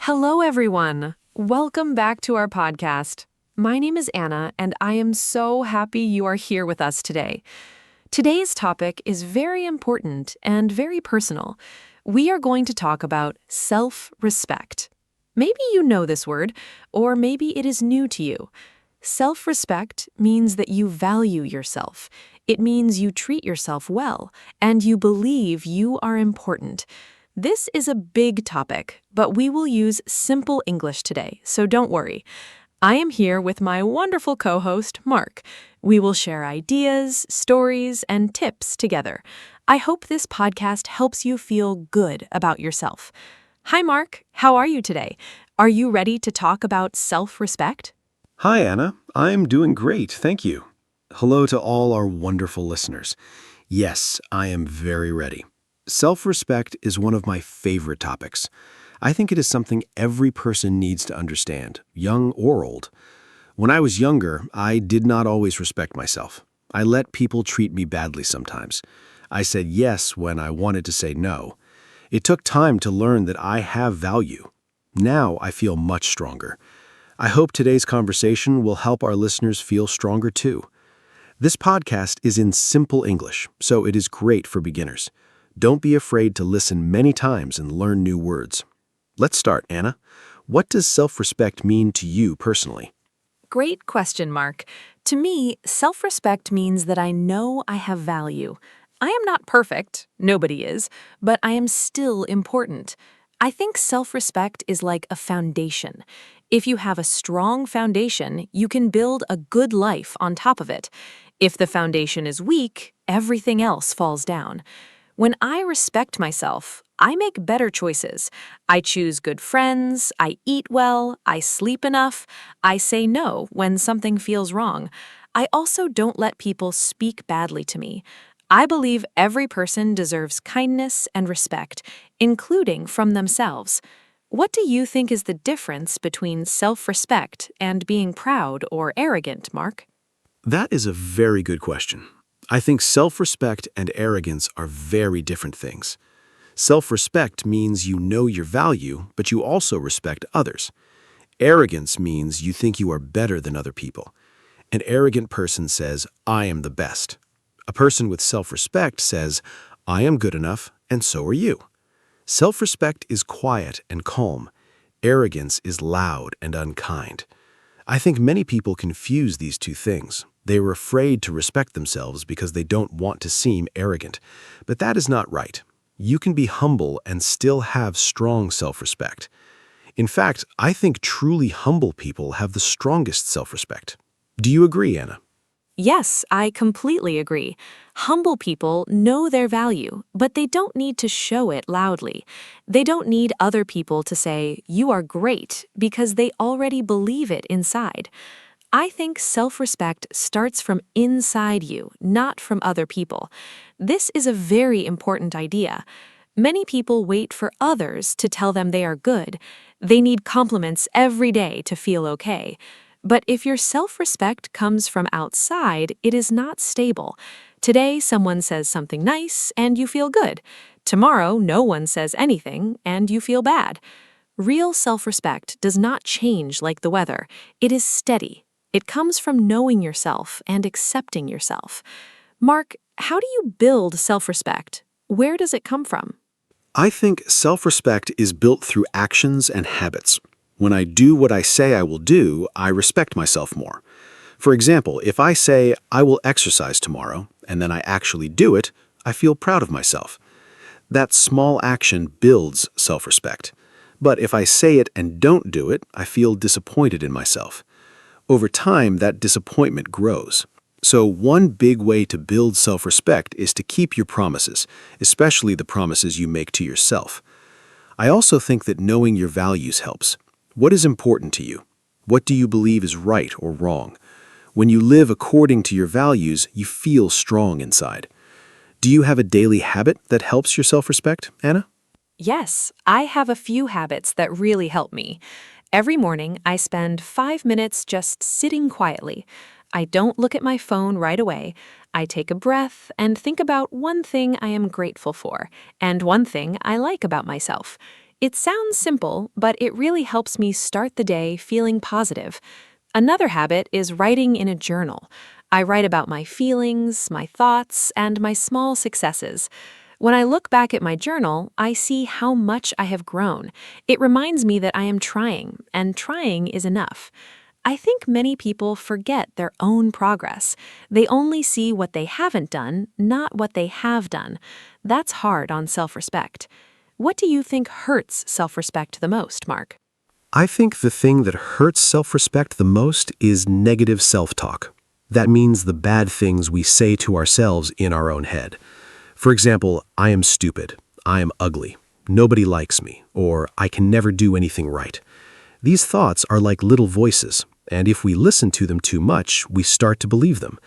Hello, everyone. Welcome back to our podcast. My name is Anna, and I am so happy you are here with us today. Today's topic is very important and very personal. We are going to talk about self-respect. Maybe you know this word, or maybe it is new to you. Self-respect means that you value yourself. It means you treat yourself well, and you believe you are important. This is a big topic, but we will use simple English today, so don't worry. I am here with my wonderful co-host, Mark. We will share ideas, stories, and tips together. I hope this podcast helps you feel good about yourself. Hi, Mark. How are you today? Are you ready to talk about self-respect? Hi, Anna. I'm doing great, thank you. Hello to all our wonderful listeners. Yes, I am very ready. Self-respect is one of my favorite topics. I think it is something every person needs to understand, young or old. When I was younger, I did not always respect myself. I let people treat me badly sometimes. I said yes when I wanted to say no. It took time to learn that I have value. Now I feel much stronger. I hope today's conversation will help our listeners feel stronger too. This podcast is in simple English, so it is great for beginners. Don't be afraid to listen many times and learn new words. Let's start, Anna. What does self-respect mean to you personally? Great question, Mark. To me, self-respect means that I know I have value. I am not perfect, nobody is, but I am still important. I think self-respect is like a foundation. If you have a strong foundation, you can build a good life on top of it. If the foundation is weak, everything else falls down. When I respect myself, I make better choices. I choose good friends, I eat well, I sleep enough, I say no when something feels wrong. I also don't let people speak badly to me. I believe every person deserves kindness and respect, including from themselves. What do you think is the difference between self-respect and being proud or arrogant, Mark? That is a very good question. I think self-respect and arrogance are very different things. Self-respect means you know your value, but you also respect others. Arrogance means you think you are better than other people. An arrogant person says, I am the best. A person with self-respect says, I am good enough, and so are you. Self-respect is quiet and calm. Arrogance is loud and unkind. I think many people confuse these two things. They are afraid to respect themselves because they don't want to seem arrogant. But that is not right. You can be humble and still have strong self-respect. In fact, I think truly humble people have the strongest self-respect. Do you agree, Anna? Yes, I completely agree. Humble people know their value, but they don't need to show it loudly. They don't need other people to say, you are great, because they already believe it inside. I think self-respect starts from inside you, not from other people. This is a very important idea. Many people wait for others to tell them they are good. They need compliments every day to feel okay. But if your self-respect comes from outside, it is not stable. Today, someone says something nice, and you feel good. Tomorrow, no one says anything, and you feel bad. Real self-respect does not change like the weather. It is steady. It comes from knowing yourself and accepting yourself. Mark, how do you build self-respect? Where does it come from? I think self-respect is built through actions and habits. When I do what I say I will do, I respect myself more. For example, if I say I will exercise tomorrow, and then I actually do it, I feel proud of myself. That small action builds self-respect. But if I say it and don't do it, I feel disappointed in myself. Over time, that disappointment grows. So one big way to build self-respect is to keep your promises, especially the promises you make to yourself. I also think that knowing your values helps. What is important to you? What do you believe is right or wrong? When you live according to your values, you feel strong inside. Do you have a daily habit that helps your self-respect, Anna? Yes, I have a few habits that really help me. Every morning, I spend 5 minutes just sitting quietly. I don't look at my phone right away. I take a breath and think about one thing I am grateful for and one thing I like about myself. It sounds simple, but it really helps me start the day feeling positive. Another habit is writing in a journal. I write about my feelings, my thoughts, and my small successes. When I look back at my journal, I see how much I have grown. It reminds me that I am trying, and trying is enough. I think many people forget their own progress. They only see what they haven't done, not what they have done. That's hard on self-respect. What do you think hurts self-respect the most, Mark? I think the thing that hurts self-respect the most is negative self-talk. That means the bad things we say to ourselves in our own head. For example, I am stupid, I am ugly, nobody likes me, or I can never do anything right. These thoughts are like little voices, and if we listen to them too much, we start to believe them.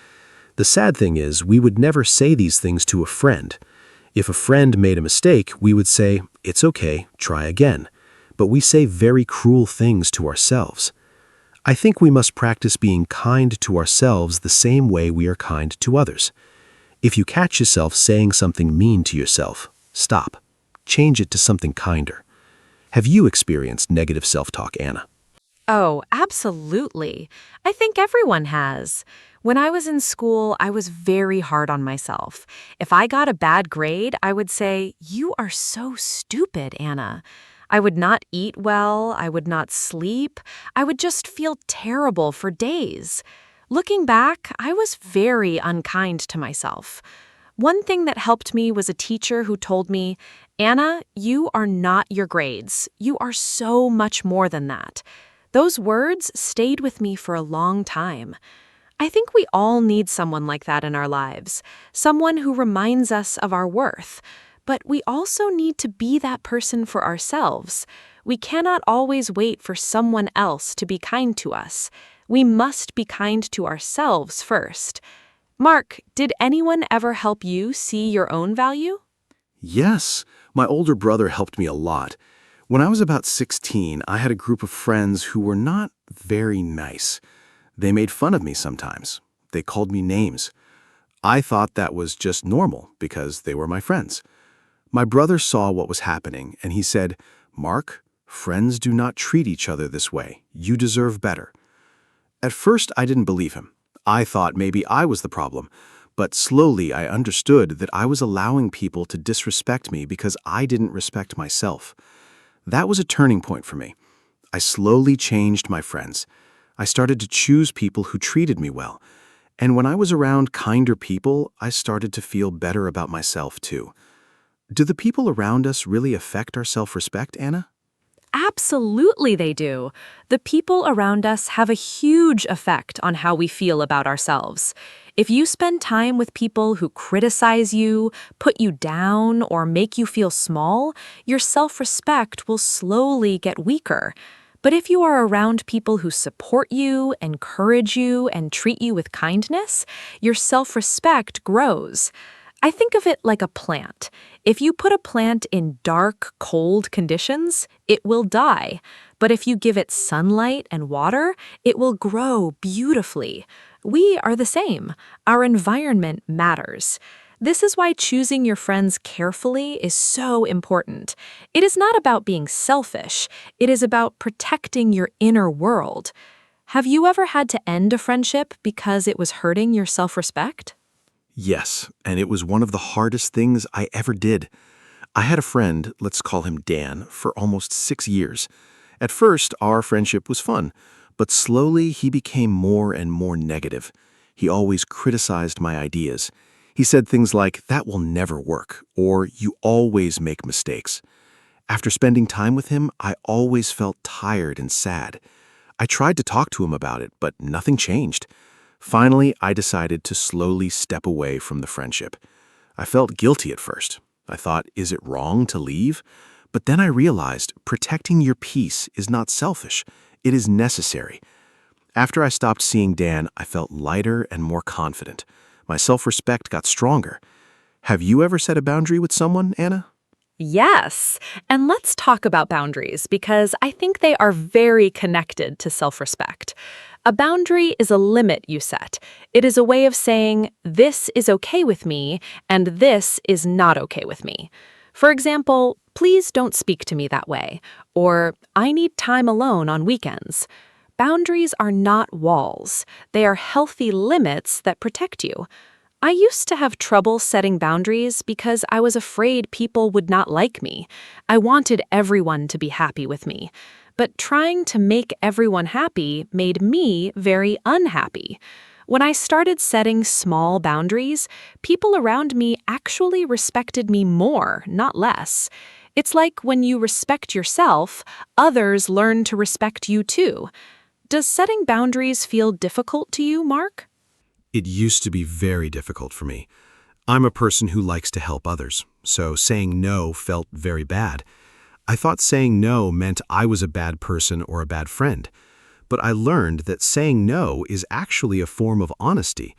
The sad thing is, we would never say these things to a friend. If a friend made a mistake, we would say, "It's okay, try again." But we say very cruel things to ourselves. I think we must practice being kind to ourselves the same way we are kind to others. If you catch yourself saying something mean to yourself, stop. Change it to something kinder. Have you experienced negative self-talk, Anna? Oh, absolutely. I think everyone has. When I was in school, I was very hard on myself. If I got a bad grade, I would say, "You are so stupid, Anna." I would not eat well, I would not sleep, I would just feel terrible for days. Looking back, I was very unkind to myself. One thing that helped me was a teacher who told me, "Anna, you are not your grades. You are so much more than that." Those words stayed with me for a long time. I think we all need someone like that in our lives, someone who reminds us of our worth. But we also need to be that person for ourselves. We cannot always wait for someone else to be kind to us. We must be kind to ourselves first. Mark, did anyone ever help you see your own value? Yes, my older brother helped me a lot. When I was about 16, I had a group of friends who were not very nice. They made fun of me sometimes. They called me names. I thought that was just normal because they were my friends. My brother saw what was happening and he said, "Mark, friends do not treat each other this way. You deserve better." At first, I didn't believe him. I thought maybe I was the problem, but slowly I understood that I was allowing people to disrespect me because I didn't respect myself. That was a turning point for me. I slowly changed my friends. I started to choose people who treated me well. And when I was around kinder people, I started to feel better about myself too. Do the people around us really affect our self-respect, Anna? Absolutely, they do. The people around us have a huge effect on how we feel about ourselves. If you spend time with people who criticize you, put you down, or make you feel small, your self-respect will slowly get weaker. But if you are around people who support you, encourage you, and treat you with kindness, your self-respect grows. I think of it like a plant. If you put a plant in dark, cold conditions, it will die. But if you give it sunlight and water, it will grow beautifully. We are the same. Our environment matters. This is why choosing your friends carefully is so important. It is not about being selfish. It is about protecting your inner world. Have you ever had to end a friendship because it was hurting your self-respect? Yes, and it was one of the hardest things I ever did. I had a friend, let's call him Dan, for almost 6 years. At first, our friendship was fun, but slowly he became more and more negative. He always criticized my ideas. He said things like, "That will never work," or "You always make mistakes." After spending time with him, I always felt tired and sad. I tried to talk to him about it, but nothing changed. Finally, I decided to slowly step away from the friendship. I felt guilty at first. I thought, is it wrong to leave? But then I realized protecting your peace is not selfish. It is necessary. After I stopped seeing Dan, I felt lighter and more confident. My self-respect got stronger. Have you ever set a boundary with someone, Anna? Yes, and let's talk about boundaries because I think they are very connected to self-respect. A boundary is a limit you set. It is a way of saying, this is okay with me, and this is not okay with me. For example, please don't speak to me that way, or I need time alone on weekends. Boundaries are not walls. They are healthy limits that protect you. I used to have trouble setting boundaries because I was afraid people would not like me. I wanted everyone to be happy with me. But trying to make everyone happy made me very unhappy. When I started setting small boundaries, people around me actually respected me more, not less. It's like when you respect yourself, others learn to respect you too. Does setting boundaries feel difficult to you, Mark? It used to be very difficult for me. I'm a person who likes to help others, so saying no felt very bad. I thought saying no meant I was a bad person or a bad friend. But I learned that saying no is actually a form of honesty.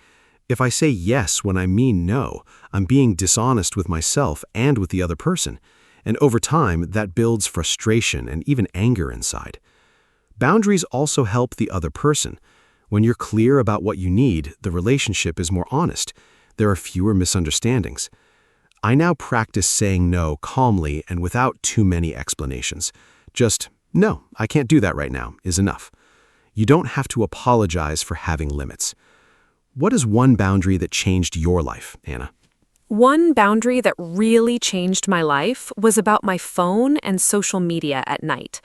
If I say yes when I mean no, I'm being dishonest with myself and with the other person. And over time, that builds frustration and even anger inside. Boundaries also help the other person. When you're clear about what you need, the relationship is more honest. There are fewer misunderstandings. I now practice saying no calmly and without too many explanations. Just, no, I can't do that right now, is enough. You don't have to apologize for having limits. What is one boundary that changed your life, Anna? One boundary that really changed my life was about my phone and social media at night.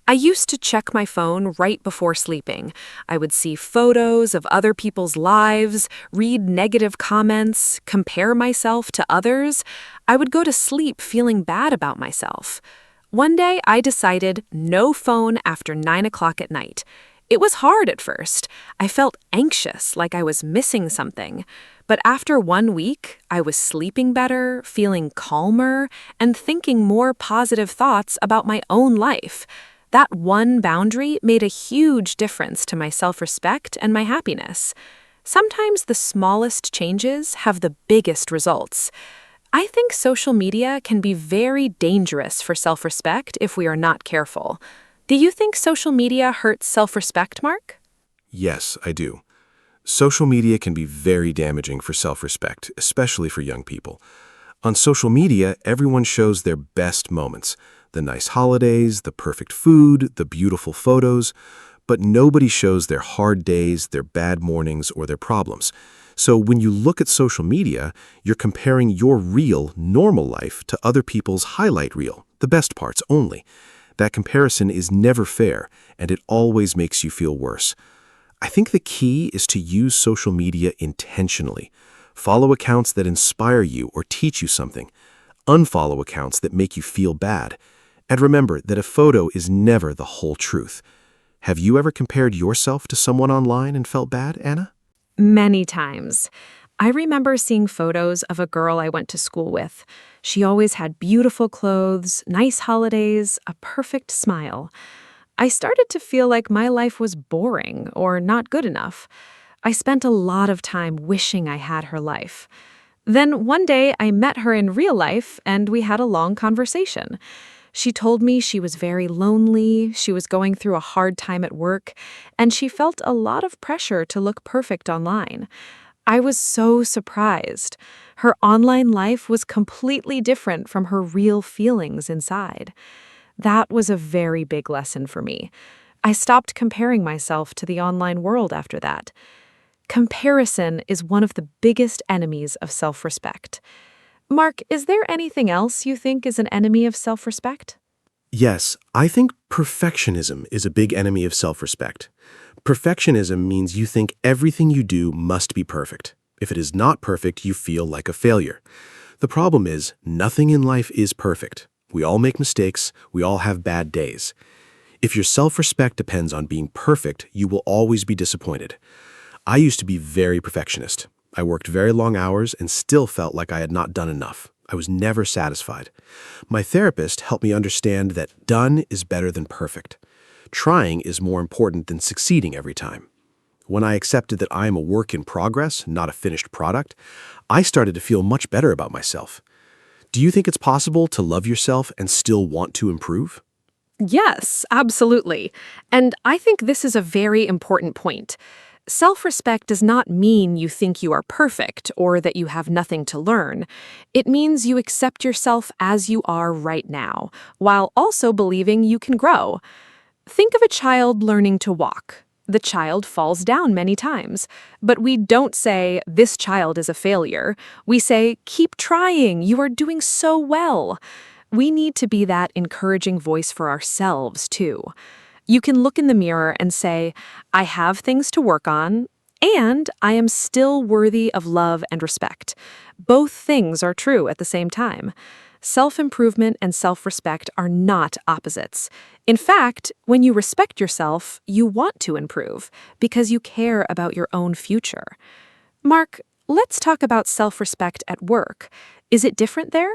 I used to check my phone right before sleeping. I would see photos of other people's lives, read negative comments, compare myself to others. I would go to sleep feeling bad about myself. One day, I decided no phone after 9 o'clock at night. It was hard at first. I felt anxious, like I was missing something. But after 1 week, I was sleeping better, feeling calmer, and thinking more positive thoughts about my own life. That one boundary made a huge difference to my self-respect and my happiness. Sometimes the smallest changes have the biggest results. I think social media can be very dangerous for self-respect if we are not careful. Do you think social media hurts self-respect, Mark? Yes, I do. Social media can be very damaging for self-respect, especially for young people. On social media, everyone shows their best moments, the nice holidays, the perfect food, the beautiful photos, but nobody shows their hard days, their bad mornings, or their problems. So when you look at social media, you're comparing your real, normal life to other people's highlight reel, the best parts only. That comparison is never fair, and it always makes you feel worse. I think the key is to use social media intentionally. Follow accounts that inspire you or teach you something. Unfollow accounts that make you feel bad. And remember that a photo is never the whole truth. Have you ever compared yourself to someone online and felt bad, Anna? Many times. I remember seeing photos of a girl I went to school with. She always had beautiful clothes, nice holidays, a perfect smile. I started to feel like my life was boring or not good enough. I spent a lot of time wishing I had her life. Then one day I met her in real life and we had a long conversation. She told me she was very lonely, she was going through a hard time at work, and she felt a lot of pressure to look perfect online. I was so surprised. Her online life was completely different from her real feelings inside. That was a very big lesson for me. I stopped comparing myself to the online world after that. Comparison is one of the biggest enemies of self-respect. Mark, is there anything else you think is an enemy of self-respect? Yes, I think perfectionism is a big enemy of self-respect. Perfectionism means you think everything you do must be perfect. If it is not perfect, you feel like a failure. The problem is, nothing in life is perfect. We all make mistakes, we all have bad days. If your self-respect depends on being perfect, you will always be disappointed. I used to be very perfectionist. I worked very long hours and still felt like I had not done enough. I was never satisfied. My therapist helped me understand that done is better than perfect. Trying is more important than succeeding every time. When I accepted that I am a work in progress, not a finished product, I started to feel much better about myself. Do you think it's possible to love yourself and still want to improve? Yes, absolutely. And I think this is a very important point. Self-respect does not mean you think you are perfect or that you have nothing to learn. It means you accept yourself as you are right now, while also believing you can grow. Think of a child learning to walk. The child falls down many times, but we don't say, "This child is a failure." We say, "Keep trying, you are doing so well." We need to be that encouraging voice for ourselves, too. You can look in the mirror and say, "I have things to work on, and I am still worthy of love and respect." Both things are true at the same time. Self-improvement and self-respect are not opposites. In fact, when you respect yourself, you want to improve because you care about your own future. Mark, let's talk about self-respect at work. Is it different there?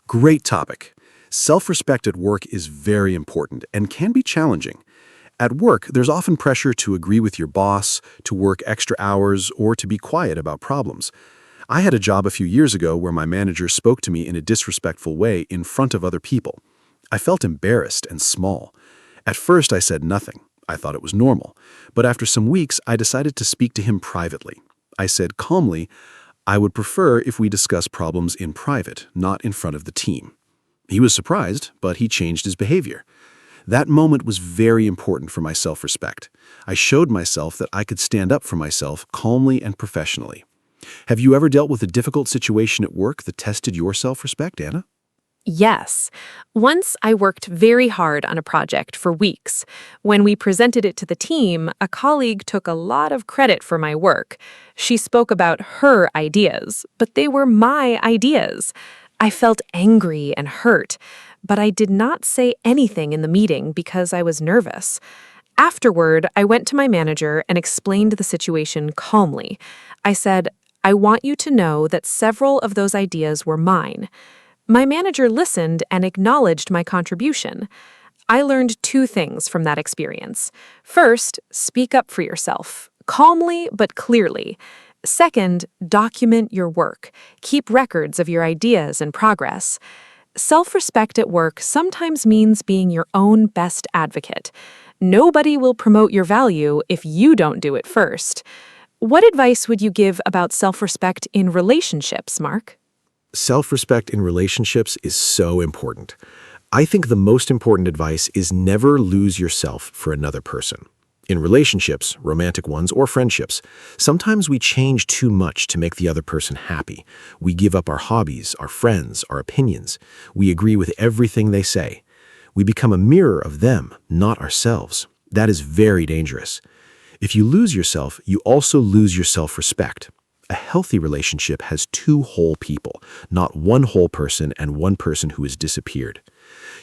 Great topic. Self-respect at work is very important and can be challenging. At work, there's often pressure to agree with your boss, to work extra hours, or to be quiet about problems. I had a job a few years ago where my manager spoke to me in a disrespectful way in front of other people. I felt embarrassed and small. At first, I said nothing. I thought it was normal. But after some weeks, I decided to speak to him privately. I said calmly, "I would prefer if we discuss problems in private, not in front of the team." He was surprised, but he changed his behavior. That moment was very important for my self-respect. I showed myself that I could stand up for myself calmly and professionally. Have you ever dealt with a difficult situation at work that tested your self-respect, Anna? Yes. Once I worked very hard on a project for weeks. When we presented it to the team, a colleague took a lot of credit for my work. She spoke about her ideas, but they were my ideas. I felt angry and hurt, but I did not say anything in the meeting because I was nervous. Afterward, I went to my manager and explained the situation calmly. I said, "I want you to know that several of those ideas were mine." My manager listened and acknowledged my contribution. I learned two things from that experience. First, speak up for yourself, calmly but clearly. Second, document your work. Keep records of your ideas and progress. Self-respect at work sometimes means being your own best advocate. Nobody will promote your value if you don't do it first. What advice would you give about self-respect in relationships, Mark? Self-respect in relationships is so important. I think the most important advice is never lose yourself for another person. In relationships, romantic ones or friendships, sometimes we change too much to make the other person happy. We give up our hobbies, our friends, our opinions. We agree with everything they say. We become a mirror of them, not ourselves. That is very dangerous. If you lose yourself, you also lose your self-respect. A healthy relationship has two whole people, not one whole person and one person who has disappeared.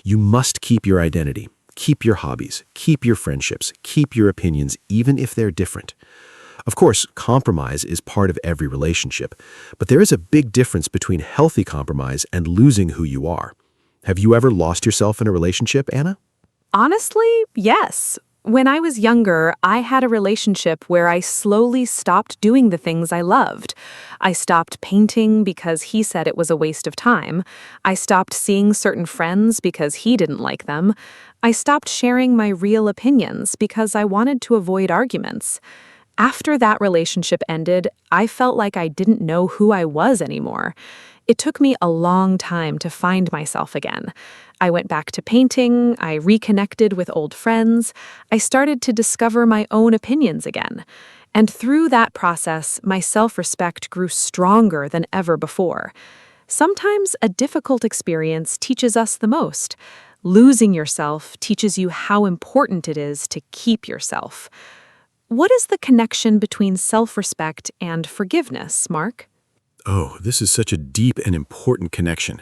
You must keep your identity, keep your hobbies, keep your friendships, keep your opinions, even if they're different. Of course, compromise is part of every relationship, but there is a big difference between healthy compromise and losing who you are. Have you ever lost yourself in a relationship, Anna? Honestly, yes. When I was younger, I had a relationship where I slowly stopped doing the things I loved. I stopped painting because he said it was a waste of time. I stopped seeing certain friends because he didn't like them. I stopped sharing my real opinions because I wanted to avoid arguments. After that relationship ended, I felt like I didn't know who I was anymore. It took me a long time to find myself again. I went back to painting, I reconnected with old friends, I started to discover my own opinions again. And through that process, my self-respect grew stronger than ever before. Sometimes a difficult experience teaches us the most. Losing yourself teaches you how important it is to keep yourself. What is the connection between self-respect and forgiveness, Mark? Oh, this is such a deep and important connection.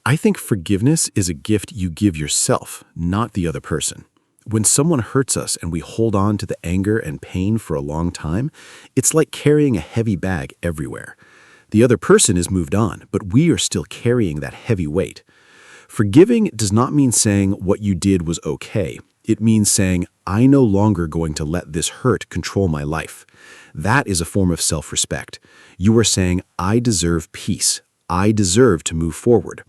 I think forgiveness is a gift you give yourself, not the other person. When someone hurts us and we hold on to the anger and pain for a long time, it's like carrying a heavy bag everywhere. The other person is moved on, but we are still carrying that heavy weight. Forgiving does not mean saying what you did was okay. It means saying, "I'm no longer going to let this hurt control my life." That is a form of self-respect. You are saying, "I deserve peace. I deserve to move forward."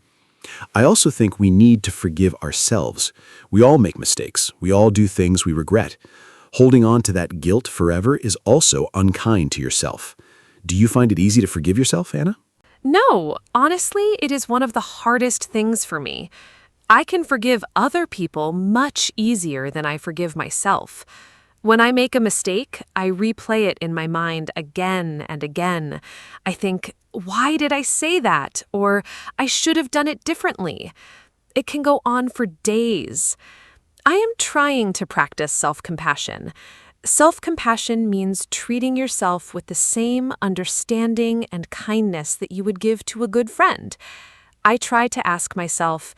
I also think we need to forgive ourselves. We all make mistakes. We all do things we regret. Holding on to that guilt forever is also unkind to yourself. Do you find it easy to forgive yourself, Anna? No, honestly, it is one of the hardest things for me. I can forgive other people much easier than I forgive myself. When I make a mistake, I replay it in my mind again and again. I think, why did I say that? Or I should have done it differently. It can go on for days. I am trying to practice self-compassion. Self-compassion means treating yourself with the same understanding and kindness that you would give to a good friend. I try to ask myself,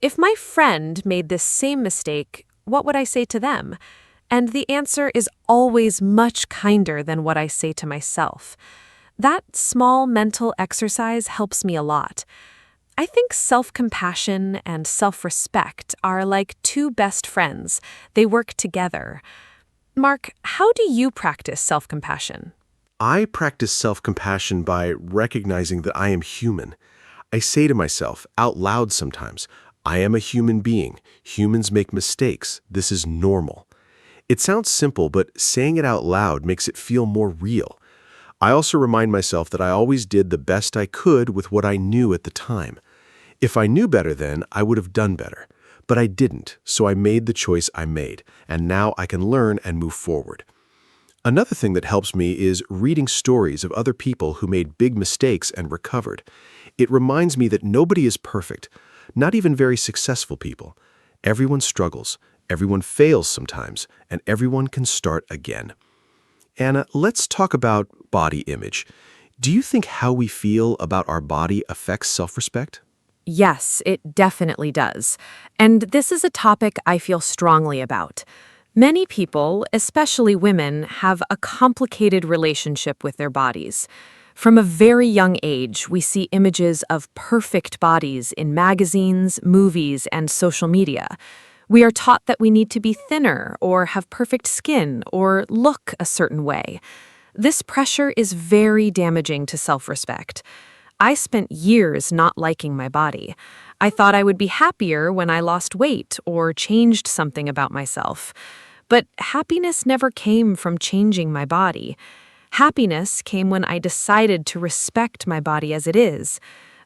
if my friend made this same mistake, what would I say to them? And the answer is always much kinder than what I say to myself. That small mental exercise helps me a lot. I think self-compassion and self-respect are like two best friends. They work together. Mark, how do you practice self-compassion? I practice self-compassion by recognizing that I am human. I say to myself out loud sometimes, I am a human being. Humans make mistakes. This is normal. It sounds simple, but saying it out loud makes it feel more real. I also remind myself that I always did the best I could with what I knew at the time. If I knew better then, I would have done better. But I didn't, so I made the choice I made, and now I can learn and move forward. Another thing that helps me is reading stories of other people who made big mistakes and recovered. It reminds me that nobody is perfect, not even very successful people. Everyone struggles, everyone fails sometimes, and everyone can start again. Anna, let's talk about body image. Do you think how we feel about our body affects self-respect? Yes, it definitely does. And this is a topic I feel strongly about. Many people, especially women, have a complicated relationship with their bodies. From a very young age, we see images of perfect bodies in magazines, movies, and social media. We are taught that we need to be thinner or have perfect skin or look a certain way. This pressure is very damaging to self-respect. I spent years not liking my body. I thought I would be happier when I lost weight or changed something about myself. But happiness never came from changing my body. Happiness came when I decided to respect my body as it is.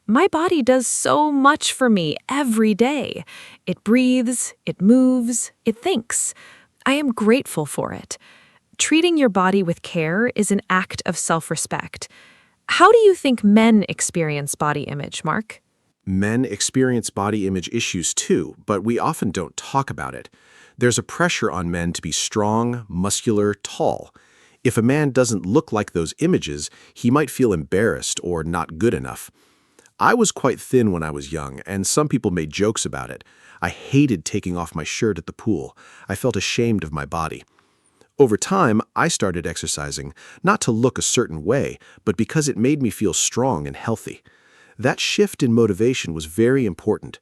My body does so much for me every day. It breathes, it moves, it thinks. I am grateful for it. Treating your body with care is an act of self-respect. How do you think men experience body image, Mark? Men experience body image issues too, but we often don't talk about it. There's a pressure on men to be strong, muscular, tall. If a man doesn't look like those images, he might feel embarrassed or not good enough. I was quite thin when I was young, and some people made jokes about it. I hated taking off my shirt at the pool. I felt ashamed of my body. Over time, I started exercising, not to look a certain way, but because it made me feel strong and healthy. That shift in motivation was very important.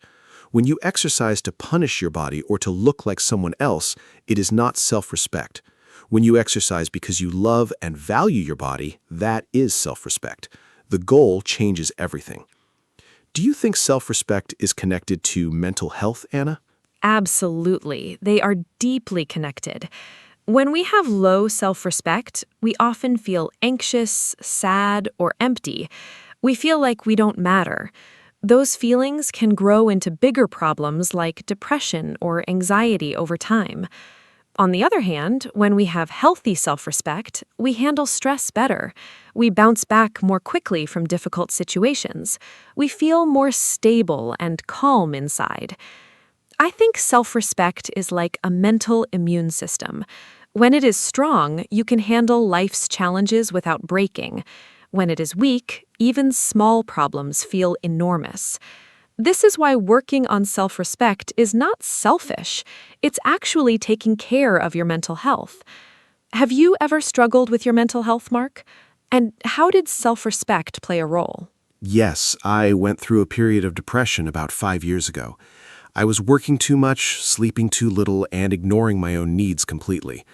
When you exercise to punish your body or to look like someone else, it is not self-respect. When you exercise because you love and value your body, that is self-respect. The goal changes everything. Do you think self-respect is connected to mental health, Anna? Absolutely. They are deeply connected. When we have low self-respect, we often feel anxious, sad, or empty. We feel like we don't matter. Those feelings can grow into bigger problems like depression or anxiety over time. On the other hand, when we have healthy self-respect, we handle stress better. We bounce back more quickly from difficult situations. We feel more stable and calm inside. I think self-respect is like a mental immune system. When it is strong, you can handle life's challenges without breaking. When it is weak, even small problems feel enormous. This is why working on self-respect is not selfish. It's actually taking care of your mental health. Have you ever struggled with your mental health, Mark? And how did self-respect play a role? Yes, I went through a period of depression about 5 years ago. I was working too much, sleeping too little, and ignoring my own needs completely.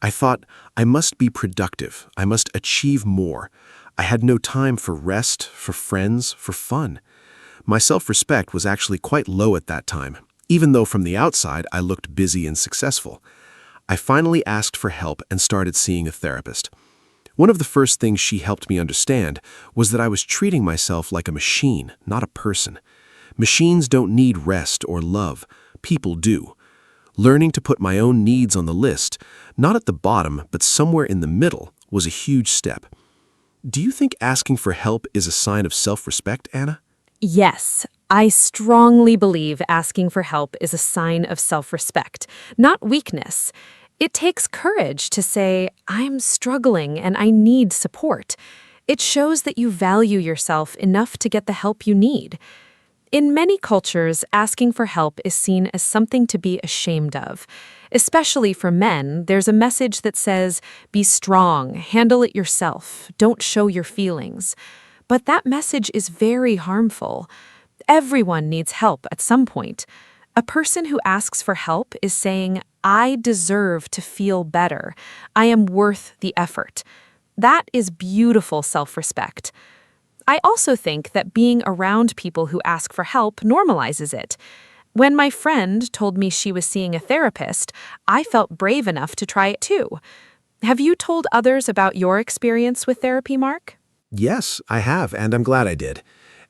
I thought, I must be productive. I must achieve more. I had no time for rest, for friends, for fun. My self-respect was actually quite low at that time, even though from the outside I looked busy and successful. I finally asked for help and started seeing a therapist. One of the first things she helped me understand was that I was treating myself like a machine, not a person. Machines don't need rest or love. People do. Learning to put my own needs on the list, not at the bottom, but somewhere in the middle, was a huge step. Do you think asking for help is a sign of self-respect, Anna? Yes, I strongly believe asking for help is a sign of self-respect, not weakness. It takes courage to say, I'm struggling and I need support. It shows that you value yourself enough to get the help you need. In many cultures, asking for help is seen as something to be ashamed of. Especially for men, there's a message that says, be strong, handle it yourself, don't show your feelings. But that message is very harmful. Everyone needs help at some point. A person who asks for help is saying, I deserve to feel better. I am worth the effort. That is beautiful self-respect. I also think that being around people who ask for help normalizes it. When my friend told me she was seeing a therapist, I felt brave enough to try it too. Have you told others about your experience with therapy, Mark? Yes, I have, and I'm glad I did.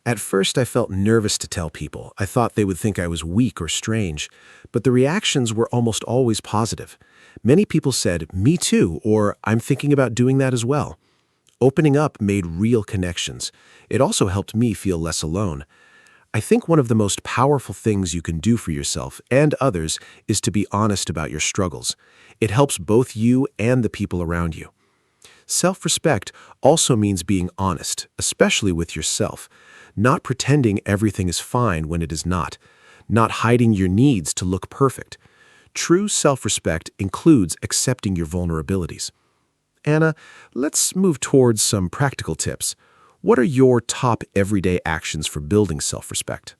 At first, I felt nervous to tell people. I thought they would think I was weak or strange, but the reactions were almost always positive. Many people said, me too, or I'm thinking about doing that as well. Opening up made real connections. It also helped me feel less alone. I think one of the most powerful things you can do for yourself and others is to be honest about your struggles. It helps both you and the people around you. Self-respect also means being honest, especially with yourself, not pretending everything is fine when it is not hiding your needs to look perfect. True self-respect includes accepting your vulnerabilities. Anna, let's move towards some practical tips. What are your top everyday actions for building self-respect?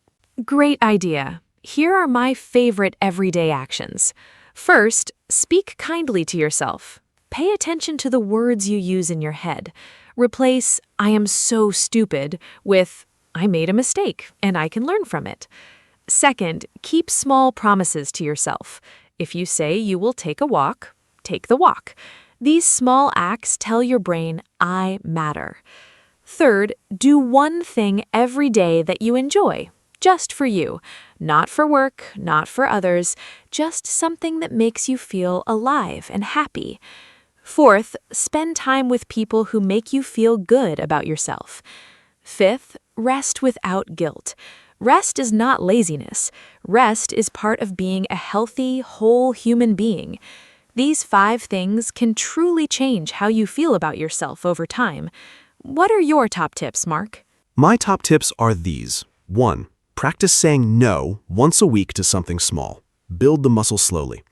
Great idea. Here are my favorite everyday actions. First, speak kindly to yourself. Pay attention to the words you use in your head. Replace, I am so stupid, with, I made a mistake and I can learn from it. Second, keep small promises to yourself. If you say you will take a walk, take the walk. These small acts tell your brain, I matter. Third, do one thing every day that you enjoy, just for you. Not for work, not for others, just something that makes you feel alive and happy. Fourth, spend time with people who make you feel good about yourself. Fifth, rest without guilt. Rest is not laziness. Rest is part of being a healthy, whole human being. These 5 things can truly change how you feel about yourself over time. What are your top tips, Mark? My top tips are these. 1. Practice saying no once a week to something small. Build the muscle slowly.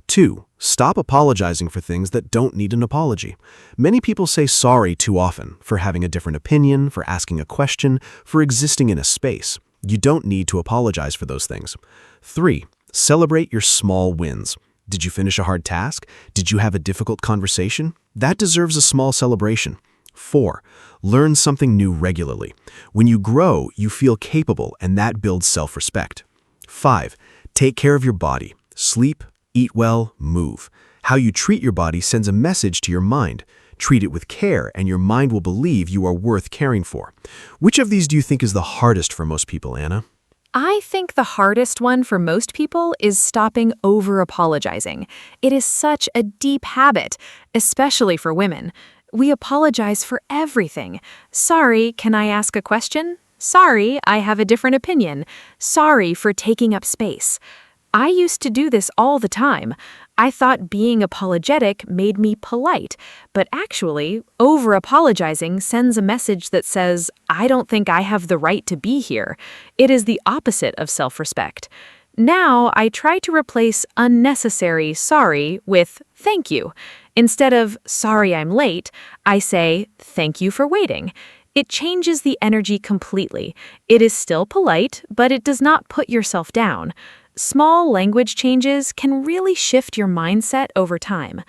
2. Stop apologizing for things that don't need an apology. Many people say sorry too often for having a different opinion, for asking a question, for existing in a space. You don't need to apologize for those things. 3. Celebrate your small wins. Did you finish a hard task? Did you have a difficult conversation? That deserves a small celebration. 4. Learn something new regularly. When you grow, you feel capable, and that builds self-respect. 5. Take care of your body. Sleep, eat well, move. How you treat your body sends a message to your mind. Treat it with care, and your mind will believe you are worth caring for. Which of these do you think is the hardest for most people, Anna? I think the hardest one for most people is stopping over-apologizing. It is such a deep habit, especially for women. We apologize for everything. Sorry, can I ask a question? Sorry, I have a different opinion. Sorry for taking up space. I used to do this all the time. I thought being apologetic made me polite, but actually, over-apologizing sends a message that says, I don't think I have the right to be here. It is the opposite of self-respect. Now, I try to replace unnecessary sorry with thank you. Instead of sorry I'm late, I say thank you for waiting. It changes the energy completely. It is still polite, but it does not put yourself down. Small language changes can really shift your mindset over time.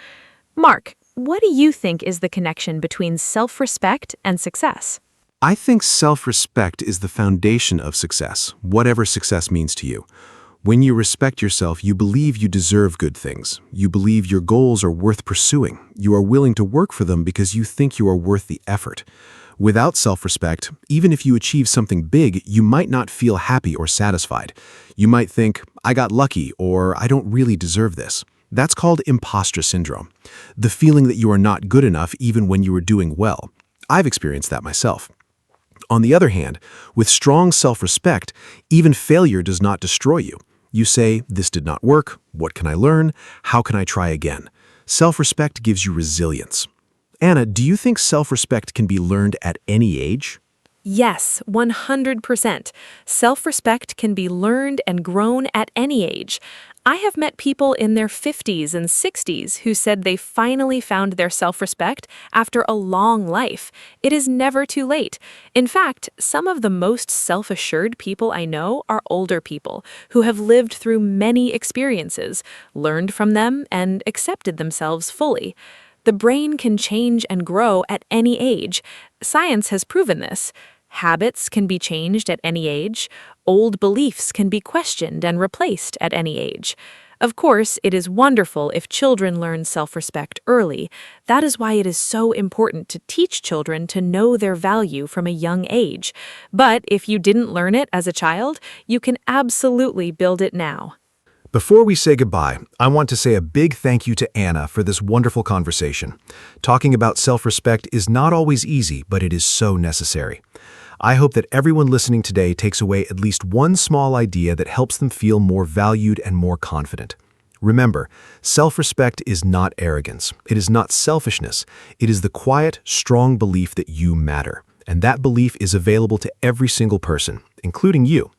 Mark, what do you think is the connection between self-respect and success? I think self-respect is the foundation of success, whatever success means to you. When you respect yourself, you believe you deserve good things. You believe your goals are worth pursuing. You are willing to work for them because you think you are worth the effort. Without self-respect, even if you achieve something big, you might not feel happy or satisfied. You might think, I got lucky, or I don't really deserve this. That's called imposter syndrome, the feeling that you are not good enough even when you are doing well. I've experienced that myself. On the other hand, with strong self-respect, even failure does not destroy you. You say, this did not work, what can I learn, how can I try again? Self-respect gives you resilience. Anna, do you think self-respect can be learned at any age? Yes, 100%. Self-respect can be learned and grown at any age. I have met people in their 50s and 60s who said they finally found their self-respect after a long life. It is never too late. In fact, some of the most self-assured people I know are older people who have lived through many experiences, learned from them, and accepted themselves fully. The brain can change and grow at any age. Science has proven this. Habits can be changed at any age. Old beliefs can be questioned and replaced at any age. Of course, it is wonderful if children learn self-respect early. That is why it is so important to teach children to know their value from a young age. But if you didn't learn it as a child, you can absolutely build it now. Before we say goodbye, I want to say a big thank you to Anna for this wonderful conversation. Talking about self-respect is not always easy, but it is so necessary. I hope that everyone listening today takes away at least one small idea that helps them feel more valued and more confident. Remember, self-respect is not arrogance. It is not selfishness. It is the quiet, strong belief that you matter. And that belief is available to every single person, including you.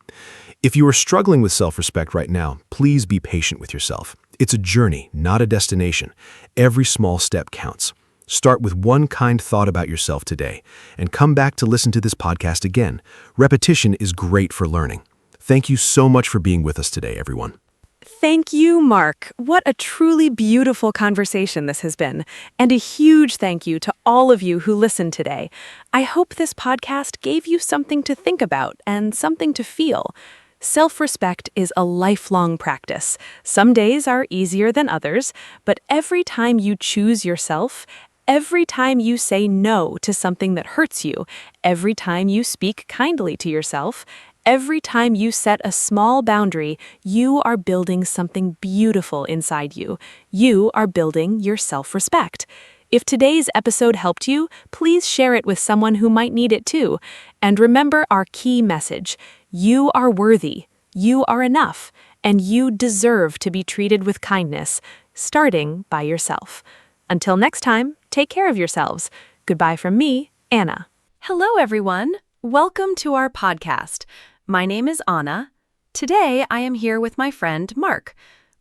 If you are struggling with self-respect right now, please be patient with yourself. It's a journey, not a destination. Every small step counts. Start with one kind thought about yourself today, and come back to listen to this podcast again. Repetition is great for learning. Thank you so much for being with us today, everyone. Thank you, Mark. What a truly beautiful conversation this has been. And a huge thank you to all of you who listened today. I hope this podcast gave you something to think about and something to feel. Self-respect is a lifelong practice. Some days are easier than others, but every time you choose yourself, every time you say no to something that hurts you, every time you speak kindly to yourself, every time you set a small boundary, you are building something beautiful inside you. You are building your self-respect. If today's episode helped you, please share it with someone who might need it too. And remember our key message: you are worthy, you are enough, and you deserve to be treated with kindness, starting by yourself. Until next time, take care of yourselves. Goodbye from me, Anna. Hello, everyone. Welcome to our podcast. My name is Anna. Today, I am here with my friend, Mark.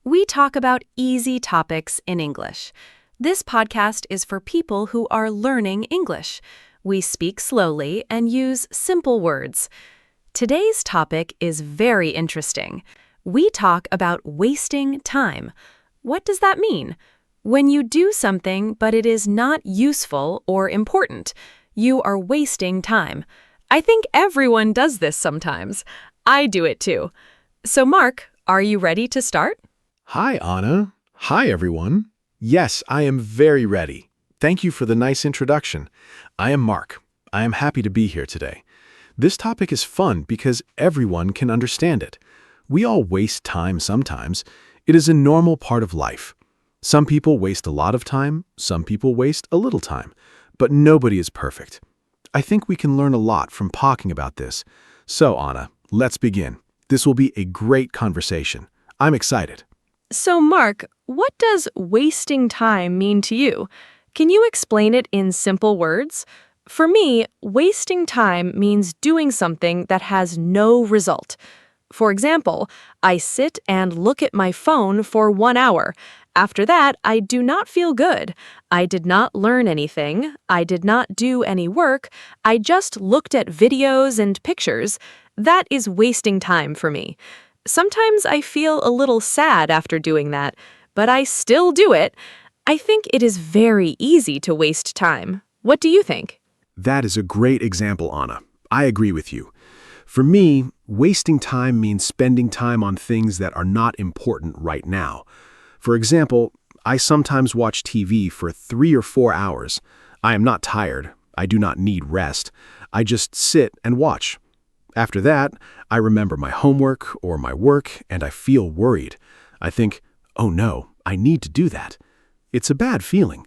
We talk about easy topics in English. This podcast is for people who are learning English. We speak slowly and use simple words. Today's topic is very interesting. We talk about wasting time. What does that mean? When you do something but it is not useful or important, you are wasting time. I think everyone does this sometimes. I do it too. So Mark, are you ready to start? Hi, Anna. Hi, everyone. Yes, I am very ready. Thank you for the nice introduction. I am Mark. I am happy to be here today. This topic is fun because everyone can understand it. We all waste time sometimes. It is a normal part of life. Some people waste a lot of time, some people waste a little time, but nobody is perfect. I think we can learn a lot from talking about this. So, Anna, let's begin. This will be a great conversation. I'm excited. So Mark, what does wasting time mean to you? Can you explain it in simple words? For me, wasting time means doing something that has no result. For example, I sit and look at my phone for 1 hour. After that, I do not feel good. I did not learn anything. I did not do any work. I just looked at videos and pictures. That is wasting time for me. Sometimes I feel a little sad after doing that, but I still do it. I think it is very easy to waste time. What do you think? That is a great example, Anna. I agree with you. For me, wasting time means spending time on things that are not important right now. For example, I sometimes watch TV for 3 or 4 hours. I am not tired. I do not need rest. I just sit and watch. After that, I remember my homework or my work, and I feel worried. I think, oh no, I need to do that. It's a bad feeling.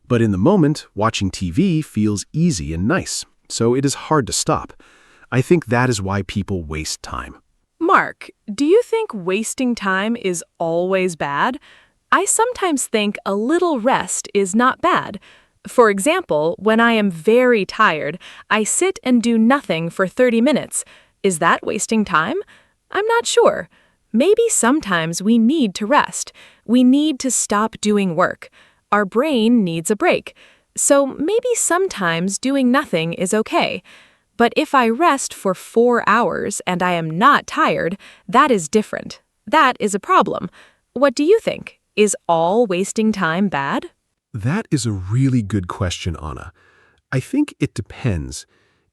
But in the moment, watching TV feels easy and nice, so it is hard to stop. I think that is why people waste time. Mark, do you think wasting time is always bad? I sometimes think a little rest is not bad. For example, when I am very tired, I sit and do nothing for 30 minutes. Is that wasting time? I'm not sure. Maybe sometimes we need to rest. We need to stop doing work. Our brain needs a break. So maybe sometimes doing nothing is okay. But if I rest for 4 hours and I am not tired, that is different. That is a problem. What do you think? Is all wasting time bad? That is a really good question, Anna. I think it depends.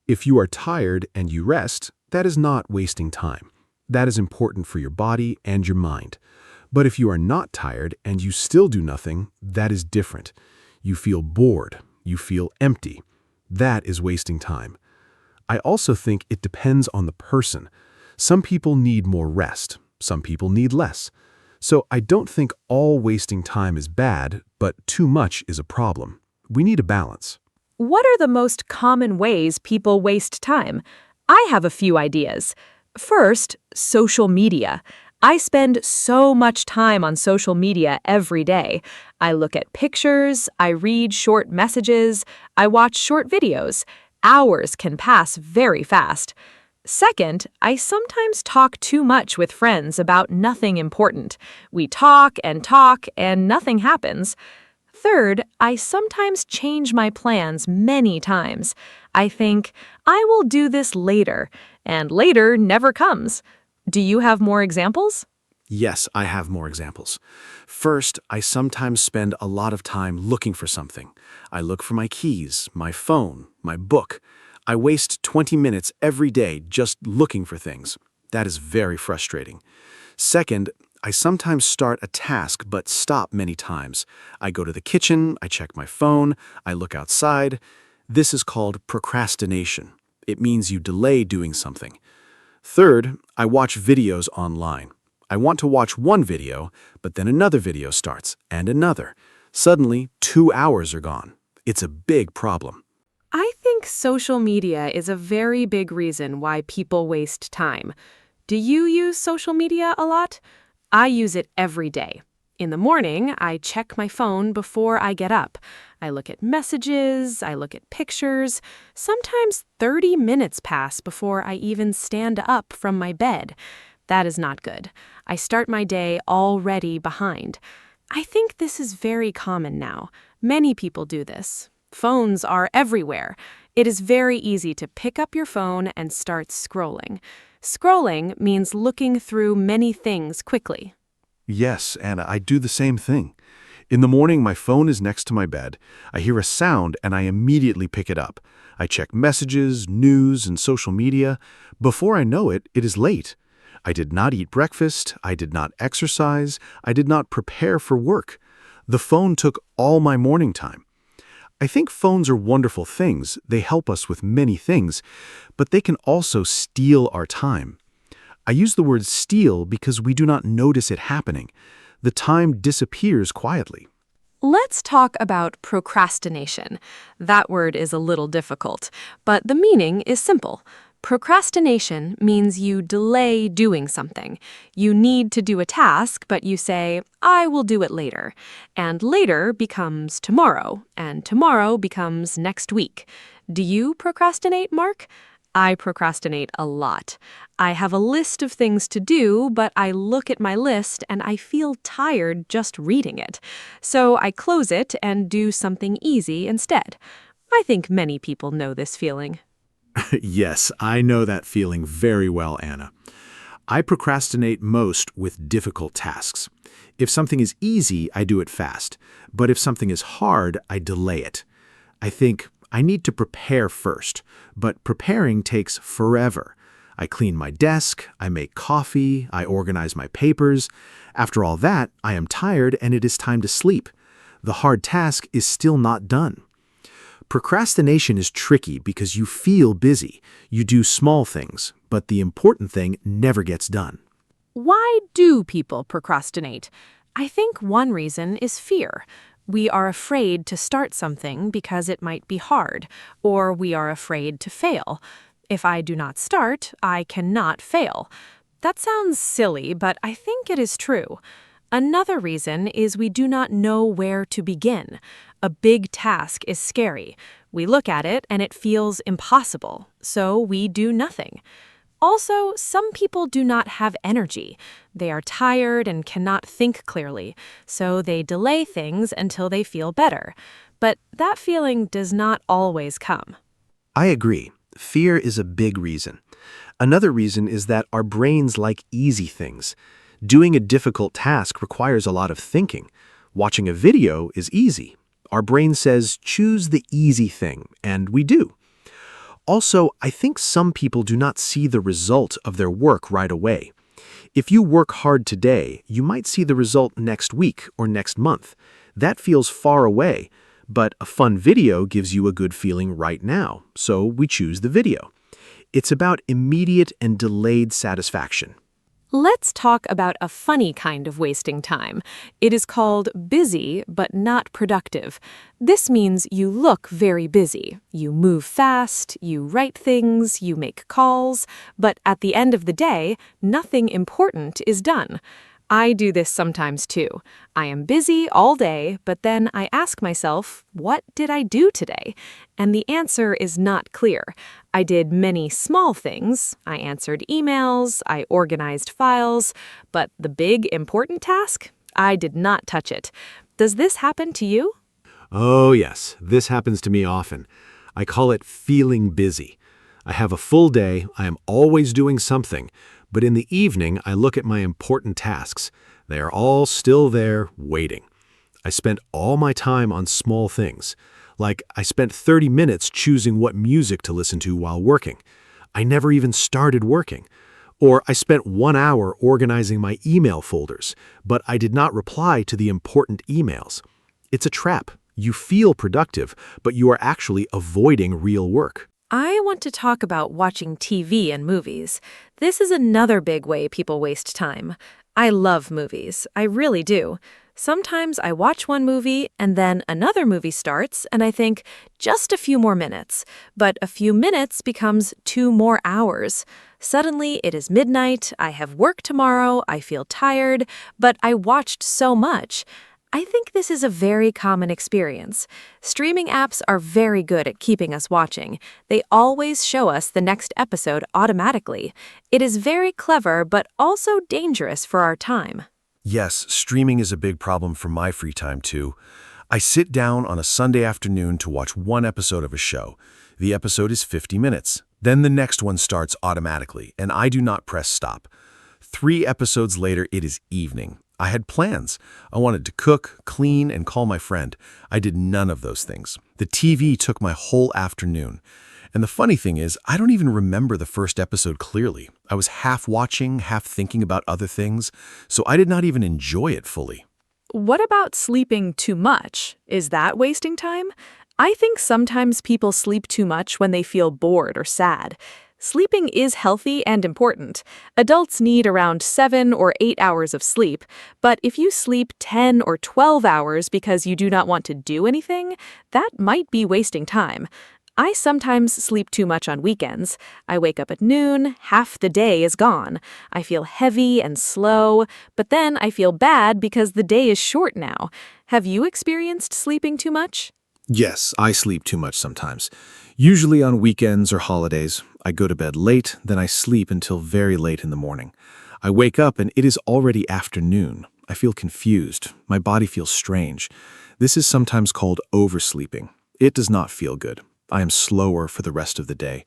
If you are tired and you rest, that is not wasting time. That is important for your body and your mind. But if you are not tired and you still do nothing, that is different. You feel bored. You feel empty. That is wasting time. I also think it depends on the person. Some people need more rest. Some people need less. So I don't think all wasting time is bad, but too much is a problem. We need a balance. What are the most common ways people waste time? I have a few ideas. First, social media. I spend so much time on social media every day. I look at pictures, I read short messages, I watch short videos. Hours can pass very fast. Second, I sometimes talk too much with friends about nothing important. We talk and nothing happens. Third, I sometimes change my plans many times. I think, I will do this later, and later never comes. Do you have more examples? Yes, I have more examples. First, I sometimes spend a lot of time looking for something. I look for my keys, my phone, my book. I waste 20 minutes every day just looking for things. That is very frustrating. Second, I sometimes start a task but stop many times. I go to the kitchen, I check my phone, I look outside. This is called procrastination. It means you delay doing something. Third, I watch videos online. I want to watch one video, but then another video starts, and another. Suddenly, 2 hours are gone. It's a big problem. I think social media is a very big reason why people waste time. Do you use social media a lot? I use it every day. In the morning, I check my phone before I get up. I look at messages, I look at pictures. Sometimes 30 minutes pass before I even stand up from my bed. That is not good. I start my day already behind. I think this is very common now. Many people do this. Phones are everywhere. It is very easy to pick up your phone and start scrolling. Scrolling means looking through many things quickly. Yes, Anna, I do the same thing. In the morning, my phone is next to my bed. I hear a sound and I immediately pick it up. I check messages, news, and social media. Before I know it, it is late. I did not eat breakfast. I did not exercise. I did not prepare for work. The phone took all my morning time. I think phones are wonderful things. They help us with many things, but they can also steal our time. I use the word steal because we do not notice it happening. The time disappears quietly. Let's talk about procrastination. That word is a little difficult, but the meaning is simple. Procrastination means you delay doing something. You need to do a task, but you say, I will do it later. And later becomes tomorrow, and tomorrow becomes next week. Do you procrastinate, Mark? I procrastinate a lot. I have a list of things to do, but I look at my list and I feel tired just reading it. So I close it and do something easy instead. I think many people know this feeling. Yes, I know that feeling very well, Anna. I procrastinate most with difficult tasks. If something is easy, I do it fast. But if something is hard, I delay it. I think I need to prepare first, but preparing takes forever. I clean my desk, I make coffee, I organize my papers. After all that, I am tired and it is time to sleep. The hard task is still not done. Procrastination is tricky because you feel busy. You do small things, but the important thing never gets done. Why do people procrastinate? I think one reason is fear. We are afraid to start something because it might be hard, or we are afraid to fail. If I do not start, I cannot fail. That sounds silly, but I think it is true. Another reason is we do not know where to begin. A big task is scary. We look at it and it feels impossible, so we do nothing. Also, some people do not have energy. They are tired and cannot think clearly, so they delay things until they feel better. But that feeling does not always come. I agree. Fear is a big reason. Another reason is that our brains like easy things. Doing a difficult task requires a lot of thinking. Watching a video is easy. Our brain says, choose the easy thing, and we do. Also, I think some people do not see the result of their work right away. If you work hard today, you might see the result next week or next month. That feels far away, but a fun video gives you a good feeling right now, so we choose the video. It's about immediate and delayed satisfaction. Let's talk about a funny kind of wasting time. It is called busy but not productive. This means you look very busy. You move fast, you write things, you make calls, but at the end of the day, nothing important is done. I do this sometimes too. I am busy all day, but then I ask myself, what did I do today? And the answer is not clear. I did many small things. I answered emails, I organized files, but the big important task? I did not touch it. Does this happen to you? Oh yes, this happens to me often. I call it feeling busy. I have a full day, I am always doing something, but in the evening I look at my important tasks. They are all still there, waiting. I spent all my time on small things. Like, I spent 30 minutes choosing what music to listen to while working. I never even started working. Or I spent 1 hour organizing my email folders, but I did not reply to the important emails. It's a trap. You feel productive, but you are actually avoiding real work. I want to talk about watching TV and movies. This is another big way people waste time. I love movies. I really do. Sometimes I watch one movie and then another movie starts and I think, just a few more minutes. But a few minutes becomes 2 more hours. Suddenly it is midnight, I have work tomorrow, I feel tired, but I watched so much. I think this is a very common experience. Streaming apps are very good at keeping us watching. They always show us the next episode automatically. It is very clever, but also dangerous for our time. Yes, streaming is a big problem for my free time too. I sit down on a Sunday afternoon to watch one episode of a show. The episode is 50 minutes. Then the next one starts automatically, and I do not press stop. 3 episodes later, it is evening. I had plans. I wanted to cook, clean, and call my friend. I did none of those things. The TV took my whole afternoon. And the funny thing is, I don't even remember the first episode clearly. I was half watching, half thinking about other things, so I did not even enjoy it fully. What about sleeping too much? Is that wasting time? I think sometimes people sleep too much when they feel bored or sad. Sleeping is healthy and important. Adults need around 7 or 8 hours of sleep, but if you sleep 10 or 12 hours because you do not want to do anything, that might be wasting time. I sometimes sleep too much on weekends. I wake up at noon, half the day is gone. I feel heavy and slow, but then I feel bad because the day is short now. Have you experienced sleeping too much? Yes, I sleep too much sometimes. Usually on weekends or holidays, I go to bed late, then I sleep until very late in the morning. I wake up and it is already afternoon. I feel confused. My body feels strange. This is sometimes called oversleeping. It does not feel good. I am slower for the rest of the day.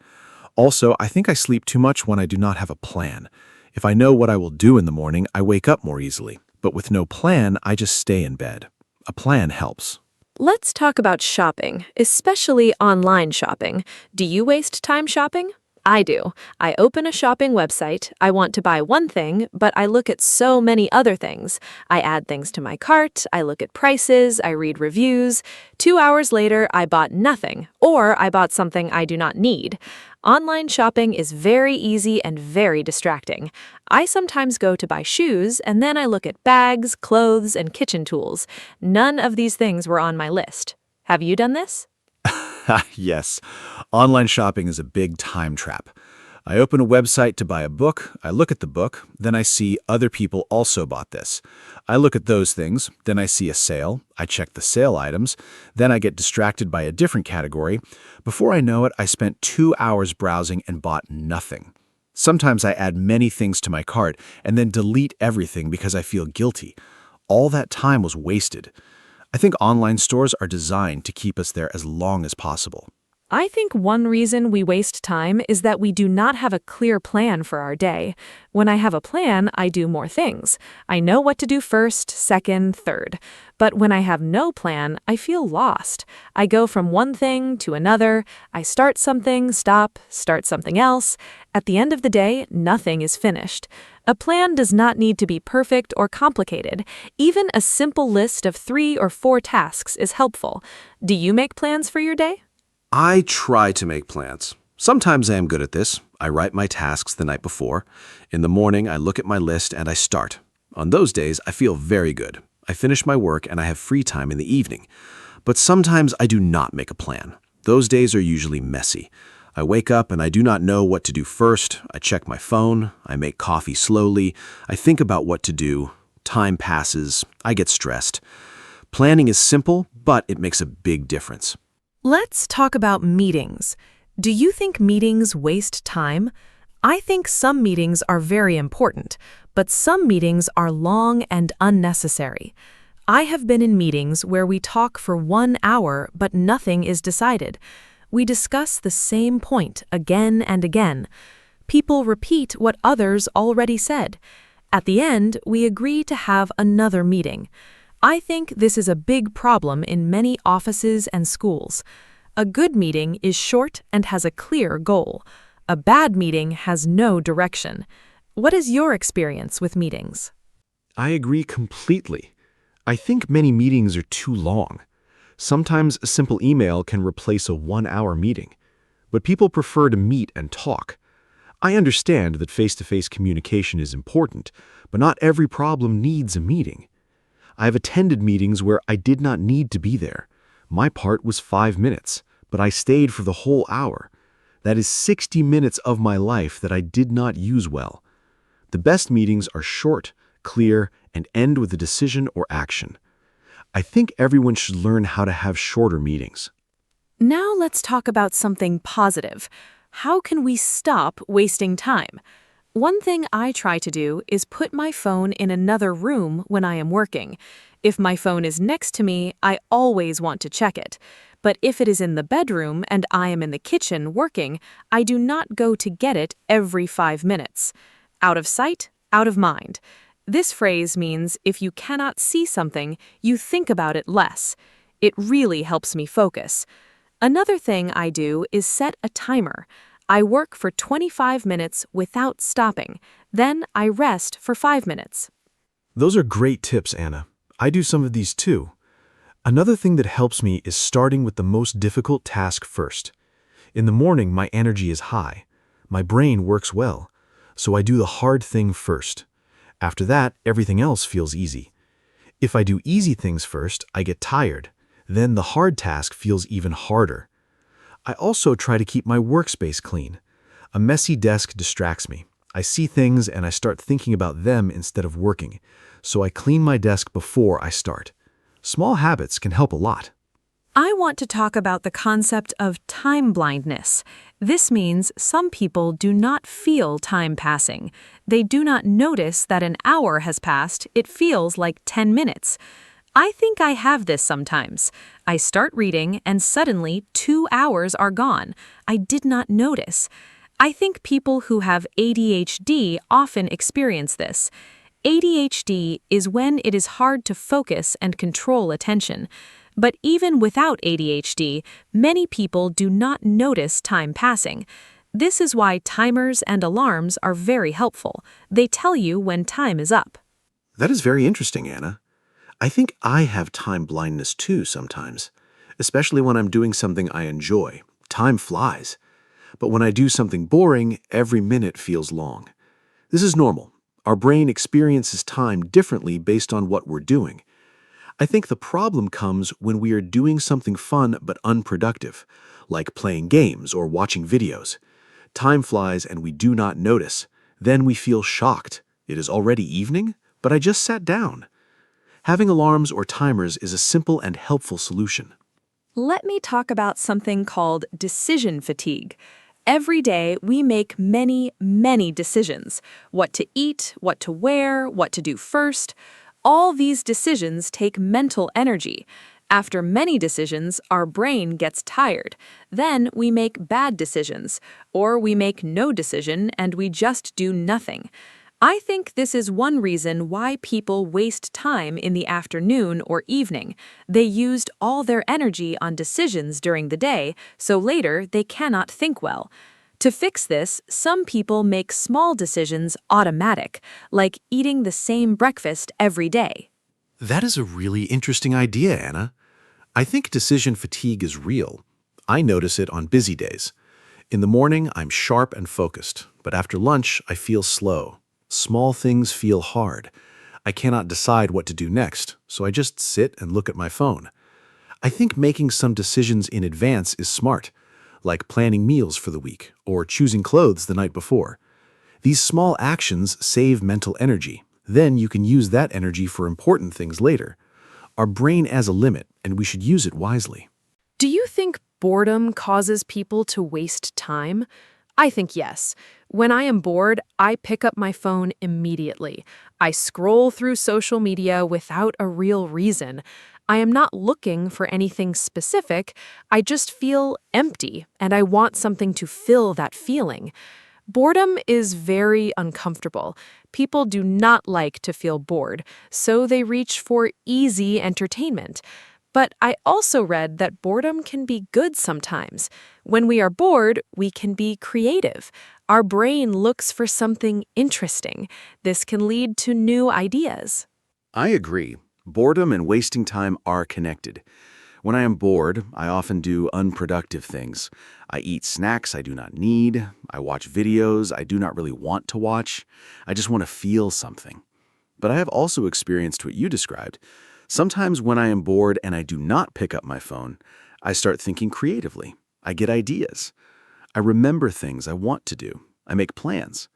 Also, I think I sleep too much when I do not have a plan. If I know what I will do in the morning, I wake up more easily. But with no plan, I just stay in bed. A plan helps. Let's talk about shopping, especially online shopping. Do you waste time shopping? I do. I open a shopping website. I want to buy one thing, but I look at so many other things. I add things to my cart. I look at prices. I read reviews. 2 hours later, I bought nothing, or I bought something I do not need. Online shopping is very easy and very distracting. I sometimes go to buy shoes, and then I look at bags, clothes, and kitchen tools. None of these things were on my list. Have you done this? Yes, online shopping is a big time trap. I open a website to buy a book, I look at the book, then I see other people also bought this. I look at those things, then I see a sale, I check the sale items, then I get distracted by a different category. Before I know it, I spent 2 hours browsing and bought nothing. Sometimes I add many things to my cart and then delete everything because I feel guilty. All that time was wasted. I think online stores are designed to keep us there as long as possible. I think one reason we waste time is that we do not have a clear plan for our day. When I have a plan, I do more things. I know what to do first, second, third. But when I have no plan, I feel lost. I go from one thing to another. I start something, stop, start something else. At the end of the day, nothing is finished. A plan does not need to be perfect or complicated. Even a simple list of 3 or 4 tasks is helpful. Do you make plans for your day? I try to make plans. Sometimes I am good at this. I write my tasks the night before. In the morning, I look at my list and I start. On those days, I feel very good. I finish my work and I have free time in the evening. But sometimes I do not make a plan. Those days are usually messy. I wake up and I do not know what to do first. I check my phone. I make coffee slowly. I think about what to do. Time passes. I get stressed. Planning is simple, but it makes a big difference. Let's talk about meetings. Do you think meetings waste time? I think some meetings are very important, but some meetings are long and unnecessary. I have been in meetings where we talk for 1 hour, but nothing is decided. We discuss the same point again and again. People repeat what others already said. At the end, we agree to have another meeting. I think this is a big problem in many offices and schools. A good meeting is short and has a clear goal. A bad meeting has no direction. What is your experience with meetings? I agree completely. I think many meetings are too long. Sometimes a simple email can replace a 1-hour meeting, but people prefer to meet and talk. I understand that face-to-face communication is important, but not every problem needs a meeting. I have attended meetings where I did not need to be there. My part was 5 minutes, but I stayed for the whole hour. That is 60 minutes of my life that I did not use well. The best meetings are short, clear, and end with a decision or action. I think everyone should learn how to have shorter meetings. Now let's talk about something positive. How can we stop wasting time? One thing I try to do is put my phone in another room when I am working. If my phone is next to me, I always want to check it. But if it is in the bedroom and I am in the kitchen working, I do not go to get it every 5 minutes. Out of sight, out of mind. This phrase means if you cannot see something, you think about it less. It really helps me focus. Another thing I do is set a timer. I work for 25 minutes without stopping. Then I rest for 5 minutes. Those are great tips, Anna. I do some of these too. Another thing that helps me is starting with the most difficult task first. In the morning, my energy is high. My brain works well, so I do the hard thing first. After that, everything else feels easy. If I do easy things first, I get tired. Then the hard task feels even harder. I also try to keep my workspace clean. A messy desk distracts me. I see things and I start thinking about them instead of working, so I clean my desk before I start. Small habits can help a lot. I want to talk about the concept of time blindness. This means some people do not feel time passing. They do not notice that an hour has passed. It feels like 10 minutes. I think I have this sometimes. I start reading and suddenly 2 hours are gone. I did not notice. I think people who have ADHD often experience this. ADHD is when it is hard to focus and control attention. But even without ADHD, many people do not notice time passing. This is why timers and alarms are very helpful. They tell you when time is up. That is very interesting, Anna. I think I have time blindness too sometimes, especially when I'm doing something I enjoy. Time flies. But when I do something boring, every minute feels long. This is normal. Our brain experiences time differently based on what we're doing. I think the problem comes when we are doing something fun but unproductive, like playing games or watching videos. Time flies and we do not notice. Then we feel shocked. It is already evening, but I just sat down. Having alarms or timers is a simple and helpful solution. Let me talk about something called decision fatigue. Every day, we make many decisions. What to eat, what to wear, what to do first. All these decisions take mental energy. After many decisions, our brain gets tired. Then we make bad decisions, or we make no decision and we just do nothing. I think this is one reason why people waste time in the afternoon or evening. They used all their energy on decisions during the day, so later they cannot think well. To fix this, some people make small decisions automatic, like eating the same breakfast every day. That is a really interesting idea, Anna. I think decision fatigue is real. I notice it on busy days. In the morning, I'm sharp and focused, but after lunch, I feel slow. Small things feel hard. I cannot decide what to do next, so I just sit and look at my phone. I think making some decisions in advance is smart, like planning meals for the week or choosing clothes the night before. These small actions save mental energy. Then you can use that energy for important things later. Our brain has a limit, and we should use it wisely. Do you think boredom causes people to waste time? I think yes. When I am bored, I pick up my phone immediately. I scroll through social media without a real reason. I am not looking for anything specific. I just feel empty, and I want something to fill that feeling. Boredom is very uncomfortable. People do not like to feel bored, so they reach for easy entertainment. But I also read that boredom can be good sometimes. When we are bored, we can be creative. Our brain looks for something interesting. This can lead to new ideas. I agree. Boredom and wasting time are connected. When I am bored, I often do unproductive things. I eat snacks I do not need. I watch videos I do not really want to watch. I just want to feel something. But I have also experienced what you described. Sometimes when I am bored and I do not pick up my phone, I start thinking creatively. I get ideas. I remember things I want to do. I make plans.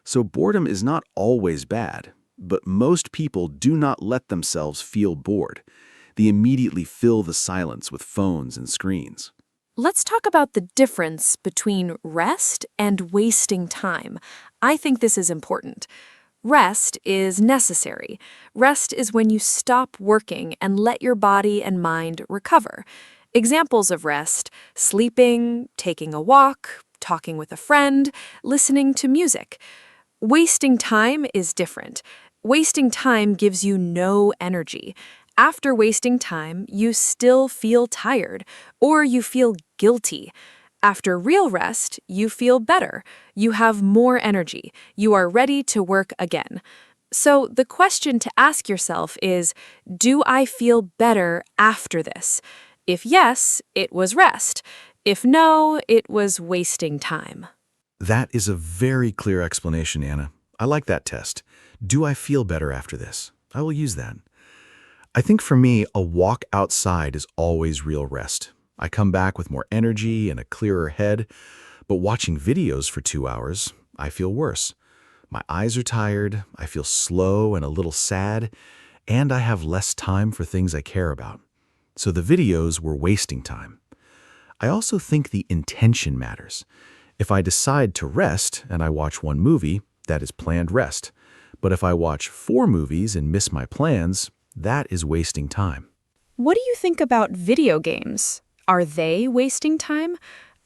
So boredom is not always bad, but most people do not let themselves feel bored. They immediately fill the silence with phones and screens. Let's talk about the difference between rest and wasting time. I think this is important. Rest is necessary. Rest is when you stop working and let your body and mind recover. Examples of rest: sleeping, taking a walk, talking with a friend, listening to music. Wasting time is different. Wasting time gives you no energy. After wasting time, you still feel tired, or you feel guilty. After real rest, you feel better. You have more energy. You are ready to work again. So the question to ask yourself is, do I feel better after this? If yes, it was rest. If no, it was wasting time. That is a very clear explanation, Anna. I like that test. Do I feel better after this? I will use that. I think for me, a walk outside is always real rest. I come back with more energy and a clearer head, but watching videos for 2 hours, I feel worse. My eyes are tired, I feel slow and a little sad, and I have less time for things I care about. So the videos were wasting time. I also think the intention matters. If I decide to rest and I watch one movie, that is planned rest. But if I watch 4 movies and miss my plans, that is wasting time. What do you think about video games? Are they wasting time?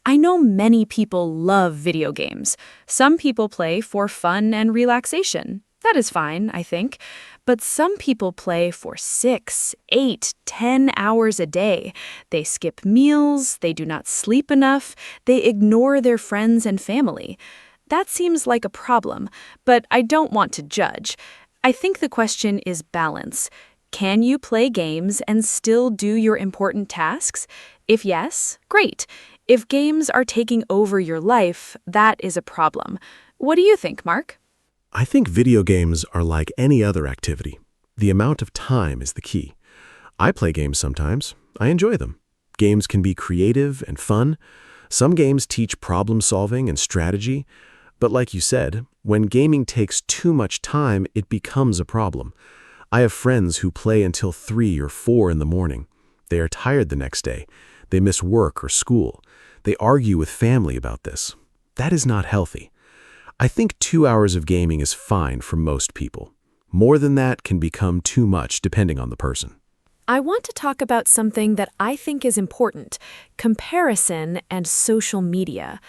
I know many people love video games. Some people play for fun and relaxation. That is fine, I think. But some people play for 6, 8, 10 hours a day. They skip meals, they do not sleep enough, they ignore their friends and family. That seems like a problem, but I don't want to judge. I think the question is balance. Can you play games and still do your important tasks? If yes, great. If games are taking over your life, that is a problem. What do you think, Mark? I think video games are like any other activity. The amount of time is the key. I play games sometimes. I enjoy them. Games can be creative and fun. Some games teach problem solving and strategy. But like you said, when gaming takes too much time, it becomes a problem. I have friends who play until 3 or 4 in the morning. They are tired the next day. They miss work or school. They argue with family about this. That is not healthy. I think 2 hours of gaming is fine for most people. More than that can become too much depending on the person. I want to talk about something that I think is important: comparison and social media.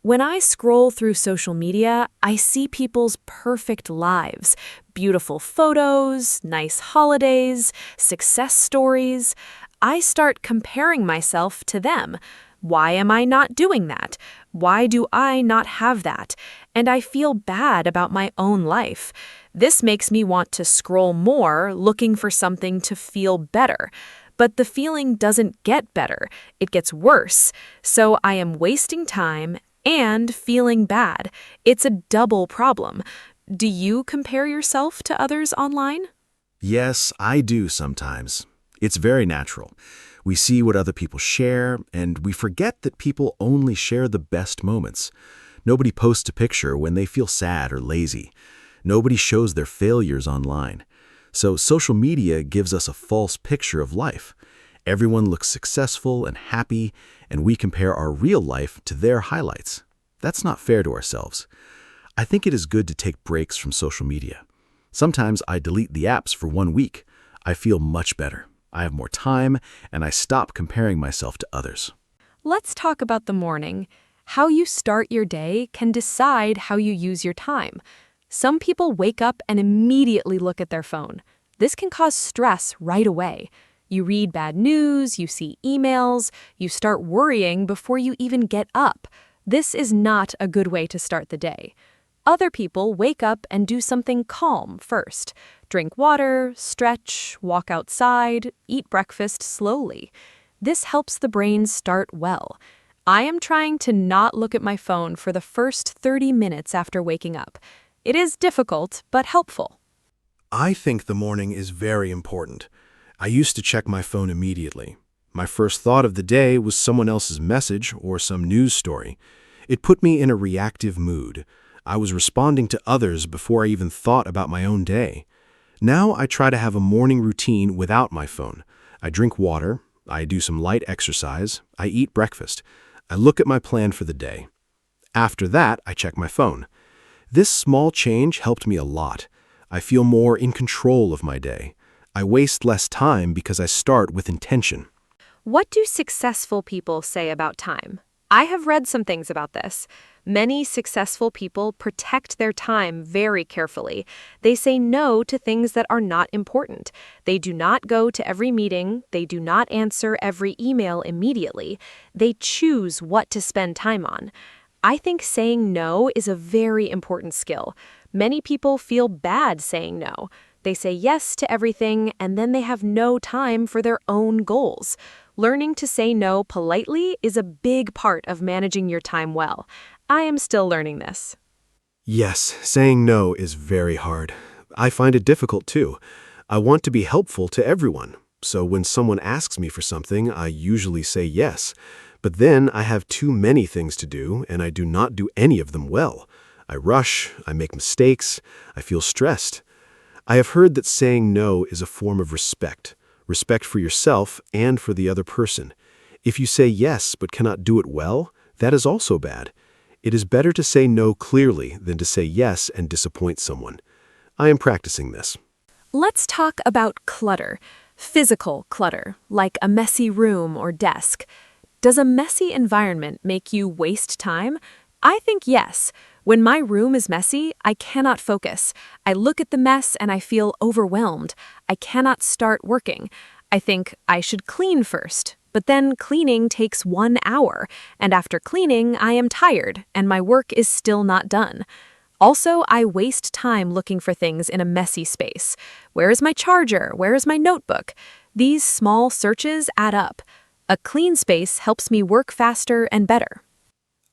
When I scroll through social media, I see people's perfect lives, beautiful photos, nice holidays, success stories. I start comparing myself to them. Why am I not doing that? Why do I not have that? And I feel bad about my own life. This makes me want to scroll more, looking for something to feel better. But the feeling doesn't get better. It gets worse. So I am wasting time and feeling bad. It's a double problem. Do you compare yourself to others online? Yes, I do sometimes. It's very natural. We see what other people share, and we forget that people only share the best moments. Nobody posts a picture when they feel sad or lazy. Nobody shows their failures online. So social media gives us a false picture of life. Everyone looks successful and happy, and we compare our real life to their highlights. That's not fair to ourselves. I think it is good to take breaks from social media. Sometimes I delete the apps for 1 week. I feel much better. I have more time, and I stop comparing myself to others. Let's talk about the morning. How you start your day can decide how you use your time. Some people wake up and immediately look at their phone. This can cause stress right away. You read bad news, you see emails, you start worrying before you even get up. This is not a good way to start the day. Other people wake up and do something calm first. Drink water, stretch, walk outside, eat breakfast slowly. This helps the brain start well. I am trying to not look at my phone for the first 30 minutes after waking up. It is difficult, but helpful. I think the morning is very important. I used to check my phone immediately. My first thought of the day was someone else's message or some news story. It put me in a reactive mood. I was responding to others before I even thought about my own day. Now I try to have a morning routine without my phone. I drink water, I do some light exercise, I eat breakfast. I look at my plan for the day. After that, I check my phone. This small change helped me a lot. I feel more in control of my day. I waste less time because I start with intention. What do successful people say about time? I have read some things about this. Many successful people protect their time very carefully. They say no to things that are not important. They do not go to every meeting. They do not answer every email immediately. They choose what to spend time on. I think saying no is a very important skill. Many people feel bad saying no. They say yes to everything, and then they have no time for their own goals. Learning to say no politely is a big part of managing your time well. I am still learning this. Yes, saying no is very hard. I find it difficult too. I want to be helpful to everyone. So when someone asks me for something, I usually say yes. But then I have too many things to do, and I do not do any of them well. I rush, I make mistakes, I feel stressed. I have heard that saying no is a form of respect for yourself and for the other person. If you say yes but cannot do it well, that is also bad. It is better to say no clearly than to say yes and disappoint someone. I am practicing this. Let's talk about clutter. Physical clutter, like a messy room or desk. Does a messy environment make you waste time? I think yes. When my room is messy, I cannot focus. I look at the mess and I feel overwhelmed. I cannot start working. I think I should clean first. But then cleaning takes 1 hour, and after cleaning, I am tired and my work is still not done. Also, I waste time looking for things in a messy space. Where is my charger? Where is my notebook? These small searches add up. A clean space helps me work faster and better.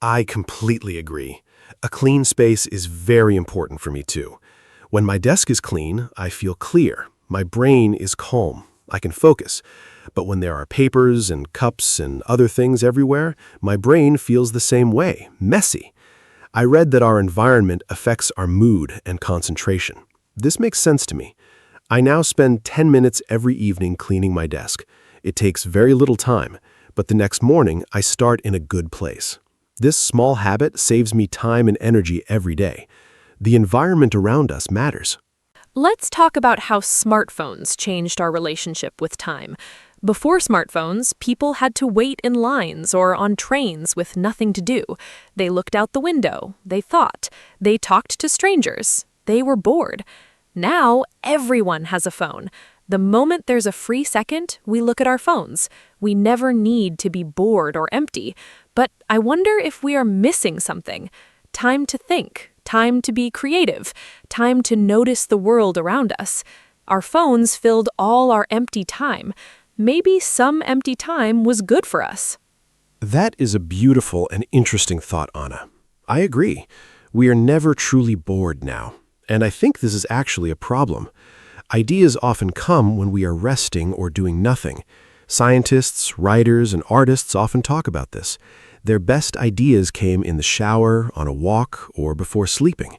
I completely agree. A clean space is very important for me too. When my desk is clean, I feel clear. My brain is calm. I can focus. But when there are papers and cups and other things everywhere, my brain feels the same way, messy. I read that our environment affects our mood and concentration. This makes sense to me. I now spend 10 minutes every evening cleaning my desk. It takes very little time, but the next morning I start in a good place. This small habit saves me time and energy every day. The environment around us matters. Let's talk about how smartphones changed our relationship with time. Before smartphones, people had to wait in lines or on trains with nothing to do. They looked out the window, they thought, they talked to strangers, they were bored. Now, everyone has a phone. The moment there's a free second, we look at our phones. We never need to be bored or empty. But I wonder if we are missing something. Time to think, time to be creative, time to notice the world around us. Our phones filled all our empty time. Maybe some empty time was good for us. That is a beautiful and interesting thought, Anna. I agree. We are never truly bored now. And I think this is actually a problem. Ideas often come when we are resting or doing nothing. Scientists, writers, and artists often talk about this. Their best ideas came in the shower, on a walk, or before sleeping.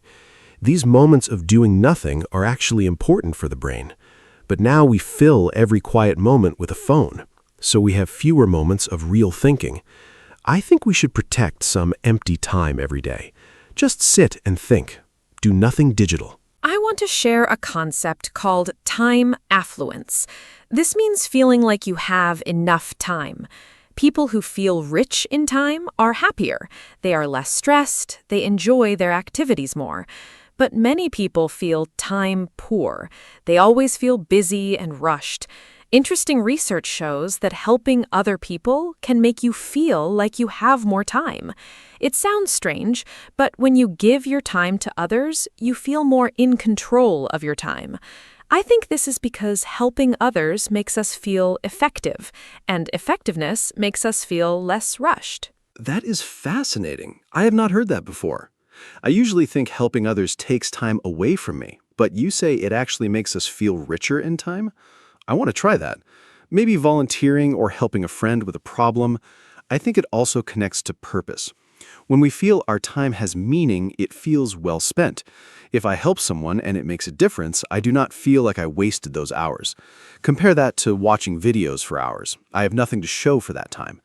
These moments of doing nothing are actually important for the brain. But now we fill every quiet moment with a phone, so we have fewer moments of real thinking. I think we should protect some empty time every day. Just sit and think. Do nothing digital. I want to share a concept called time affluence. This means feeling like you have enough time. People who feel rich in time are happier. They are less stressed. They enjoy their activities more. But many people feel time poor. They always feel busy and rushed. Interesting research shows that helping other people can make you feel like you have more time. It sounds strange, but when you give your time to others, you feel more in control of your time. I think this is because helping others makes us feel effective, and effectiveness makes us feel less rushed. That is fascinating. I have not heard that before. I usually think helping others takes time away from me, but you say it actually makes us feel richer in time? I want to try that. Maybe volunteering or helping a friend with a problem. I think it also connects to purpose. When we feel our time has meaning, it feels well spent. If I help someone and it makes a difference, I do not feel like I wasted those hours. Compare that to watching videos for hours. I have nothing to show for that time.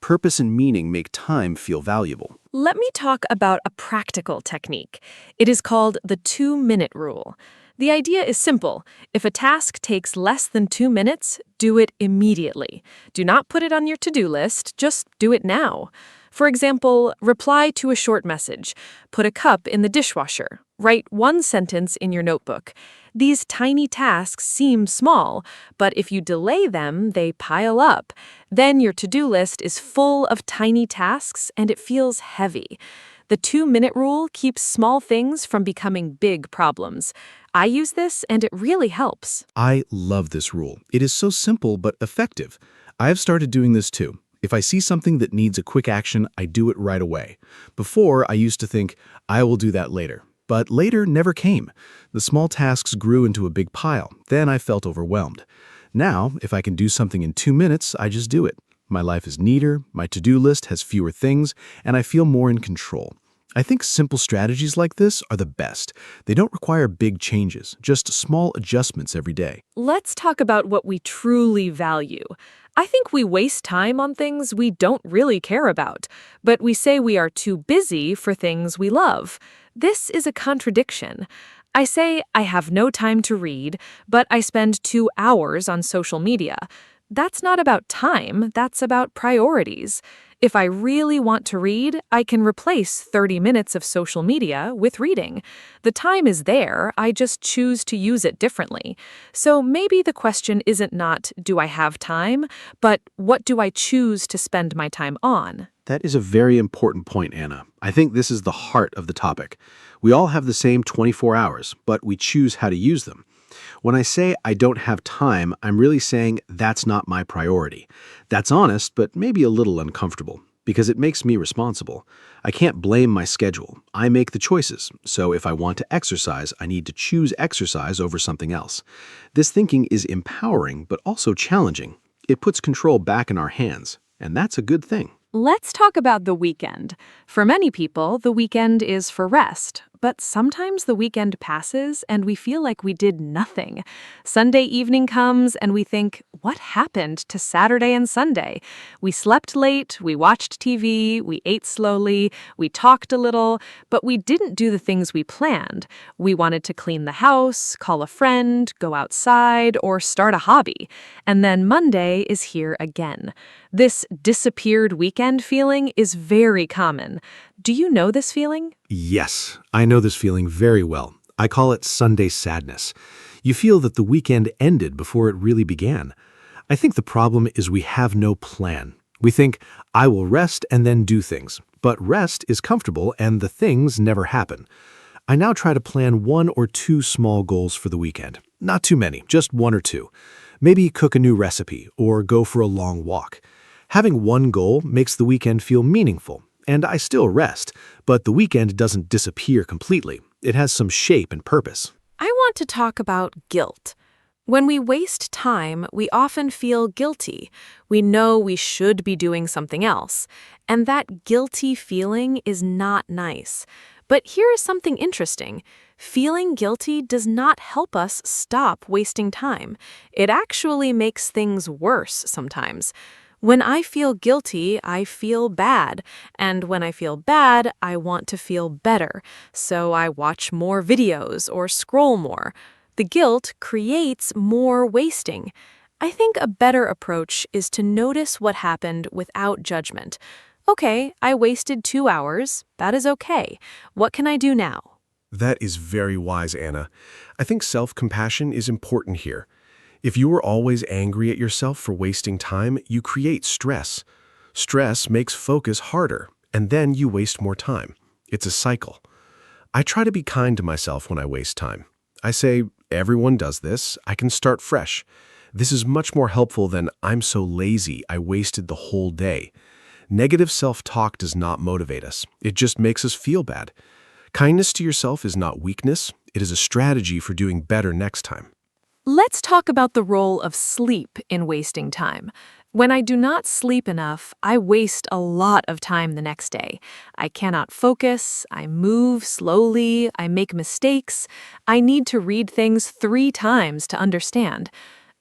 Purpose and meaning make time feel valuable. Let me talk about a practical technique. It is called the 2-minute rule. The idea is simple. If a task takes less than 2 minutes, do it immediately. Do not put it on your to-do list, just do it now. For example, reply to a short message. Put a cup in the dishwasher. Write one sentence in your notebook. These tiny tasks seem small, but if you delay them, they pile up. Then your to-do list is full of tiny tasks and it feels heavy. The 2-minute rule keeps small things from becoming big problems. I use this and it really helps. I love this rule. It is so simple but effective. I have started doing this too. If I see something that needs a quick action, I do it right away. Before, I used to think, I will do that later. But later never came. The small tasks grew into a big pile. Then I felt overwhelmed. Now, if I can do something in 2 minutes, I just do it. My life is neater, my to-do list has fewer things, and I feel more in control. I think simple strategies like this are the best. They don't require big changes, just small adjustments every day. Let's talk about what we truly value. I think we waste time on things we don't really care about, but we say we are too busy for things we love. This is a contradiction. I say I have no time to read, but I spend 2 hours on social media. that's not about time, that's about priorities. If I really want to read, I can replace 30 minutes of social media with reading. The time is there, I just choose to use it differently. So maybe the question isn't not, do I have time, but what do I choose to spend my time on? That is a very important point, Anna. I think this is the heart of the topic. We all have the same 24 hours, but we choose how to use them. When I say I don't have time, I'm really saying that's not my priority. That's honest, but maybe a little uncomfortable, because it makes me responsible. I can't blame my schedule. I make the choices. So if I want to exercise, I need to choose exercise over something else. This thinking is empowering, but also challenging. It puts control back in our hands, and that's a good thing. Let's talk about the weekend. For many people, the weekend is for rest, but sometimes the weekend passes and we feel like we did nothing. Sunday evening comes and we think, what happened to Saturday and Sunday? We slept late, we watched TV, we ate slowly, we talked a little, but we didn't do the things we planned. We wanted to clean the house, call a friend, go outside, or start a hobby. And then Monday is here again. This disappeared weekend feeling is very common. Do you know this feeling? Yes, I know this feeling very well. I call it Sunday sadness. You feel that the weekend ended before it really began. I think the problem is we have no plan. We think, I will rest and then do things. But rest is comfortable and the things never happen. I now try to plan 1 or 2 small goals for the weekend. Not too many, just 1 or 2. Maybe cook a new recipe or go for a long walk. Having one goal makes the weekend feel meaningful, and I still rest, but the weekend doesn't disappear completely. It has some shape and purpose. I want to talk about guilt. When we waste time, we often feel guilty. We know we should be doing something else, and that guilty feeling is not nice. But here is something interesting. Feeling guilty does not help us stop wasting time. It actually makes things worse sometimes. When I feel guilty, I feel bad. And when I feel bad, I want to feel better. So I watch more videos or scroll more. The guilt creates more wasting. I think a better approach is to notice what happened without judgment. Okay, I wasted 2 hours. That is okay. What can I do now? That is very wise, Anna. I think self-compassion is important here. If you are always angry at yourself for wasting time, you create stress. Stress makes focus harder, and then you waste more time. It's a cycle. I try to be kind to myself when I waste time. I say, everyone does this, I can start fresh. This is much more helpful than I'm so lazy, I wasted the whole day. Negative self-talk does not motivate us. It just makes us feel bad. Kindness to yourself is not weakness. It is a strategy for doing better next time. Let's talk about the role of sleep in wasting time. When I do not sleep enough, I waste a lot of time the next day. I cannot focus, I move slowly, I make mistakes. I need to read things 3 times to understand.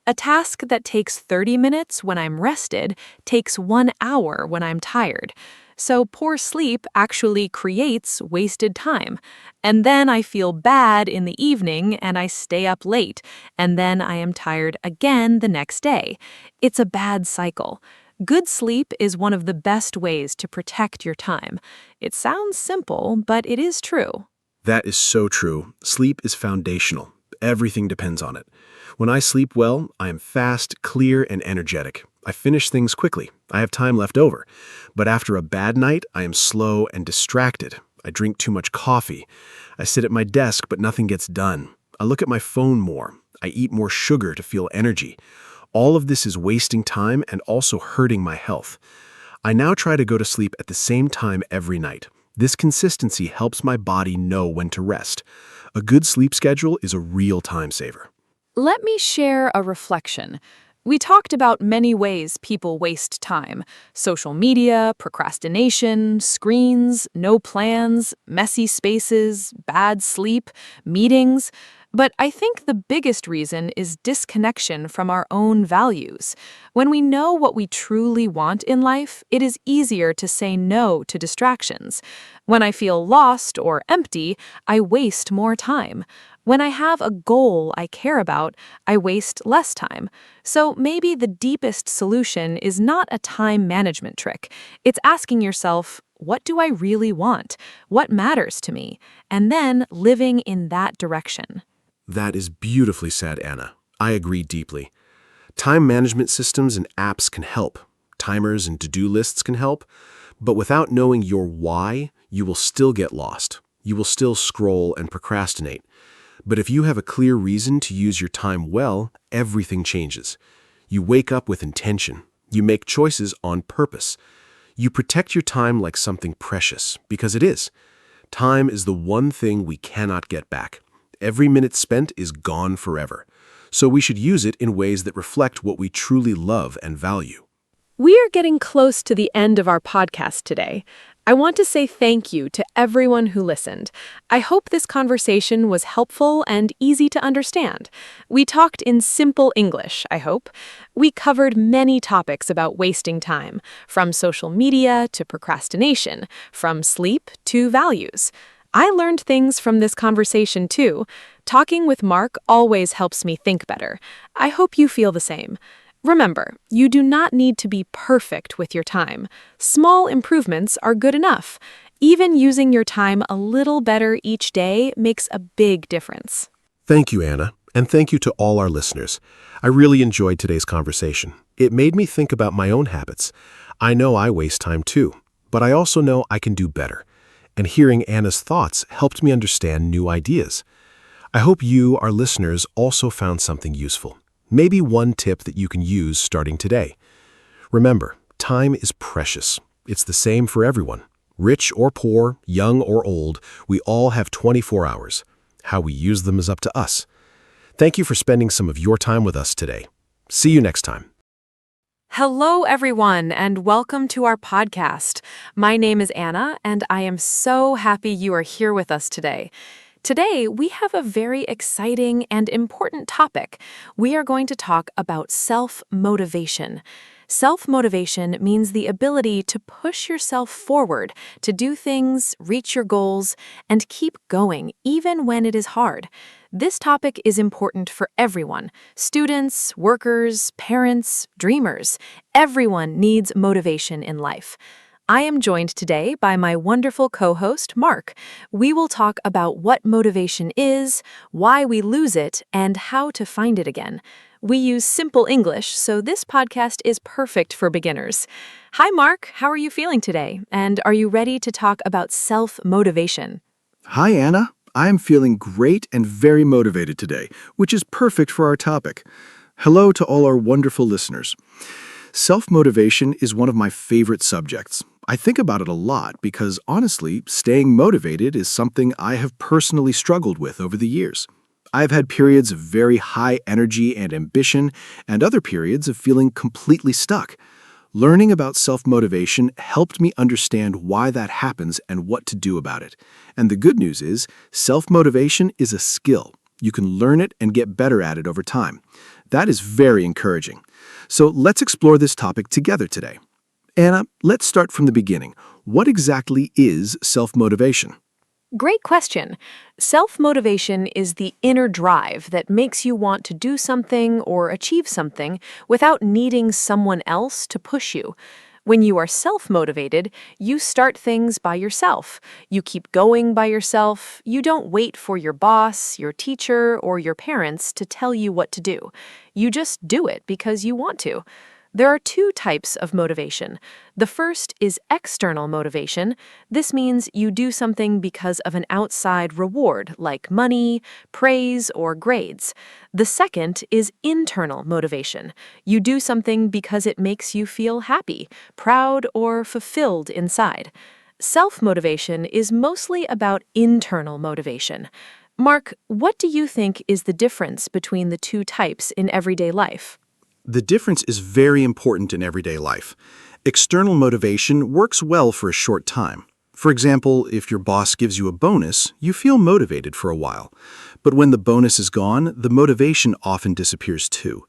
A task that takes 30 minutes when I'm rested takes 1 hour when I'm tired. So poor sleep actually creates wasted time. And then I feel bad in the evening and I stay up late, and then I am tired again the next day. It's a bad cycle. Good sleep is one of the best ways to protect your time. It sounds simple, but it is true. That is so true. Sleep is foundational. Everything depends on it. When I sleep well, I am fast, clear, and energetic. I finish things quickly. I have time left over. But after a bad night, I am slow and distracted. I drink too much coffee. I sit at my desk, but nothing gets done. I look at my phone more. I eat more sugar to feel energy. All of this is wasting time and also hurting my health. I now try to go to sleep at the same time every night. This consistency helps my body know when to rest. A good sleep schedule is a real time saver. Let me share a reflection. We talked about many ways people waste time: social media, procrastination, screens, no plans, messy spaces, bad sleep, meetings. But I think the biggest reason is disconnection from our own values. When we know what we truly want in life, it is easier to say no to distractions. When I feel lost or empty, I waste more time. When I have a goal I care about, I waste less time. So maybe the deepest solution is not a time management trick. It's asking yourself, what do I really want? What matters to me? And then living in that direction. That is beautifully said, Anna. I agree deeply. Time management systems and apps can help. Timers and to-do lists can help. But without knowing your why, you will still get lost. You will still scroll and procrastinate. But if you have a clear reason to use your time well, everything changes. You wake up with intention. You make choices on purpose. You protect your time like something precious, because it is. Time is the one thing we cannot get back. Every minute spent is gone forever. So we should use it in ways that reflect what we truly love and value. We are getting close to the end of our podcast today. I want to say thank you to everyone who listened. I hope this conversation was helpful and easy to understand. We talked in simple English, I hope. We covered many topics about wasting time, from social media to procrastination, from sleep to values. I learned things from this conversation too. Talking with Mark always helps me think better. I hope you feel the same. Remember, you do not need to be perfect with your time. Small improvements are good enough. Even using your time a little better each day makes a big difference. Thank you, Anna, and thank you to all our listeners. I really enjoyed today's conversation. It made me think about my own habits. I know I waste time too, but I also know I can do better. And hearing Anna's thoughts helped me understand new ideas. I hope you, our listeners, also found something useful. Maybe one tip that you can use starting today. Remember, time is precious. It's the same for everyone. Rich or poor, young or old, we all have 24 hours. How we use them is up to us. Thank you for spending some of your time with us today. See you next time. Hello, everyone, and welcome to our podcast. My name is Anna, and I am so happy you are here with us today. Today, we have a very exciting and important topic. We are going to talk about self-motivation. Self-motivation means the ability to push yourself forward, to do things, reach your goals, and keep going, even when it is hard. This topic is important for everyone: students, workers, parents, dreamers. Everyone needs motivation in life. I am joined today by my wonderful co-host, Mark. We will talk about what motivation is, why we lose it, and how to find it again. We use simple English, so this podcast is perfect for beginners. Hi, Mark. How are you feeling today? And are you ready to talk about self-motivation? Hi, Anna. I am feeling great and very motivated today, which is perfect for our topic. Hello to all our wonderful listeners. Self-motivation is one of my favorite subjects. I think about it a lot because, honestly, staying motivated is something I have personally struggled with over the years. I've had periods of very high energy and ambition, and other periods of feeling completely stuck. Learning about self-motivation helped me understand why that happens and what to do about it. And the good news is, self-motivation is a skill. You can learn it and get better at it over time. That is very encouraging. So let's explore this topic together today. Anna, let's start from the beginning. What exactly is self-motivation? Great question. Self-motivation is the inner drive that makes you want to do something or achieve something without needing someone else to push you. When you are self-motivated, you start things by yourself. You keep going by yourself. You don't wait for your boss, your teacher, or your parents to tell you what to do. You just do it because you want to. There are two types of motivation. The first is external motivation. This means you do something because of an outside reward, like money, praise, or grades. The second is internal motivation. You do something because it makes you feel happy, proud, or fulfilled inside. Self-motivation is mostly about internal motivation. Mark, what do you think is the difference between the two types in everyday life? The difference is very important in everyday life. External motivation works well for a short time. For example, if your boss gives you a bonus, you feel motivated for a while. But when the bonus is gone, the motivation often disappears too.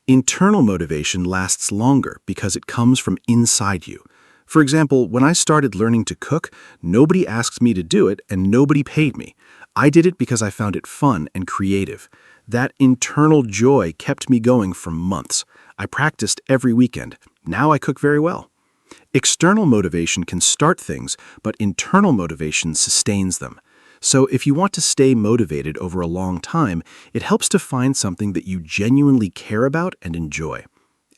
Internal motivation lasts longer because it comes from inside you. For example, when I started learning to cook, nobody asked me to do it and nobody paid me. I did it because I found it fun and creative. That internal joy kept me going for months. I practiced every weekend. Now I cook very well. External motivation can start things, but internal motivation sustains them. So if you want to stay motivated over a long time, it helps to find something that you genuinely care about and enjoy.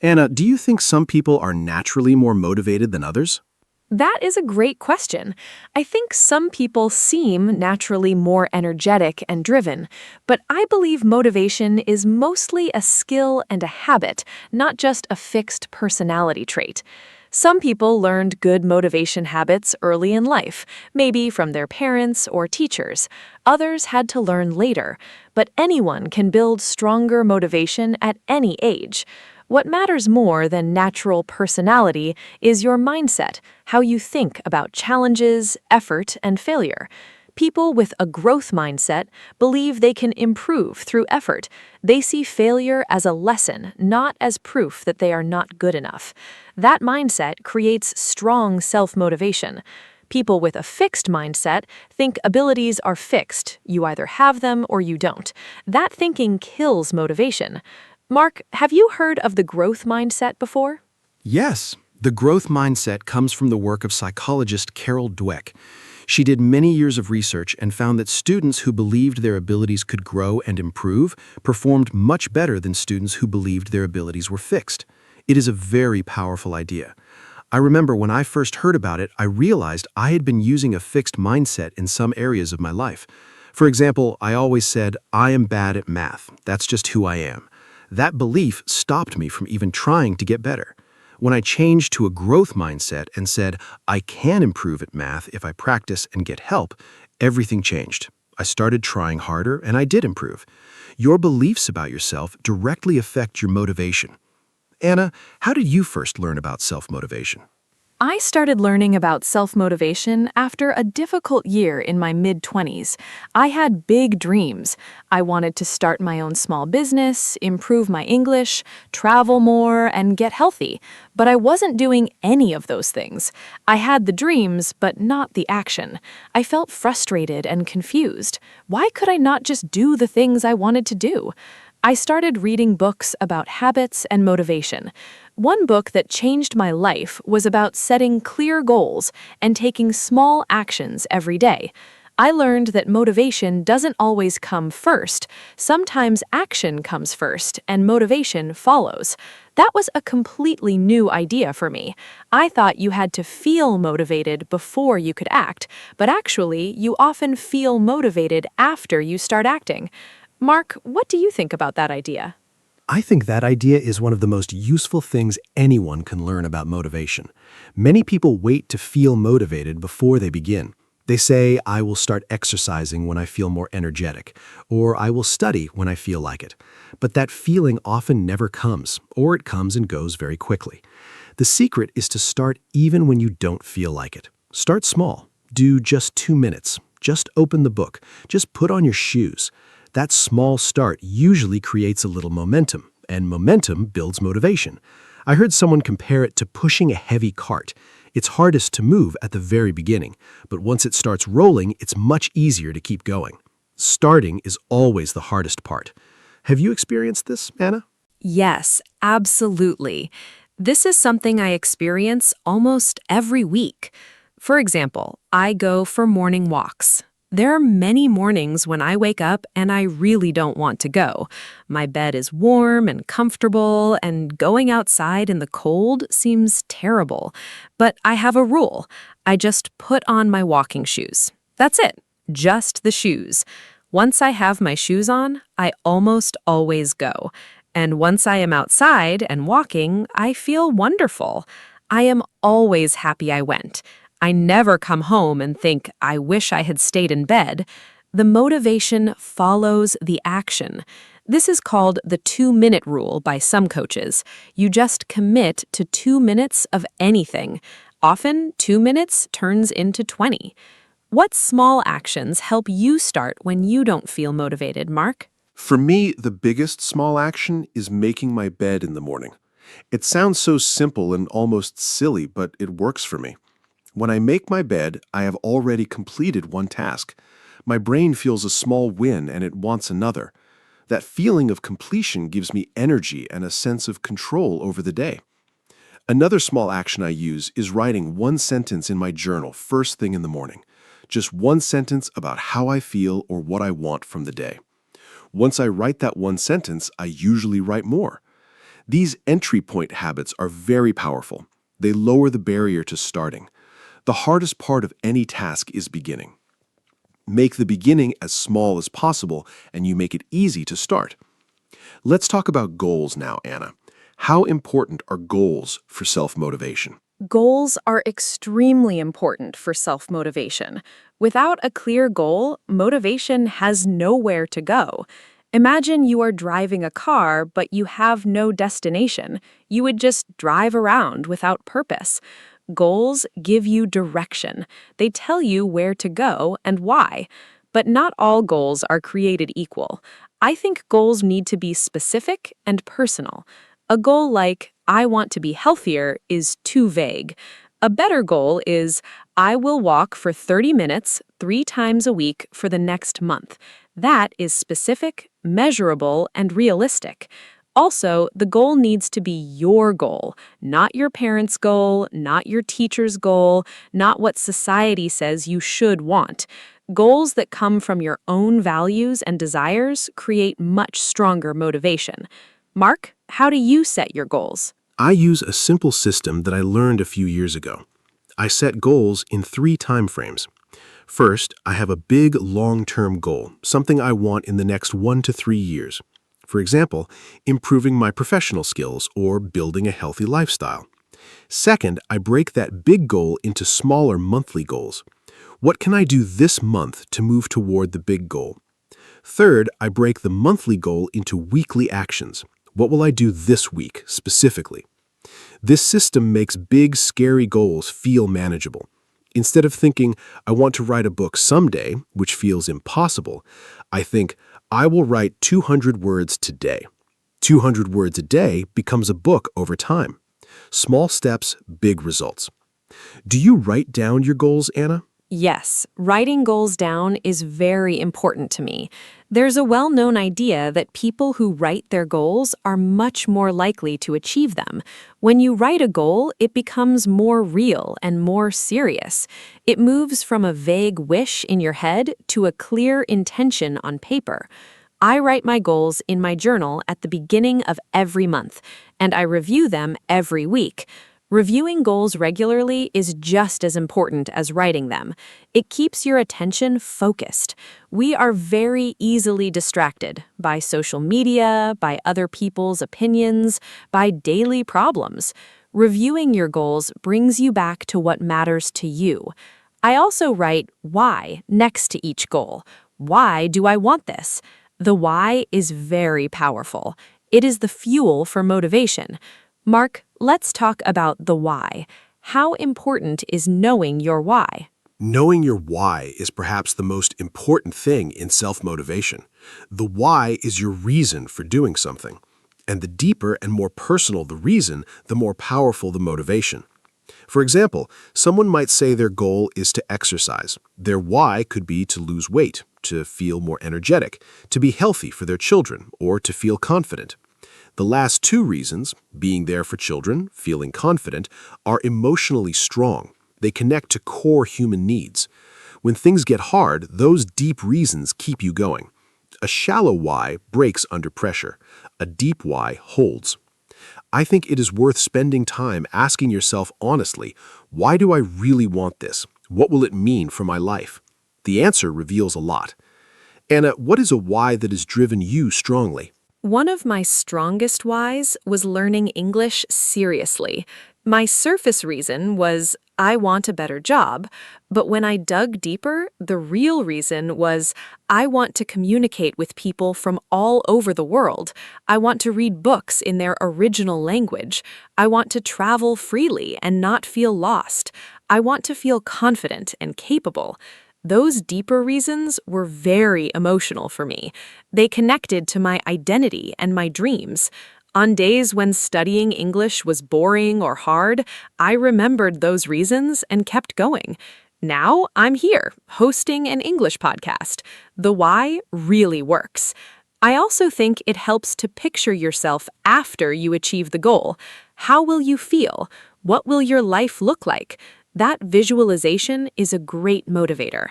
Anna, do you think some people are naturally more motivated than others? That is a great question. I think some people seem naturally more energetic and driven, but I believe motivation is mostly a skill and a habit, not just a fixed personality trait. Some people learned good motivation habits early in life, maybe from their parents or teachers. Others had to learn later, but anyone can build stronger motivation at any age. What matters more than natural personality is your mindset, how you think about challenges, effort, and failure. People with a growth mindset believe they can improve through effort. They see failure as a lesson, not as proof that they are not good enough. That mindset creates strong self-motivation. People with a fixed mindset think abilities are fixed. You either have them or you don't. That thinking kills motivation. Mark, have you heard of the growth mindset before? Yes, the growth mindset comes from the work of psychologist Carol Dweck. She did many years of research and found that students who believed their abilities could grow and improve performed much better than students who believed their abilities were fixed. It is a very powerful idea. I remember when I first heard about it, I realized I had been using a fixed mindset in some areas of my life. For example, I always said, I am bad at math. That's just who I am. That belief stopped me from even trying to get better. When I changed to a growth mindset and said, I can improve at math if I practice and get help, everything changed. I started trying harder and I did improve. Your beliefs about yourself directly affect your motivation. Anna, how did you first learn about self-motivation? I started learning about self-motivation after a difficult year in my mid-20s. I had big dreams. I wanted to start my own small business, improve my English, travel more, and get healthy. But I wasn't doing any of those things. I had the dreams, but not the action. I felt frustrated and confused. Why could I not just do the things I wanted to do? I started reading books about habits and motivation. One book that changed my life was about setting clear goals and taking small actions every day. I learned that motivation doesn't always come first. Sometimes action comes first and motivation follows. That was a completely new idea for me. I thought you had to feel motivated before you could act, but actually, you often feel motivated after you start acting. Mark, what do you think about that idea? I think that idea is one of the most useful things anyone can learn about motivation. Many people wait to feel motivated before they begin. They say, I will start exercising when I feel more energetic, or I will study when I feel like it. But that feeling often never comes, or it comes and goes very quickly. The secret is to start even when you don't feel like it. Start small. Do just 2 minutes. Just open the book. Just put on your shoes. That small start usually creates a little momentum, and momentum builds motivation. I heard someone compare it to pushing a heavy cart. It's hardest to move at the very beginning, but once it starts rolling, it's much easier to keep going. Starting is always the hardest part. Have you experienced this, Anna? Yes, absolutely. This is something I experience almost every week. For example, I go for morning walks. There are many mornings when I wake up and I really don't want to go. My bed is warm and comfortable, and going outside in the cold seems terrible. But I have a rule. I just put on my walking shoes. That's it. Just the shoes. Once I have my shoes on, I almost always go. And once I am outside and walking, I feel wonderful. I am always happy I went. I never come home and think, I wish I had stayed in bed. The motivation follows the action. This is called the 2-minute rule by some coaches. You just commit to 2 minutes of anything. Often, 2 minutes turns into 20. What small actions help you start when you don't feel motivated, Mark? For me, the biggest small action is making my bed in the morning. It sounds so simple and almost silly, but it works for me. When I make my bed, I have already completed one task. My brain feels a small win and it wants another. That feeling of completion gives me energy and a sense of control over the day. Another small action I use is writing one sentence in my journal first thing in the morning. Just one sentence about how I feel or what I want from the day. Once I write that one sentence, I usually write more. These entry point habits are very powerful. They lower the barrier to starting. The hardest part of any task is beginning. Make the beginning as small as possible, and you make it easy to start. Let's talk about goals now, Anna. How important are goals for self-motivation? Goals are extremely important for self-motivation. Without a clear goal, motivation has nowhere to go. Imagine you are driving a car, but you have no destination. You would just drive around without purpose. Goals give you direction. They tell you where to go and why. But not all goals are created equal. I think goals need to be specific and personal. A goal like, I want to be healthier, is too vague. A better goal is, I will walk for 30 minutes 3 times a week for the next month. That is specific, measurable, and realistic. Also, the goal needs to be your goal, not your parents' goal, not your teacher's goal, not what society says you should want. Goals that come from your own values and desires create much stronger motivation. Mark, how do you set your goals? I use a simple system that I learned a few years ago. I set goals in 3 time frames. First, I have a big long-term goal, something I want in the next 1 to 3 years. For example, improving my professional skills or building a healthy lifestyle. Second, I break that big goal into smaller monthly goals. What can I do this month to move toward the big goal? Third, I break the monthly goal into weekly actions. What will I do this week, specifically? This system makes big, scary goals feel manageable. Instead of thinking, I want to write a book someday, which feels impossible, I think, I will write 200 words today. 200 words a day becomes a book over time. Small steps, big results. Do you write down your goals, Anna? Yes, writing goals down is very important to me. There's a well-known idea that people who write their goals are much more likely to achieve them. When you write a goal, it becomes more real and more serious. It moves from a vague wish in your head to a clear intention on paper. I write my goals in my journal at the beginning of every month, and I review them every week. Reviewing goals regularly is just as important as writing them. It keeps your attention focused. We are very easily distracted by social media, by other people's opinions, by daily problems. Reviewing your goals brings you back to what matters to you. I also write why next to each goal. Why do I want this? The why is very powerful. It is the fuel for motivation. Mark, let's talk about the why. How important is knowing your why? Knowing your why is perhaps the most important thing in self-motivation. The why is your reason for doing something. And the deeper and more personal the reason, the more powerful the motivation. For example, someone might say their goal is to exercise. Their why could be to lose weight, to feel more energetic, to be healthy for their children, or to feel confident. The last 2 reasons, being there for children, feeling confident, are emotionally strong. They connect to core human needs. When things get hard, those deep reasons keep you going. A shallow why breaks under pressure. A deep why holds. I think it is worth spending time asking yourself honestly, why do I really want this? What will it mean for my life? The answer reveals a lot. Anna, what is a why that has driven you strongly? One of my strongest whys was learning English seriously. My surface reason was I want a better job, but when I dug deeper, the real reason was I want to communicate with people from all over the world. I want to read books in their original language. I want to travel freely and not feel lost. I want to feel confident and capable. Those deeper reasons were very emotional for me. They connected to my identity and my dreams. On days when studying English was boring or hard, I remembered those reasons and kept going. Now I'm here, hosting an English podcast. The why really works. I also think it helps to picture yourself after you achieve the goal. How will you feel? What will your life look like? That visualization is a great motivator.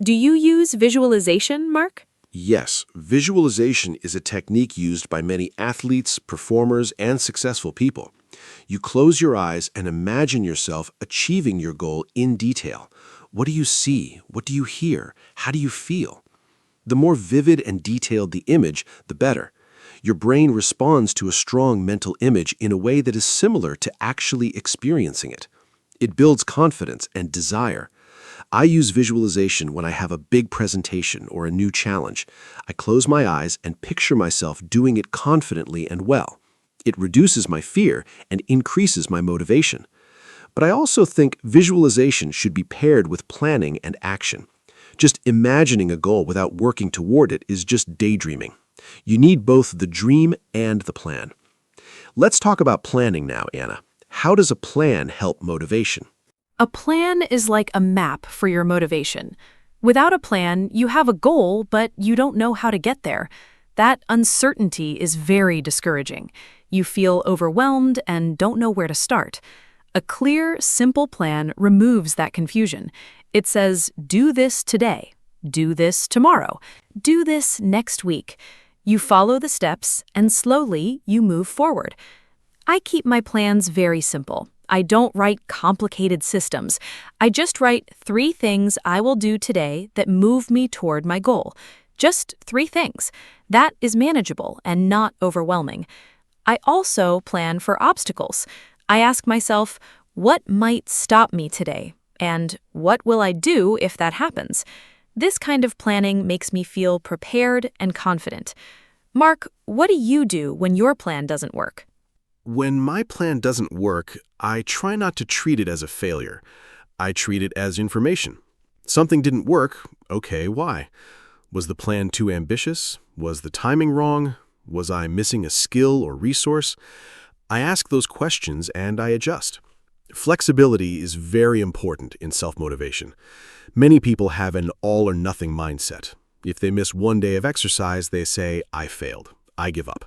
Do you use visualization, Mark? Yes, visualization is a technique used by many athletes, performers, and successful people. You close your eyes and imagine yourself achieving your goal in detail. What do you see? What do you hear? How do you feel? The more vivid and detailed the image, the better. Your brain responds to a strong mental image in a way that is similar to actually experiencing it. It builds confidence and desire. I use visualization when I have a big presentation or a new challenge. I close my eyes and picture myself doing it confidently and well. It reduces my fear and increases my motivation. But I also think visualization should be paired with planning and action. Just imagining a goal without working toward it is just daydreaming. You need both the dream and the plan. Let's talk about planning now, Anna. How does a plan help motivation? A plan is like a map for your motivation. Without a plan, you have a goal, but you don't know how to get there. That uncertainty is very discouraging. You feel overwhelmed and don't know where to start. A clear, simple plan removes that confusion. It says, do this today, do this tomorrow, do this next week. You follow the steps, and slowly you move forward. I keep my plans very simple. I don't write complicated systems. I just write 3 things I will do today that move me toward my goal. Just 3 things. That is manageable and not overwhelming. I also plan for obstacles. I ask myself, what might stop me today? And what will I do if that happens? This kind of planning makes me feel prepared and confident. Mark, what do you do when your plan doesn't work? When my plan doesn't work, I try not to treat it as a failure. I treat it as information. Something didn't work, okay, why? Was the plan too ambitious? Was the timing wrong? Was I missing a skill or resource? I ask those questions and I adjust. Flexibility is very important in self-motivation. Many people have an all-or-nothing mindset. If they miss one day of exercise, they say, I failed, I give up.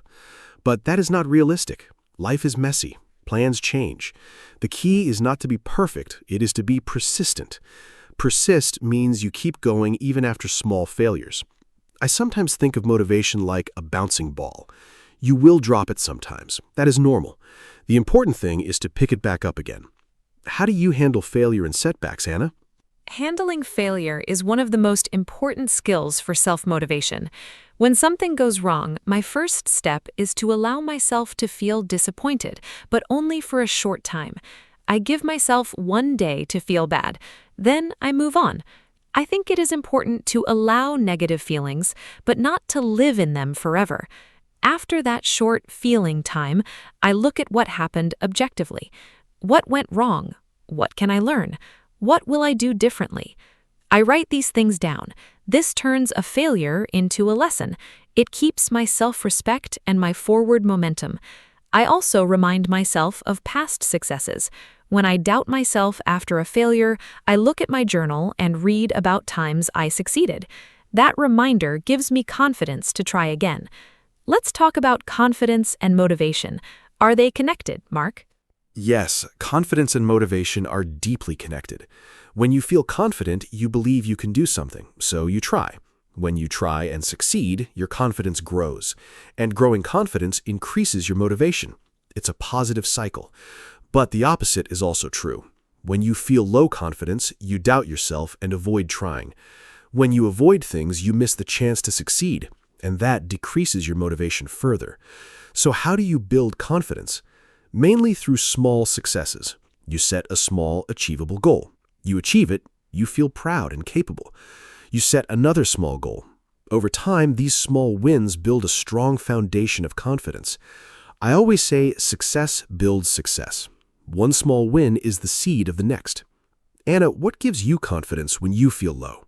But that is not realistic. Life is messy. Plans change. The key is not to be perfect, it is to be persistent. Persist means you keep going even after small failures. I sometimes think of motivation like a bouncing ball. You will drop it sometimes. That is normal. The important thing is to pick it back up again. How do you handle failure and setbacks, Anna? Handling failure is one of the most important skills for self-motivation. When something goes wrong, my first step is to allow myself to feel disappointed, but only for a short time. I give myself 1 day to feel bad. Then I move on. I think it is important to allow negative feelings, but not to live in them forever. After that short feeling time, I look at what happened objectively. What went wrong? What can I learn? What will I do differently? I write these things down. This turns a failure into a lesson. It keeps my self-respect and my forward momentum. I also remind myself of past successes. When I doubt myself after a failure, I look at my journal and read about times I succeeded. That reminder gives me confidence to try again. Let's talk about confidence and motivation. Are they connected, Mark? Yes, confidence and motivation are deeply connected. When you feel confident, you believe you can do something, so you try. When you try and succeed, your confidence grows. And growing confidence increases your motivation. It's a positive cycle. But the opposite is also true. When you feel low confidence, you doubt yourself and avoid trying. When you avoid things, you miss the chance to succeed, and that decreases your motivation further. So how do you build confidence? Mainly through small successes. You set a small, achievable goal. You achieve it, you feel proud and capable. You set another small goal. Over time, these small wins build a strong foundation of confidence. I always say success builds success. One small win is the seed of the next. Anna, what gives you confidence when you feel low?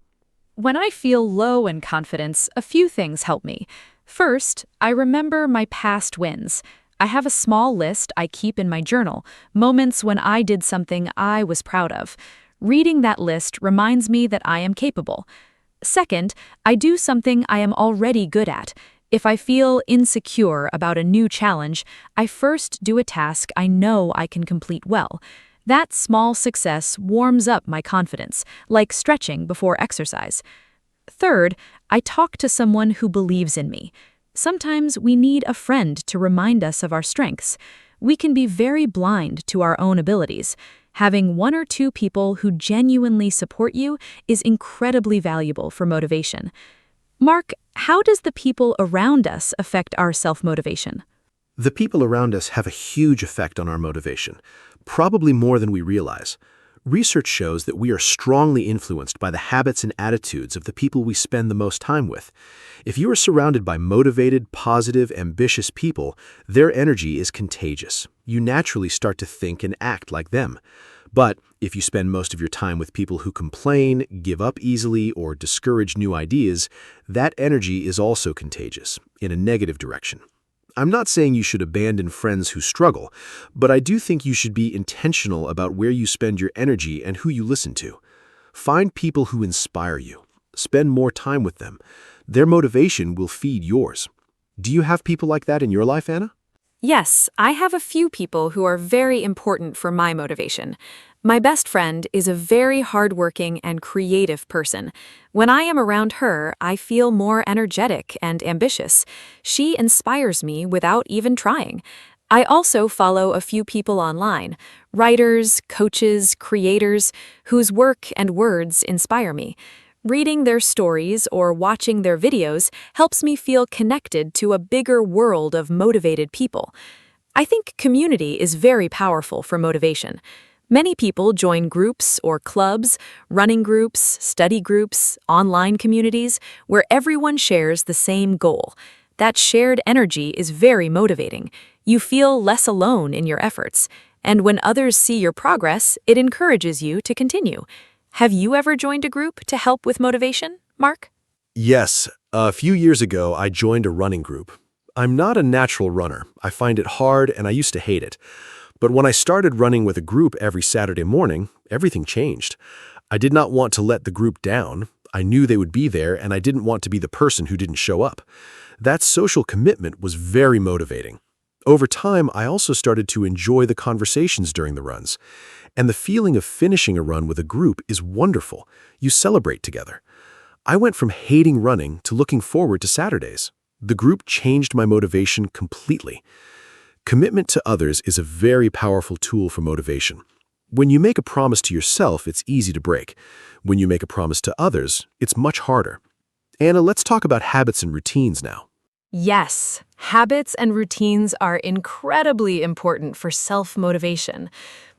When I feel low in confidence, a few things help me. First, I remember my past wins. I have a small list I keep in my journal, moments when I did something I was proud of. Reading that list reminds me that I am capable. Second, I do something I am already good at. If I feel insecure about a new challenge, I first do a task I know I can complete well. That small success warms up my confidence, like stretching before exercise. Third, I talk to someone who believes in me. Sometimes we need a friend to remind us of our strengths. We can be very blind to our own abilities. Having one or two people who genuinely support you is incredibly valuable for motivation. Mark, how does the people around us affect our self-motivation? The people around us have a huge effect on our motivation, probably more than we realize. Research shows that we are strongly influenced by the habits and attitudes of the people we spend the most time with. If you are surrounded by motivated, positive, ambitious people, their energy is contagious. You naturally start to think and act like them. But if you spend most of your time with people who complain, give up easily, or discourage new ideas, that energy is also contagious, in a negative direction. I'm not saying you should abandon friends who struggle, but I do think you should be intentional about where you spend your energy and who you listen to. Find people who inspire you. Spend more time with them. Their motivation will feed yours. Do you have people like that in your life, Anna? Yes, I have a few people who are very important for my motivation. My best friend is a very hardworking and creative person. When I am around her, I feel more energetic and ambitious. She inspires me without even trying. I also follow a few people online, writers, coaches, creators, whose work and words inspire me. Reading their stories or watching their videos helps me feel connected to a bigger world of motivated people. I think community is very powerful for motivation. Many people join groups or clubs, running groups, study groups, online communities, where everyone shares the same goal. That shared energy is very motivating. You feel less alone in your efforts, and when others see your progress, it encourages you to continue. Have you ever joined a group to help with motivation, Mark? Yes, a few years ago I joined a running group. I'm not a natural runner. I find it hard and I used to hate it. But when I started running with a group every Saturday morning, everything changed. I did not want to let the group down. I knew they would be there and I didn't want to be the person who didn't show up. That social commitment was very motivating. Over time, I also started to enjoy the conversations during the runs. And the feeling of finishing a run with a group is wonderful. You celebrate together. I went from hating running to looking forward to Saturdays. The group changed my motivation completely. Commitment to others is a very powerful tool for motivation. When you make a promise to yourself, it's easy to break. When you make a promise to others, it's much harder. Anna, let's talk about habits and routines now. Yes, habits and routines are incredibly important for self-motivation.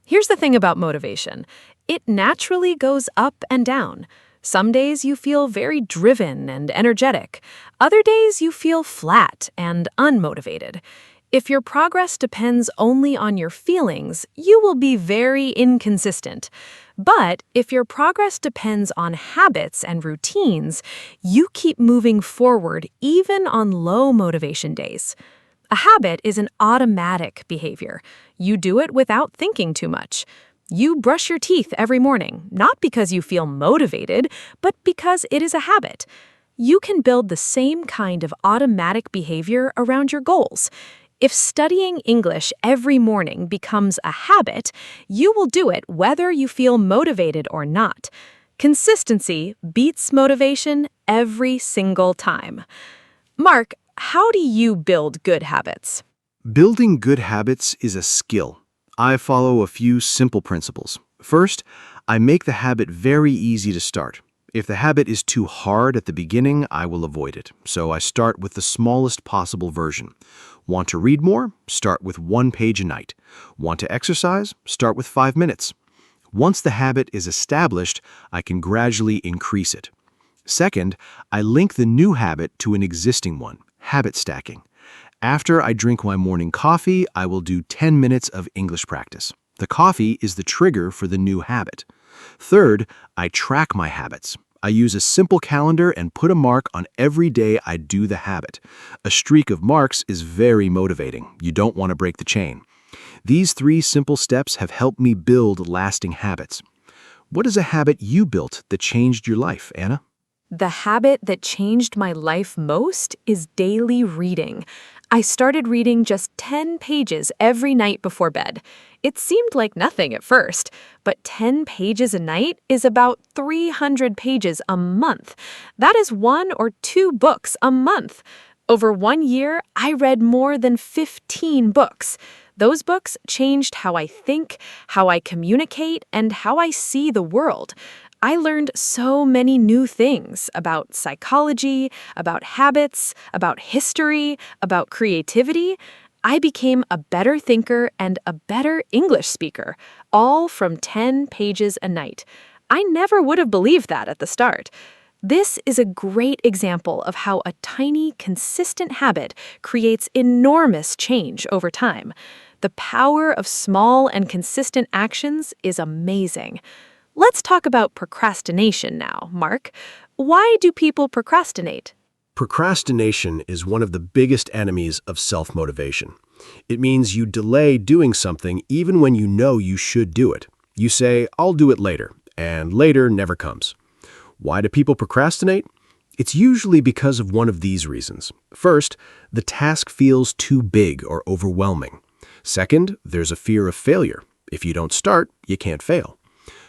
Here's the thing about motivation. It naturally goes up and down. Some days you feel very driven and energetic. Other days you feel flat and unmotivated. If your progress depends only on your feelings, you will be very inconsistent. But if your progress depends on habits and routines, you keep moving forward even on low motivation days. A habit is an automatic behavior. You do it without thinking too much. You brush your teeth every morning, not because you feel motivated, but because it is a habit. You can build the same kind of automatic behavior around your goals. If studying English every morning becomes a habit, you will do it whether you feel motivated or not. Consistency beats motivation every single time. Mark, how do you build good habits? Building good habits is a skill. I follow a few simple principles. First, I make the habit very easy to start. If the habit is too hard at the beginning, I will avoid it. So I start with the smallest possible version. Want to read more? Start with 1 page a night. Want to exercise? Start with 5 minutes. Once the habit is established, I can gradually increase it. Second, I link the new habit to an existing one, habit stacking. After I drink my morning coffee, I will do 10 minutes of English practice. The coffee is the trigger for the new habit. Third, I track my habits. I use a simple calendar and put a mark on every day I do the habit. A streak of marks is very motivating. You don't want to break the chain. These 3 simple steps have helped me build lasting habits. What is a habit you built that changed your life, Anna? The habit that changed my life most is daily reading. I started reading just 10 pages every night before bed. It seemed like nothing at first, but 10 pages a night is about 300 pages a month. That is 1 or 2 books a month. Over 1 year, I read more than 15 books. Those books changed how I think, how I communicate, and how I see the world. I learned so many new things about psychology, about habits, about history, about creativity. I became a better thinker and a better English speaker, all from 10 pages a night. I never would have believed that at the start. This is a great example of how a tiny, consistent habit creates enormous change over time. The power of small and consistent actions is amazing. Let's talk about procrastination now, Mark. Why do people procrastinate? Procrastination is one of the biggest enemies of self-motivation. It means you delay doing something even when you know you should do it. You say, "I'll do it later," and later never comes. Why do people procrastinate? It's usually because of one of these reasons. First, the task feels too big or overwhelming. Second, there's a fear of failure. If you don't start, you can't fail.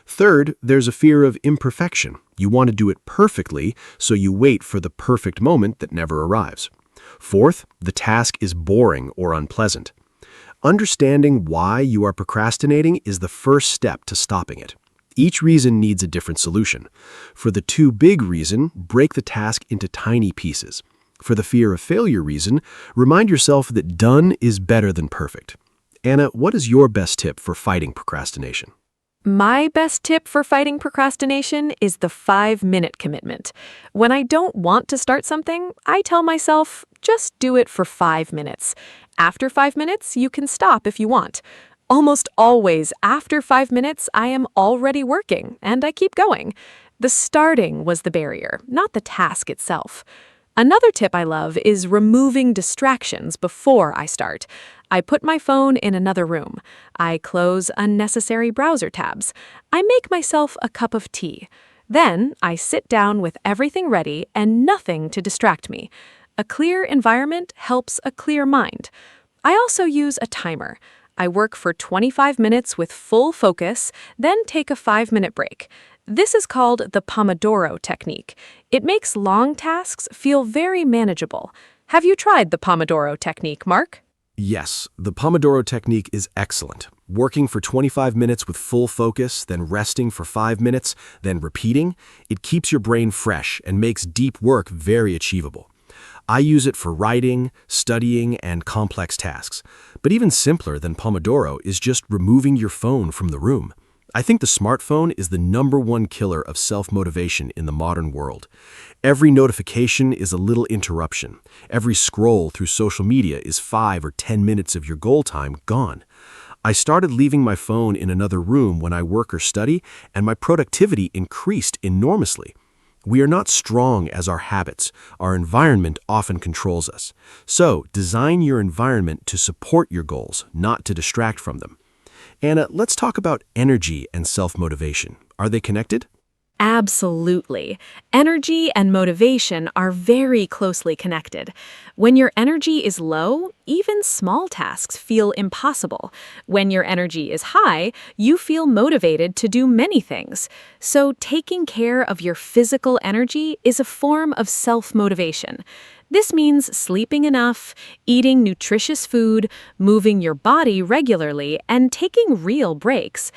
Third, there's a fear of imperfection. You want to do it perfectly, so you wait for the perfect moment that never arrives. Fourth, the task is boring or unpleasant. Understanding why you are procrastinating is the first step to stopping it. Each reason needs a different solution. For the too big reason, break the task into tiny pieces. For the fear of failure reason, remind yourself that done is better than perfect. Anna, what is your best tip for fighting procrastination? My best tip for fighting procrastination is the 5-minute commitment. When I don't want to start something, I tell myself, just do it for 5 minutes. After 5 minutes, you can stop if you want. Almost always after 5 minutes, I am already working, and I keep going. The starting was the barrier, not the task itself. Another tip I love is removing distractions before I start. I put my phone in another room. I close unnecessary browser tabs. I make myself a cup of tea. Then I sit down with everything ready and nothing to distract me. A clear environment helps a clear mind. I also use a timer. I work for 25 minutes with full focus, then take a 5-minute break. This is called the Pomodoro technique. It makes long tasks feel very manageable. Have you tried the Pomodoro technique, Mark? Yes, the Pomodoro technique is excellent. Working for 25 minutes with full focus, then resting for 5 minutes, then repeating, it keeps your brain fresh and makes deep work very achievable. I use it for writing, studying, and complex tasks. But even simpler than Pomodoro is just removing your phone from the room. I think the smartphone is the #1 killer of self-motivation in the modern world. Every notification is a little interruption. Every scroll through social media is 5 or 10 minutes of your goal time gone. I started leaving my phone in another room when I work or study, and my productivity increased enormously. We are not strong as our habits. Our environment often controls us. So, design your environment to support your goals, not to distract from them. Anna, let's talk about energy and self-motivation. Are they connected? Absolutely. Energy and motivation are very closely connected. When your energy is low, even small tasks feel impossible. When your energy is high, you feel motivated to do many things. So taking care of your physical energy is a form of self-motivation. This means sleeping enough, eating nutritious food, moving your body regularly, and taking real breaks.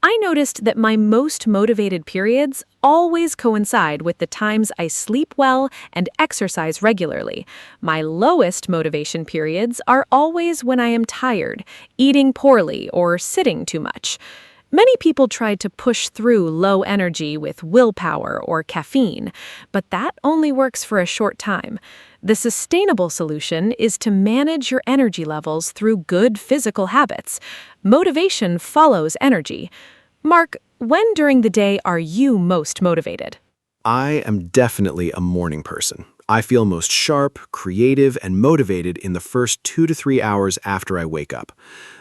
I noticed that my most motivated periods always coincide with the times I sleep well and exercise regularly. My lowest motivation periods are always when I am tired, eating poorly, or sitting too much. Many people try to push through low energy with willpower or caffeine, but that only works for a short time. The sustainable solution is to manage your energy levels through good physical habits. Motivation follows energy. Mark, when during the day are you most motivated? I am definitely a morning person. I feel most sharp, creative, and motivated in the first 2 to 3 hours after I wake up.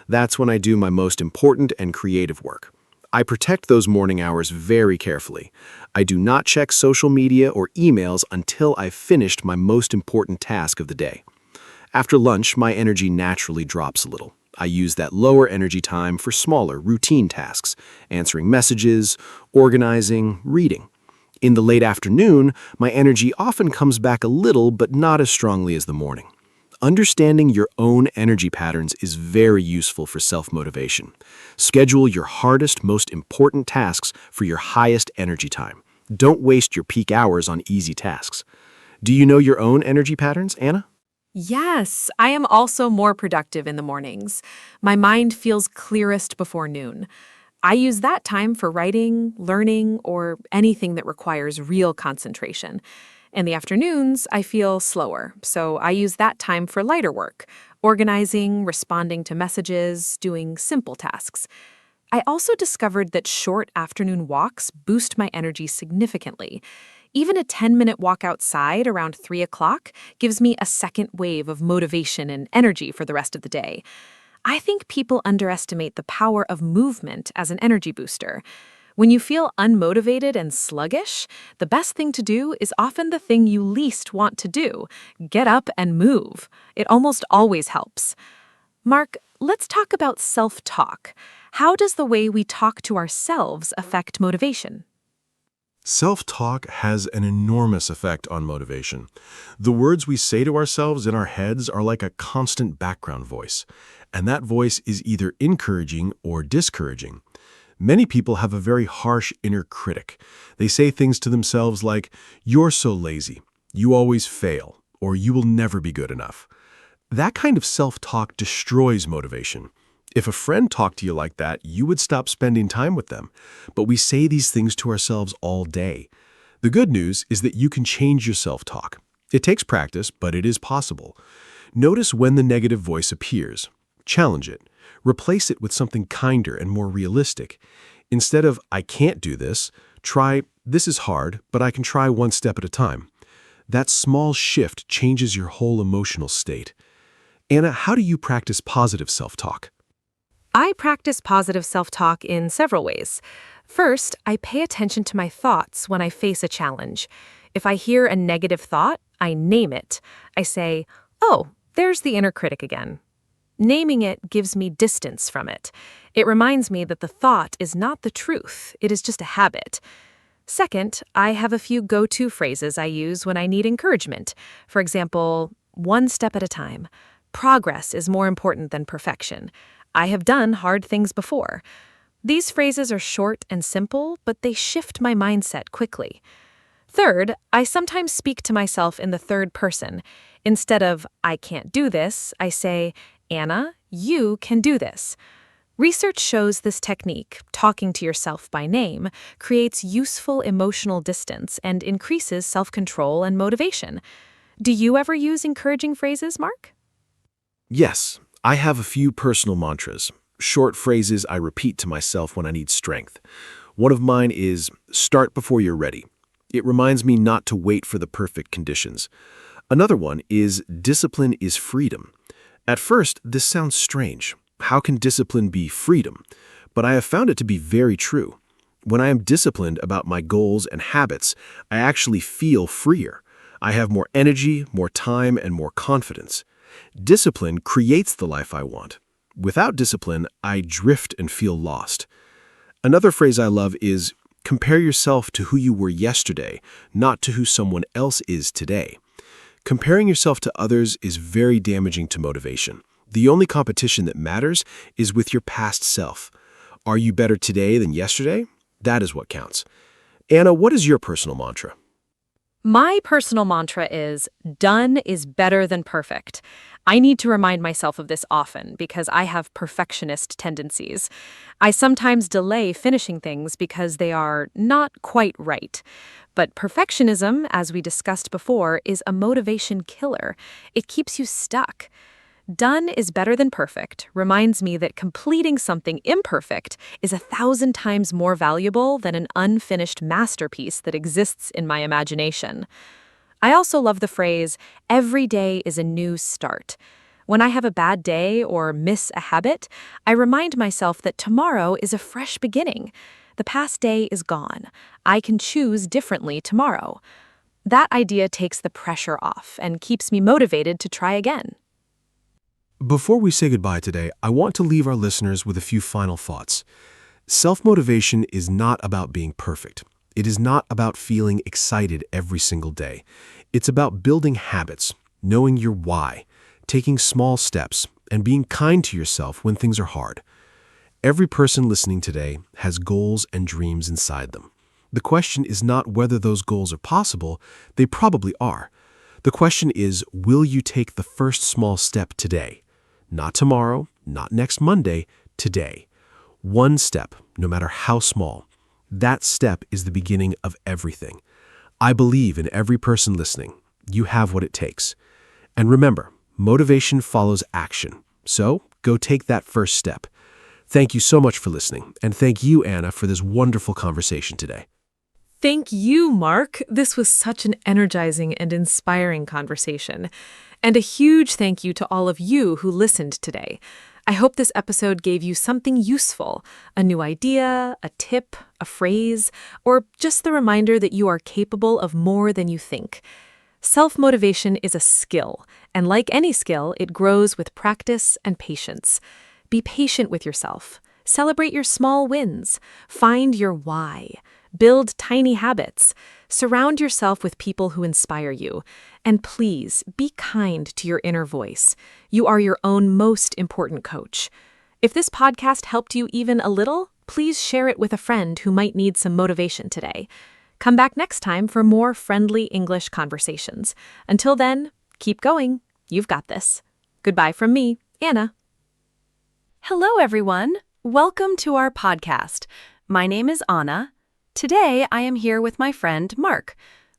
That's when I do my most important and creative work. I protect those morning hours very carefully. I do not check social media or emails until I've finished my most important task of the day. After lunch, my energy naturally drops a little. I use that lower energy time for smaller, routine tasks, answering messages, organizing, reading. In the late afternoon, my energy often comes back a little, but not as strongly as the morning. Understanding your own energy patterns is very useful for self-motivation. Schedule your hardest, most important tasks for your highest energy time. Don't waste your peak hours on easy tasks. Do you know your own energy patterns, Anna? Yes, I am also more productive in the mornings. My mind feels clearest before noon. I use that time for writing, learning, or anything that requires real concentration. In the afternoons, I feel slower, so I use that time for lighter work, organizing, responding to messages, doing simple tasks. I also discovered that short afternoon walks boost my energy significantly. Even a 10-minute walk outside around 3 o'clock gives me a second wave of motivation and energy for the rest of the day. I think people underestimate the power of movement as an energy booster. When you feel unmotivated and sluggish, the best thing to do is often the thing you least want to do. Get up and move. It almost always helps. Mark, let's talk about self-talk. How does the way we talk to ourselves affect motivation? Self-talk has an enormous effect on motivation. The words we say to ourselves in our heads are like a constant background voice, and that voice is either encouraging or discouraging. Many people have a very harsh inner critic. They say things to themselves like, "You're so lazy," "You always fail," or "You will never be good enough." That kind of self-talk destroys motivation. If a friend talked to you like that, you would stop spending time with them. But we say these things to ourselves all day. The good news is that you can change your self-talk. It takes practice, but it is possible. Notice when the negative voice appears. Challenge it. Replace it with something kinder and more realistic. Instead of, "I can't do this," try, "This is hard, but I can try one step at a time." That small shift changes your whole emotional state. Anna, how do you practice positive self-talk? I practice positive self-talk in several ways. First, I pay attention to my thoughts when I face a challenge. If I hear a negative thought, I name it. I say, "Oh, there's the inner critic again." Naming it gives me distance from it. It reminds me that the thought is not the truth, it is just a habit. Second, I have a few go-to phrases I use when I need encouragement. For example, "one step at a time." "Progress is more important than perfection." "I have done hard things before." These phrases are short and simple, but they shift my mindset quickly. Third, I sometimes speak to myself in the third person. Instead of, "I can't do this," I say, "Anna, you can do this." Research shows this technique, talking to yourself by name, creates useful emotional distance and increases self-control and motivation. Do you ever use encouraging phrases, Mark? Yes, I have a few personal mantras, short phrases I repeat to myself when I need strength. One of mine is, "Start before you're ready." It reminds me not to wait for the perfect conditions. Another one is, "Discipline is freedom." At first, this sounds strange. How can discipline be freedom? But I have found it to be very true. When I am disciplined about my goals and habits, I actually feel freer. I have more energy, more time, and more confidence. Discipline creates the life I want. Without discipline, I drift and feel lost. Another phrase I love is, "Compare yourself to who you were yesterday, not to who someone else is today." Comparing yourself to others is very damaging to motivation. The only competition that matters is with your past self. Are you better today than yesterday? That is what counts. Anna, what is your personal mantra? My personal mantra is, "Done is better than perfect." I need to remind myself of this often because I have perfectionist tendencies. I sometimes delay finishing things because they are not quite right. But perfectionism, as we discussed before, is a motivation killer. It keeps you stuck. Done is better than perfect reminds me that completing something imperfect is 1,000 times more valuable than an unfinished masterpiece that exists in my imagination. I also love the phrase, "Every day is a new start." When I have a bad day or miss a habit, I remind myself that tomorrow is a fresh beginning. The past day is gone. I can choose differently tomorrow. That idea takes the pressure off and keeps me motivated to try again. Before we say goodbye today, I want to leave our listeners with a few final thoughts. Self-motivation is not about being perfect. It is not about feeling excited every single day. It's about building habits, knowing your why, taking small steps, and being kind to yourself when things are hard. Every person listening today has goals and dreams inside them. The question is not whether those goals are possible, they probably are. The question is, will you take the first small step today? Not tomorrow, not next Monday, today. One step, no matter how small. That step is the beginning of everything. I believe in every person listening. You have what it takes. And remember, motivation follows action. So go take that first step. Thank you so much for listening, and thank you, Anna, for this wonderful conversation today. Thank you, Mark. This was such an energizing and inspiring conversation. And a huge thank you to all of you who listened today. I hope this episode gave you something useful, a new idea, a tip, a phrase, or just the reminder that you are capable of more than you think. Self-motivation is a skill, and like any skill, it grows with practice and patience. Be patient with yourself. Celebrate your small wins. Find your why. Build tiny habits. Surround yourself with people who inspire you. And please, be kind to your inner voice. You are your own most important coach. If this podcast helped you even a little, please share it with a friend who might need some motivation today. Come back next time for more friendly English conversations. Until then, keep going. You've got this. Goodbye from me, Anna. Hello, everyone. Welcome to our podcast. My name is Anna. Today, I am here with my friend, Mark.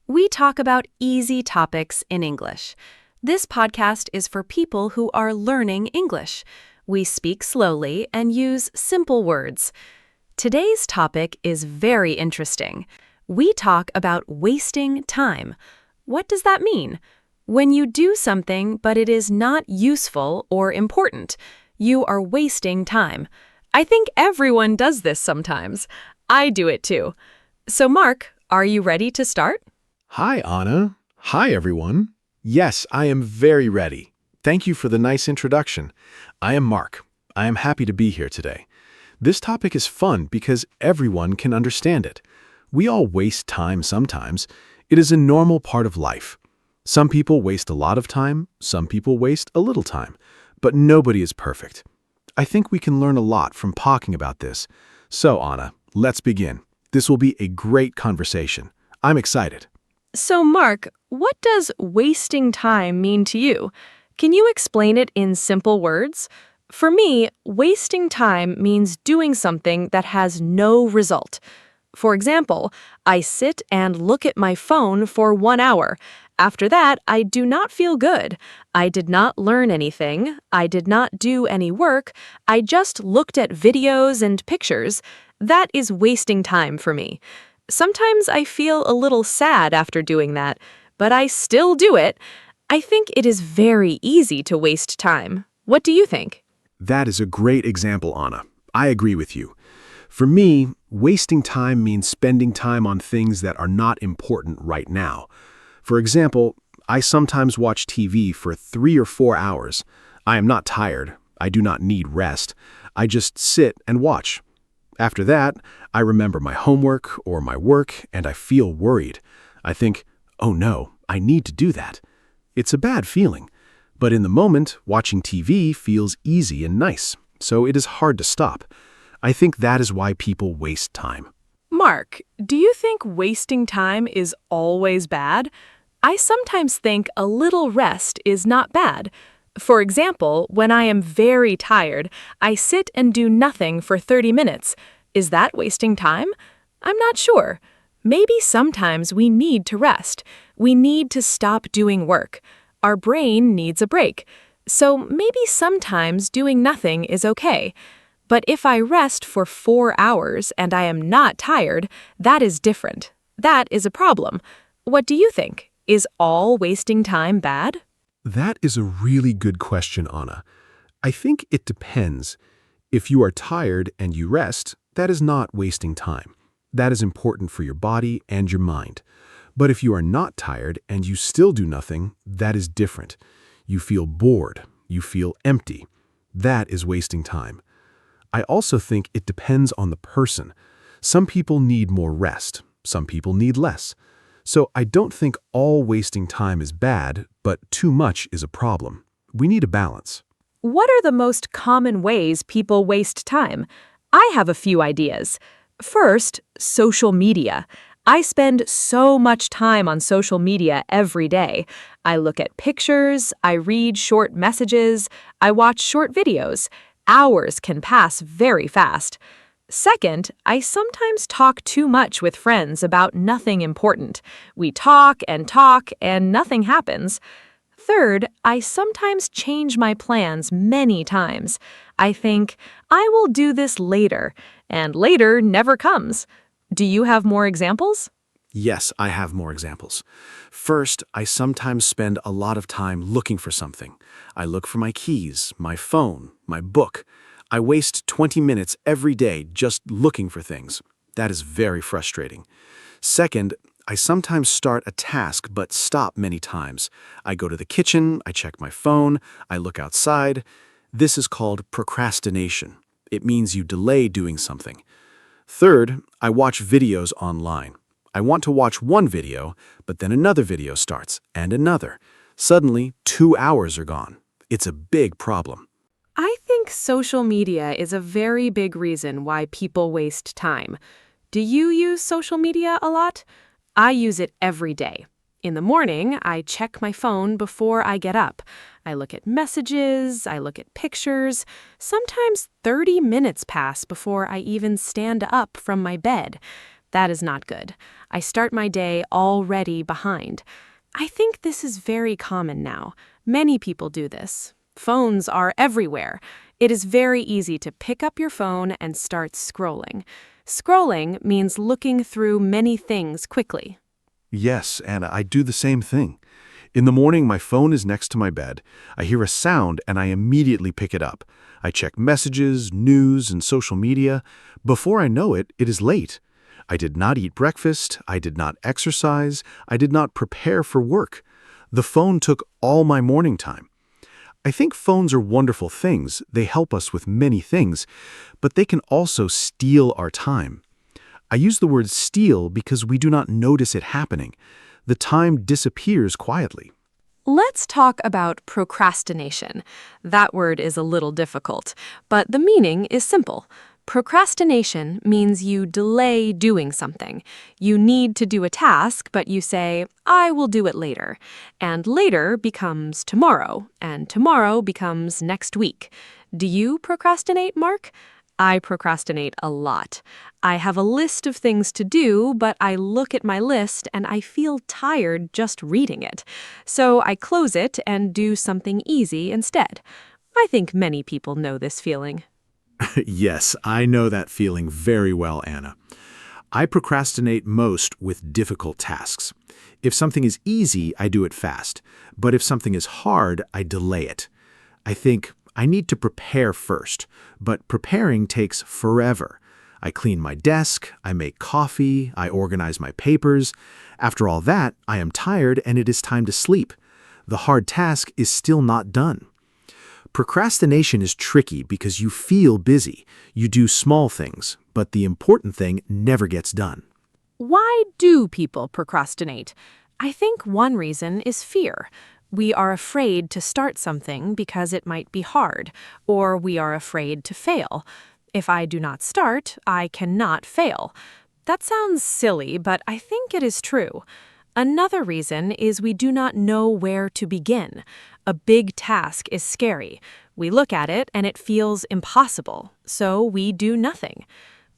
We talk about easy topics in English. This podcast is for people who are learning English. We speak slowly and use simple words. Today's topic is very interesting. We talk about wasting time. What does that mean? When you do something, but it is not useful or important, you are wasting time. I think everyone does this sometimes. I do it too. So, Mark, are you ready to start? Hi, Anna. Hi, everyone. Yes, I am very ready. Thank you for the nice introduction. I am Mark. I am happy to be here today. This topic is fun because everyone can understand it. We all waste time sometimes. It is a normal part of life. Some people waste a lot of time, some people waste a little time, but nobody is perfect. I think we can learn a lot from talking about this. So, Anna, let's begin. This will be a great conversation. I'm excited. So, Mark, what does wasting time mean to you? Can you explain it in simple words? For me, wasting time means doing something that has no result. For example, I sit and look at my phone for 1 hour. After that, I do not feel good. I did not learn anything. I did not do any work. I just looked at videos and pictures. That is wasting time for me. Sometimes I feel a little sad after doing that, but I still do it. I think it is very easy to waste time. What do you think? That is a great example, Anna. I agree with you. For me, wasting time means spending time on things that are not important right now. For example, I sometimes watch TV for 3 or 4 hours. I am not tired. I do not need rest. I just sit and watch. After that, I remember my homework or my work, and I feel worried. I think, oh no, I need to do that. It's a bad feeling. But in the moment, watching TV feels easy and nice, so it is hard to stop. I think that is why people waste time. Mark, do you think wasting time is always bad? I sometimes think a little rest is not bad. For example, when I am very tired, I sit and do nothing for 30 minutes. Is that wasting time? I'm not sure. Maybe sometimes we need to rest. We need to stop doing work. Our brain needs a break. So maybe sometimes doing nothing is okay. But if I rest for 4 hours and I am not tired, that is different. That is a problem. What do you think? Is all wasting time bad? That is a really good question, Anna. I think it depends. If you are tired and you rest, that is not wasting time. That is important for your body and your mind. But if you are not tired and you still do nothing, that is different. You feel bored. You feel empty. That is wasting time. I also think it depends on the person. Some people need more rest. Some people need less. So I don't think all wasting time is bad, but too much is a problem. We need a balance. What are the most common ways people waste time? I have a few ideas. First, social media. I spend so much time on social media every day. I look at pictures, I read short messages, I watch short videos. Hours can pass very fast. Second, I sometimes talk too much with friends about nothing important. We talk, and nothing happens. Third, I sometimes change my plans many times. I think, I will do this later, and later never comes. Do you have more examples? Yes, I have more examples. First, I sometimes spend a lot of time looking for something. I look for my keys, my phone, my book. I waste 20 minutes every day just looking for things. That is very frustrating. Second, I sometimes start a task but stop many times. I go to the kitchen, I check my phone, I look outside. This is called procrastination. It means you delay doing something. Third, I watch videos online. I want to watch one video, but then another video starts, and another. Suddenly, 2 hours are gone. It's a big problem. I think social media is a very big reason why people waste time. Do you use social media a lot? I use it every day. In the morning, I check my phone before I get up. I look at messages, I look at pictures. Sometimes 30 minutes pass before I even stand up from my bed. That is not good. I start my day already behind. I think this is very common now. Many people do this. Phones are everywhere. It is very easy to pick up your phone and start scrolling. Scrolling means looking through many things quickly. Yes, Anna, I do the same thing. In the morning, my phone is next to my bed. I hear a sound and I immediately pick it up. I check messages, news, and social media. Before I know it, it is late. I did not eat breakfast. I did not exercise. I did not prepare for work. The phone took all my morning time. I think phones are wonderful things. They help us with many things, but they can also steal our time. I use the word steal because we do not notice it happening. The time disappears quietly. Let's talk about procrastination. That word is a little difficult, but the meaning is simple. Procrastination means you delay doing something. You need to do a task, but you say, I will do it later. And later becomes tomorrow, and tomorrow becomes next week. Do you procrastinate, Mark? I procrastinate a lot. I have a list of things to do, but I look at my list and I feel tired just reading it. So I close it and do something easy instead. I think many people know this feeling. Yes, I know that feeling very well, Anna. I procrastinate most with difficult tasks. If something is easy, I do it fast. But if something is hard, I delay it. I think I need to prepare first, but preparing takes forever. I clean my desk, I make coffee, I organize my papers. After all that, I am tired and it is time to sleep. The hard task is still not done. Procrastination is tricky because you feel busy. You do small things, but the important thing never gets done. Why do people procrastinate? I think one reason is fear. We are afraid to start something because it might be hard, or we are afraid to fail. If I do not start, I cannot fail. That sounds silly, but I think it is true. Another reason is we do not know where to begin. A big task is scary. We look at it and it feels impossible, so we do nothing.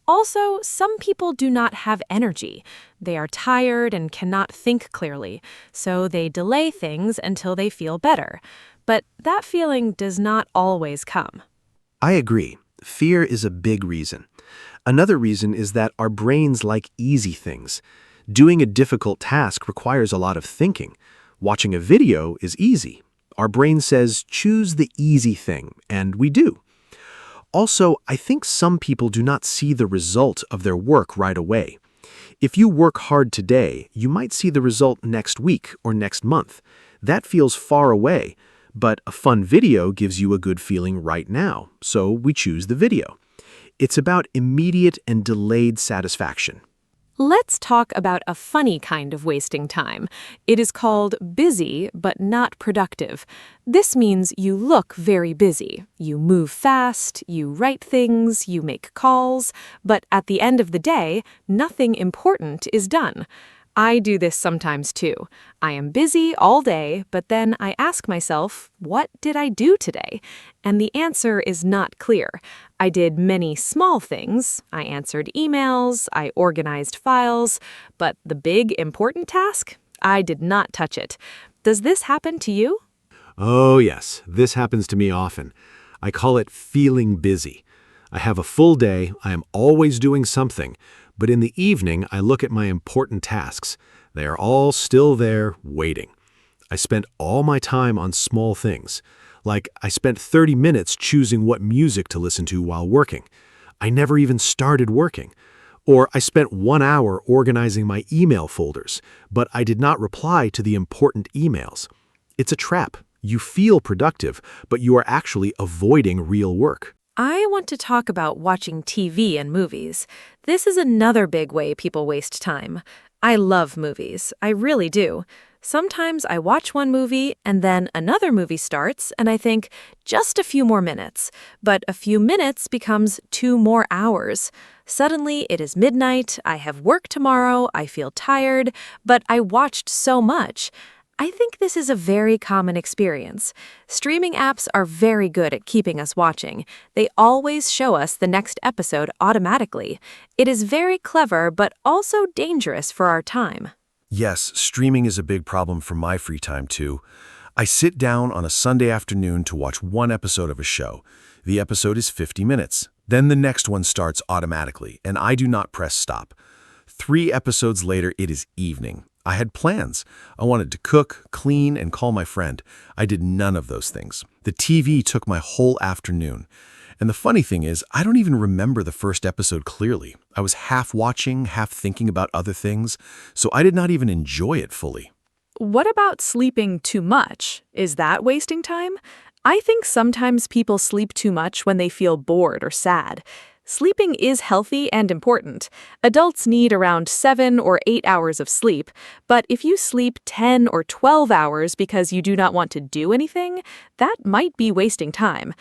Also, some people do not have energy. They are tired and cannot think clearly, so they delay things until they feel better. But that feeling does not always come. I agree. Fear is a big reason. Another reason is that our brains like easy things. Doing a difficult task requires a lot of thinking. Watching a video is easy. Our brain says, choose the easy thing, and we do. Also, I think some people do not see the result of their work right away. If you work hard today, you might see the result next week or next month. That feels far away, but a fun video gives you a good feeling right now, so we choose the video. It's about immediate and delayed satisfaction. Let's talk about a funny kind of wasting time. It is called busy but not productive. This means you look very busy. You move fast, you write things, you make calls, but at the end of the day, nothing important is done. I do this sometimes too. I am busy all day, but then I ask myself, what did I do today? And the answer is not clear. I did many small things. I answered emails, I organized files, but the big important task? I did not touch it. Does this happen to you? Oh yes, this happens to me often. I call it feeling busy. I have a full day, I am always doing something, but in the evening I look at my important tasks. They are all still there, waiting. I spent all my time on small things. Like, I spent 30 minutes choosing what music to listen to while working. I never even started working. Or I spent 1 hour organizing my email folders, but I did not reply to the important emails. It's a trap. You feel productive, but you are actually avoiding real work. I want to talk about watching TV and movies. This is another big way people waste time. I love movies. I really do. Sometimes I watch one movie and then another movie starts and I think, just a few more minutes. But a few minutes becomes 2 more hours. Suddenly it is midnight, I have work tomorrow, I feel tired, but I watched so much. I think this is a very common experience. Streaming apps are very good at keeping us watching. They always show us the next episode automatically. It is very clever, but also dangerous for our time. Yes, streaming is a big problem for my free time too. I sit down on a Sunday afternoon to watch one episode of a show. The episode is 50 minutes. Then the next one starts automatically, and I do not press stop. 3 episodes later, it is evening. I had plans. I wanted to cook, clean, and call my friend. I did none of those things. The TV took my whole afternoon. And the funny thing is, I don't even remember the first episode clearly. I was half watching, half thinking about other things, so I did not even enjoy it fully. What about sleeping too much? Is that wasting time? I think sometimes people sleep too much when they feel bored or sad. Sleeping is healthy and important. Adults need around 7 or 8 hours of sleep, but if you sleep 10 or 12 hours because you do not want to do anything, that might be wasting time.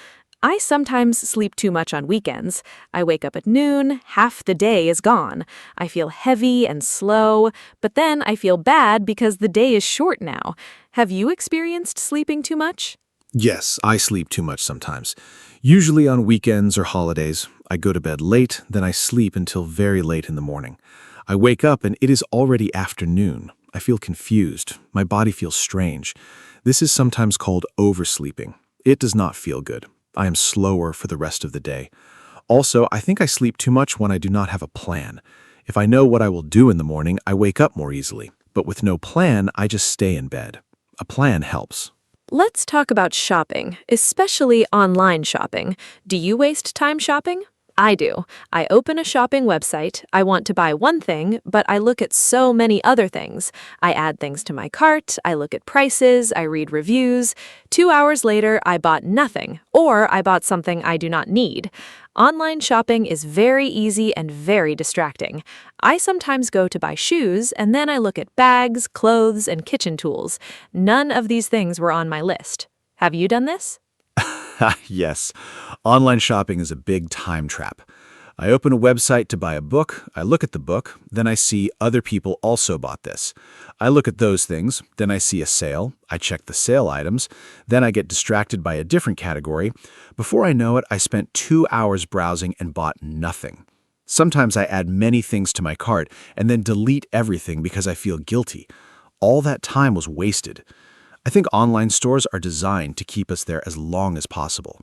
I sometimes sleep too much on weekends. I wake up at noon, half the day is gone. I feel heavy and slow, but then I feel bad because the day is short now. Have you experienced sleeping too much? Yes, I sleep too much sometimes. Usually on weekends or holidays, I go to bed late, then I sleep until very late in the morning. I wake up and it is already afternoon. I feel confused. My body feels strange. This is sometimes called oversleeping. It does not feel good. I am slower for the rest of the day. Also, I think I sleep too much when I do not have a plan. If I know what I will do in the morning, I wake up more easily. But with no plan, I just stay in bed. A plan helps. Let's talk about shopping, especially online shopping. Do you waste time shopping? I do. I open a shopping website, I want to buy one thing, but I look at so many other things. I add things to my cart, I look at prices, I read reviews. 2 hours later, I bought nothing, or I bought something I do not need. Online shopping is very easy and very distracting. I sometimes go to buy shoes, and then I look at bags, clothes, and kitchen tools. None of these things were on my list. Have you done this? Yes, online shopping is a big time trap. I open a website to buy a book, I look at the book, then I see other people also bought this. I look at those things, then I see a sale, I check the sale items, then I get distracted by a different category. Before I know it, I spent 2 hours browsing and bought nothing. Sometimes I add many things to my cart and then delete everything because I feel guilty. All that time was wasted. I think online stores are designed to keep us there as long as possible.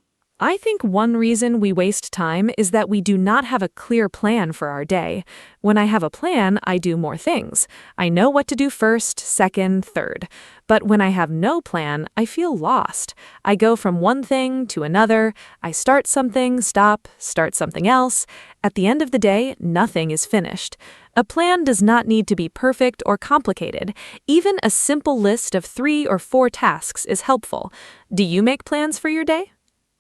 I think one reason we waste time is that we do not have a clear plan for our day. When I have a plan, I do more things. I know what to do first, second, third. But when I have no plan, I feel lost. I go from one thing to another. I start something, start something else. At the end of the day, nothing is finished. A plan does not need to be perfect or complicated. Even a simple list of 3 or 4 tasks is helpful. Do you make plans for your day?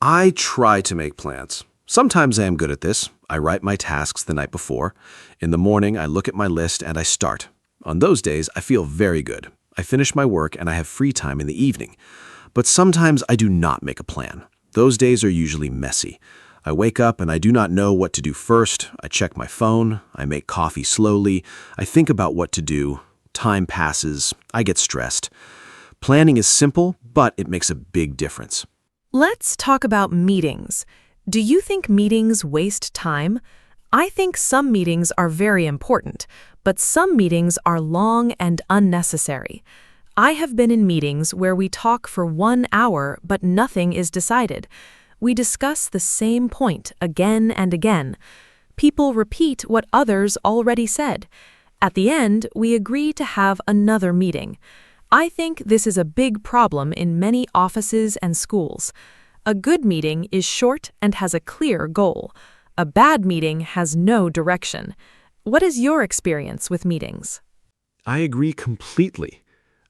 I try to make plans. Sometimes I am good at this. I write my tasks the night before. In the morning, I look at my list and I start. On those days, I feel very good. I finish my work and I have free time in the evening. But sometimes I do not make a plan. Those days are usually messy. I wake up and I do not know what to do first. I check my phone. I make coffee slowly. I think about what to do. Time passes. I get stressed. Planning is simple, but it makes a big difference. Let's talk about meetings. Do you think meetings waste time? I think some meetings are very important, but some meetings are long and unnecessary. I have been in meetings where we talk for 1 hour, but nothing is decided. We discuss the same point again and again. People repeat what others already said. At the end, we agree to have another meeting. I think this is a big problem in many offices and schools. A good meeting is short and has a clear goal. A bad meeting has no direction. What is your experience with meetings? I agree completely.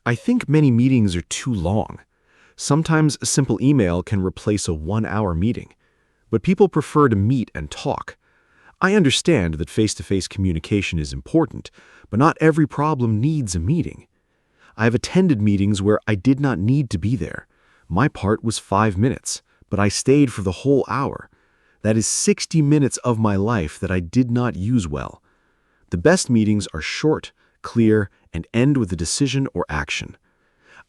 I think many meetings are too long. Sometimes a simple email can replace a 1-hour meeting, but people prefer to meet and talk. I understand that face-to-face communication is important, but not every problem needs a meeting. I have attended meetings where I did not need to be there. My part was 5 minutes, but I stayed for the whole hour. That is 60 minutes of my life that I did not use well. The best meetings are short, clear, and end with a decision or action.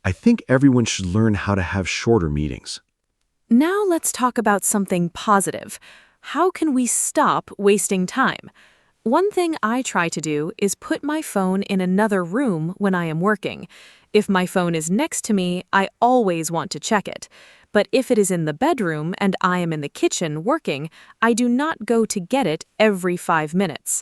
I think everyone should learn how to have shorter meetings. Now let's talk about something positive. How can we stop wasting time? One thing I try to do is put my phone in another room when I am working. If my phone is next to me, I always want to check it. But if it is in the bedroom and I am in the kitchen working, I do not go to get it every 5 minutes.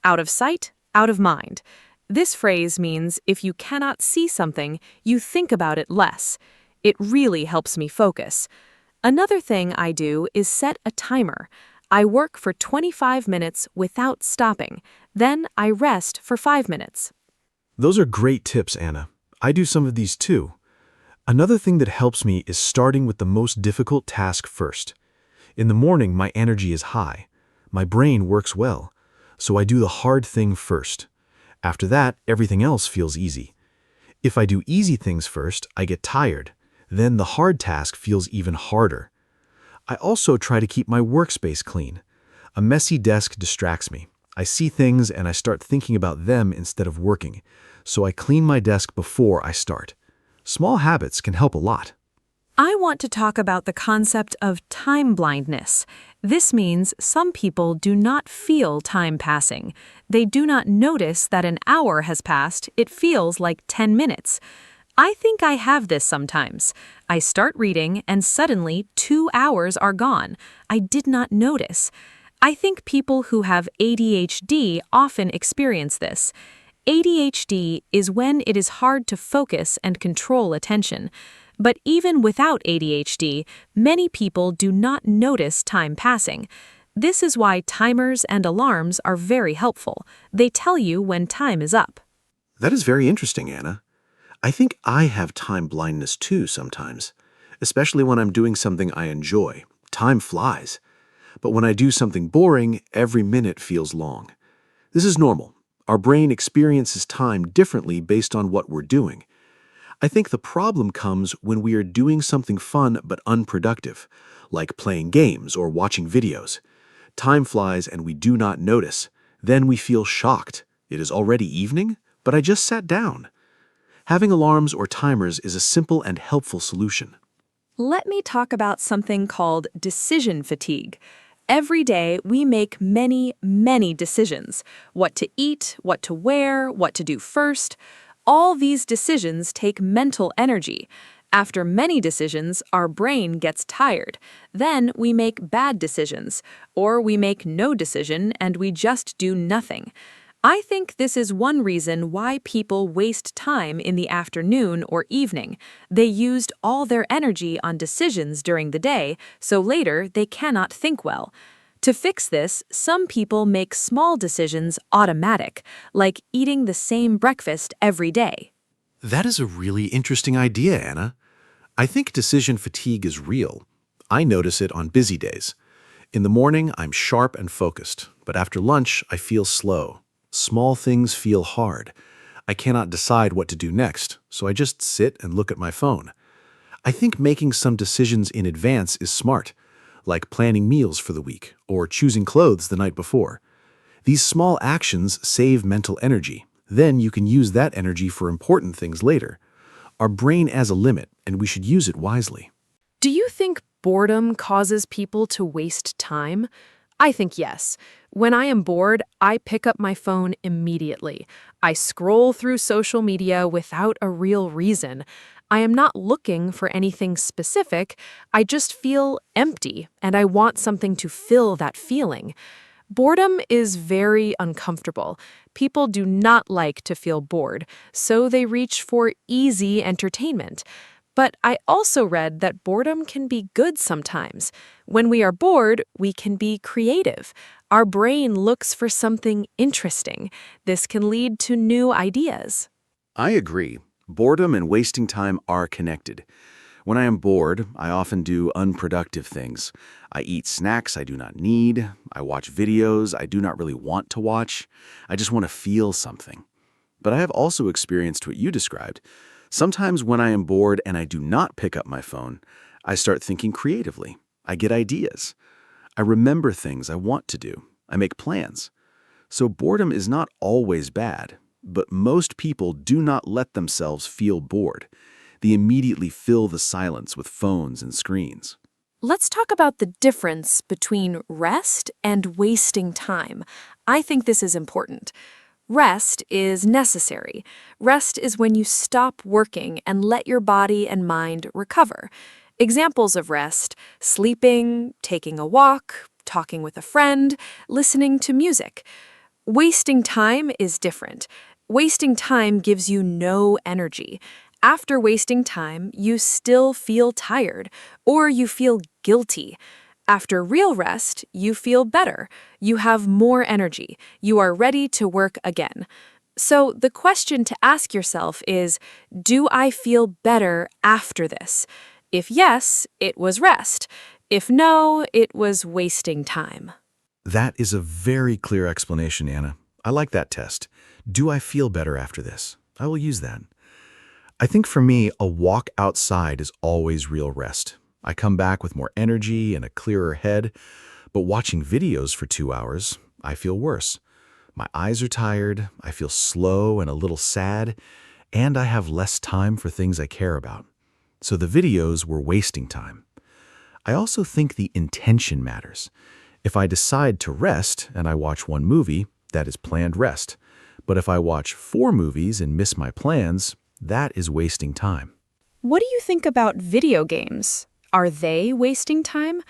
Out of sight, out of mind. This phrase means if you cannot see something, you think about it less. It really helps me focus. Another thing I do is set a timer. I work for 25 minutes without stopping. Then I rest for 5 minutes. Those are great tips, Anna. I do some of these too. Another thing that helps me is starting with the most difficult task first. In the morning, my energy is high. My brain works well, so I do the hard thing first. After that, everything else feels easy. If I do easy things first, I get tired. Then the hard task feels even harder. I also try to keep my workspace clean. A messy desk distracts me. I see things and I start thinking about them instead of working, so I clean my desk before I start. Small habits can help a lot. I want to talk about the concept of time blindness. This means some people do not feel time passing. They do not notice that an hour has passed. It feels like 10 minutes. I think I have this sometimes. I start reading and suddenly 2 hours are gone. I did not notice. I think people who have ADHD often experience this. ADHD is when it is hard to focus and control attention. But even without ADHD, many people do not notice time passing. This is why timers and alarms are very helpful. They tell you when time is up. That is very interesting, Anna. I think I have time blindness too sometimes, especially when I'm doing something I enjoy. Time flies. But when I do something boring, every minute feels long. This is normal. Our brain experiences time differently based on what we're doing. I think the problem comes when we are doing something fun but unproductive, like playing games or watching videos. Time flies and we do not notice. Then we feel shocked. It is already evening, but I just sat down. Having alarms or timers is a simple and helpful solution. Let me talk about something called decision fatigue. Every day, we make many, many decisions. What to eat, what to wear, what to do first. All these decisions take mental energy. After many decisions, our brain gets tired. Then we make bad decisions, or we make no decision and we just do nothing. I think this is one reason why people waste time in the afternoon or evening. They used all their energy on decisions during the day, so later they cannot think well. To fix this, some people make small decisions automatic, like eating the same breakfast every day. That is a really interesting idea, Anna. I think decision fatigue is real. I notice it on busy days. In the morning, I'm sharp and focused, but after lunch, I feel slow. Small things feel hard. I cannot decide what to do next, so I just sit and look at my phone. I think making some decisions in advance is smart, like planning meals for the week or choosing clothes the night before. These small actions save mental energy. Then you can use that energy for important things later. Our brain has a limit, and we should use it wisely. Do you think boredom causes people to waste time? I think yes. When I am bored, I pick up my phone immediately. I scroll through social media without a real reason. I am not looking for anything specific. I just feel empty, and I want something to fill that feeling. Boredom is very uncomfortable. People do not like to feel bored, so they reach for easy entertainment. But I also read that boredom can be good sometimes. When we are bored, we can be creative. Our brain looks for something interesting. This can lead to new ideas. I agree. Boredom and wasting time are connected. When I am bored, I often do unproductive things. I eat snacks I do not need. I watch videos I do not really want to watch. I just want to feel something. But I have also experienced what you described. Sometimes when I am bored and I do not pick up my phone, I start thinking creatively. I get ideas. I remember things I want to do. I make plans. So boredom is not always bad, but most people do not let themselves feel bored. They immediately fill the silence with phones and screens. Let's talk about the difference between rest and wasting time. I think this is important. Rest is necessary. Rest is when you stop working and let your body and mind recover. Examples of rest: sleeping, taking a walk, talking with a friend, listening to music. Wasting time is different. Wasting time gives you no energy. After wasting time, you still feel tired, or you feel guilty. After real rest, you feel better. You have more energy. You are ready to work again. So the question to ask yourself is, do I feel better after this? If yes, it was rest. If no, it was wasting time. That is a very clear explanation, Anna. I like that test. Do I feel better after this? I will use that. I think for me, a walk outside is always real rest. I come back with more energy and a clearer head, but watching videos for 2 hours, I feel worse. My eyes are tired, I feel slow and a little sad, and I have less time for things I care about. So the videos were wasting time. I also think the intention matters. If I decide to rest and I watch one movie, that is planned rest. But if I watch 4 movies and miss my plans, that is wasting time. What do you think about video games? Are they wasting time?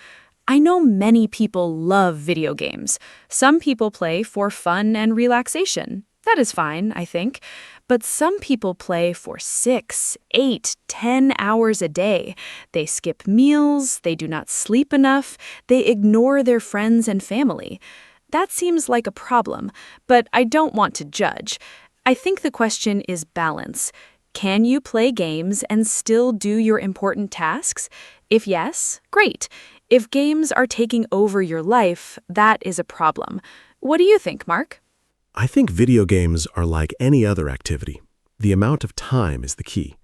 I know many people love video games. Some people play for fun and relaxation. That is fine, I think. But some people play for 6, 8, 10 hours a day. They skip meals, they do not sleep enough, they ignore their friends and family. That seems like a problem, but I don't want to judge. I think the question is balance. Can you play games and still do your important tasks? If yes, great. If games are taking over your life, that is a problem. What do you think, Mark? I think video games are like any other activity. The amount of time is the key.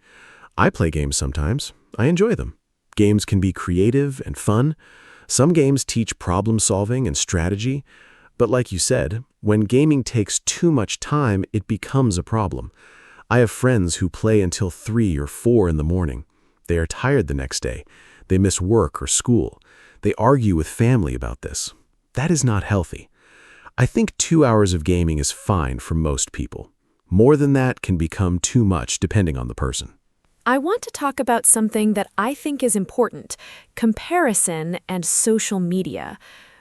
I play games sometimes. I enjoy them. Games can be creative and fun. Some games teach problem solving and strategy. But like you said, when gaming takes too much time, it becomes a problem. I have friends who play until 3 or 4 in the morning. They are tired the next day. They miss work or school. They argue with family about this. That is not healthy. I think 2 hours of gaming is fine for most people. More than that can become too much depending on the person. I want to talk about something that I think is important: comparison and social media.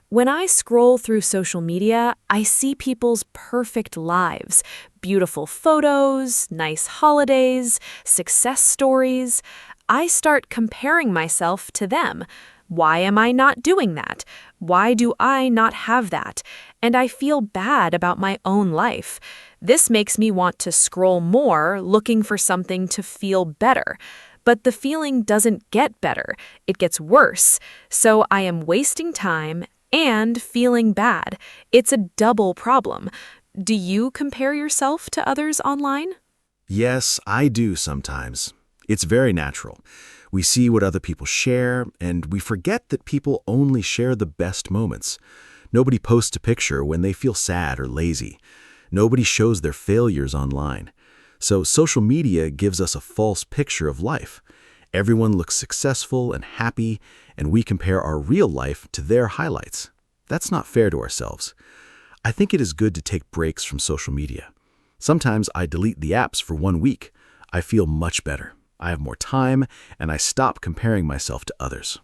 When I scroll through social media, I see people's perfect lives, beautiful photos, nice holidays, success stories. I start comparing myself to them. Why am I not doing that? Why do I not have that? And I feel bad about my own life. This makes me want to scroll more, looking for something to feel better. But the feeling doesn't get better, it gets worse. So I am wasting time and feeling bad. It's a double problem. Do you compare yourself to others online? Yes, I do sometimes. It's very natural. We see what other people share, and we forget that people only share the best moments. Nobody posts a picture when they feel sad or lazy. Nobody shows their failures online. So social media gives us a false picture of life. Everyone looks successful and happy, and we compare our real life to their highlights. That's not fair to ourselves. I think it is good to take breaks from social media. Sometimes I delete the apps for 1 week. I feel much better. I have more time, and I stop comparing myself to others.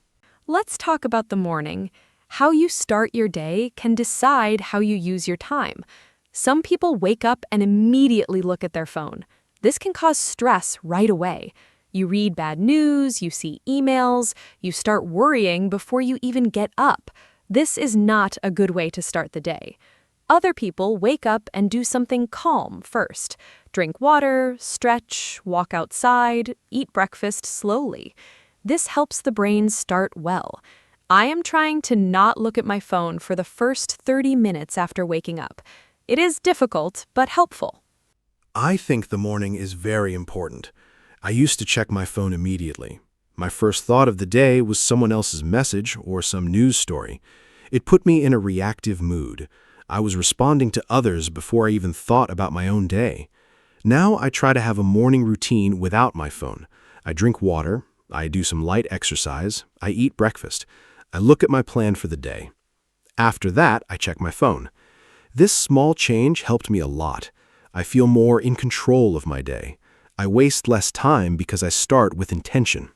Let's talk about the morning. How you start your day can decide how you use your time. Some people wake up and immediately look at their phone. This can cause stress right away. You read bad news, you see emails, you start worrying before you even get up. This is not a good way to start the day. Other people wake up and do something calm first. Drink water, stretch, walk outside, eat breakfast slowly. This helps the brain start well. I am trying to not look at my phone for the first 30 minutes after waking up. It is difficult, but helpful. I think the morning is very important. I used to check my phone immediately. My first thought of the day was someone else's message or some news story. It put me in a reactive mood. I was responding to others before I even thought about my own day. Now I try to have a morning routine without my phone. I drink water, I do some light exercise, I eat breakfast. I look at my plan for the day. After that, I check my phone. This small change helped me a lot. I feel more in control of my day. I waste less time because I start with intention.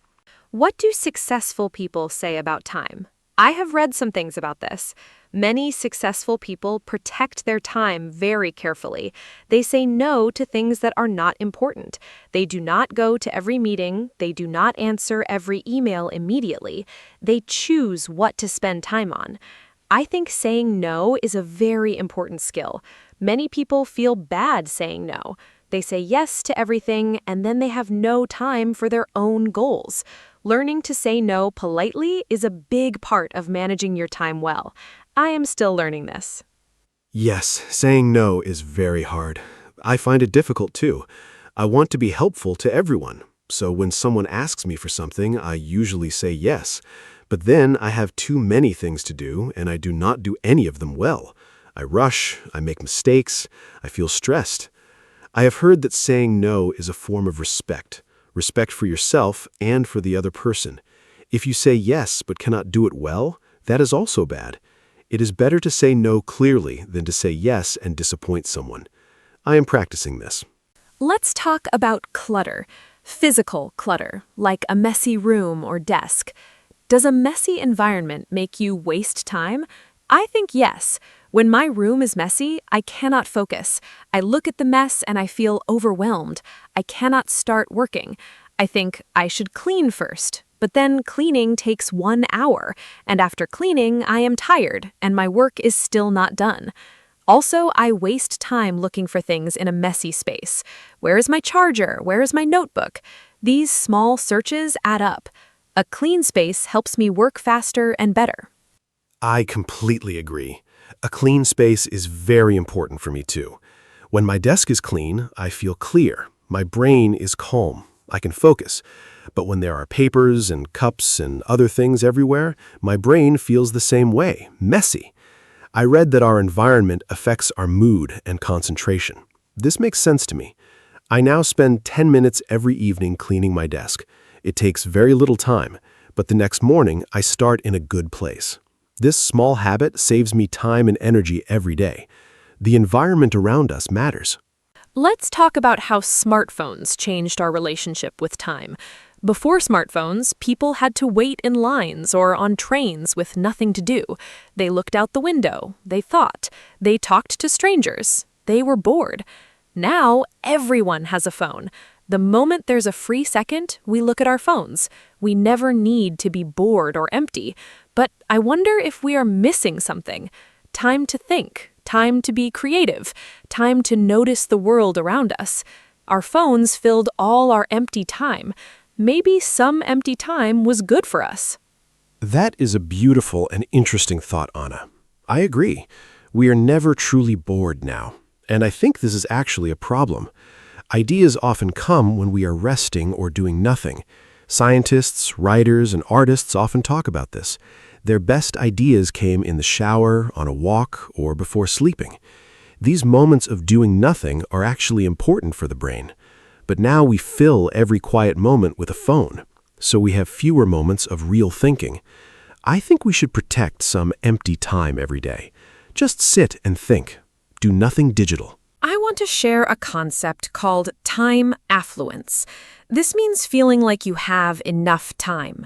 What do successful people say about time? I have read some things about this. Many successful people protect their time very carefully. They say no to things that are not important. They do not go to every meeting. They do not answer every email immediately. They choose what to spend time on. I think saying no is a very important skill. Many people feel bad saying no. They say yes to everything, and then they have no time for their own goals. Learning to say no politely is a big part of managing your time well. I am still learning this. Yes, saying no is very hard. I find it difficult too. I want to be helpful to everyone. So when someone asks me for something, I usually say yes. But then I have too many things to do, and I do not do any of them well. I rush, I make mistakes, I feel stressed. I have heard that saying no is a form of respect for yourself and for the other person. If you say yes but cannot do it well, that is also bad. It is better to say no clearly than to say yes and disappoint someone. I am practicing this. Let's talk about clutter. Physical clutter, like a messy room or desk. Does a messy environment make you waste time? I think yes. When my room is messy, I cannot focus. I look at the mess and I feel overwhelmed. I cannot start working. I think I should clean first. But then cleaning takes 1 hour, and after cleaning, I am tired, and my work is still not done. Also, I waste time looking for things in a messy space. Where is my charger? Where is my notebook? These small searches add up. A clean space helps me work faster and better. I completely agree. A clean space is very important for me too. When my desk is clean, I feel clear. My brain is calm. I can focus. But when there are papers and cups and other things everywhere, my brain feels the same way, messy. I read that our environment affects our mood and concentration. This makes sense to me. I now spend 10 minutes every evening cleaning my desk. It takes very little time, but the next morning I start in a good place. This small habit saves me time and energy every day. The environment around us matters. Let's talk about how smartphones changed our relationship with time. Before smartphones, people had to wait in lines or on trains with nothing to do. They looked out the window, they thought, they talked to strangers, they were bored. Now, everyone has a phone. The moment there's a free second, we look at our phones. We never need to be bored or empty. But I wonder if we are missing something. Time to think, time to be creative, time to notice the world around us. Our phones filled all our empty time. Maybe some empty time was good for us. That is a beautiful and interesting thought, Anna. I agree. We are never truly bored now. And I think this is actually a problem. Ideas often come when we are resting or doing nothing. Scientists, writers, and artists often talk about this. Their best ideas came in the shower, on a walk, or before sleeping. These moments of doing nothing are actually important for the brain. But now we fill every quiet moment with a phone, so we have fewer moments of real thinking. I think we should protect some empty time every day. Just sit and think. Do nothing digital. I want to share a concept called time affluence. This means feeling like you have enough time.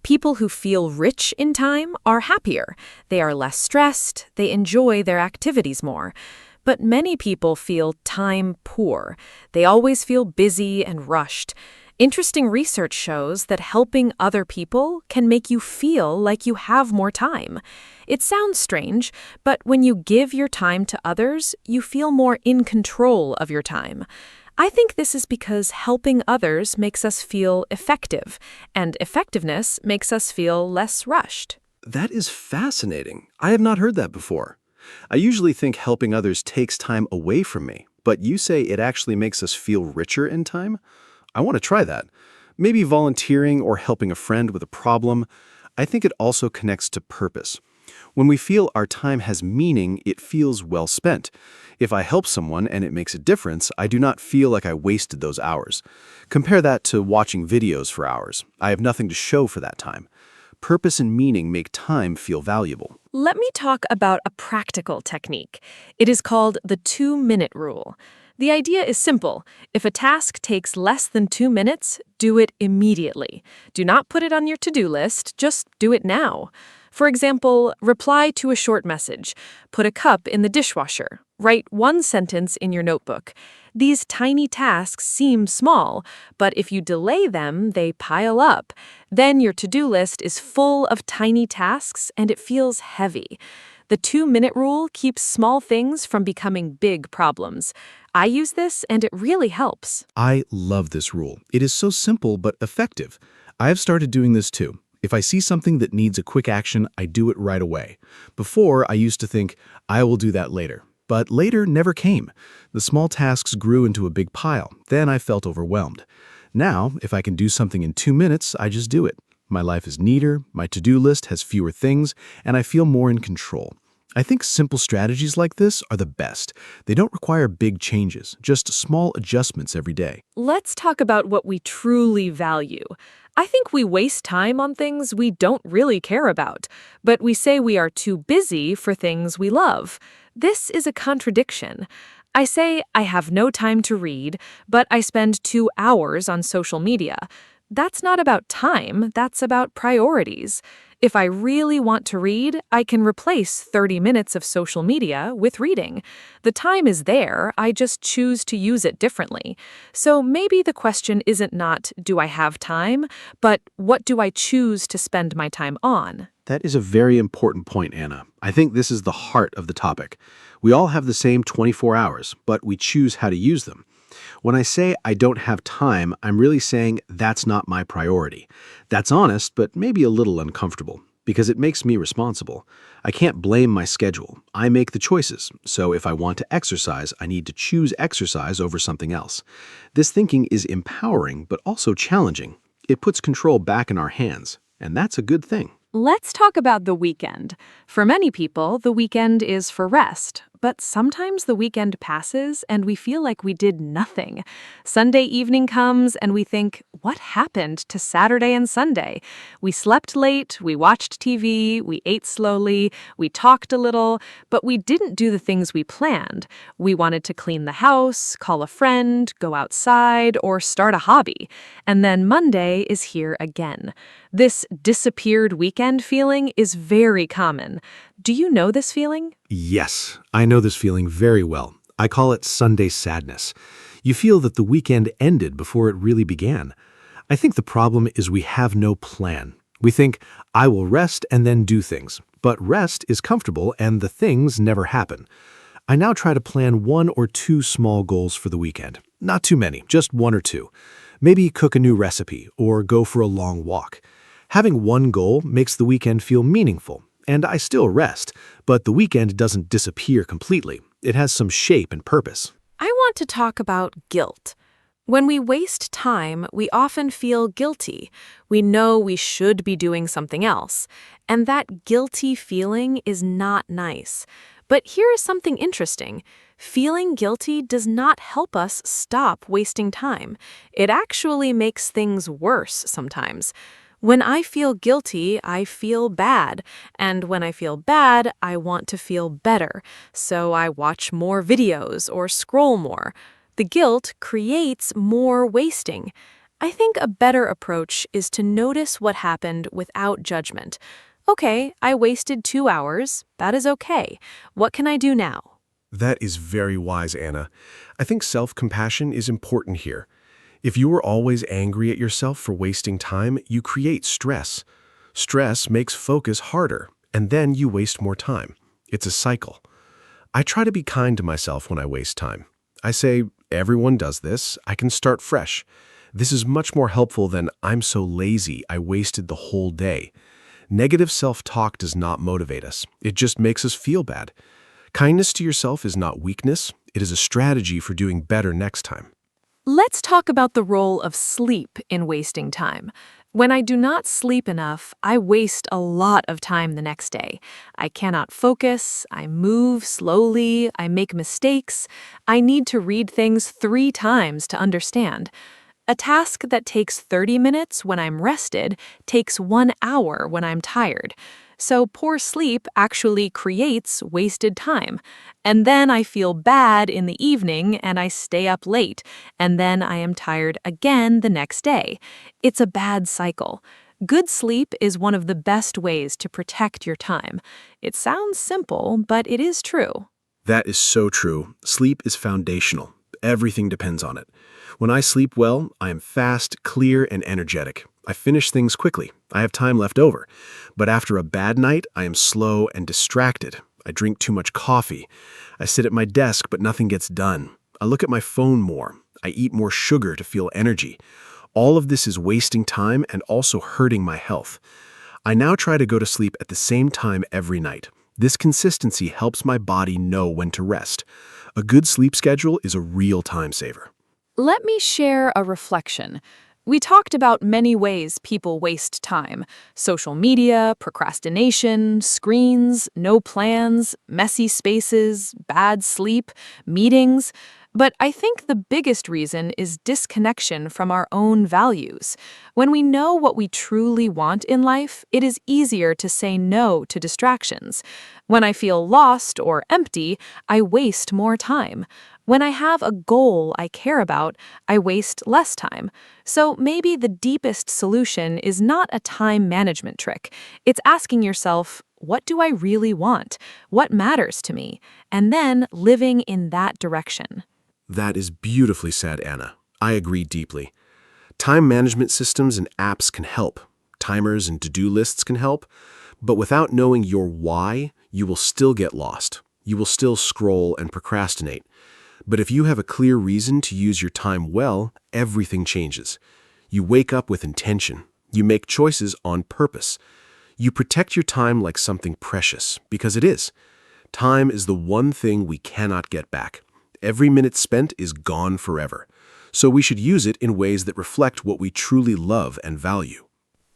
People who feel rich in time are happier. They are less stressed. They enjoy their activities more. But many people feel time poor. They always feel busy and rushed. Interesting research shows that helping other people can make you feel like you have more time. It sounds strange, but when you give your time to others, you feel more in control of your time. I think this is because helping others makes us feel effective, and effectiveness makes us feel less rushed. That is fascinating. I have not heard that before. I usually think helping others takes time away from me, but you say it actually makes us feel richer in time? I want to try that. Maybe volunteering or helping a friend with a problem. I think it also connects to purpose. When we feel our time has meaning, it feels well spent. If I help someone and it makes a difference, I do not feel like I wasted those hours. Compare that to watching videos for hours. I have nothing to show for that time. Purpose and meaning make time feel valuable. Let me talk about a practical technique. It is called the 2-minute rule. The idea is simple. If a task takes less than 2 minutes, do it immediately. Do not put it on your to-do list, just do it now. For example, reply to a short message. Put a cup in the dishwasher. Write one sentence in your notebook. These tiny tasks seem small, but if you delay them, they pile up. Then your to-do list is full of tiny tasks and it feels heavy. The 2-minute rule keeps small things from becoming big problems. I use this and it really helps. I love this rule. It is so simple but effective. I have started doing this too. If I see something that needs a quick action, I do it right away. Before, I used to think, I will do that later. But later never came. The small tasks grew into a big pile. Then I felt overwhelmed. Now, if I can do something in 2 minutes, I just do it. My life is neater, my to-do list has fewer things, and I feel more in control. I think simple strategies like this are the best. They don't require big changes, just small adjustments every day. Let's talk about what we truly value. I think we waste time on things we don't really care about, but we say we are too busy for things we love. This is a contradiction. I say I have no time to read, but I spend 2 hours on social media. That's not about time, that's about priorities. If I really want to read, I can replace 30 minutes of social media with reading. The time is there, I just choose to use it differently. So maybe the question isn't not, do I have time, but what do I choose to spend my time on? That is a very important point, Anna. I think this is the heart of the topic. We all have the same 24 hours, but we choose how to use them. When I say I don't have time, I'm really saying that's not my priority. That's honest, but maybe a little uncomfortable, because it makes me responsible. I can't blame my schedule. I make the choices. So if I want to exercise, I need to choose exercise over something else. This thinking is empowering, but also challenging. It puts control back in our hands, and that's a good thing. Let's talk about the weekend. For many people, the weekend is for rest, but sometimes the weekend passes and we feel like we did nothing. Sunday evening comes and we think, what happened to Saturday and Sunday? We slept late, we watched TV, we ate slowly, we talked a little, but we didn't do the things we planned. We wanted to clean the house, call a friend, go outside, or start a hobby. And then Monday is here again. This disappeared weekend feeling is very common. Do you know this feeling? Yes, I know this feeling very well. I call it Sunday sadness. You feel that the weekend ended before it really began. I think the problem is we have no plan. We think, I will rest and then do things. But rest is comfortable and the things never happen. I now try to plan 1 or 2 small goals for the weekend. Not too many, just 1 or 2. Maybe cook a new recipe or go for a long walk. Having one goal makes the weekend feel meaningful. And I still rest, but the weekend doesn't disappear completely. It has some shape and purpose. I want to talk about guilt. When we waste time, we often feel guilty. We know we should be doing something else. And that guilty feeling is not nice. But here is something interesting. Feeling guilty does not help us stop wasting time. It actually makes things worse sometimes. When I feel guilty, I feel bad. And when I feel bad, I want to feel better. So I watch more videos or scroll more. The guilt creates more wasting. I think a better approach is to notice what happened without judgment. Okay, I wasted 2 hours. That is okay. What can I do now? That is very wise, Anna. I think self-compassion is important here. If you are always angry at yourself for wasting time, you create stress. Stress makes focus harder, and then you waste more time. It's a cycle. I try to be kind to myself when I waste time. I say, everyone does this, I can start fresh. This is much more helpful than I'm so lazy, I wasted the whole day. Negative self-talk does not motivate us. It just makes us feel bad. Kindness to yourself is not weakness. It is a strategy for doing better next time. Let's talk about the role of sleep in wasting time. When I do not sleep enough, I waste a lot of time the next day. I cannot focus, I move slowly, I make mistakes. I need to read things 3 times to understand. A task that takes 30 minutes when I'm rested takes 1 hour when I'm tired. So poor sleep actually creates wasted time. And then I feel bad in the evening and I stay up late, and then I am tired again the next day. It's a bad cycle. Good sleep is one of the best ways to protect your time. It sounds simple, but it is true. That is so true. Sleep is foundational. Everything depends on it. When I sleep well, I am fast, clear, and energetic. I finish things quickly. I have time left over. But after a bad night, I am slow and distracted. I drink too much coffee. I sit at my desk, but nothing gets done. I look at my phone more. I eat more sugar to feel energy. All of this is wasting time and also hurting my health. I now try to go to sleep at the same time every night. This consistency helps my body know when to rest. A good sleep schedule is a real time saver. Let me share a reflection. We talked about many ways people waste time: social media, procrastination, screens, no plans, messy spaces, bad sleep, meetings. But I think the biggest reason is disconnection from our own values. When we know what we truly want in life, it is easier to say no to distractions. When I feel lost or empty, I waste more time. When I have a goal I care about, I waste less time. So maybe the deepest solution is not a time management trick. It's asking yourself, what do I really want? What matters to me? And then living in that direction. That is beautifully said, Anna. I agree deeply. Time management systems and apps can help. Timers and to-do lists can help. But without knowing your why, you will still get lost. You will still scroll and procrastinate. But if you have a clear reason to use your time well, everything changes. You wake up with intention. You make choices on purpose. You protect your time like something precious, because it is. Time is the one thing we cannot get back. Every minute spent is gone forever. So we should use it in ways that reflect what we truly love and value.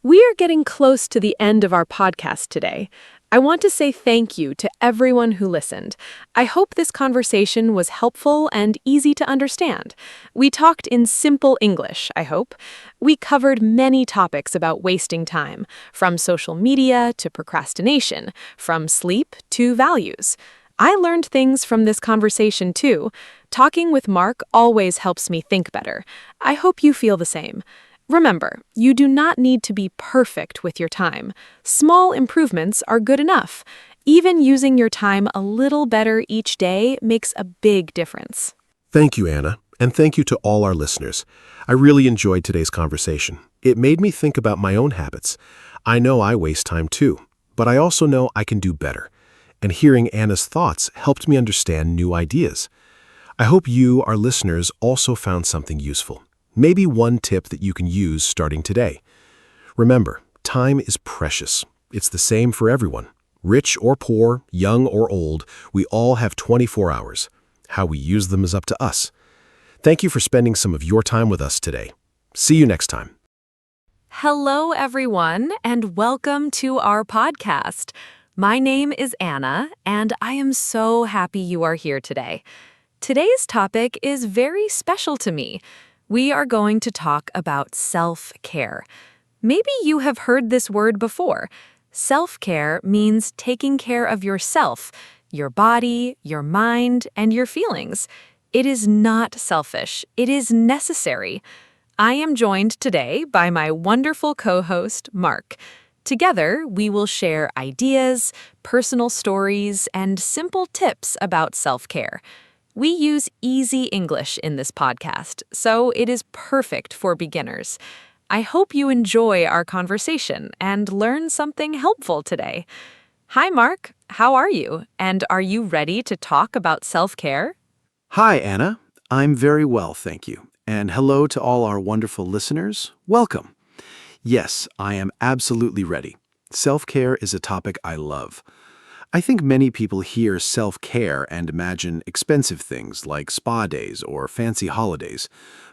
We are getting close to the end of our podcast today. I want to say thank you to everyone who listened. I hope this conversation was helpful and easy to understand. We talked in simple English, I hope. We covered many topics about wasting time, from social media to procrastination, from sleep to values. I learned things from this conversation too. Talking with Mark always helps me think better. I hope you feel the same. Remember, you do not need to be perfect with your time. Small improvements are good enough. Even using your time a little better each day makes a big difference. Thank you, Anna, and thank you to all our listeners. I really enjoyed today's conversation. It made me think about my own habits. I know I waste time too, but I also know I can do better. And hearing Anna's thoughts helped me understand new ideas. I hope you, our listeners, also found something useful. Maybe one tip that you can use starting today. Remember, time is precious. It's the same for everyone. Rich or poor, young or old, we all have 24 hours. How we use them is up to us. Thank you for spending some of your time with us today. See you next time. Hello, everyone, and welcome to our podcast. My name is Anna, and I am so happy you are here today. Today's topic is very special to me. We are going to talk about self-care. Maybe you have heard this word before. Self-care means taking care of yourself, your body, your mind, and your feelings. It is not selfish. It is necessary. I am joined today by my wonderful co-host, Mark. Together, we will share ideas, personal stories, and simple tips about self-care. We use easy English in this podcast, so it is perfect for beginners. I hope you enjoy our conversation and learn something helpful today. Hi, Mark. How are you? And are you ready to talk about self-care? Hi, Anna. I'm very well, thank you. And hello to all our wonderful listeners. Welcome. Yes, I am absolutely ready. Self-care is a topic I love. I think many people hear self-care and imagine expensive things like spa days or fancy holidays.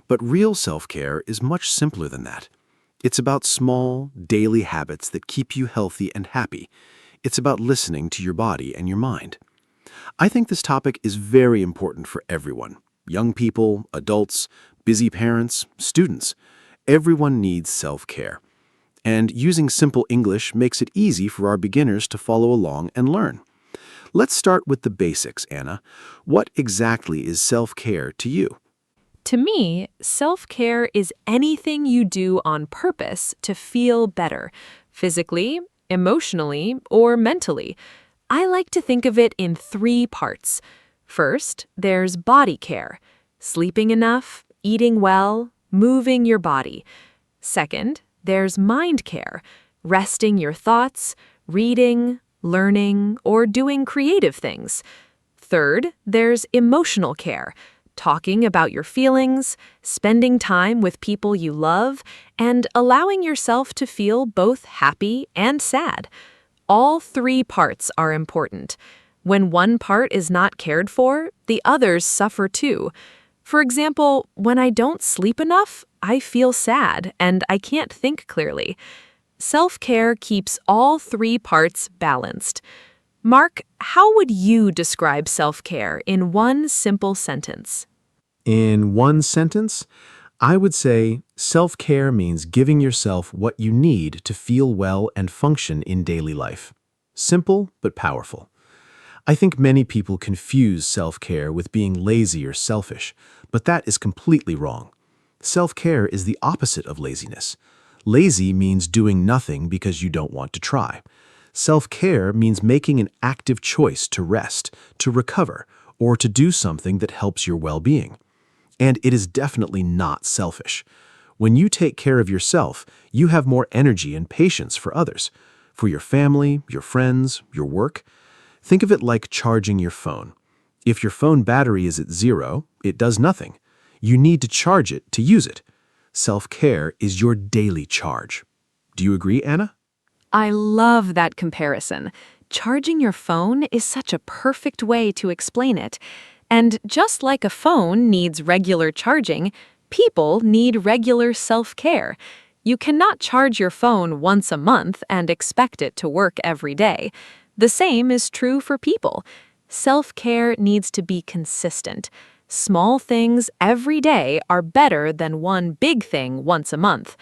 But real self-care is much simpler than that. It's about small, daily habits that keep you healthy and happy. It's about listening to your body and your mind. I think this topic is very important for everyone. Young people, adults, busy parents, students. Everyone needs self-care. And using simple English makes it easy for our beginners to follow along and learn. Let's start with the basics, Anna. What exactly is self-care to you? To me, self-care is anything you do on purpose to feel better, physically, emotionally, or mentally. I like to think of it in 3 parts. First, there's body care, sleeping enough, eating well, moving your body. Second, there's mind care, resting your thoughts, reading, learning, or doing creative things. Third, there's emotional care, talking about your feelings, spending time with people you love, and allowing yourself to feel both happy and sad. All 3 parts are important. When one part is not cared for, the others suffer too. For example, when I don't sleep enough, I feel sad and I can't think clearly. Self-care keeps all 3 parts balanced. Mark, how would you describe self-care in one simple sentence? In one sentence, I would say self-care means giving yourself what you need to feel well and function in daily life. Simple but powerful. I think many people confuse self-care with being lazy or selfish, but that is completely wrong. Self-care is the opposite of laziness. Lazy means doing nothing because you don't want to try. Self-care means making an active choice to rest, to recover, or to do something that helps your well-being. And it is definitely not selfish. When you take care of yourself, you have more energy and patience for others, for your family, your friends, your work. Think of it like charging your phone. If your phone battery is at 0, it does nothing. You need to charge it to use it. Self-care is your daily charge. Do you agree, Anna? I love that comparison. Charging your phone is such a perfect way to explain it. And just like a phone needs regular charging, people need regular self-care. You cannot charge your phone once a month and expect it to work every day. The same is true for people. Self-care needs to be consistent. Small things every day are better than one big thing once a month.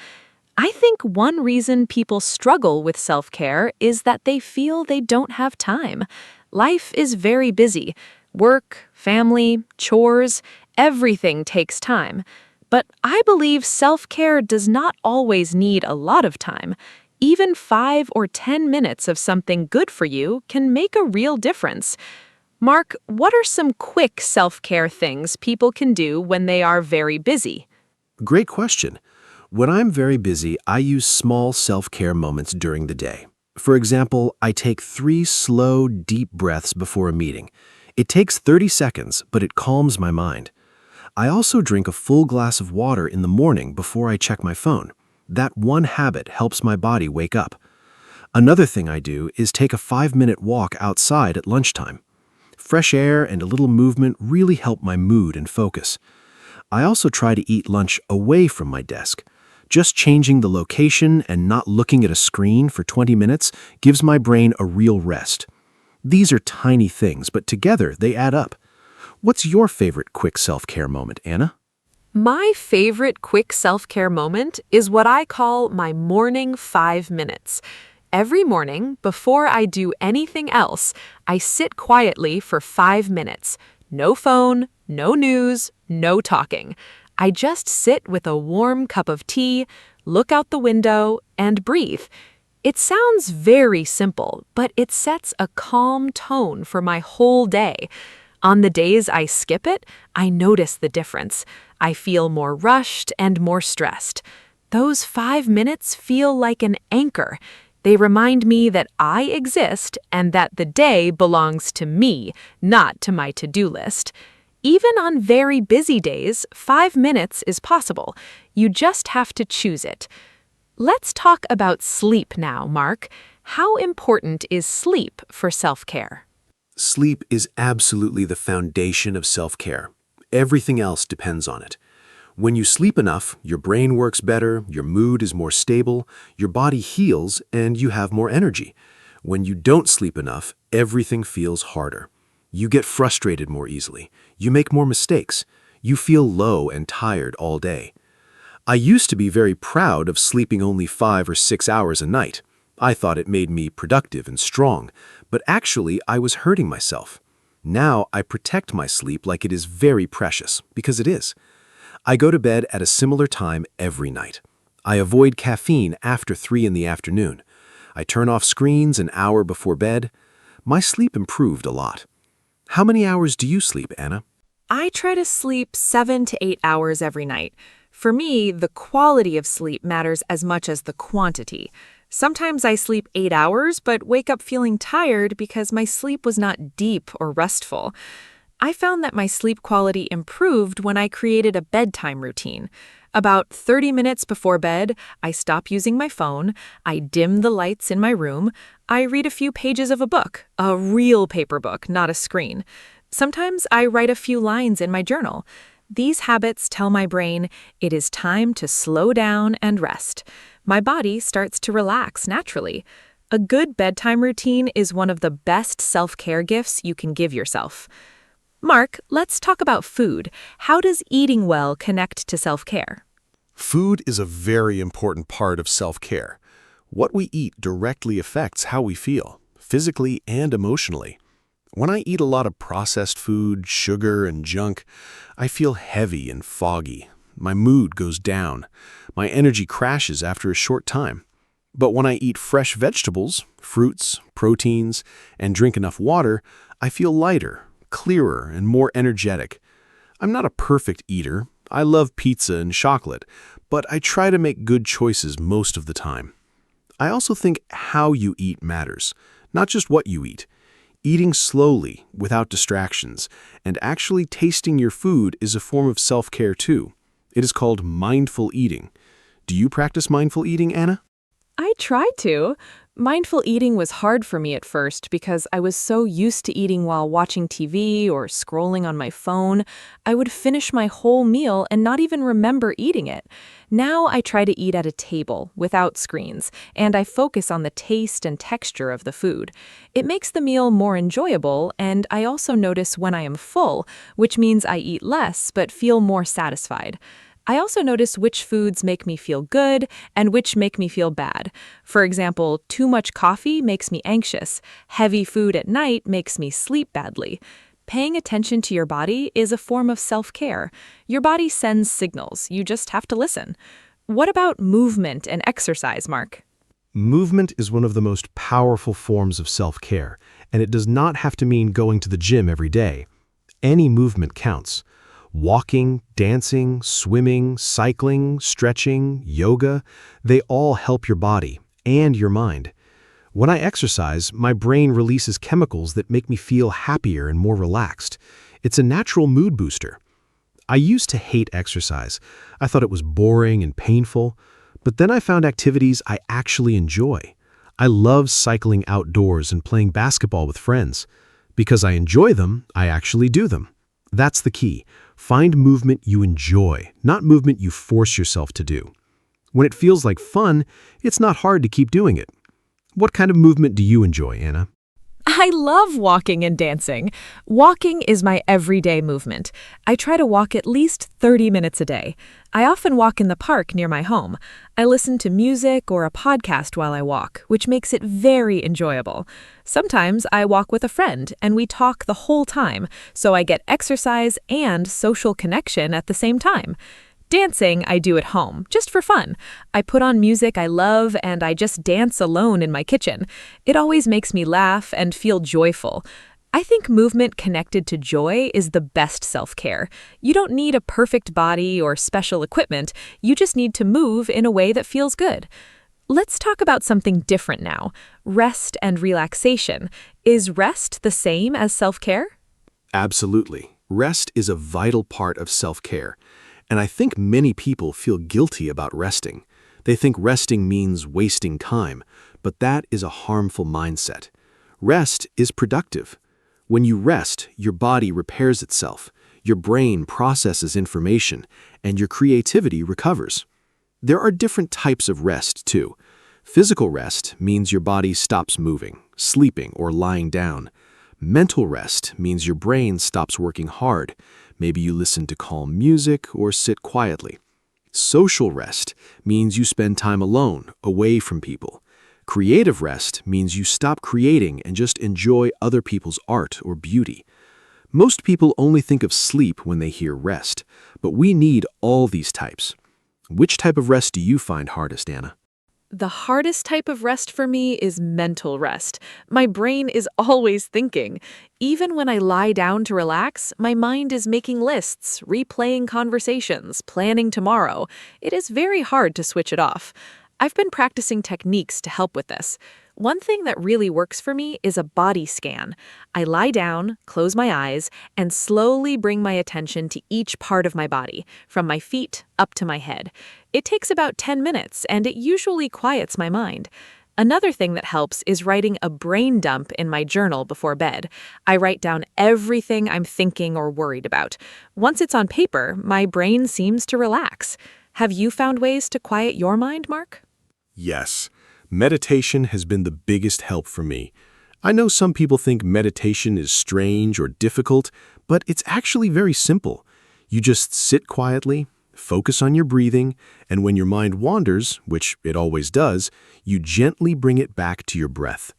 I think one reason people struggle with self-care is that they feel they don't have time. Life is very busy. Work, family, chores, everything takes time. But I believe self-care does not always need a lot of time. Even 5 or 10 minutes of something good for you can make a real difference. Mark, what are some quick self-care things people can do when they are very busy? Great question. When I'm very busy, I use small self-care moments during the day. For example, I take 3 slow, deep breaths before a meeting. It takes 30 seconds, but it calms my mind. I also drink a full glass of water in the morning before I check my phone. That one habit helps my body wake up. Another thing I do is take a 5-minute walk outside at lunchtime. Fresh air and a little movement really help my mood and focus. I also try to eat lunch away from my desk. Just changing the location and not looking at a screen for 20 minutes gives my brain a real rest. These are tiny things, but together they add up. What's your favorite quick self-care moment, Anna? My favorite quick self-care moment is what I call my morning 5 minutes. Every morning, before I do anything else, I sit quietly for 5 minutes. No phone, no news, no talking. I just sit with a warm cup of tea, look out the window, and breathe. It sounds very simple, but it sets a calm tone for my whole day. On the days I skip it, I notice the difference. I feel more rushed and more stressed. Those 5 minutes feel like an anchor. They remind me that I exist and that the day belongs to me, not to my to-do list. Even on very busy days, 5 minutes is possible. You just have to choose it. Let's talk about sleep now, Mark. How important is sleep for self-care? Sleep is absolutely the foundation of self-care. Everything else depends on it. When you sleep enough, your brain works better, your mood is more stable, your body heals, and you have more energy. When you don't sleep enough, everything feels harder. You get frustrated more easily. You make more mistakes. You feel low and tired all day. I used to be very proud of sleeping only 5 or 6 hours a night. I thought it made me productive and strong, but actually I was hurting myself. Now I protect my sleep like it is very precious, because it is. I go to bed at a similar time every night. I avoid caffeine after 3 in the afternoon. I turn off screens an hour before bed. My sleep improved a lot. How many hours do you sleep, Anna? I try to sleep 7 to 8 hours every night. For me, the quality of sleep matters as much as the quantity. Sometimes I sleep 8 hours but wake up feeling tired because my sleep was not deep or restful. I found that my sleep quality improved when I created a bedtime routine. About 30 minutes before bed, I stop using my phone, I dim the lights in my room, I read a few pages of a book, a real paper book, not a screen. Sometimes I write a few lines in my journal. These habits tell my brain it is time to slow down and rest. My body starts to relax naturally. A good bedtime routine is one of the best self-care gifts you can give yourself. Mark, let's talk about food. How does eating well connect to self-care? Food is a very important part of self-care. What we eat directly affects how we feel, physically and emotionally. When I eat a lot of processed food, sugar, and junk, I feel heavy and foggy. My mood goes down. My energy crashes after a short time. But when I eat fresh vegetables, fruits, proteins, and drink enough water, I feel lighter, clearer, and more energetic. I'm not a perfect eater. I love pizza and chocolate, but I try to make good choices most of the time. I also think how you eat matters, not just what you eat. Eating slowly, without distractions, and actually tasting your food is a form of self-care too. It is called mindful eating. Do you practice mindful eating, Anna? I try to. Mindful eating was hard for me at first because I was so used to eating while watching TV or scrolling on my phone. I would finish my whole meal and not even remember eating it. Now I try to eat at a table without screens, and I focus on the taste and texture of the food. It makes the meal more enjoyable, and I also notice when I am full, which means I eat less but feel more satisfied. I also notice which foods make me feel good and which make me feel bad. For example, too much coffee makes me anxious. Heavy food at night makes me sleep badly. Paying attention to your body is a form of self-care. Your body sends signals, you just have to listen. What about movement and exercise, Mark? Movement is one of the most powerful forms of self-care, and it does not have to mean going to the gym every day. Any movement counts. Walking, dancing, swimming, cycling, stretching, yoga, they all help your body and your mind. When I exercise, my brain releases chemicals that make me feel happier and more relaxed. It's a natural mood booster. I used to hate exercise. I thought it was boring and painful, but then I found activities I actually enjoy. I love cycling outdoors and playing basketball with friends. Because I enjoy them, I actually do them. That's the key. Find movement you enjoy, not movement you force yourself to do. When it feels like fun, it's not hard to keep doing it. What kind of movement do you enjoy, Anna? I love walking and dancing. Walking is my everyday movement. I try to walk at least 30 minutes a day. I often walk in the park near my home. I listen to music or a podcast while I walk, which makes it very enjoyable. Sometimes I walk with a friend and we talk the whole time, so I get exercise and social connection at the same time. Dancing I do at home, just for fun. I put on music I love and I just dance alone in my kitchen. It always makes me laugh and feel joyful. I think movement connected to joy is the best self-care. You don't need a perfect body or special equipment, you just need to move in a way that feels good. Let's talk about something different now. Rest and relaxation. Is rest the same as self-care? Absolutely. Rest is a vital part of self-care. And I think many people feel guilty about resting. They think resting means wasting time, but that is a harmful mindset. Rest is productive. When you rest, your body repairs itself, your brain processes information, and your creativity recovers. There are different types of rest, too. Physical rest means your body stops moving, sleeping, or lying down. Mental rest means your brain stops working hard. Maybe you listen to calm music or sit quietly. Social rest means you spend time alone, away from people. Creative rest means you stop creating and just enjoy other people's art or beauty. Most people only think of sleep when they hear rest, but we need all these types. Which type of rest do you find hardest, Anna? The hardest type of rest for me is mental rest. My brain is always thinking. Even when I lie down to relax, my mind is making lists, replaying conversations, planning tomorrow. It is very hard to switch it off. I've been practicing techniques to help with this. One thing that really works for me is a body scan. I lie down, close my eyes, and slowly bring my attention to each part of my body, from my feet up to my head. It takes about 10 minutes, and it usually quiets my mind. Another thing that helps is writing a brain dump in my journal before bed. I write down everything I'm thinking or worried about. Once it's on paper, my brain seems to relax. Have you found ways to quiet your mind, Mark? Yes. Meditation has been the biggest help for me. I know some people think meditation is strange or difficult, but it's actually very simple. You just sit quietly, focus on your breathing, and when your mind wanders, which it always does, you gently bring it back to your breath.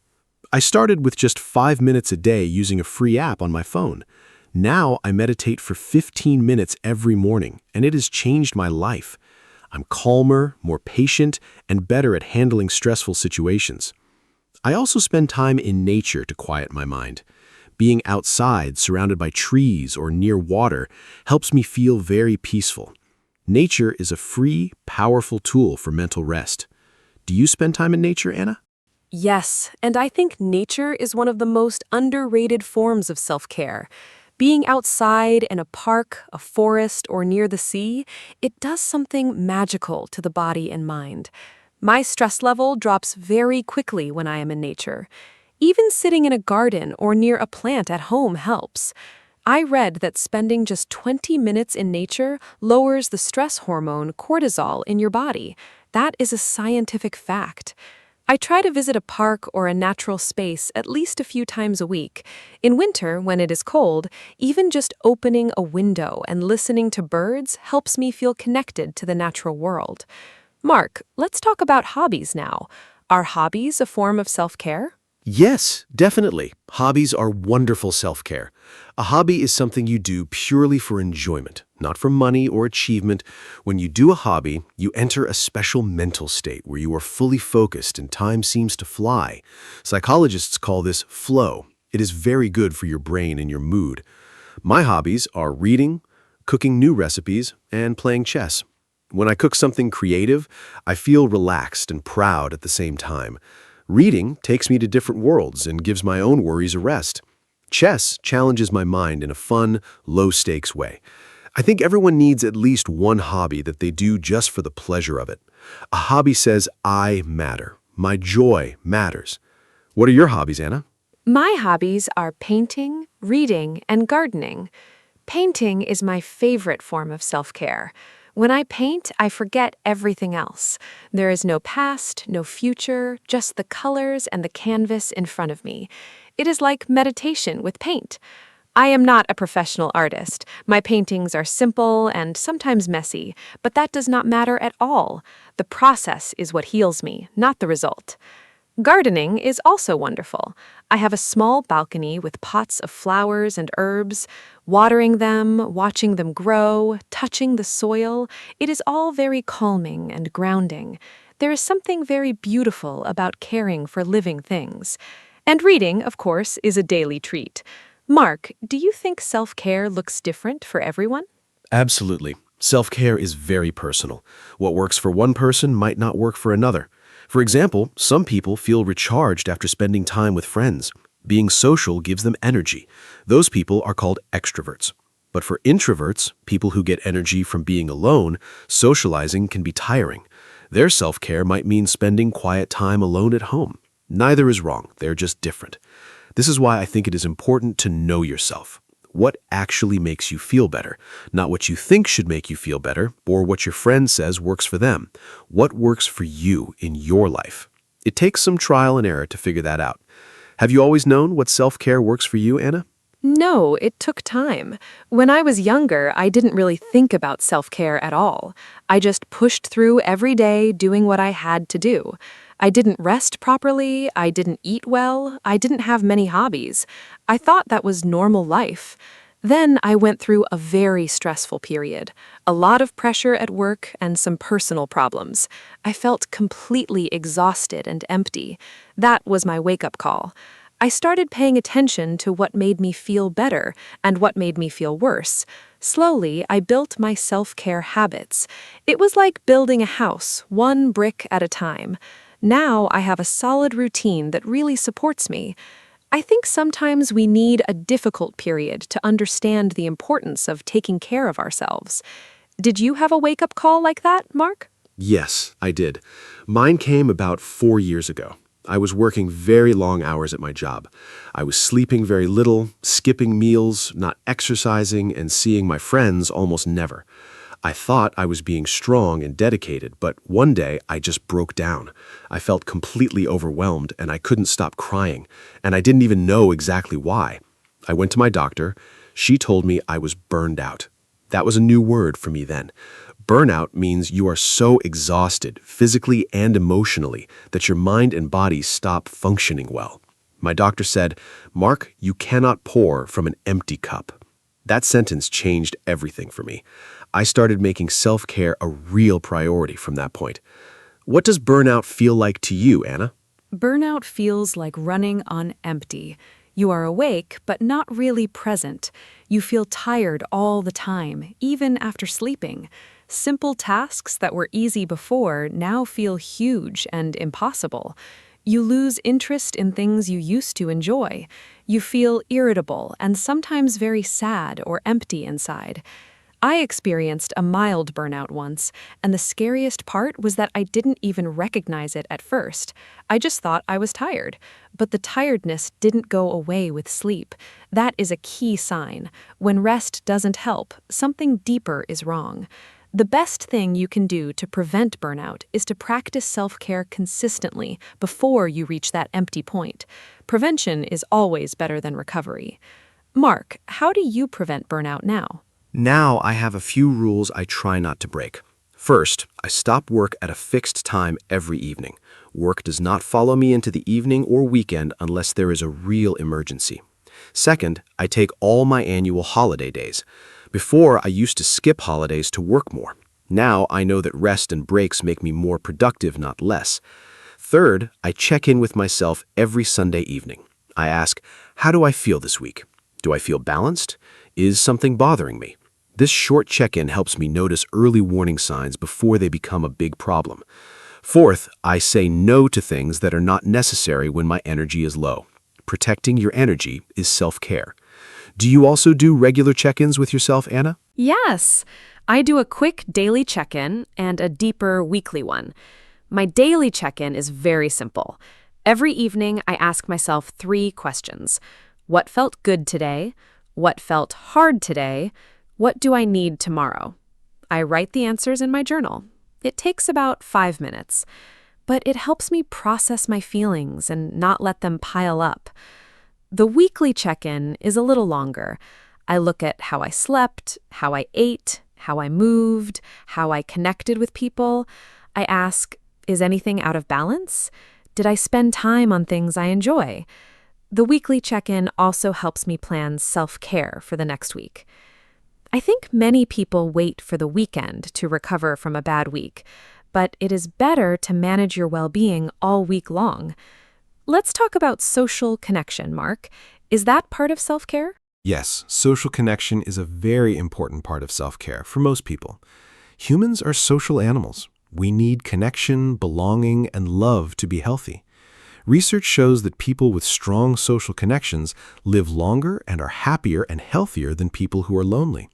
I started with just 5 minutes a day using a free app on my phone. Now I meditate for 15 minutes every morning, and it has changed my life. I'm calmer, more patient, and better at handling stressful situations. I also spend time in nature to quiet my mind. Being outside, surrounded by trees or near water, helps me feel very peaceful. Nature is a free, powerful tool for mental rest. Do you spend time in nature, Anna? Yes, and I think nature is one of the most underrated forms of self-care. Being outside in a park, a forest, or near the sea, it does something magical to the body and mind. My stress level drops very quickly when I am in nature. Even sitting in a garden or near a plant at home helps. I read that spending just 20 minutes in nature lowers the stress hormone cortisol in your body. That is a scientific fact. I try to visit a park or a natural space at least a few times a week. In winter, when it is cold, even just opening a window and listening to birds helps me feel connected to the natural world. Mark, let's talk about hobbies now. Are hobbies a form of self-care? Yes, definitely. Hobbies are wonderful self-care. A hobby is something you do purely for enjoyment, not for money or achievement. When you do a hobby, you enter a special mental state where you are fully focused and time seems to fly. Psychologists call this flow. It is very good for your brain and your mood. My hobbies are reading, cooking new recipes, and playing chess. When I cook something creative, I feel relaxed and proud at the same time. Reading takes me to different worlds and gives my own worries a rest. Chess challenges my mind in a fun, low-stakes way. I think everyone needs at least one hobby that they do just for the pleasure of it. A hobby says, I matter. My joy matters. What are your hobbies, Anna? My hobbies are painting, reading, and gardening. Painting is my favorite form of self-care. When I paint, I forget everything else. There is no past, no future, just the colors and the canvas in front of me. It is like meditation with paint. I am not a professional artist. My paintings are simple and sometimes messy, but that does not matter at all. The process is what heals me, not the result. Gardening is also wonderful. I have a small balcony with pots of flowers and herbs. Watering them, watching them grow, touching the soil, it is all very calming and grounding. There is something very beautiful about caring for living things. And reading, of course, is a daily treat. Mark, do you think self-care looks different for everyone? Absolutely. Self-care is very personal. What works for one person might not work for another. For example, some people feel recharged after spending time with friends. Being social gives them energy. Those people are called extroverts. But for introverts, people who get energy from being alone, socializing can be tiring. Their self-care might mean spending quiet time alone at home. Neither is wrong, they're just different. This is why I think it is important to know yourself. What actually makes you feel better? Not what you think should make you feel better, or what your friend says works for them. What works for you in your life? It takes some trial and error to figure that out. Have you always known what self-care works for you, Anna? No, it took time. When I was younger, I didn't really think about self-care at all. I just pushed through every day doing what I had to do. I didn't rest properly, I didn't eat well, I didn't have many hobbies. I thought that was normal life. Then I went through a very stressful period, a lot of pressure at work and some personal problems. I felt completely exhausted and empty. That was my wake-up call. I started paying attention to what made me feel better and what made me feel worse. Slowly, I built my self-care habits. It was like building a house, one brick at a time. Now I have a solid routine that really supports me. I think sometimes we need a difficult period to understand the importance of taking care of ourselves. Did you have a wake-up call like that, Mark? Yes, I did. Mine came about 4 years ago. I was working very long hours at my job. I was sleeping very little, skipping meals, not exercising, and seeing my friends almost never. I thought I was being strong and dedicated, but one day I just broke down. I felt completely overwhelmed and I couldn't stop crying, and I didn't even know exactly why. I went to my doctor. She told me I was burned out. That was a new word for me then. Burnout means you are so exhausted, physically and emotionally, that your mind and body stop functioning well. My doctor said, "Mark, you cannot pour from an empty cup." That sentence changed everything for me. I started making self-care a real priority from that point. What does burnout feel like to you, Anna? Burnout feels like running on empty. You are awake, but not really present. You feel tired all the time, even after sleeping. Simple tasks that were easy before now feel huge and impossible. You lose interest in things you used to enjoy. You feel irritable and sometimes very sad or empty inside. I experienced a mild burnout once, and the scariest part was that I didn't even recognize it at first. I just thought I was tired. But the tiredness didn't go away with sleep. That is a key sign. When rest doesn't help, something deeper is wrong. The best thing you can do to prevent burnout is to practice self-care consistently before you reach that empty point. Prevention is always better than recovery. Mark, how do you prevent burnout now? Now I have a few rules I try not to break. First, I stop work at a fixed time every evening. Work does not follow me into the evening or weekend unless there is a real emergency. Second, I take all my annual holiday days. Before, I used to skip holidays to work more. Now I know that rest and breaks make me more productive, not less. Third, I check in with myself every Sunday evening. I ask, how do I feel this week? Do I feel balanced? Is something bothering me? This short check-in helps me notice early warning signs before they become a big problem. Fourth, I say no to things that are not necessary when my energy is low. Protecting your energy is self-care. Do you also do regular check-ins with yourself, Anna? Yes, I do a quick daily check-in and a deeper weekly one. My daily check-in is very simple. Every evening, I ask myself 3 questions. What felt good today? What felt hard today? What do I need tomorrow? I write the answers in my journal. It takes about 5 minutes, but it helps me process my feelings and not let them pile up. The weekly check-in is a little longer. I look at how I slept, how I ate, how I moved, how I connected with people. I ask, is anything out of balance? Did I spend time on things I enjoy? The weekly check-in also helps me plan self-care for the next week. I think many people wait for the weekend to recover from a bad week, but it is better to manage your well-being all week long. Let's talk about social connection, Mark. Is that part of self-care? Yes, social connection is a very important part of self-care for most people. Humans are social animals. We need connection, belonging, and love to be healthy. Research shows that people with strong social connections live longer and are happier and healthier than people who are lonely.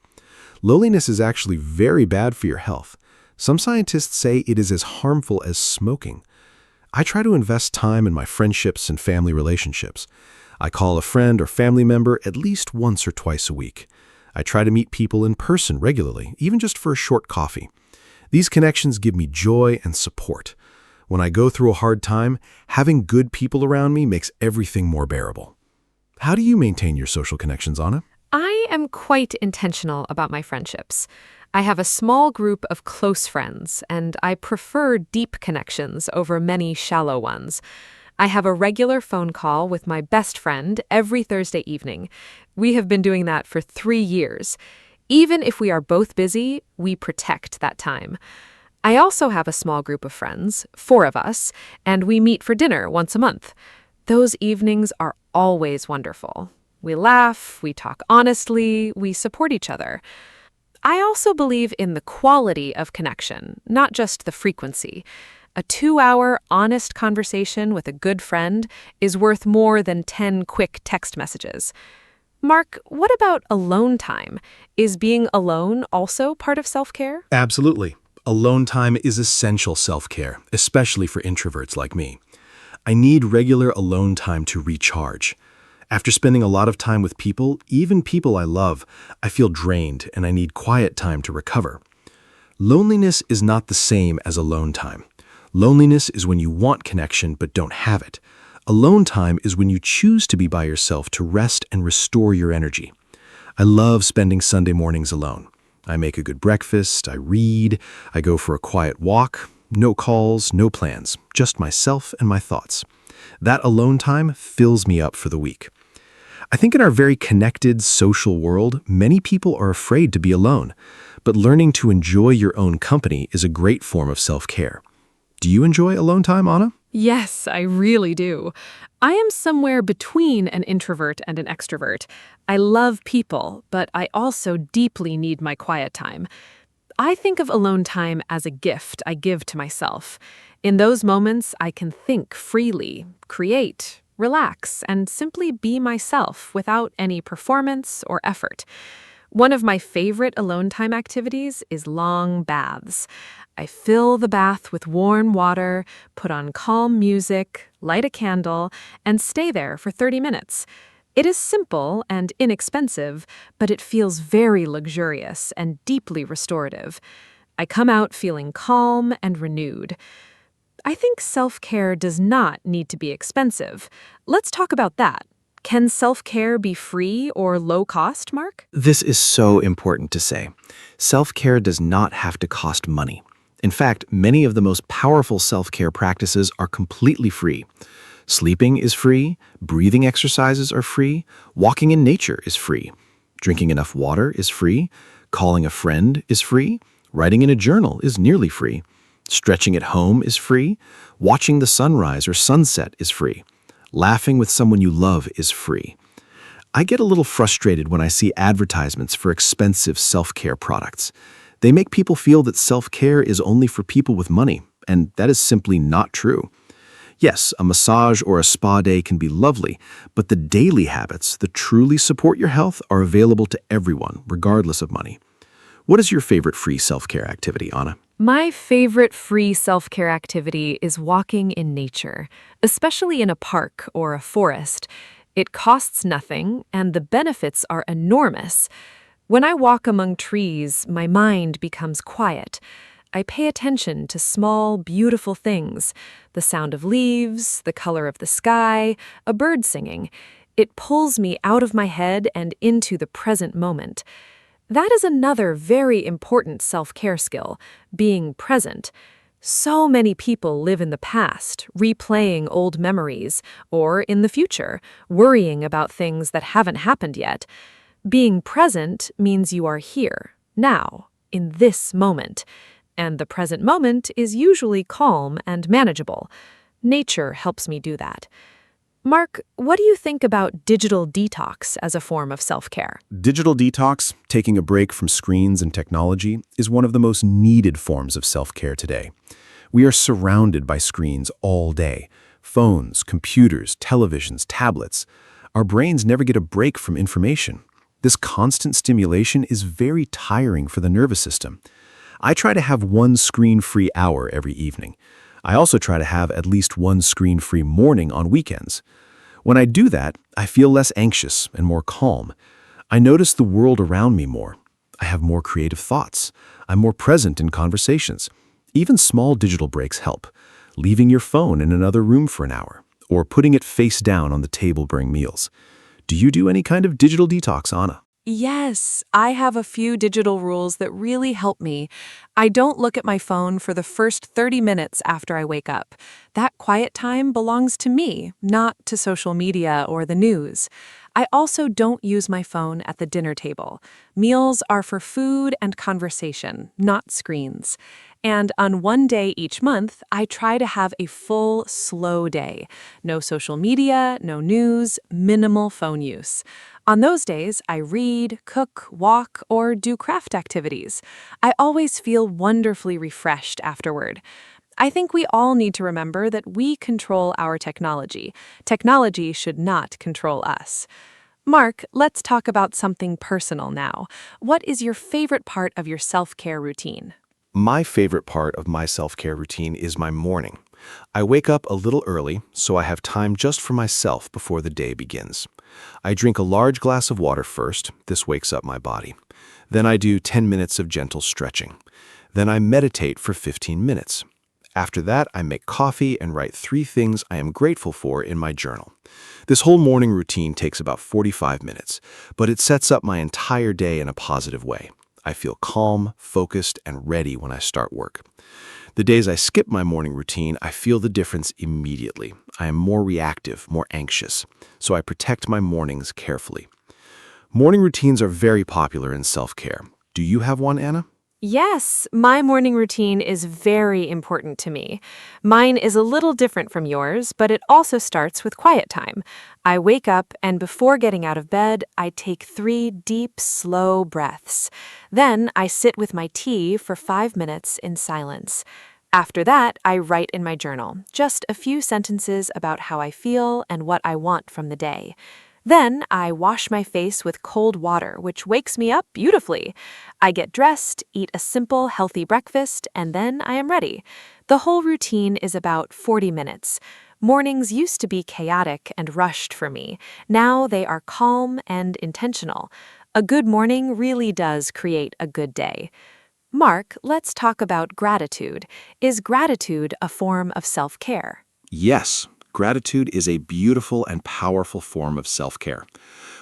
Loneliness is actually very bad for your health. Some scientists say it is as harmful as smoking. I try to invest time in my friendships and family relationships. I call a friend or family member at least once or twice a week. I try to meet people in person regularly, even just for a short coffee. These connections give me joy and support. When I go through a hard time, having good people around me makes everything more bearable. How do you maintain your social connections, Anna? I am quite intentional about my friendships. I have a small group of close friends, and I prefer deep connections over many shallow ones. I have a regular phone call with my best friend every Thursday evening. We have been doing that for 3 years. Even if we are both busy, we protect that time. I also have a small group of friends, 4 of us, and we meet for dinner once a month. Those evenings are always wonderful. We laugh, we talk honestly, we support each other. I also believe in the quality of connection, not just the frequency. A 2-hour, honest conversation with a good friend is worth more than 10 quick text messages. Mark, what about alone time? Is being alone also part of self-care? Absolutely. Alone time is essential self-care, especially for introverts like me. I need regular alone time to recharge. After spending a lot of time with people, even people I love, I feel drained and I need quiet time to recover. Loneliness is not the same as alone time. Loneliness is when you want connection but don't have it. Alone time is when you choose to be by yourself to rest and restore your energy. I love spending Sunday mornings alone. I make a good breakfast, I read, I go for a quiet walk. No calls, no plans, just myself and my thoughts. That alone time fills me up for the week. I think in our very connected social world, many people are afraid to be alone, but learning to enjoy your own company is a great form of self-care. Do you enjoy alone time, Anna? Yes, I really do. I am somewhere between an introvert and an extrovert. I love people, but I also deeply need my quiet time. I think of alone time as a gift I give to myself. In those moments, I can think freely, create, relax, and simply be myself without any performance or effort. One of my favorite alone time activities is long baths. I fill the bath with warm water, put on calm music, light a candle, and stay there for 30 minutes. It is simple and inexpensive, but it feels very luxurious and deeply restorative. I come out feeling calm and renewed. I think self-care does not need to be expensive. Let's talk about that. Can self-care be free or low cost, Mark? This is so important to say. Self-care does not have to cost money. In fact, many of the most powerful self-care practices are completely free. Sleeping is free, breathing exercises are free, walking in nature is free, drinking enough water is free, calling a friend is free, writing in a journal is nearly free, stretching at home is free, watching the sunrise or sunset is free, laughing with someone you love is free. I get a little frustrated when I see advertisements for expensive self-care products. They make people feel that self-care is only for people with money, and that is simply not true. Yes, a massage or a spa day can be lovely, but the daily habits that truly support your health are available to everyone, regardless of money. What is your favorite free self-care activity, Anna? My favorite free self-care activity is walking in nature, especially in a park or a forest. It costs nothing, and the benefits are enormous. When I walk among trees, my mind becomes quiet. I pay attention to small, beautiful things, the sound of leaves, the color of the sky, a bird singing. It pulls me out of my head and into the present moment. That is another very important self-care skill, being present. So many people live in the past, replaying old memories, or in the future, worrying about things that haven't happened yet. Being present means you are here, now, in this moment. And the present moment is usually calm and manageable. Nature helps me do that. Mark, what do you think about digital detox as a form of self-care? Digital detox, taking a break from screens and technology, is one of the most needed forms of self-care today. We are surrounded by screens all day. Phones, computers, televisions, tablets. Our brains never get a break from information. This constant stimulation is very tiring for the nervous system. I try to have one screen-free hour every evening. I also try to have at least one screen-free morning on weekends. When I do that, I feel less anxious and more calm. I notice the world around me more. I have more creative thoughts. I'm more present in conversations. Even small digital breaks help. Leaving your phone in another room for an hour, or putting it face down on the table during meals. Do you do any kind of digital detox, Anna? Yes, I have a few digital rules that really help me. I don't look at my phone for the first 30 minutes after I wake up. That quiet time belongs to me, not to social media or the news. I also don't use my phone at the dinner table. Meals are for food and conversation, not screens. And on one day each month, I try to have a full, slow day. No social media, no news, minimal phone use. On those days, I read, cook, walk, or do craft activities. I always feel wonderfully refreshed afterward. I think we all need to remember that we control our technology. Technology should not control us. Mark, let's talk about something personal now. What is your favorite part of your self-care routine? My favorite part of my self-care routine is my morning. I wake up a little early, so I have time just for myself before the day begins. I drink a large glass of water first. This wakes up my body. Then I do 10 minutes of gentle stretching. Then I meditate for 15 minutes. After that, I make coffee and write 3 things I am grateful for in my journal. This whole morning routine takes about 45 minutes, but it sets up my entire day in a positive way. I feel calm, focused, and ready when I start work. The days I skip my morning routine, I feel the difference immediately. I am more reactive, more anxious, so I protect my mornings carefully. Morning routines are very popular in self-care. Do you have one, Anna? Yes, my morning routine is very important to me. Mine is a little different from yours, but it also starts with quiet time. I wake up, and before getting out of bed, I take 3 deep, slow breaths. Then I sit with my tea for 5 minutes in silence. After that, I write in my journal, just a few sentences about how I feel and what I want from the day. Then I wash my face with cold water, which wakes me up beautifully. I get dressed, eat a simple, healthy breakfast, and then I am ready. The whole routine is about 40 minutes. Mornings used to be chaotic and rushed for me. Now they are calm and intentional. A good morning really does create a good day. Mark, let's talk about gratitude. Is gratitude a form of self-care? Yes, gratitude is a beautiful and powerful form of self-care.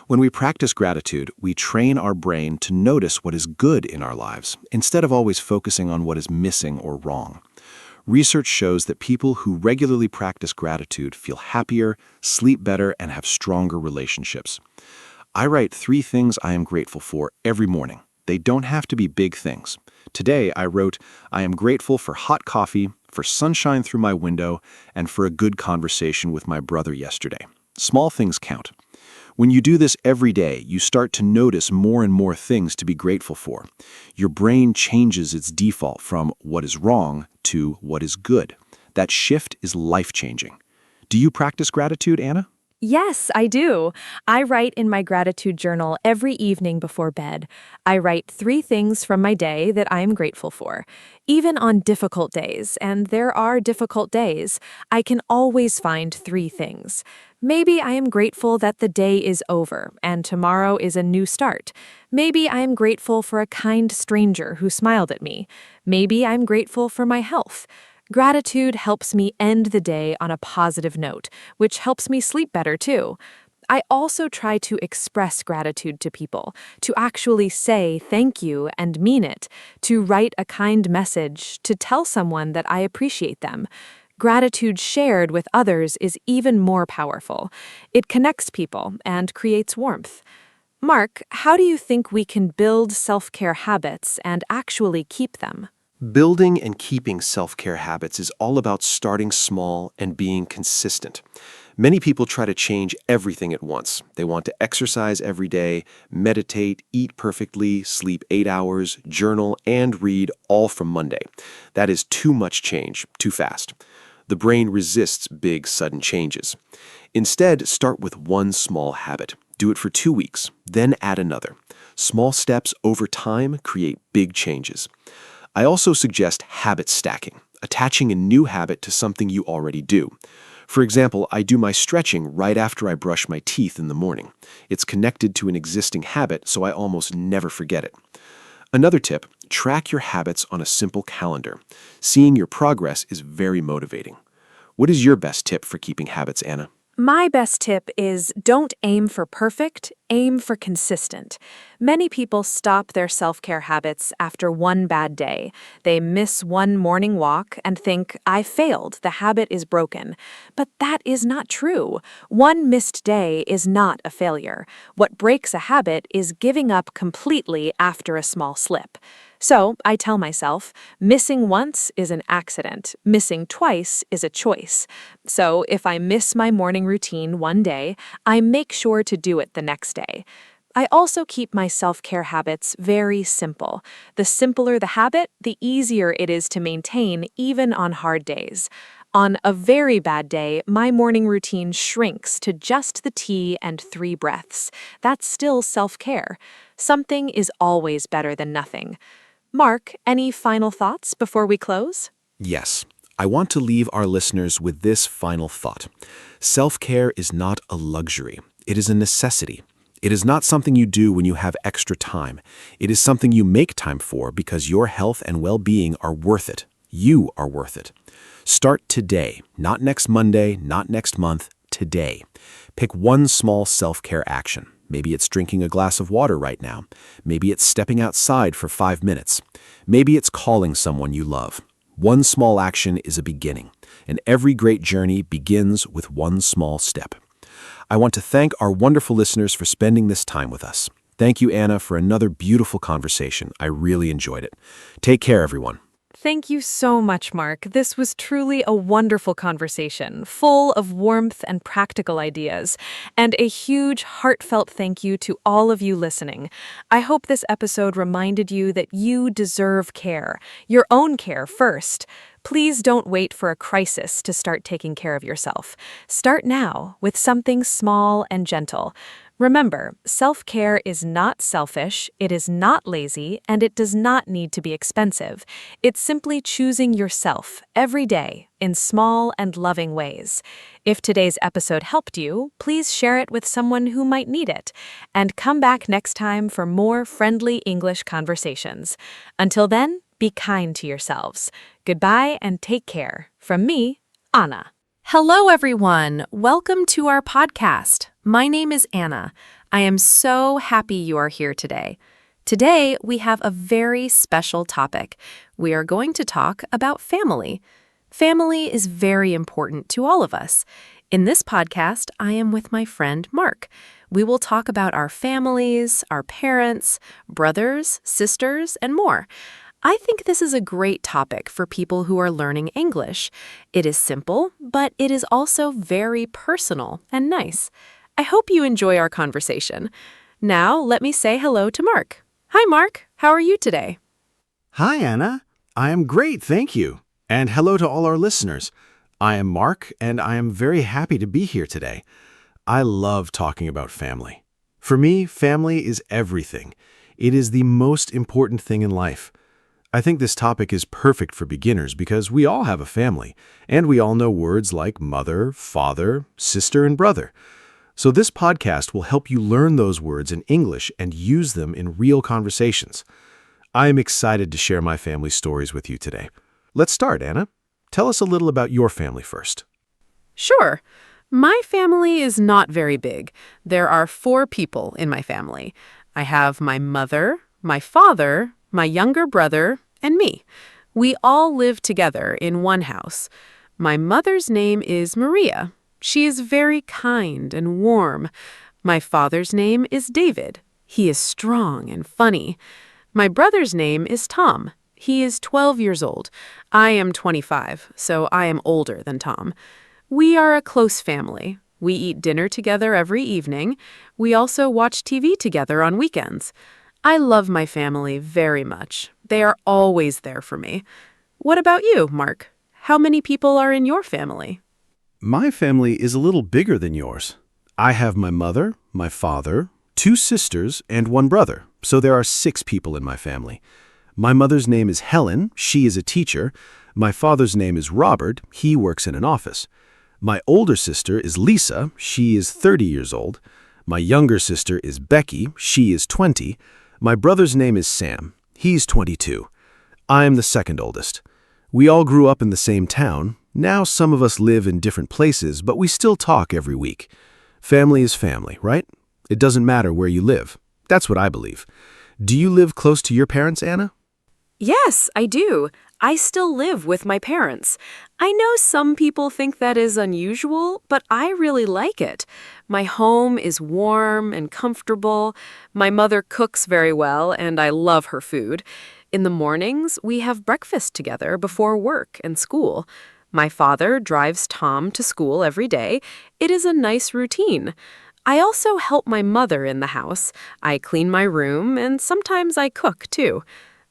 When we practice gratitude, we train our brain to notice what is good in our lives, instead of always focusing on what is missing or wrong. Research shows that people who regularly practice gratitude feel happier, sleep better, and have stronger relationships. I write 3 things I am grateful for every morning. They don't have to be big things. Today I wrote, I am grateful for hot coffee, for sunshine through my window, and for a good conversation with my brother yesterday. Small things count. When you do this every day, you start to notice more and more things to be grateful for. Your brain changes its default from what is wrong to what is good. That shift is life-changing. Do you practice gratitude, Anna? Yes, I do. I write in my gratitude journal every evening before bed. I write 3 things from my day that I am grateful for. Even on difficult days, and there are difficult days, I can always find 3 things. Maybe I am grateful that the day is over and tomorrow is a new start. Maybe I am grateful for a kind stranger who smiled at me. Maybe I'm grateful for my health. Gratitude helps me end the day on a positive note, which helps me sleep better too. I also try to express gratitude to people, to actually say thank you and mean it, to write a kind message, to tell someone that I appreciate them. Gratitude shared with others is even more powerful. It connects people and creates warmth. Mark, how do you think we can build self-care habits and actually keep them? Building and keeping self-care habits is all about starting small and being consistent. Many people try to change everything at once. They want to exercise every day, meditate, eat perfectly, sleep 8 hours, journal, and read all from Monday. That is too much change, too fast. The brain resists big, sudden changes. Instead, start with one small habit. Do it for 2 weeks, then add another. Small steps over time create big changes. I also suggest habit stacking, attaching a new habit to something you already do. For example, I do my stretching right after I brush my teeth in the morning. It's connected to an existing habit, so I almost never forget it. Another tip, track your habits on a simple calendar. Seeing your progress is very motivating. What is your best tip for keeping habits, Anna? My best tip is don't aim for perfect, aim for consistent. Many people stop their self-care habits after one bad day. They miss one morning walk and think, I failed, the habit is broken. But that is not true. One missed day is not a failure. What breaks a habit is giving up completely after a small slip. So I tell myself, missing once is an accident, missing twice is a choice. So if I miss my morning routine one day, I make sure to do it the next day. I also keep my self-care habits very simple. The simpler the habit, the easier it is to maintain even on hard days. On a very bad day, my morning routine shrinks to just the tea and 3 breaths. That's still self-care. Something is always better than nothing. Mark, any final thoughts before we close? Yes. I want to leave our listeners with this final thought. Self-care is not a luxury. It is a necessity. It is not something you do when you have extra time. It is something you make time for because your health and well-being are worth it. You are worth it. Start today, not next Monday, not next month, today. Pick one small self-care action. Maybe it's drinking a glass of water right now. Maybe it's stepping outside for 5 minutes. Maybe it's calling someone you love. One small action is a beginning, and every great journey begins with one small step. I want to thank our wonderful listeners for spending this time with us. Thank you, Anna, for another beautiful conversation. I really enjoyed it. Take care, everyone. Thank you so much, Mark. This was truly a wonderful conversation, full of warmth and practical ideas. And a huge, heartfelt thank you to all of you listening. I hope this episode reminded you that you deserve care, your own care first. Please don't wait for a crisis to start taking care of yourself. Start now with something small and gentle. Remember, self-care is not selfish, it is not lazy, and it does not need to be expensive. It's simply choosing yourself every day in small and loving ways. If today's episode helped you, please share it with someone who might need it. And come back next time for more friendly English conversations. Until then, be kind to yourselves. Goodbye and take care. From me, Anna. Hello, everyone. Welcome to our podcast. My name is Anna. I am so happy you are here today. Today, we have a very special topic. We are going to talk about family. Family is very important to all of us. In this podcast, I am with my friend Mark. We will talk about our families, our parents, brothers, sisters, and more. I think this is a great topic for people who are learning English. It is simple, but it is also very personal and nice. I hope you enjoy our conversation. Now, let me say hello to Mark. Hi, Mark. How are you today? Hi, Anna. I am great, thank you. And hello to all our listeners. I am Mark, and I am very happy to be here today. I love talking about family. For me, family is everything. It is the most important thing in life. I think this topic is perfect for beginners because we all have a family, and we all know words like mother, father, sister, and brother. So this podcast will help you learn those words in English and use them in real conversations. I am excited to share my family stories with you today. Let's start, Anna. Tell us a little about your family first. Sure. My family is not very big. There are 4 people in my family. I have my mother, my father, my younger brother, and me. We all live together in one house. My mother's name is Maria. She is very kind and warm. My father's name is David. He is strong and funny. My brother's name is Tom. He is 12 years old. I am 25, so I am older than Tom. We are a close family. We eat dinner together every evening. We also watch TV together on weekends. I love my family very much. They are always there for me. What about you, Mark? How many people are in your family? My family is a little bigger than yours. I have my mother, my father, 2 sisters, and 1 brother, so there are 6 people in my family. My mother's name is Helen. She is a teacher. My father's name is Robert. He works in an office. My older sister is Lisa. She is 30 years old. My younger sister is Becky. She is 20. My brother's name is Sam. He's 22. I am the second oldest. We all grew up in the same town. Now some of us live in different places, but we still talk every week. Family is family, right? It doesn't matter where you live. That's what I believe. Do you live close to your parents, Anna? Yes, I do. I still live with my parents. I know some people think that is unusual, but I really like it. My home is warm and comfortable. My mother cooks very well, and I love her food. In the mornings, we have breakfast together before work and school. My father drives Tom to school every day. It is a nice routine. I also help my mother in the house. I clean my room, and sometimes I cook, too.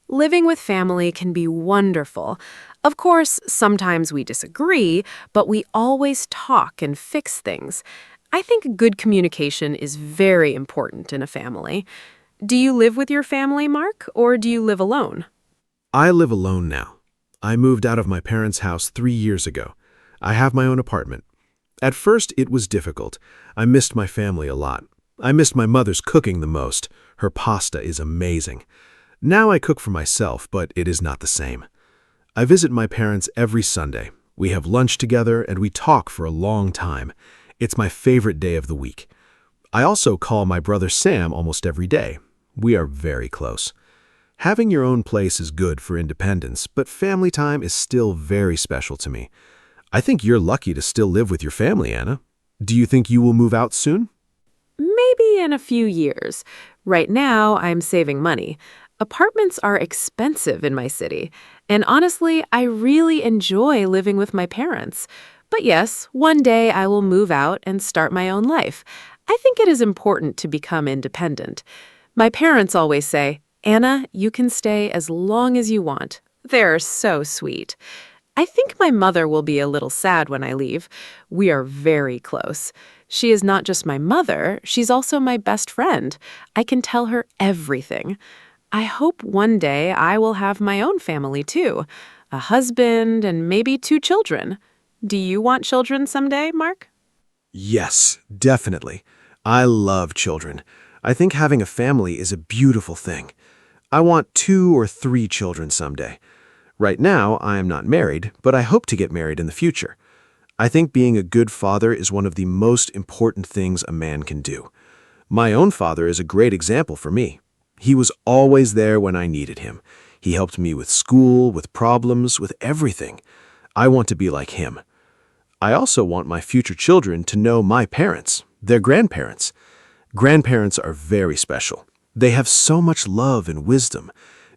Living with family can be wonderful. Of course, sometimes we disagree, but we always talk and fix things. I think good communication is very important in a family. Do you live with your family, Mark, or do you live alone? I live alone now. I moved out of my parents' house 3 years ago. I have my own apartment. At first, it was difficult. I missed my family a lot. I missed my mother's cooking the most. Her pasta is amazing. Now I cook for myself, but it is not the same. I visit my parents every Sunday. We have lunch together and we talk for a long time. It's my favorite day of the week. I also call my brother Sam almost every day. We are very close. Having your own place is good for independence, but family time is still very special to me. I think you're lucky to still live with your family, Anna. Do you think you will move out soon? Maybe in a few years. Right now, I'm saving money. Apartments are expensive in my city, and honestly, I really enjoy living with my parents. But yes, one day I will move out and start my own life. I think it is important to become independent. My parents always say, Anna, you can stay as long as you want. They're so sweet. I think my mother will be a little sad when I leave. We are very close. She is not just my mother, she's also my best friend. I can tell her everything. I hope one day I will have my own family too, a husband and maybe 2 children. Do you want children someday, Mark? Yes, definitely. I love children. I think having a family is a beautiful thing. I want 2 or 3 children someday. Right now, I am not married, but I hope to get married in the future. I think being a good father is one of the most important things a man can do. My own father is a great example for me. He was always there when I needed him. He helped me with school, with problems, with everything. I want to be like him. I also want my future children to know my parents, their grandparents. Grandparents are very special. They have so much love and wisdom.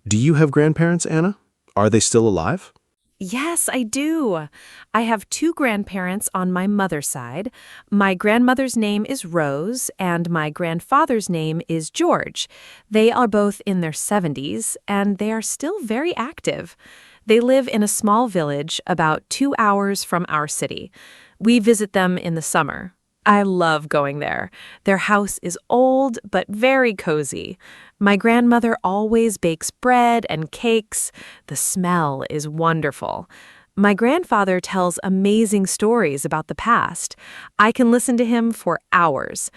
Do you have grandparents, Anna? Are they still alive? Yes, I do. I have 2 grandparents on my mother's side. My grandmother's name is Rose, and my grandfather's name is George. They are both in their 70s, and they are still very active. They live in a small village about 2 hours from our city. We visit them in the summer. I love going there. Their house is old but very cozy. My grandmother always bakes bread and cakes. The smell is wonderful. My grandfather tells amazing stories about the past. I can listen to him for hours.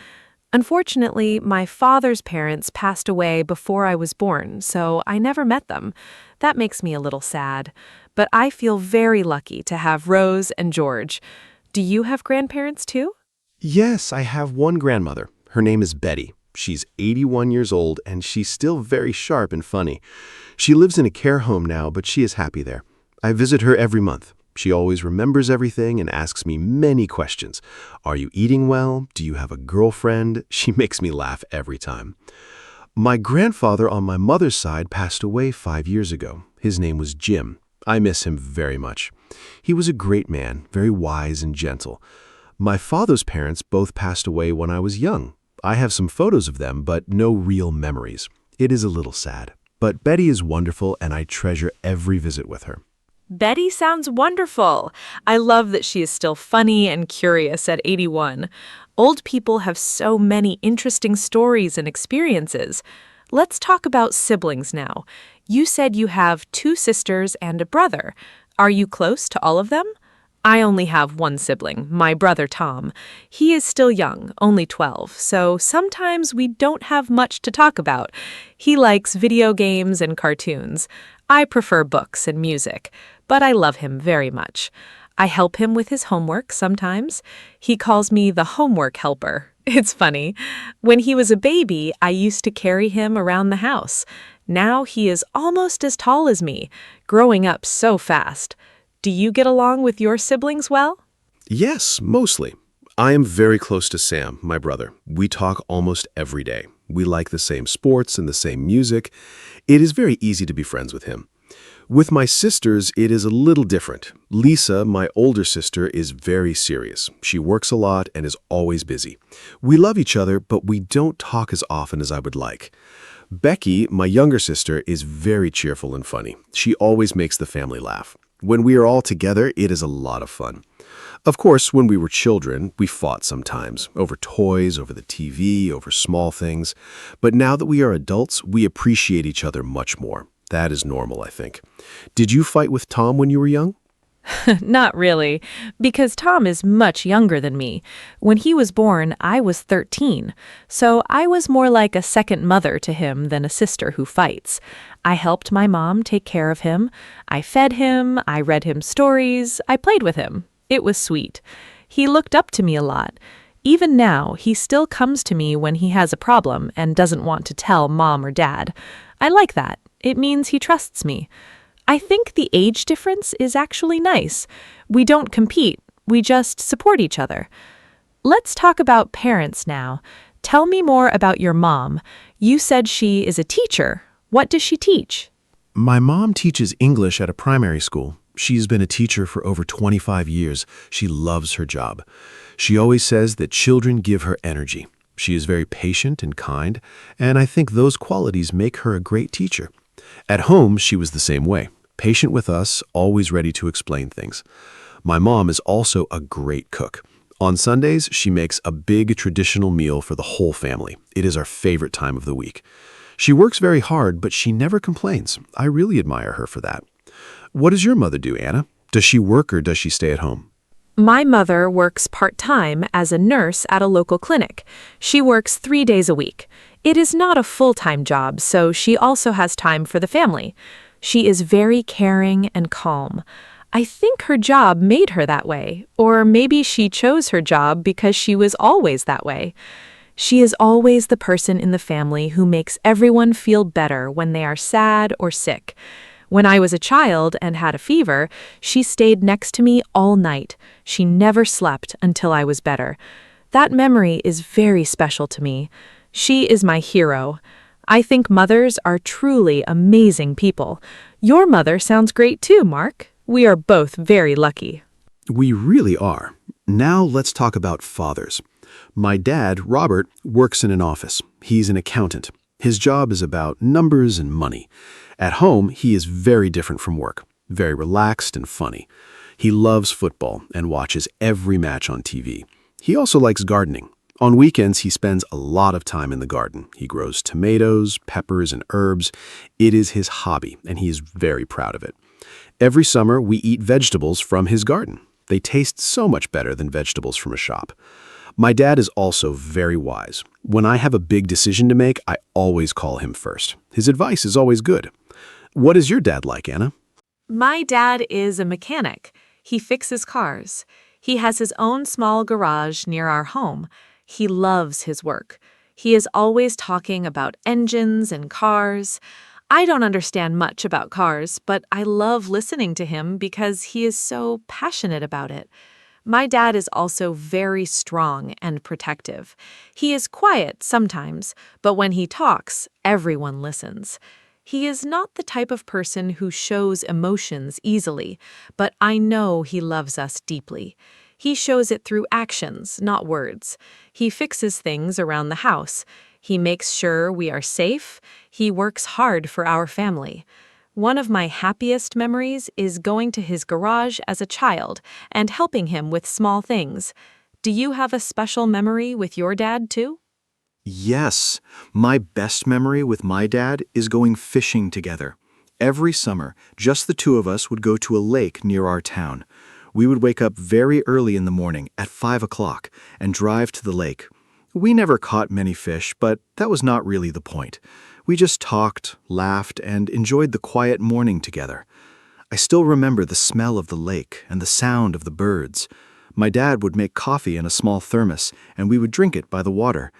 Unfortunately, my father's parents passed away before I was born, so I never met them. That makes me a little sad. But I feel very lucky to have Rose and George. Do you have grandparents too? Yes, I have one grandmother. Her name is Betty. She's 81 years old, and she's still very sharp and funny. She lives in a care home now, but she is happy there. I visit her every month. She always remembers everything and asks me many questions. Are you eating well? Do you have a girlfriend? She makes me laugh every time. My grandfather on my mother's side passed away 5 years ago. His name was Jim. I miss him very much. He was a great man, very wise and gentle. My father's parents both passed away when I was young. I have some photos of them, but no real memories. It is a little sad. But Betty is wonderful, and I treasure every visit with her. Betty sounds wonderful. I love that she is still funny and curious at 81. Old people have so many interesting stories and experiences. Let's talk about siblings now. You said you have 2 sisters and a brother. Are you close to all of them? I only have one sibling, my brother Tom. He is still young, only 12, so sometimes we don't have much to talk about. He likes video games and cartoons. I prefer books and music, but I love him very much. I help him with his homework sometimes. He calls me the homework helper. It's funny. When he was a baby, I used to carry him around the house. Now he is almost as tall as me, growing up so fast. Do you get along with your siblings well? Yes, mostly. I am very close to Sam, my brother. We talk almost every day. We like the same sports and the same music. It is very easy to be friends with him. With my sisters, it is a little different. Lisa, my older sister, is very serious. She works a lot and is always busy. We love each other, but we don't talk as often as I would like. Becky, my younger sister, is very cheerful and funny. She always makes the family laugh. When we are all together, it is a lot of fun. Of course, when we were children, we fought sometimes, over toys, over the TV, over small things. But now that we are adults, we appreciate each other much more. That is normal, I think. Did you fight with Tom when you were young? Not really, because Tom is much younger than me. When he was born, I was 13, so I was more like a second mother to him than a sister who fights. I helped my mom take care of him. I fed him, I read him stories, I played with him. It was sweet. He looked up to me a lot. Even now, he still comes to me when he has a problem and doesn't want to tell mom or dad. I like that. It means he trusts me. I think the age difference is actually nice. We don't compete, we just support each other. Let's talk about parents now. Tell me more about your mom. You said she is a teacher. What does she teach? My mom teaches English at a primary school. She's been a teacher for over 25 years. She loves her job. She always says that children give her energy. She is very patient and kind, and I think those qualities make her a great teacher. At home, she was the same way, patient with us, always ready to explain things. My mom is also a great cook. On Sundays, she makes a big traditional meal for the whole family. It is our favorite time of the week. She works very hard, but she never complains. I really admire her for that. What does your mother do, Anna? Does she work or does she stay at home? My mother works part-time as a nurse at a local clinic. She works 3 days a week. It is not a full-time job, so she also has time for the family. She is very caring and calm. I think her job made her that way, or maybe she chose her job because she was always that way. She is always the person in the family who makes everyone feel better when they are sad or sick. When I was a child and had a fever, she stayed next to me all night. She never slept until I was better. That memory is very special to me. She is my hero. I think mothers are truly amazing people. Your mother sounds great too, Mark. We are both very lucky. We really are. Now let's talk about fathers. My dad, Robert, works in an office. He's an accountant. His job is about numbers and money. At home, he is very different from work, very relaxed and funny. He loves football and watches every match on TV. He also likes gardening. On weekends, he spends a lot of time in the garden. He grows tomatoes, peppers, and herbs. It is his hobby, and he is very proud of it. Every summer, we eat vegetables from his garden. They taste so much better than vegetables from a shop. My dad is also very wise. When I have a big decision to make, I always call him first. His advice is always good. What is your dad like, Anna? My dad is a mechanic. He fixes cars. He has his own small garage near our home. He loves his work. He is always talking about engines and cars. I don't understand much about cars, but I love listening to him because he is so passionate about it. My dad is also very strong and protective. He is quiet sometimes, but when he talks, everyone listens. He is not the type of person who shows emotions easily, but I know he loves us deeply. He shows it through actions, not words. He fixes things around the house. He makes sure we are safe. He works hard for our family. One of my happiest memories is going to his garage as a child and helping him with small things. Do you have a special memory with your dad, too? Yes, my best memory with my dad is going fishing together. Every summer, just the two of us would go to a lake near our town. We would wake up very early in the morning at 5 o'clock and drive to the lake. We never caught many fish, but that was not really the point. We just talked, laughed, and enjoyed the quiet morning together. I still remember the smell of the lake and the sound of the birds. My dad would make coffee in a small thermos, and we would drink it by the water.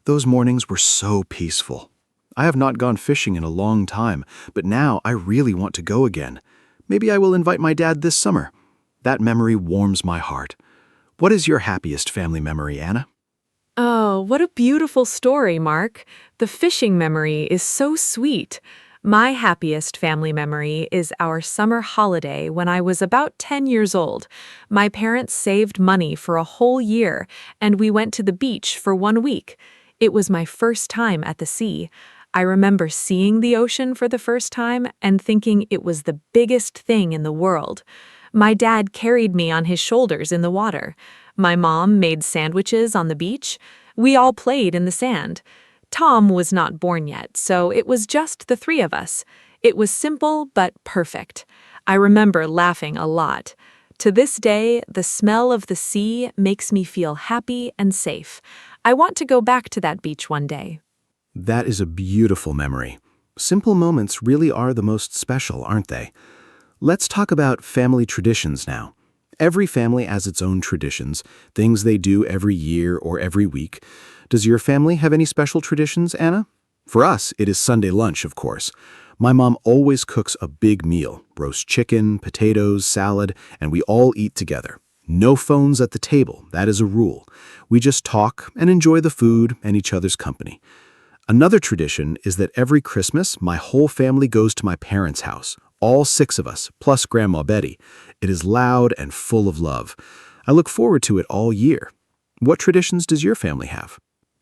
Those mornings were so peaceful. I have not gone fishing in a long time, but now I really want to go again. Maybe I will invite my dad this summer. That memory warms my heart. What is your happiest family memory, Anna? Oh, what a beautiful story, Mark. The fishing memory is so sweet. My happiest family memory is our summer holiday when I was about 10 years old. My parents saved money for a whole year, and we went to the beach for 1 week. It was my first time at the sea. I remember seeing the ocean for the first time and thinking it was the biggest thing in the world. My dad carried me on his shoulders in the water. My mom made sandwiches on the beach. We all played in the sand. Tom was not born yet, so it was just the three of us. It was simple but perfect. I remember laughing a lot. To this day, the smell of the sea makes me feel happy and safe. I want to go back to that beach one day. That is a beautiful memory. Simple moments really are the most special, aren't they? Let's talk about family traditions now. Every family has its own traditions, things they do every year or every week. Does your family have any special traditions, Anna? For us, it is Sunday lunch, of course. My mom always cooks a big meal, roast chicken, potatoes, salad, and we all eat together. No phones at the table, that is a rule. We just talk and enjoy the food and each other's company. Another tradition is that every Christmas, my whole family goes to my parents' house. All 6 of us, plus Grandma Betty. It is loud and full of love. I look forward to it all year. What traditions does your family have?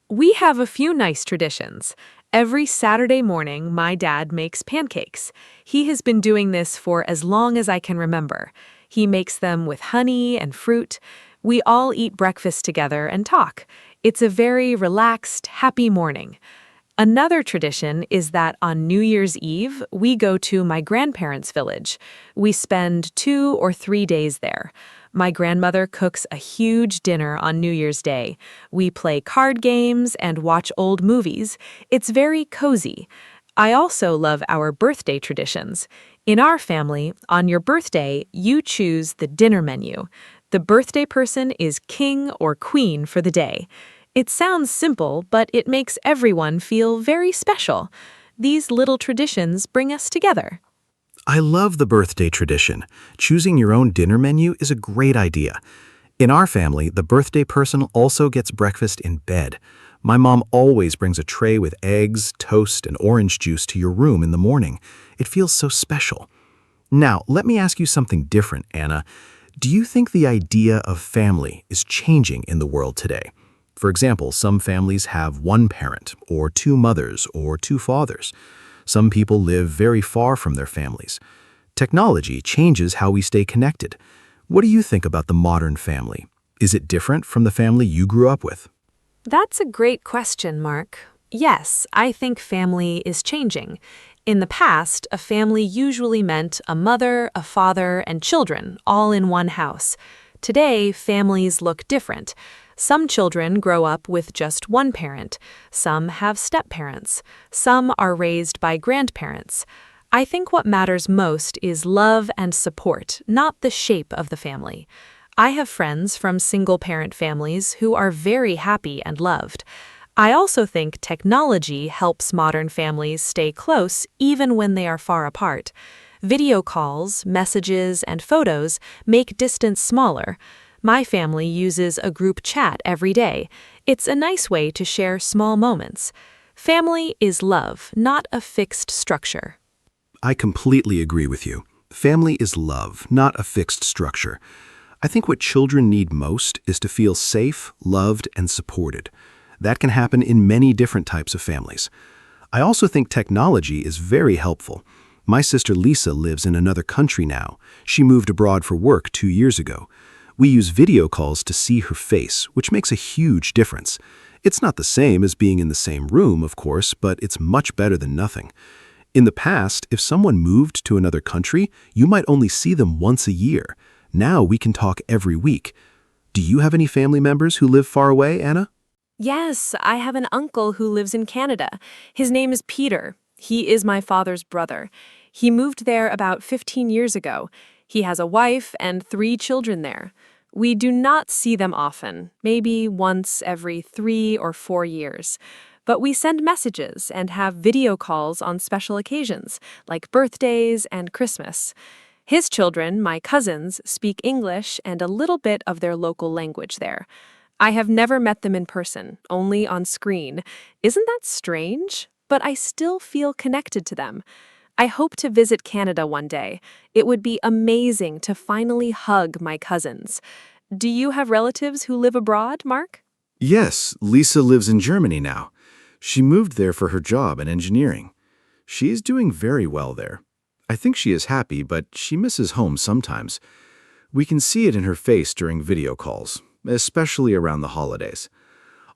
We have a few nice traditions. Every Saturday morning, my dad makes pancakes. He has been doing this for as long as I can remember. He makes them with honey and fruit. We all eat breakfast together and talk. It's a very relaxed, happy morning. Another tradition is that on New Year's Eve, we go to my grandparents' village. We spend 2 or 3 days there. My grandmother cooks a huge dinner on New Year's Day. We play card games and watch old movies. It's very cozy. I also love our birthday traditions. In our family, on your birthday, you choose the dinner menu. The birthday person is king or queen for the day. It sounds simple, but it makes everyone feel very special. These little traditions bring us together. I love the birthday tradition. Choosing your own dinner menu is a great idea. In our family, the birthday person also gets breakfast in bed. My mom always brings a tray with eggs, toast, and orange juice to your room in the morning. It feels so special. Now, let me ask you something different, Anna. Do you think the idea of family is changing in the world today? For example, some families have one parent, or 2 mothers, or 2 fathers. Some people live very far from their families. Technology changes how we stay connected. What do you think about the modern family? Is it different from the family you grew up with? That's a great question, Mark. Yes, I think family is changing. In the past, a family usually meant a mother, a father, and children, all in one house. Today, families look different. Some children grow up with just one parent. Some have step-parents. Some are raised by grandparents. I think what matters most is love and support, not the shape of the family. I have friends from single-parent families who are very happy and loved. I also think technology helps modern families stay close even when they are far apart. Video calls, messages, and photos make distance smaller. My family uses a group chat every day. It's a nice way to share small moments. Family is love, not a fixed structure. I completely agree with you. Family is love, not a fixed structure. I think what children need most is to feel safe, loved, and supported. That can happen in many different types of families. I also think technology is very helpful. My sister Lisa lives in another country now. She moved abroad for work 2 years ago. We use video calls to see her face, which makes a huge difference. It's not the same as being in the same room, of course, but it's much better than nothing. In the past, if someone moved to another country, you might only see them once a year. Now we can talk every week. Do you have any family members who live far away, Anna? Yes, I have an uncle who lives in Canada. His name is Peter. He is my father's brother. He moved there about 15 years ago. He has a wife and 3 children there. We do not see them often, maybe once every 3 or 4 years. But we send messages and have video calls on special occasions, like birthdays and Christmas. His children, my cousins, speak English and a little bit of their local language there. I have never met them in person, only on screen. Isn't that strange? But I still feel connected to them. I hope to visit Canada one day. It would be amazing to finally hug my cousins. Do you have relatives who live abroad, Mark? Yes, Lisa lives in Germany now. She moved there for her job in engineering. She is doing very well there. I think she is happy, but she misses home sometimes. We can see it in her face during video calls, especially around the holidays.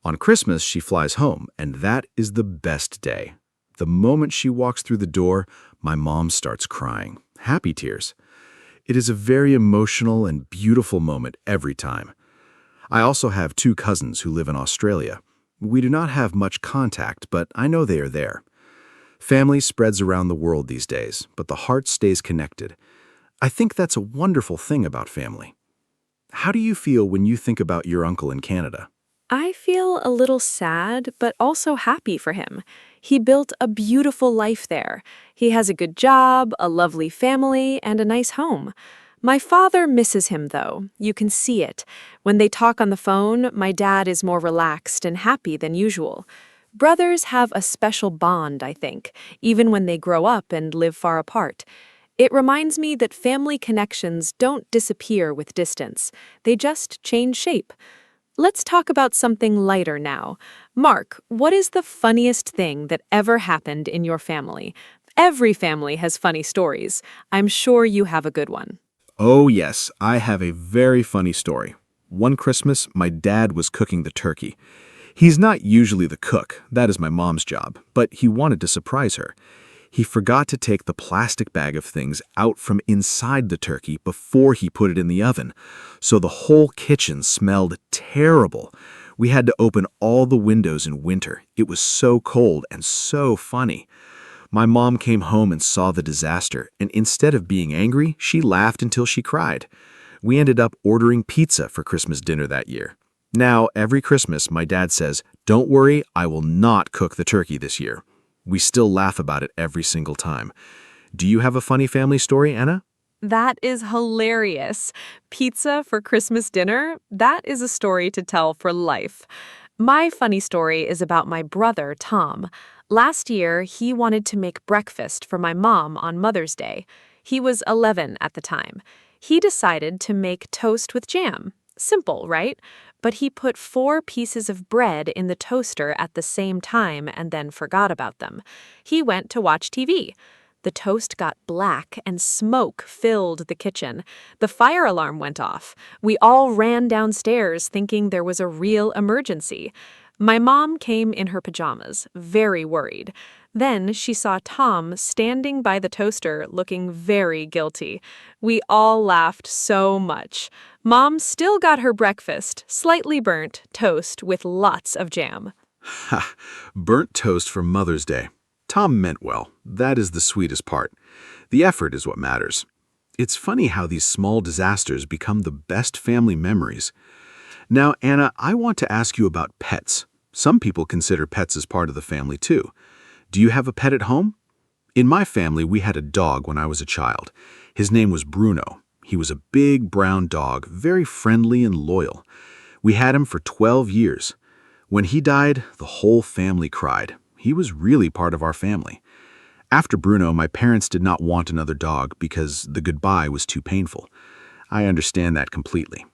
On Christmas, she flies home, and that is the best day. The moment she walks through the door, my mom starts crying, happy tears. It is a very emotional and beautiful moment every time. I also have 2 cousins who live in Australia. We do not have much contact, but I know they are there. Family spreads around the world these days, but the heart stays connected. I think that's a wonderful thing about family. How do you feel when you think about your uncle in Canada? I feel a little sad, but also happy for him. He built a beautiful life there. He has a good job, a lovely family, and a nice home. My father misses him, though. You can see it. When they talk on the phone, my dad is more relaxed and happy than usual. Brothers have a special bond, I think, even when they grow up and live far apart. It reminds me that family connections don't disappear with distance, they just change shape. Let's talk about something lighter now. Mark, what is the funniest thing that ever happened in your family? Every family has funny stories. I'm sure you have a good one. Oh, yes, I have a very funny story. One Christmas, my dad was cooking the turkey. He's not usually the cook, that is my mom's job, but he wanted to surprise her. He forgot to take the plastic bag of things out from inside the turkey before he put it in the oven, so the whole kitchen smelled terrible. We had to open all the windows in winter. It was so cold and so funny. My mom came home and saw the disaster, and instead of being angry, she laughed until she cried. We ended up ordering pizza for Christmas dinner that year. Now, every Christmas, my dad says, "Don't worry, I will not cook the turkey this year." We still laugh about it every single time. Do you have a funny family story, Anna? That is hilarious. Pizza for Christmas dinner? That is a story to tell for life. My funny story is about my brother, Tom. Last year, he wanted to make breakfast for my mom on Mother's Day. He was 11 at the time. He decided to make toast with jam. Simple, right? But he put 4 pieces of bread in the toaster at the same time and then forgot about them. He went to watch TV. The toast got black and smoke filled the kitchen. The fire alarm went off. We all ran downstairs thinking there was a real emergency. My mom came in her pajamas, very worried. Then she saw Tom standing by the toaster looking very guilty. We all laughed so much. Mom still got her breakfast, slightly burnt toast with lots of jam. Ha! Burnt toast for Mother's Day. Tom meant well. That is the sweetest part. The effort is what matters. It's funny how these small disasters become the best family memories. Now, Anna, I want to ask you about pets. Some people consider pets as part of the family, too. Do you have a pet at home? In my family, we had a dog when I was a child. His name was Bruno. He was a big brown dog, very friendly and loyal. We had him for 12 years. When he died, the whole family cried. He was really part of our family. After Bruno, my parents did not want another dog because the goodbye was too painful. I understand that completely.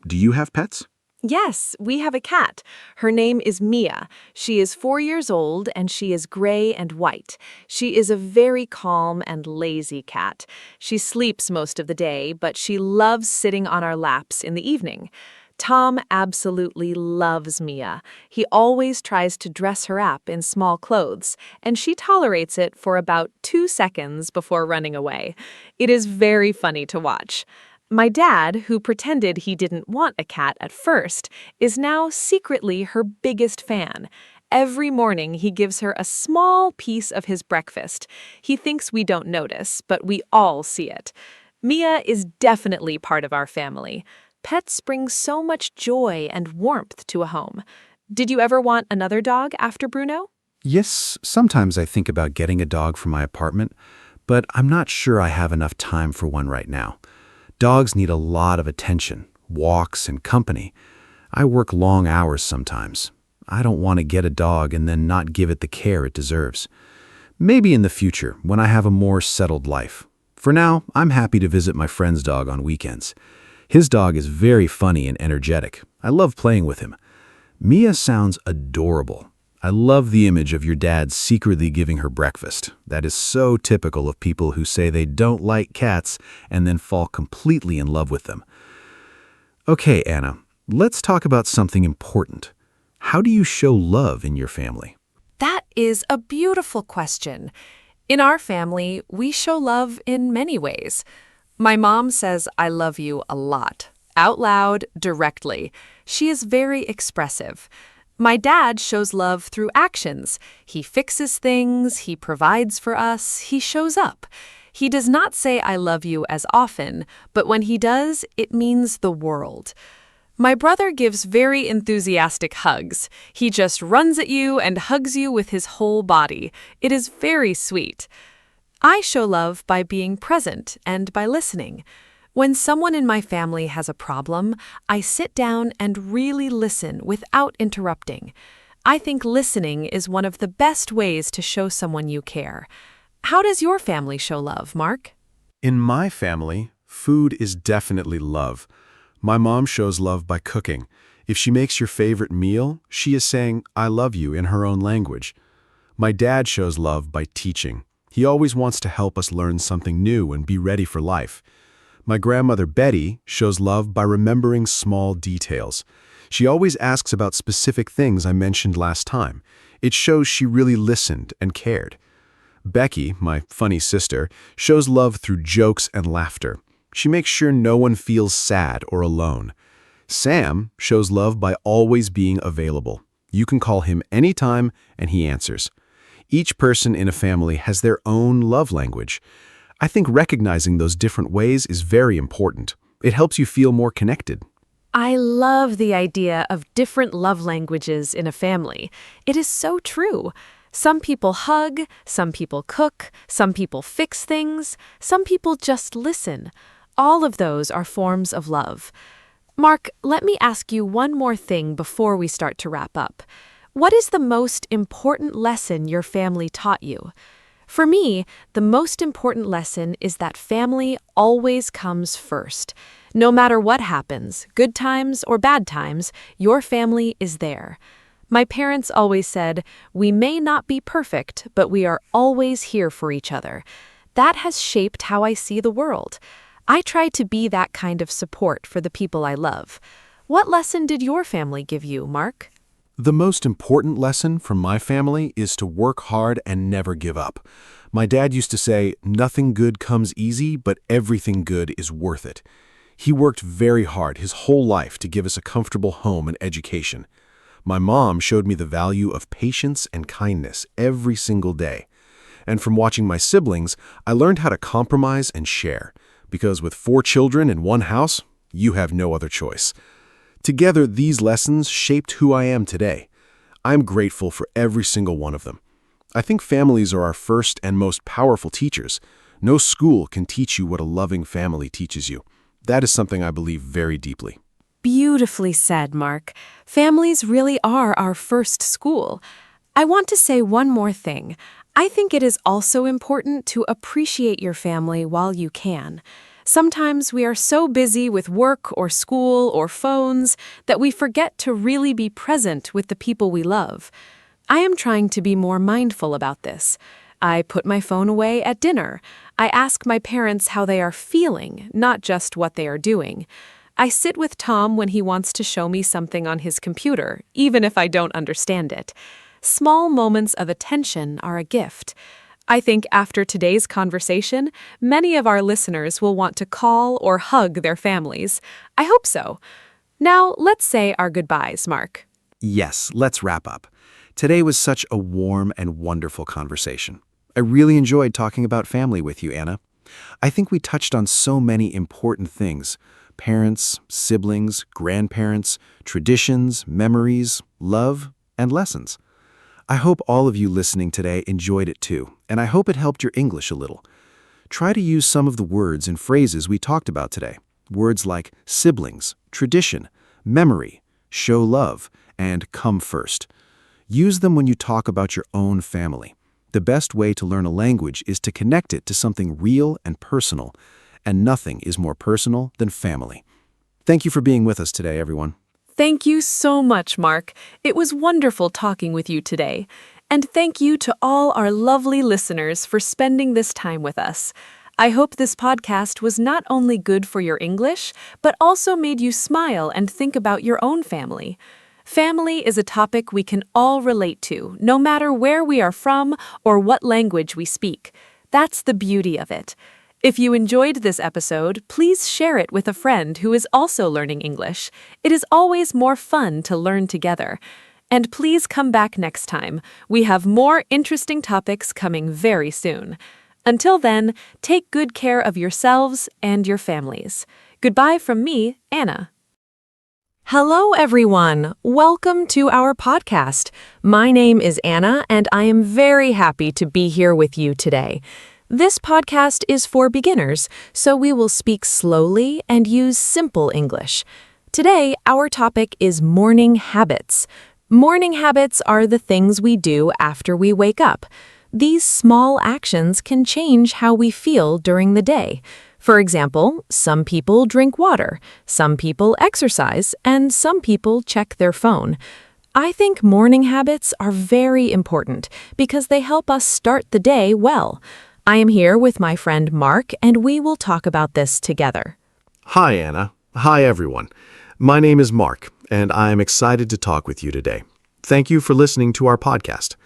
Do you have pets? Yes, we have a cat. Her name is Mia. She is 4 years old and she is gray and white. She is a very calm and lazy cat. She sleeps most of the day, but she loves sitting on our laps in the evening. Tom absolutely loves Mia. He always tries to dress her up in small clothes, and she tolerates it for about 2 seconds before running away. It is very funny to watch. My dad, who pretended he didn't want a cat at first, is now secretly her biggest fan. Every morning he gives her a small piece of his breakfast. He thinks we don't notice, but we all see it. Mia is definitely part of our family. Pets bring so much joy and warmth to a home. Did you ever want another dog after Bruno? Yes, sometimes I think about getting a dog for my apartment, but I'm not sure I have enough time for one right now. Dogs need a lot of attention, walks, and company. I work long hours sometimes. I don't want to get a dog and then not give it the care it deserves. Maybe in the future, when I have a more settled life. For now, I'm happy to visit my friend's dog on weekends. His dog is very funny and energetic. I love playing with him. Mia sounds adorable. I love the image of your dad secretly giving her breakfast. That is so typical of people who say they don't like cats and then fall completely in love with them. Okay, Anna, let's talk about something important. How do you show love in your family? That is a beautiful question. In our family, we show love in many ways. My mom says I love you a lot, out loud, directly. She is very expressive. My dad shows love through actions. He fixes things, he provides for us, he shows up. He does not say I love you as often, but when he does, it means the world. My brother gives very enthusiastic hugs. He just runs at you and hugs you with his whole body. It is very sweet. I show love by being present and by listening. When someone in my family has a problem, I sit down and really listen without interrupting. I think listening is one of the best ways to show someone you care. How does your family show love, Mark? In my family, food is definitely love. My mom shows love by cooking. If she makes your favorite meal, she is saying, "I love you" in her own language. My dad shows love by teaching. He always wants to help us learn something new and be ready for life. My grandmother Betty shows love by remembering small details. She always asks about specific things I mentioned last time. It shows she really listened and cared. Becky, my funny sister, shows love through jokes and laughter. She makes sure no one feels sad or alone. Sam shows love by always being available. You can call him anytime and he answers. Each person in a family has their own love language. I think recognizing those different ways is very important. It helps you feel more connected. I love the idea of different love languages in a family. It is so true. Some people hug, some people cook, some people fix things, some people just listen. All of those are forms of love. Mark, let me ask you one more thing before we start to wrap up. What is the most important lesson your family taught you? For me, the most important lesson is that family always comes first. No matter what happens, good times or bad times, your family is there. My parents always said, "We may not be perfect, but we are always here for each other." That has shaped how I see the world. I try to be that kind of support for the people I love. What lesson did your family give you, Mark? The most important lesson from my family is to work hard and never give up. My dad used to say, "Nothing good comes easy, but everything good is worth it." He worked very hard his whole life to give us a comfortable home and education. My mom showed me the value of patience and kindness every single day. And from watching my siblings, I learned how to compromise and share. Because with 4 children in one house, you have no other choice. Together, these lessons shaped who I am today. I'm grateful for every single one of them. I think families are our first and most powerful teachers. No school can teach you what a loving family teaches you. That is something I believe very deeply. Beautifully said, Mark. Families really are our first school. I want to say one more thing. I think it is also important to appreciate your family while you can. Sometimes we are so busy with work or school or phones that we forget to really be present with the people we love. I am trying to be more mindful about this. I put my phone away at dinner. I ask my parents how they are feeling, not just what they are doing. I sit with Tom when he wants to show me something on his computer, even if I don't understand it. Small moments of attention are a gift. I think after today's conversation, many of our listeners will want to call or hug their families. I hope so. Now, let's say our goodbyes, Mark. Yes, let's wrap up. Today was such a warm and wonderful conversation. I really enjoyed talking about family with you, Anna. I think we touched on so many important things: parents, siblings, grandparents, traditions, memories, love, and lessons. I hope all of you listening today enjoyed it too, and I hope it helped your English a little. Try to use some of the words and phrases we talked about today. Words like siblings, tradition, memory, show love, and come first. Use them when you talk about your own family. The best way to learn a language is to connect it to something real and personal, and nothing is more personal than family. Thank you for being with us today, everyone. Thank you so much, Mark. It was wonderful talking with you today. And thank you to all our lovely listeners for spending this time with us. I hope this podcast was not only good for your English, but also made you smile and think about your own family. Family is a topic we can all relate to, no matter where we are from or what language we speak. That's the beauty of it. If you enjoyed this episode, please share it with a friend who is also learning English. It is always more fun to learn together. And please come back next time. We have more interesting topics coming very soon. Until then, take good care of yourselves and your families. Goodbye from me, Anna. Hello, everyone. Welcome to our podcast. My name is Anna, and I am very happy to be here with you today. This podcast is for beginners, so we will speak slowly and use simple English. Today, our topic is morning habits. Morning habits are the things we do after we wake up. These small actions can change how we feel during the day. For example, some people drink water, some people exercise, and some people check their phone. I think morning habits are very important because they help us start the day well. I am here with my friend Mark, and we will talk about this together. Hi, Anna. Hi, everyone. My name is Mark, and I am excited to talk with you today. Thank you for listening to our podcast.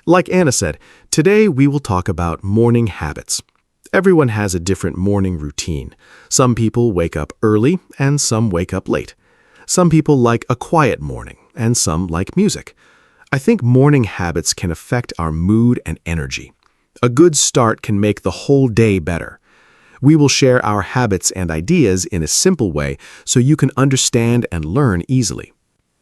Like Anna said, today we will talk about morning habits. Everyone has a different morning routine. Some people wake up early and some wake up late. Some people like a quiet morning and some like music. I think morning habits can affect our mood and energy. A good start can make the whole day better. We will share our habits and ideas in a simple way so you can understand and learn easily.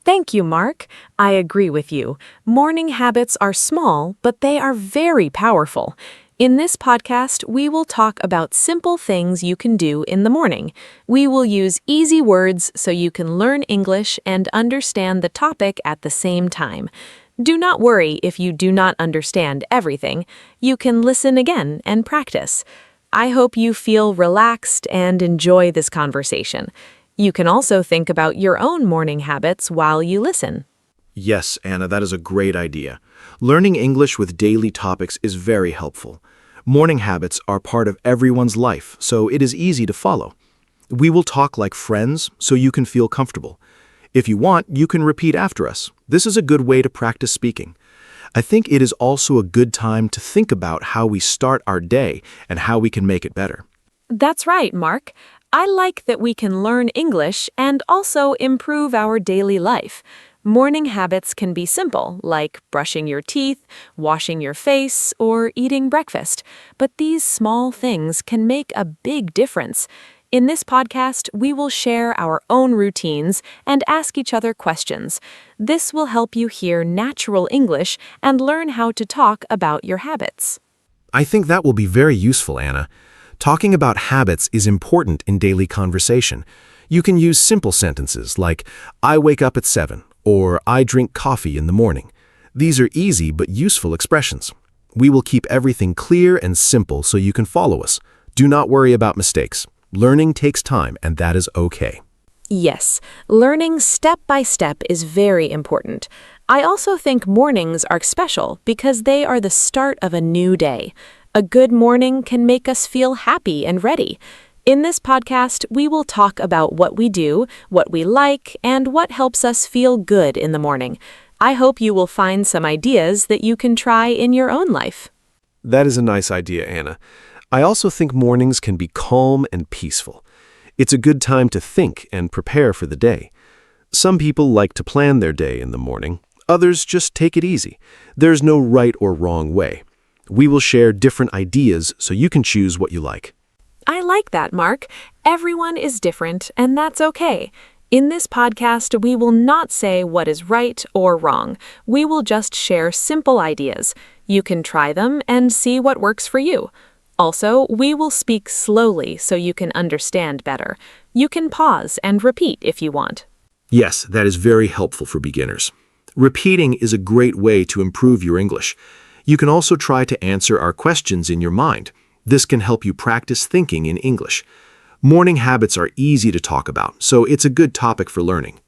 Thank you, Mark. I agree with you. Morning habits are small, but they are very powerful. In this podcast, we will talk about simple things you can do in the morning. We will use easy words so you can learn English and understand the topic at the same time. Do not worry if you do not understand everything. You can listen again and practice. I hope you feel relaxed and enjoy this conversation. You can also think about your own morning habits while you listen. Yes, Anna, that is a great idea. Learning English with daily topics is very helpful. Morning habits are part of everyone's life, so it is easy to follow. We will talk like friends so you can feel comfortable. If you want, you can repeat after us. This is a good way to practice speaking. I think it is also a good time to think about how we start our day and how we can make it better. That's right, Mark. I like that we can learn English and also improve our daily life. Morning habits can be simple, like brushing your teeth, washing your face, or eating breakfast. But these small things can make a big difference. In this podcast, we will share our own routines and ask each other questions. This will help you hear natural English and learn how to talk about your habits. I think that will be very useful, Anna. Talking about habits is important in daily conversation. You can use simple sentences like, I wake up at 7, or I drink coffee in the morning. These are easy but useful expressions. We will keep everything clear and simple so you can follow us. Do not worry about mistakes. Learning takes time, and that is okay. Yes, learning step by step is very important. I also think mornings are special because they are the start of a new day. A good morning can make us feel happy and ready. In this podcast, we will talk about what we do, what we like, and what helps us feel good in the morning. I hope you will find some ideas that you can try in your own life. That is a nice idea, Anna. I also think mornings can be calm and peaceful. It's a good time to think and prepare for the day. Some people like to plan their day in the morning. Others just take it easy. There's no right or wrong way. We will share different ideas so you can choose what you like. I like that, Mark. Everyone is different, and that's okay. In this podcast, we will not say what is right or wrong. We will just share simple ideas. You can try them and see what works for you. Also, we will speak slowly so you can understand better. You can pause and repeat if you want. Yes, that is very helpful for beginners. Repeating is a great way to improve your English. You can also try to answer our questions in your mind. This can help you practice thinking in English. Morning habits are easy to talk about, so it's a good topic for learning.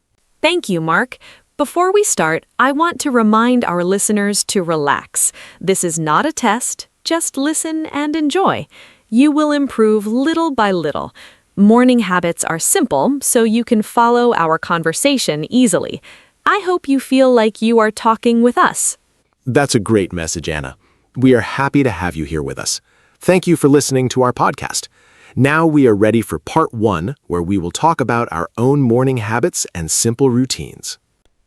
Thank you, Mark. Before we start, I want to remind our listeners to relax. This is not a test. Just listen and enjoy. You will improve little by little. Morning habits are simple, so you can follow our conversation easily. I hope you feel like you are talking with us. That's a great message, Anna. We are happy to have you here with us. Thank you for listening to our podcast. Now we are ready for part 1, where we will talk about our own morning habits and simple routines.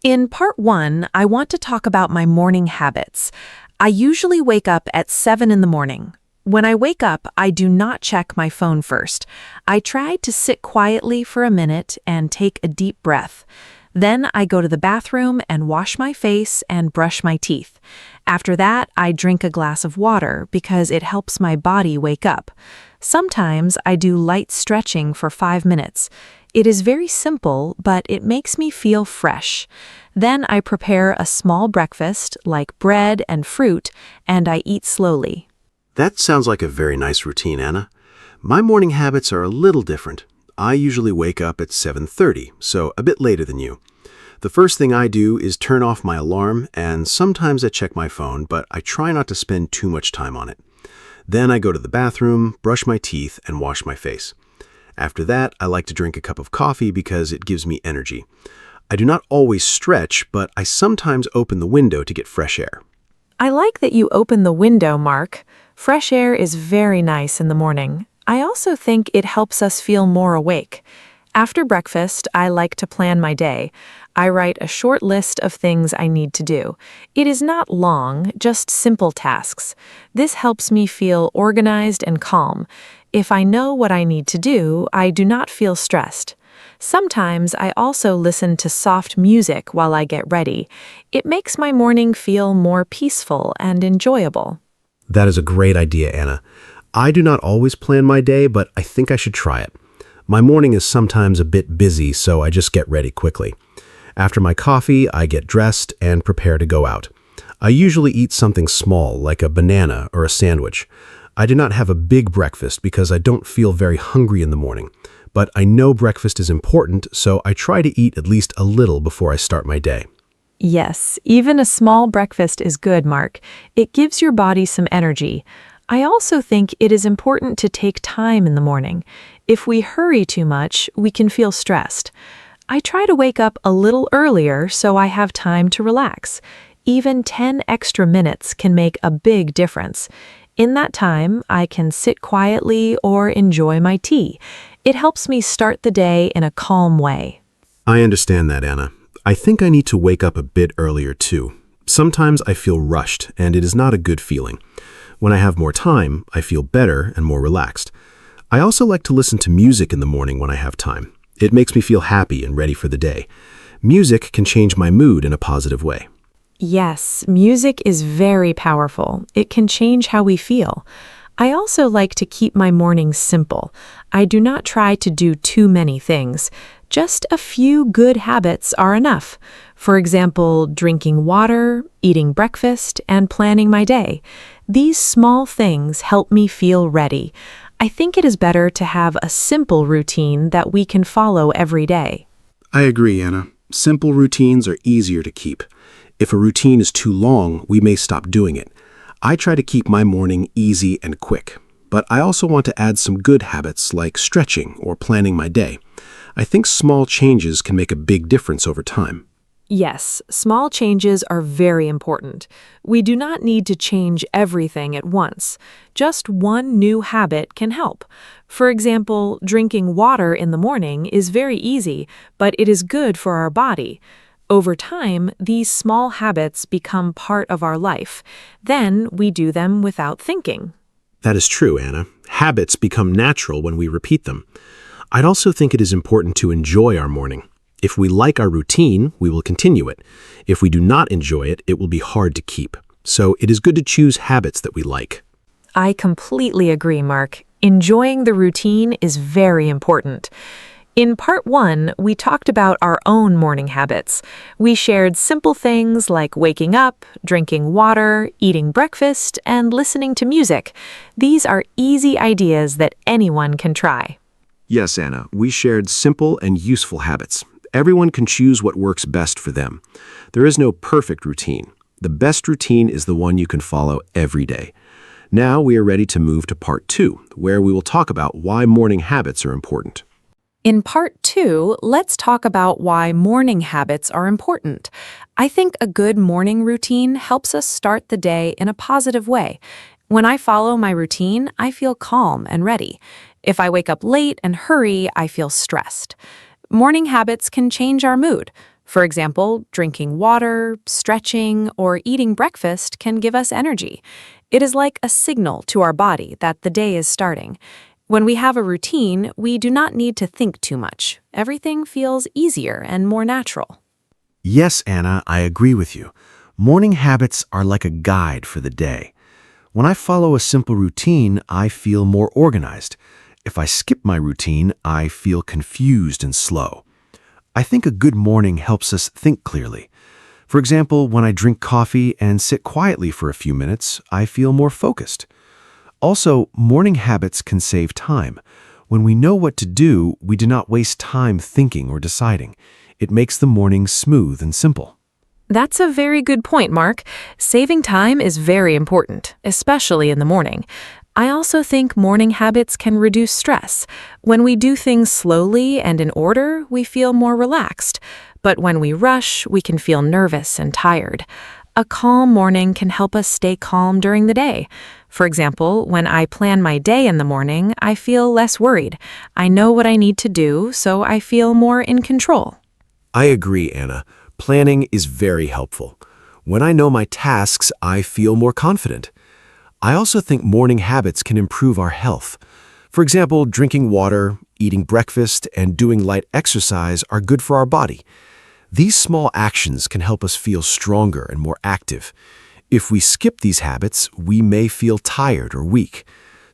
In part 1, I want to talk about my morning habits. I usually wake up at 7 in the morning. When I wake up, I do not check my phone first. I try to sit quietly for a minute and take a deep breath. Then I go to the bathroom and wash my face and brush my teeth. After that, I drink a glass of water because it helps my body wake up. Sometimes I do light stretching for 5 minutes. It is very simple, but it makes me feel fresh. Then I prepare a small breakfast, like bread and fruit, and I eat slowly. That sounds like a very nice routine, Anna. My morning habits are a little different. I usually wake up at 7:30, so a bit later than you. The first thing I do is turn off my alarm, and sometimes I check my phone, but I try not to spend too much time on it. Then I go to the bathroom, brush my teeth, and wash my face. After that, I like to drink a cup of coffee because it gives me energy. I do not always stretch, but I sometimes open the window to get fresh air. I like that you open the window, Mark. Fresh air is very nice in the morning. I also think it helps us feel more awake. After breakfast, I like to plan my day. I write a short list of things I need to do. It is not long, just simple tasks. This helps me feel organized and calm. If I know what I need to do, I do not feel stressed. Sometimes I also listen to soft music while I get ready. It makes my morning feel more peaceful and enjoyable. That is a great idea, Anna. I do not always plan my day, but I think I should try it. My morning is sometimes a bit busy, so I just get ready quickly. After my coffee, I get dressed and prepare to go out. I usually eat something small, like a banana or a sandwich. I do not have a big breakfast because I don't feel very hungry in the morning. But I know breakfast is important, so I try to eat at least a little before I start my day. Yes, even a small breakfast is good, Mark. It gives your body some energy. I also think it is important to take time in the morning. If we hurry too much, we can feel stressed. I try to wake up a little earlier so I have time to relax. Even 10 extra minutes can make a big difference. In that time, I can sit quietly or enjoy my tea. It helps me start the day in a calm way. I understand that, Anna. I think I need to wake up a bit earlier too. Sometimes I feel rushed, and it is not a good feeling. When I have more time, I feel better and more relaxed. I also like to listen to music in the morning when I have time. It makes me feel happy and ready for the day. Music can change my mood in a positive way. Yes, music is very powerful. It can change how we feel. I also like to keep my mornings simple. I do not try to do too many things. Just a few good habits are enough. For example, drinking water, eating breakfast, and planning my day. These small things help me feel ready. I think it is better to have a simple routine that we can follow every day. I agree, Anna. Simple routines are easier to keep. If a routine is too long, we may stop doing it. I try to keep my morning easy and quick, but I also want to add some good habits like stretching or planning my day. I think small changes can make a big difference over time. Yes, small changes are very important. We do not need to change everything at once. Just one new habit can help. For example, drinking water in the morning is very easy, but it is good for our body. Over time, these small habits become part of our life. Then we do them without thinking. That is true, Anna. Habits become natural when we repeat them. I'd also think it is important to enjoy our morning. If we like our routine, we will continue it. If we do not enjoy it, it will be hard to keep. So it is good to choose habits that we like. I completely agree, Mark. Enjoying the routine is very important. In part 1, we talked about our own morning habits. We shared simple things like waking up, drinking water, eating breakfast, and listening to music. These are easy ideas that anyone can try. Yes, Anna, we shared simple and useful habits. Everyone can choose what works best for them. There is no perfect routine. The best routine is the one you can follow every day. Now we are ready to move to part 2, where we will talk about why morning habits are important. In part 2, let's talk about why morning habits are important. I think a good morning routine helps us start the day in a positive way. When I follow my routine, I feel calm and ready. If I wake up late and hurry, I feel stressed. Morning habits can change our mood. For example, drinking water, stretching, or eating breakfast can give us energy. It is like a signal to our body that the day is starting. When we have a routine, we do not need to think too much. Everything feels easier and more natural. Yes, Anna, I agree with you. Morning habits are like a guide for the day. When I follow a simple routine, I feel more organized. If I skip my routine, I feel confused and slow. I think a good morning helps us think clearly. For example, when I drink coffee and sit quietly for a few minutes, I feel more focused. Also, morning habits can save time. When we know what to do, we do not waste time thinking or deciding. It makes the morning smooth and simple. That's a very good point, Mark. Saving time is very important, especially in the morning. I also think morning habits can reduce stress. When we do things slowly and in order, we feel more relaxed. But when we rush, we can feel nervous and tired. A calm morning can help us stay calm during the day. For example, when I plan my day in the morning, I feel less worried. I know what I need to do, so I feel more in control. I agree, Anna. Planning is very helpful. When I know my tasks, I feel more confident. I also think morning habits can improve our health. For example, drinking water, eating breakfast, and doing light exercise are good for our body. These small actions can help us feel stronger and more active. If we skip these habits, we may feel tired or weak.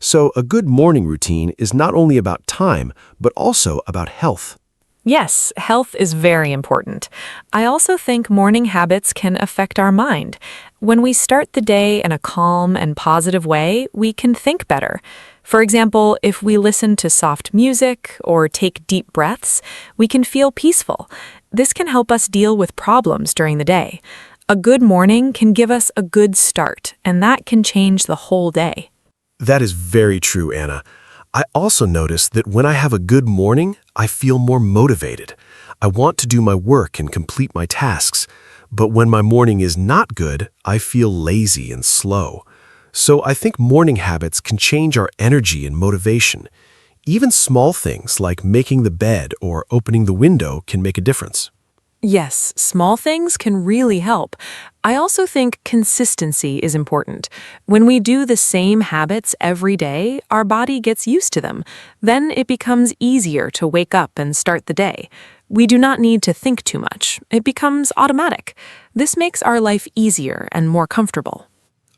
So a good morning routine is not only about time, but also about health. Yes, health is very important. I also think morning habits can affect our mind. When we start the day in a calm and positive way, we can think better. For example, if we listen to soft music or take deep breaths, we can feel peaceful. This can help us deal with problems during the day. A good morning can give us a good start, and that can change the whole day. That is very true, Anna. I also notice that when I have a good morning, I feel more motivated. I want to do my work and complete my tasks. But when my morning is not good, I feel lazy and slow. So I think morning habits can change our energy and motivation. Even small things like making the bed or opening the window can make a difference. Yes, small things can really help. I also think consistency is important. When we do the same habits every day, our body gets used to them. Then it becomes easier to wake up and start the day. We do not need to think too much. It becomes automatic. This makes our life easier and more comfortable.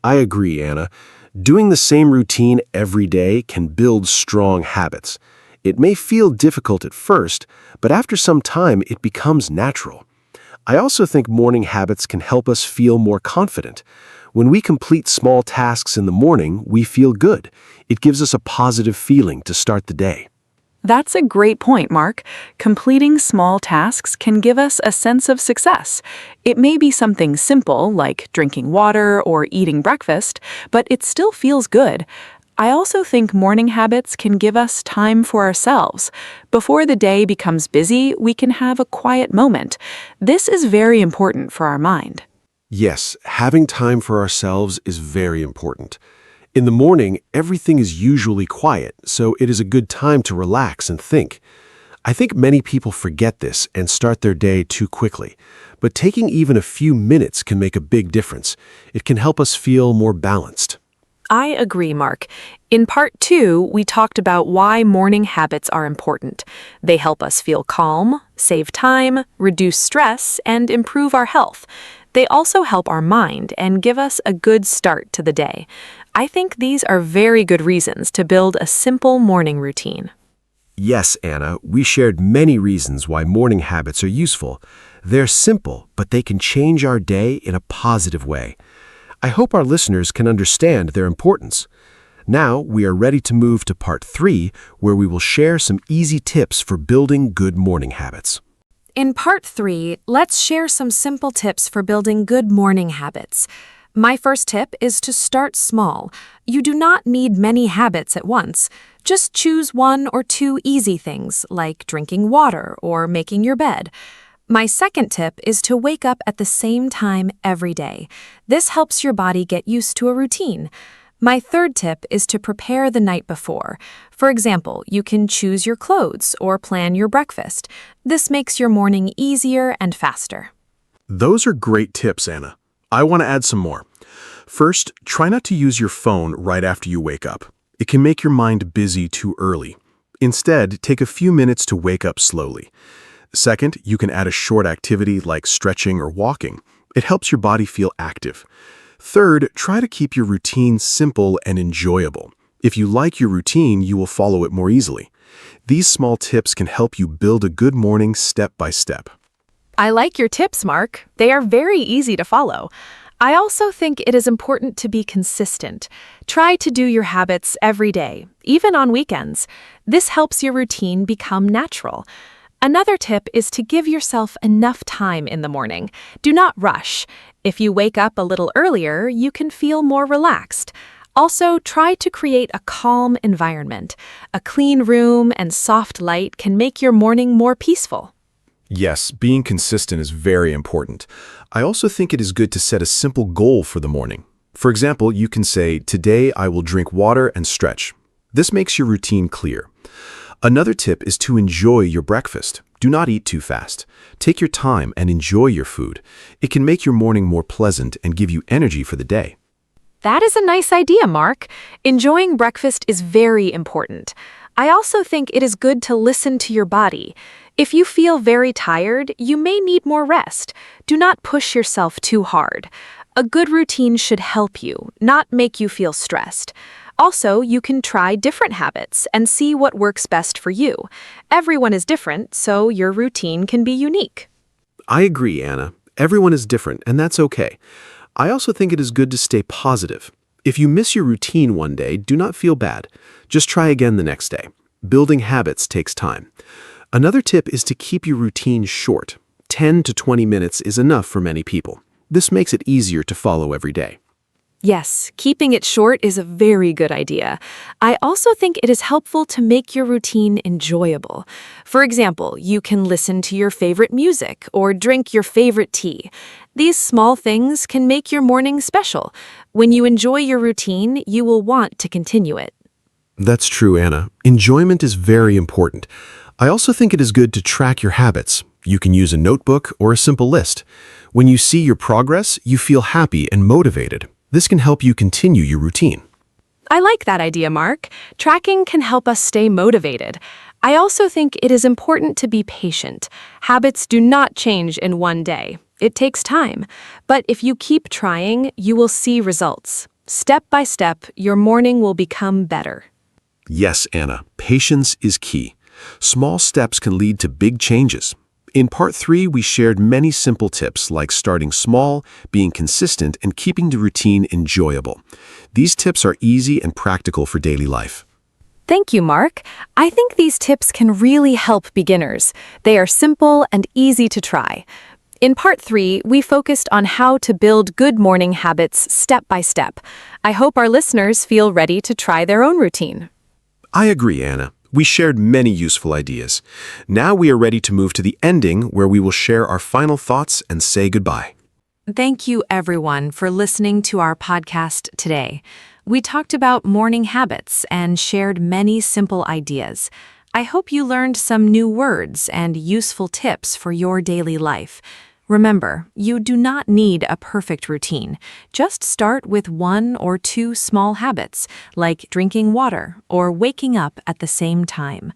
I agree, Anna. Doing the same routine every day can build strong habits. It may feel difficult at first, but after some time it becomes natural. I also think morning habits can help us feel more confident. When we complete small tasks in the morning, we feel good. It gives us a positive feeling to start the day. That's a great point, Mark. Completing small tasks can give us a sense of success. It may be something simple, like drinking water or eating breakfast, but it still feels good. I also think morning habits can give us time for ourselves. Before the day becomes busy, we can have a quiet moment. This is very important for our mind. Yes, having time for ourselves is very important. In the morning, everything is usually quiet, so it is a good time to relax and think. I think many people forget this and start their day too quickly. But taking even a few minutes can make a big difference. It can help us feel more balanced. I agree, Mark. In part 2, we talked about why morning habits are important. They help us feel calm, save time, reduce stress, and improve our health. They also help our mind and give us a good start to the day. I think these are very good reasons to build a simple morning routine. Yes, Anna, we shared many reasons why morning habits are useful. They're simple, but they can change our day in a positive way. I hope our listeners can understand their importance. Now, we are ready to move to part 3, where we will share some easy tips for building good morning habits. In part 3, let's share some simple tips for building good morning habits. My first tip is to start small. You do not need many habits at once. Just choose 1 or 2 easy things, like drinking water or making your bed. My second tip is to wake up at the same time every day. This helps your body get used to a routine. My third tip is to prepare the night before. For example, you can choose your clothes or plan your breakfast. This makes your morning easier and faster. Those are great tips, Anna. I want to add some more. First, try not to use your phone right after you wake up. It can make your mind busy too early. Instead, take a few minutes to wake up slowly. Second, you can add a short activity like stretching or walking. It helps your body feel active. Third, try to keep your routine simple and enjoyable. If you like your routine, you will follow it more easily. These small tips can help you build a good morning step by step. I like your tips, Mark. They are very easy to follow. I also think it is important to be consistent. Try to do your habits every day, even on weekends. This helps your routine become natural. Another tip is to give yourself enough time in the morning. Do not rush. If you wake up a little earlier, you can feel more relaxed. Also, try to create a calm environment. A clean room and soft light can make your morning more peaceful. Yes, being consistent is very important. I also think it is good to set a simple goal for the morning. For example, you can say, "Today I will drink water and stretch." This makes your routine clear. Another tip is to enjoy your breakfast. Do not eat too fast. Take your time and enjoy your food. It can make your morning more pleasant and give you energy for the day. That is a nice idea, Mark. Enjoying breakfast is very important. I also think it is good to listen to your body. If you feel very tired, you may need more rest. Do not push yourself too hard. A good routine should help you, not make you feel stressed. Also, you can try different habits and see what works best for you. Everyone is different, so your routine can be unique. I agree, Anna. Everyone is different, and that's okay. I also think it is good to stay positive. If you miss your routine one day, do not feel bad. Just try again the next day. Building habits takes time. Another tip is to keep your routine short. 10 to 20 minutes is enough for many people. This makes it easier to follow every day. Yes, keeping it short is a very good idea. I also think it is helpful to make your routine enjoyable. For example, you can listen to your favorite music or drink your favorite tea. These small things can make your morning special. When you enjoy your routine, you will want to continue it. That's true, Anna. Enjoyment is very important. I also think it is good to track your habits. You can use a notebook or a simple list. When you see your progress, you feel happy and motivated. This can help you continue your routine. I like that idea, Mark. Tracking can help us stay motivated. I also think it is important to be patient. Habits do not change in one day. It takes time. But if you keep trying, you will see results. Step by step, your morning will become better. Yes, Anna, patience is key. Small steps can lead to big changes. In part 3, we shared many simple tips like starting small, being consistent, and keeping the routine enjoyable. These tips are easy and practical for daily life. Thank you, Mark. I think these tips can really help beginners. They are simple and easy to try. In part 3, we focused on how to build good morning habits step by step. I hope our listeners feel ready to try their own routine. I agree, Anna. We shared many useful ideas. Now we are ready to move to the ending where we will share our final thoughts and say goodbye. Thank you, everyone, for listening to our podcast today. We talked about morning habits and shared many simple ideas. I hope you learned some new words and useful tips for your daily life. Remember, you do not need a perfect routine. Just start with 1 or 2 small habits, like drinking water or waking up at the same time.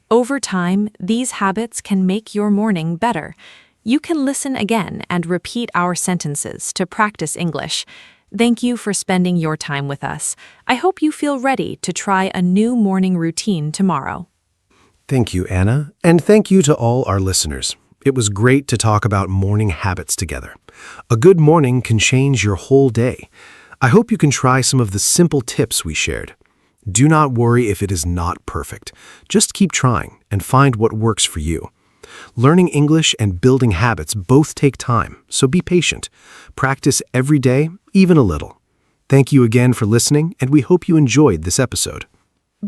Over time, these habits can make your morning better. You can listen again and repeat our sentences to practice English. Thank you for spending your time with us. I hope you feel ready to try a new morning routine tomorrow. Thank you, Anna, and thank you to all our listeners. It was great to talk about morning habits together. A good morning can change your whole day. I hope you can try some of the simple tips we shared. Do not worry if it is not perfect. Just keep trying and find what works for you. Learning English and building habits both take time, so be patient. Practice every day, even a little. Thank you again for listening, and we hope you enjoyed this episode.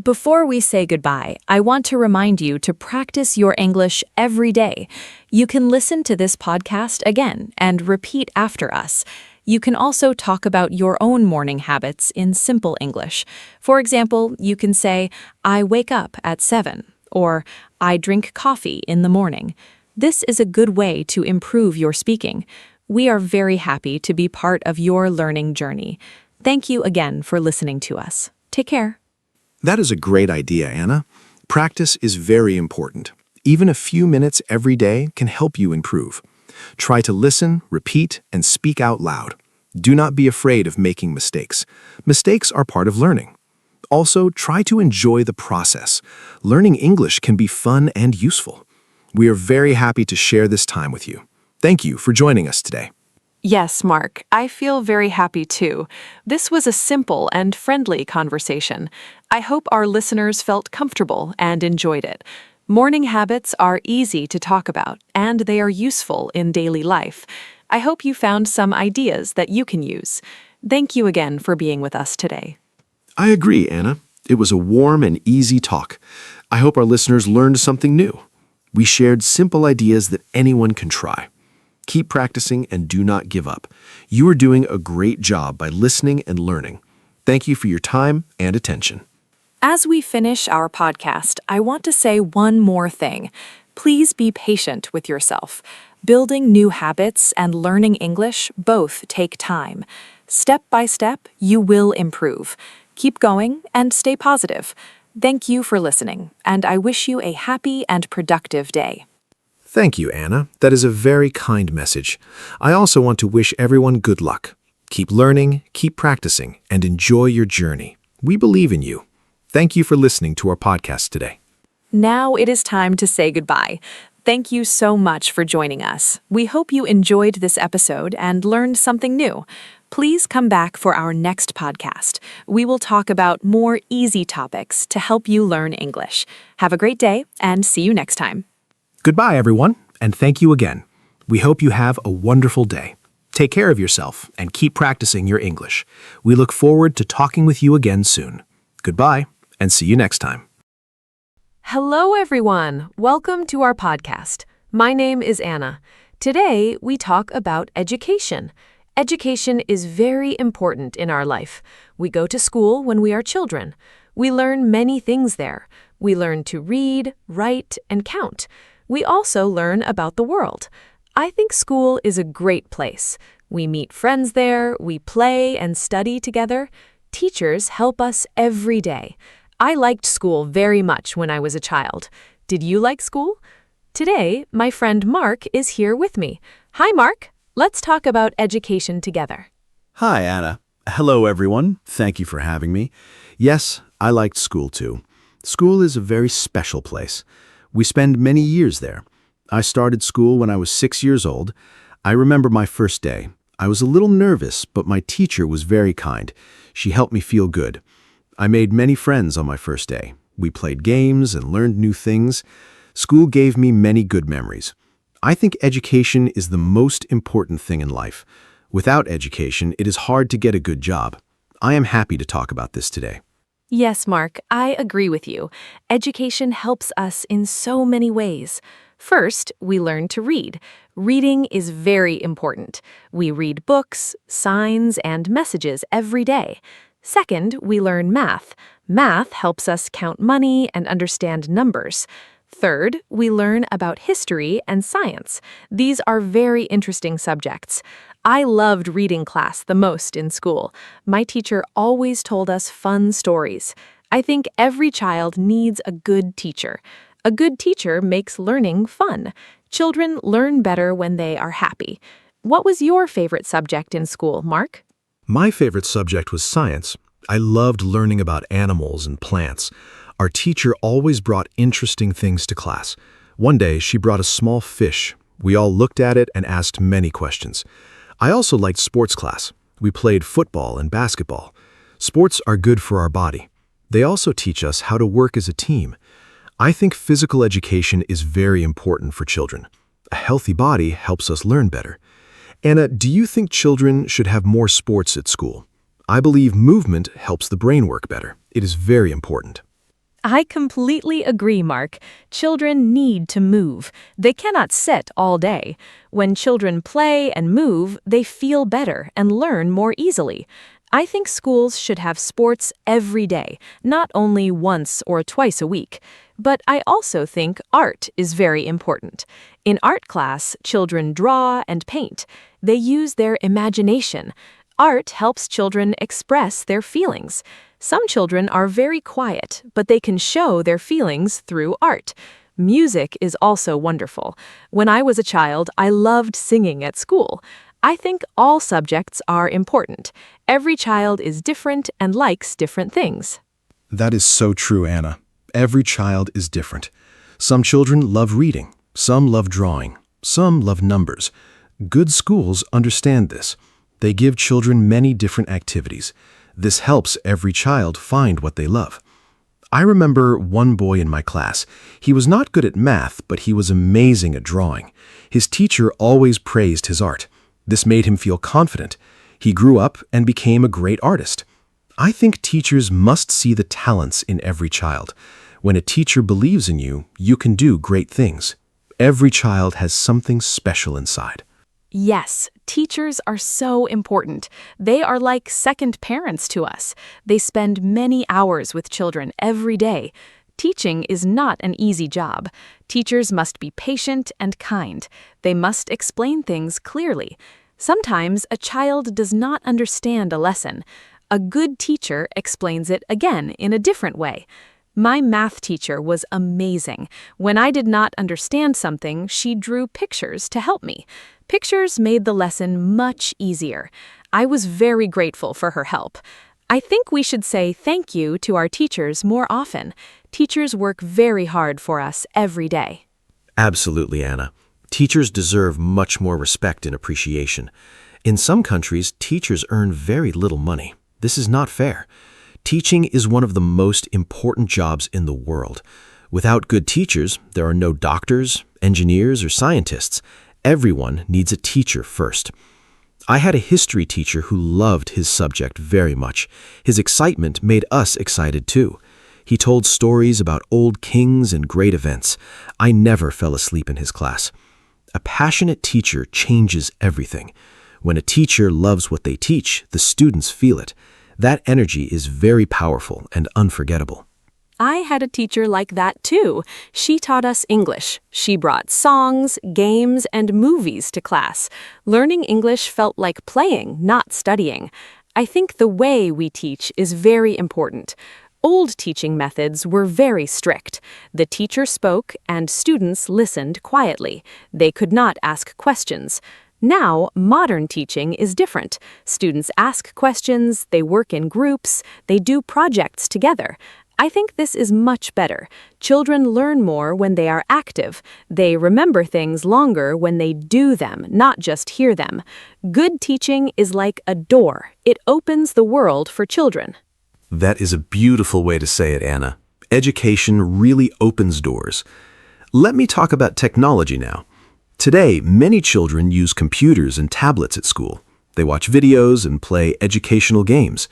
Before we say goodbye, I want to remind you to practice your English every day. You can listen to this podcast again and repeat after us. You can also talk about your own morning habits in simple English. For example, you can say, "I wake up at 7," or "I drink coffee in the morning." This is a good way to improve your speaking. We are very happy to be part of your learning journey. Thank you again for listening to us. Take care. That is a great idea, Anna. Practice is very important. Even a few minutes every day can help you improve. Try to listen, repeat, and speak out loud. Do not be afraid of making mistakes. Mistakes are part of learning. Also, try to enjoy the process. Learning English can be fun and useful. We are very happy to share this time with you. Thank you for joining us today. Yes, Mark, I feel very happy too. This was a simple and friendly conversation. I hope our listeners felt comfortable and enjoyed it. Morning habits are easy to talk about, and they are useful in daily life. I hope you found some ideas that you can use. Thank you again for being with us today. I agree, Anna. It was a warm and easy talk. I hope our listeners learned something new. We shared simple ideas that anyone can try. Keep practicing and do not give up. You are doing a great job by listening and learning. Thank you for your time and attention. As we finish our podcast, I want to say one more thing. Please be patient with yourself. Building new habits and learning English both take time. Step by step, you will improve. Keep going and stay positive. Thank you for listening, and I wish you a happy and productive day. Thank you, Anna. That is a very kind message. I also want to wish everyone good luck. Keep learning, keep practicing, and enjoy your journey. We believe in you. Thank you for listening to our podcast today. Now it is time to say goodbye. Thank you so much for joining us. We hope you enjoyed this episode and learned something new. Please come back for our next podcast. We will talk about more easy topics to help you learn English. Have a great day and see you next time. Goodbye, everyone, and thank you again. We hope you have a wonderful day. Take care of yourself and keep practicing your English. We look forward to talking with you again soon. Goodbye, and see you next time. Hello, everyone. Welcome to our podcast. My name is Anna. Today, we talk about education. Education is very important in our life. We go to school when we are children. We learn many things there. We learn to read, write, and count. We also learn about the world. I think school is a great place. We meet friends there, we play and study together. Teachers help us every day. I liked school very much when I was a child. Did you like school? Today, my friend Mark is here with me. Hi, Mark. Let's talk about education together. Hi, Anna. Hello, everyone. Thank you for having me. Yes, I liked school too. School is a very special place. We spend many years there. I started school when I was 6 years old. I remember my first day. I was a little nervous, but my teacher was very kind. She helped me feel good. I made many friends on my first day. We played games and learned new things. School gave me many good memories. I think education is the most important thing in life. Without education, it is hard to get a good job. I am happy to talk about this today. Yes, Mark, I agree with you. Education helps us in so many ways. First, we learn to read. Reading is very important. We read books, signs, and messages every day. Second, we learn math. Math helps us count money and understand numbers. Third, we learn about history and science. These are very interesting subjects. I loved reading class the most in school. My teacher always told us fun stories. I think every child needs a good teacher. A good teacher makes learning fun. Children learn better when they are happy. What was your favorite subject in school, Mark? My favorite subject was science. I loved learning about animals and plants. Our teacher always brought interesting things to class. One day, she brought a small fish. We all looked at it and asked many questions. I also liked sports class. We played football and basketball. Sports are good for our body. They also teach us how to work as a team. I think physical education is very important for children. A healthy body helps us learn better. Anna, do you think children should have more sports at school? I believe movement helps the brain work better. It is very important. I completely agree, Mark. Children need to move. They cannot sit all day. When children play and move, they feel better and learn more easily. I think schools should have sports every day, not only once or twice a week. But I also think art is very important. In art class, children draw and paint. They use their imagination. Art helps children express their feelings. Some children are very quiet, but they can show their feelings through art. Music is also wonderful. When I was a child, I loved singing at school. I think all subjects are important. Every child is different and likes different things. That is so true, Anna. Every child is different. Some children love reading, some love drawing, some love numbers. Good schools understand this. They give children many different activities. This helps every child find what they love. I remember one boy in my class. He was not good at math, but he was amazing at drawing. His teacher always praised his art. This made him feel confident. He grew up and became a great artist. I think teachers must see the talents in every child. When a teacher believes in you, you can do great things. Every child has something special inside. Yes, teachers are so important. They are like second parents to us. They spend many hours with children every day. Teaching is not an easy job. Teachers must be patient and kind. They must explain things clearly. Sometimes a child does not understand a lesson. A good teacher explains it again in a different way. My math teacher was amazing. When I did not understand something, she drew pictures to help me. Pictures made the lesson much easier. I was very grateful for her help. I think we should say thank you to our teachers more often. Teachers work very hard for us every day. Absolutely, Anna. Teachers deserve much more respect and appreciation. In some countries, teachers earn very little money. This is not fair. Teaching is one of the most important jobs in the world. Without good teachers, there are no doctors, engineers, or scientists. Everyone needs a teacher first. I had a history teacher who loved his subject very much. His excitement made us excited too. He told stories about old kings and great events. I never fell asleep in his class. A passionate teacher changes everything. When a teacher loves what they teach, the students feel it. That energy is very powerful and unforgettable. I had a teacher like that too. She taught us English. She brought songs, games, and movies to class. Learning English felt like playing, not studying. I think the way we teach is very important. Old teaching methods were very strict. The teacher spoke and students listened quietly. They could not ask questions. Now, modern teaching is different. Students ask questions, they work in groups, they do projects together. I think this is much better. Children learn more when they are active. They remember things longer when they do them, not just hear them. Good teaching is like a door. It opens the world for children. That is a beautiful way to say it, Anna. Education really opens doors. Let me talk about technology now. Today, many children use computers and tablets at school. They watch videos and play educational games.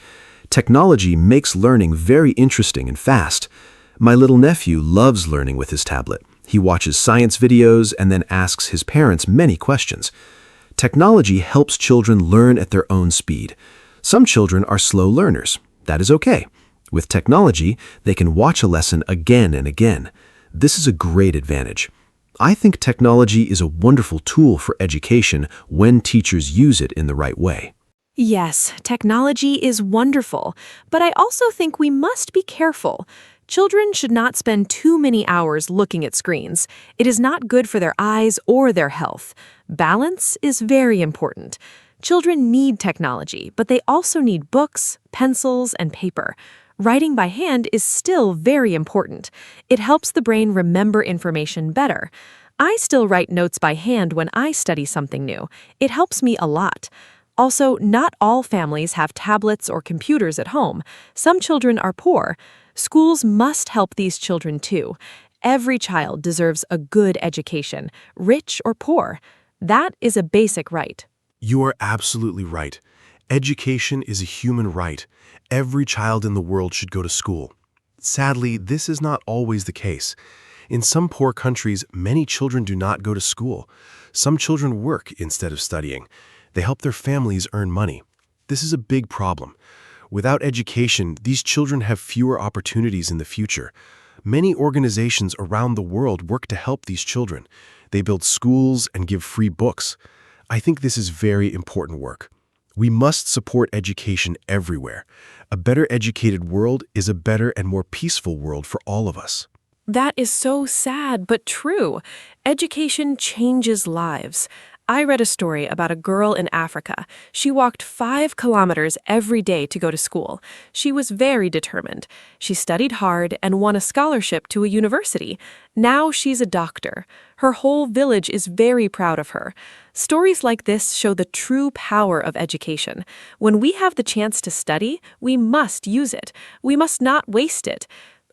Technology makes learning very interesting and fast. My little nephew loves learning with his tablet. He watches science videos and then asks his parents many questions. Technology helps children learn at their own speed. Some children are slow learners. That is okay. With technology, they can watch a lesson again and again. This is a great advantage. I think technology is a wonderful tool for education when teachers use it in the right way. Yes, technology is wonderful, but I also think we must be careful. Children should not spend too many hours looking at screens. It is not good for their eyes or their health. Balance is very important. Children need technology, but they also need books, pencils, and paper. Writing by hand is still very important. It helps the brain remember information better. I still write notes by hand when I study something new. It helps me a lot. Also, not all families have tablets or computers at home. Some children are poor. Schools must help these children too. Every child deserves a good education, rich or poor. That is a basic right. You are absolutely right. Education is a human right. Every child in the world should go to school. Sadly, this is not always the case. In some poor countries, many children do not go to school. Some children work instead of studying. They help their families earn money. This is a big problem. Without education, these children have fewer opportunities in the future. Many organizations around the world work to help these children. They build schools and give free books. I think this is very important work. We must support education everywhere. A better educated world is a better and more peaceful world for all of us. That is so sad, but true. Education changes lives. I read a story about a girl in Africa. She walked 5 kilometers every day to go to school. She was very determined. She studied hard and won a scholarship to a university. Now she's a doctor. Her whole village is very proud of her. Stories like this show the true power of education. When we have the chance to study, we must use it. We must not waste it.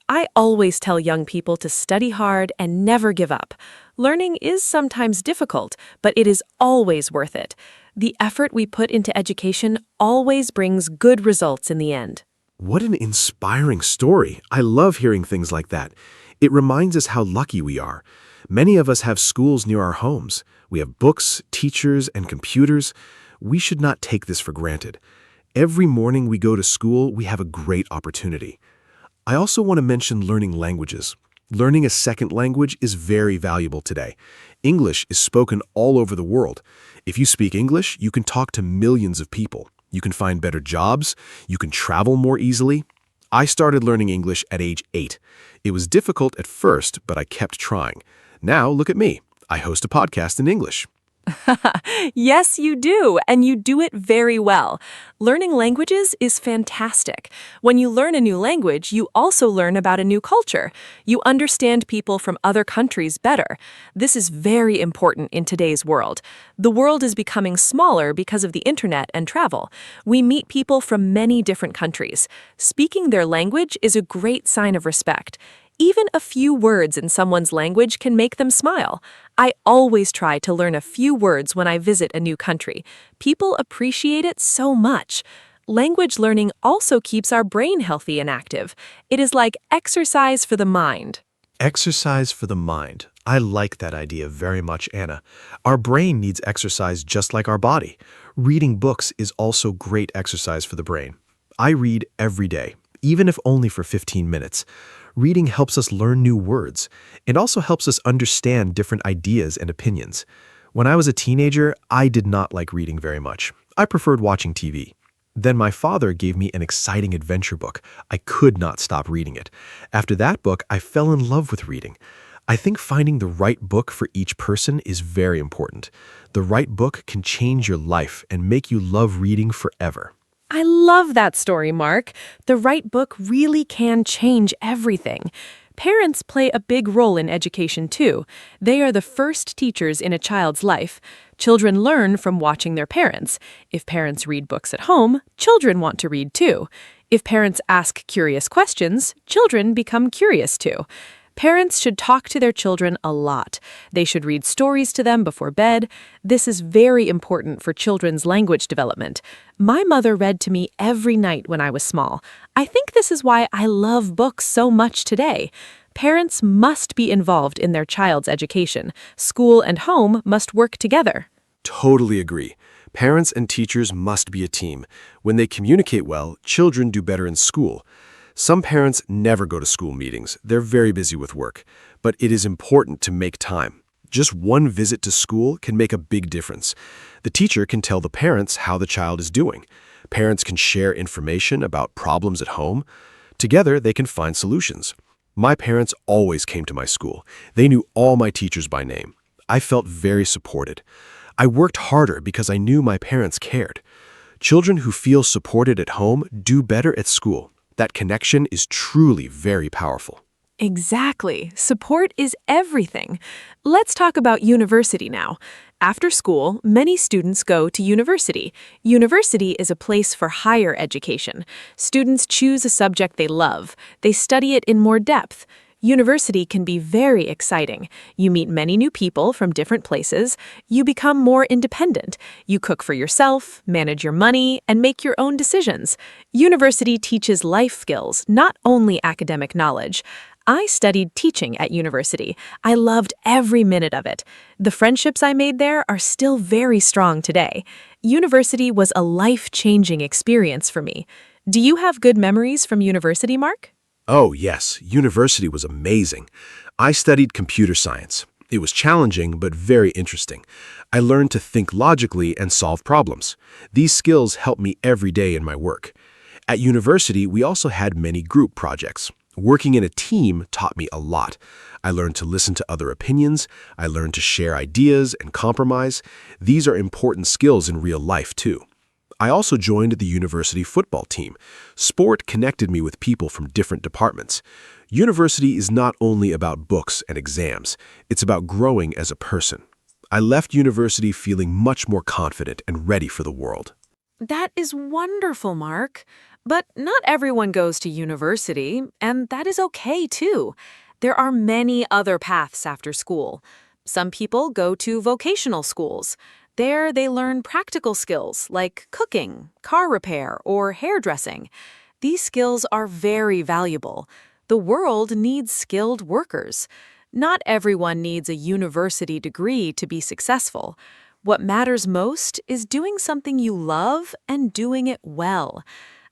I always tell young people to study hard and never give up. Learning is sometimes difficult, but it is always worth it. The effort we put into education always brings good results in the end. What an inspiring story. I love hearing things like that. It reminds us how lucky we are. Many of us have schools near our homes. We have books, teachers, and computers. We should not take this for granted. Every morning we go to school, we have a great opportunity. I also want to mention learning languages. Learning a second language is very valuable today. English is spoken all over the world. If you speak English, you can talk to millions of people. You can find better jobs. You can travel more easily. I started learning English at age 8. It was difficult at first, but I kept trying. Now, look at me. I host a podcast in English. Yes, you do, and you do it very well. Learning languages is fantastic. When you learn a new language, you also learn about a new culture. You understand people from other countries better. This is very important in today's world. The world is becoming smaller because of the internet and travel. We meet people from many different countries. Speaking their language is a great sign of respect. Even a few words in someone's language can make them smile. I always try to learn a few words when I visit a new country. People appreciate it so much. Language learning also keeps our brain healthy and active. It is like exercise for the mind. Exercise for the mind. I like that idea very much, Anna. Our brain needs exercise just like our body. Reading books is also great exercise for the brain. I read every day, even if only for 15 minutes. Reading helps us learn new words. It also helps us understand different ideas and opinions. When I was a teenager, I did not like reading very much. I preferred watching TV. Then my father gave me an exciting adventure book. I could not stop reading it. After that book, I fell in love with reading. I think finding the right book for each person is very important. The right book can change your life and make you love reading forever. I love that story, Mark. The right book really can change everything. Parents play a big role in education, too. They are the first teachers in a child's life. Children learn from watching their parents. If parents read books at home, children want to read, too. If parents ask curious questions, children become curious, too. Parents should talk to their children a lot. They should read stories to them before bed. This is very important for children's language development. My mother read to me every night when I was small. I think this is why I love books so much today. Parents must be involved in their child's education. School and home must work together. Totally agree. Parents and teachers must be a team. When they communicate well, children do better in school. Some parents never go to school meetings. They're very busy with work. But it is important to make time. Just one visit to school can make a big difference. The teacher can tell the parents how the child is doing. Parents can share information about problems at home. Together, they can find solutions. My parents always came to my school. They knew all my teachers by name. I felt very supported. I worked harder because I knew my parents cared. Children who feel supported at home do better at school. That connection is truly very powerful. Exactly. Support is everything. Let's talk about university now. After school, many students go to university. University is a place for higher education. Students choose a subject they love. They study it in more depth. University can be very exciting. You meet many new people from different places. You become more independent. You cook for yourself, manage your money, and make your own decisions. University teaches life skills, not only academic knowledge. I studied teaching at university. I loved every minute of it. The friendships I made there are still very strong today. University was a life-changing experience for me. Do you have good memories from university, Mark? Oh, yes. University was amazing. I studied computer science. It was challenging, but very interesting. I learned to think logically and solve problems. These skills help me every day in my work. At university, we also had many group projects. Working in a team taught me a lot. I learned to listen to other opinions. I learned to share ideas and compromise. These are important skills in real life, too. I also joined the university football team. Sport connected me with people from different departments. University is not only about books and exams, it's about growing as a person. I left university feeling much more confident and ready for the world. That is wonderful, Mark. But not everyone goes to university, and that is okay too. There are many other paths after school. Some people go to vocational schools. There they learn practical skills like cooking, car repair, or hairdressing. These skills are very valuable. The world needs skilled workers. Not everyone needs a university degree to be successful. What matters most is doing something you love and doing it well.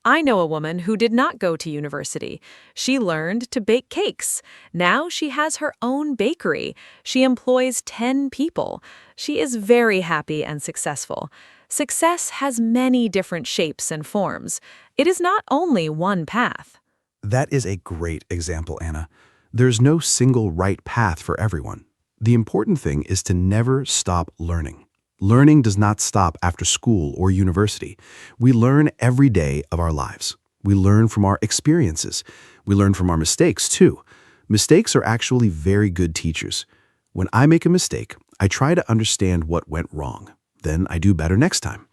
I know a woman who did not go to university. She learned to bake cakes. Now she has her own bakery. She employs 10 people. She is very happy and successful. Success has many different shapes and forms. It is not only one path. That is a great example, Anna. There's no single right path for everyone. The important thing is to never stop learning. Learning does not stop after school or university. We learn every day of our lives. We learn from our experiences. We learn from our mistakes, too. Mistakes are actually very good teachers. When I make a mistake, I try to understand what went wrong. Then I do better next time.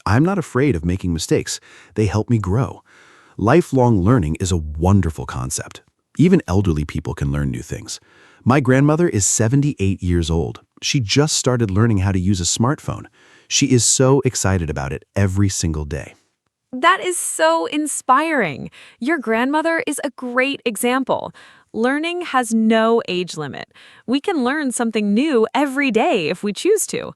I'm not afraid of making mistakes. They help me grow. Lifelong learning is a wonderful concept. Even elderly people can learn new things. My grandmother is 78 years old. She just started learning how to use a smartphone. She is so excited about it every single day. That is so inspiring. Your grandmother is a great example. Learning has no age limit. We can learn something new every day if we choose to.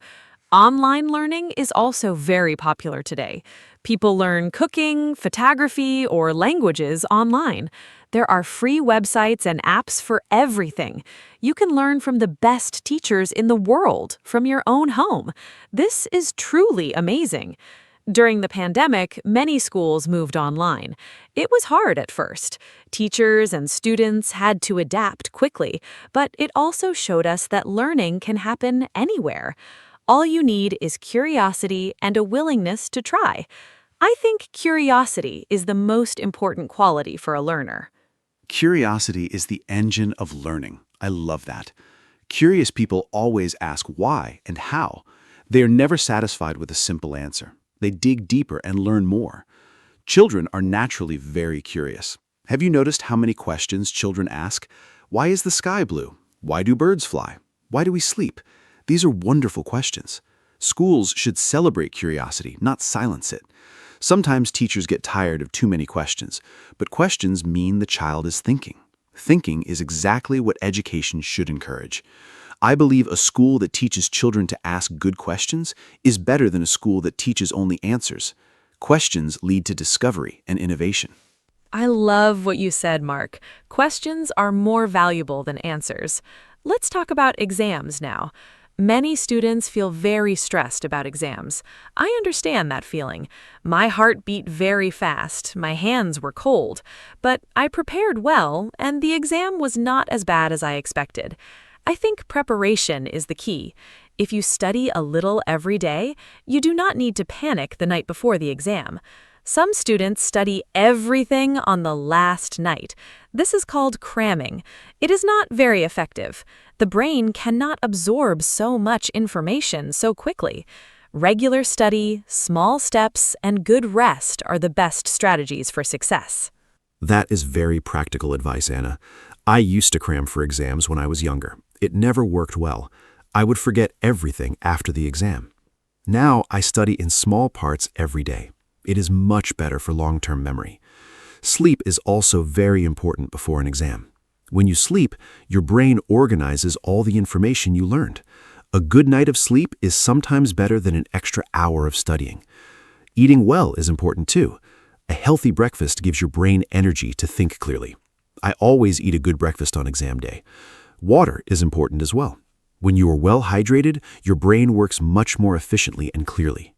Online learning is also very popular today. People learn cooking, photography, or languages online. There are free websites and apps for everything. You can learn from the best teachers in the world from your own home. This is truly amazing. During the pandemic, many schools moved online. It was hard at first. Teachers and students had to adapt quickly, but it also showed us that learning can happen anywhere. All you need is curiosity and a willingness to try. I think curiosity is the most important quality for a learner. Curiosity is the engine of learning. I love that. Curious people always ask why and how. They are never satisfied with a simple answer. They dig deeper and learn more. Children are naturally very curious. Have you noticed how many questions children ask? Why is the sky blue? Why do birds fly? Why do we sleep? These are wonderful questions. Schools should celebrate curiosity, not silence it. Sometimes teachers get tired of too many questions, but questions mean the child is thinking. Thinking is exactly what education should encourage. I believe a school that teaches children to ask good questions is better than a school that teaches only answers. Questions lead to discovery and innovation. I love what you said, Mark. Questions are more valuable than answers. Let's talk about exams now. Many students feel very stressed about exams. I understand that feeling. My heart beat very fast, my hands were cold, but I prepared well, and the exam was not as bad as I expected. I think preparation is the key. If you study a little every day, you do not need to panic the night before the exam. Some students study everything on the last night. This is called cramming. It is not very effective. The brain cannot absorb so much information so quickly. Regular study, small steps, and good rest are the best strategies for success. That is very practical advice, Anna. I used to cram for exams when I was younger. It never worked well. I would forget everything after the exam. Now I study in small parts every day. It is much better for long-term memory. Sleep is also very important before an exam. When you sleep, your brain organizes all the information you learned. A good night of sleep is sometimes better than an extra hour of studying. Eating well is important too. A healthy breakfast gives your brain energy to think clearly. I always eat a good breakfast on exam day. Water is important as well. When you are well hydrated, your brain works much more efficiently and clearly.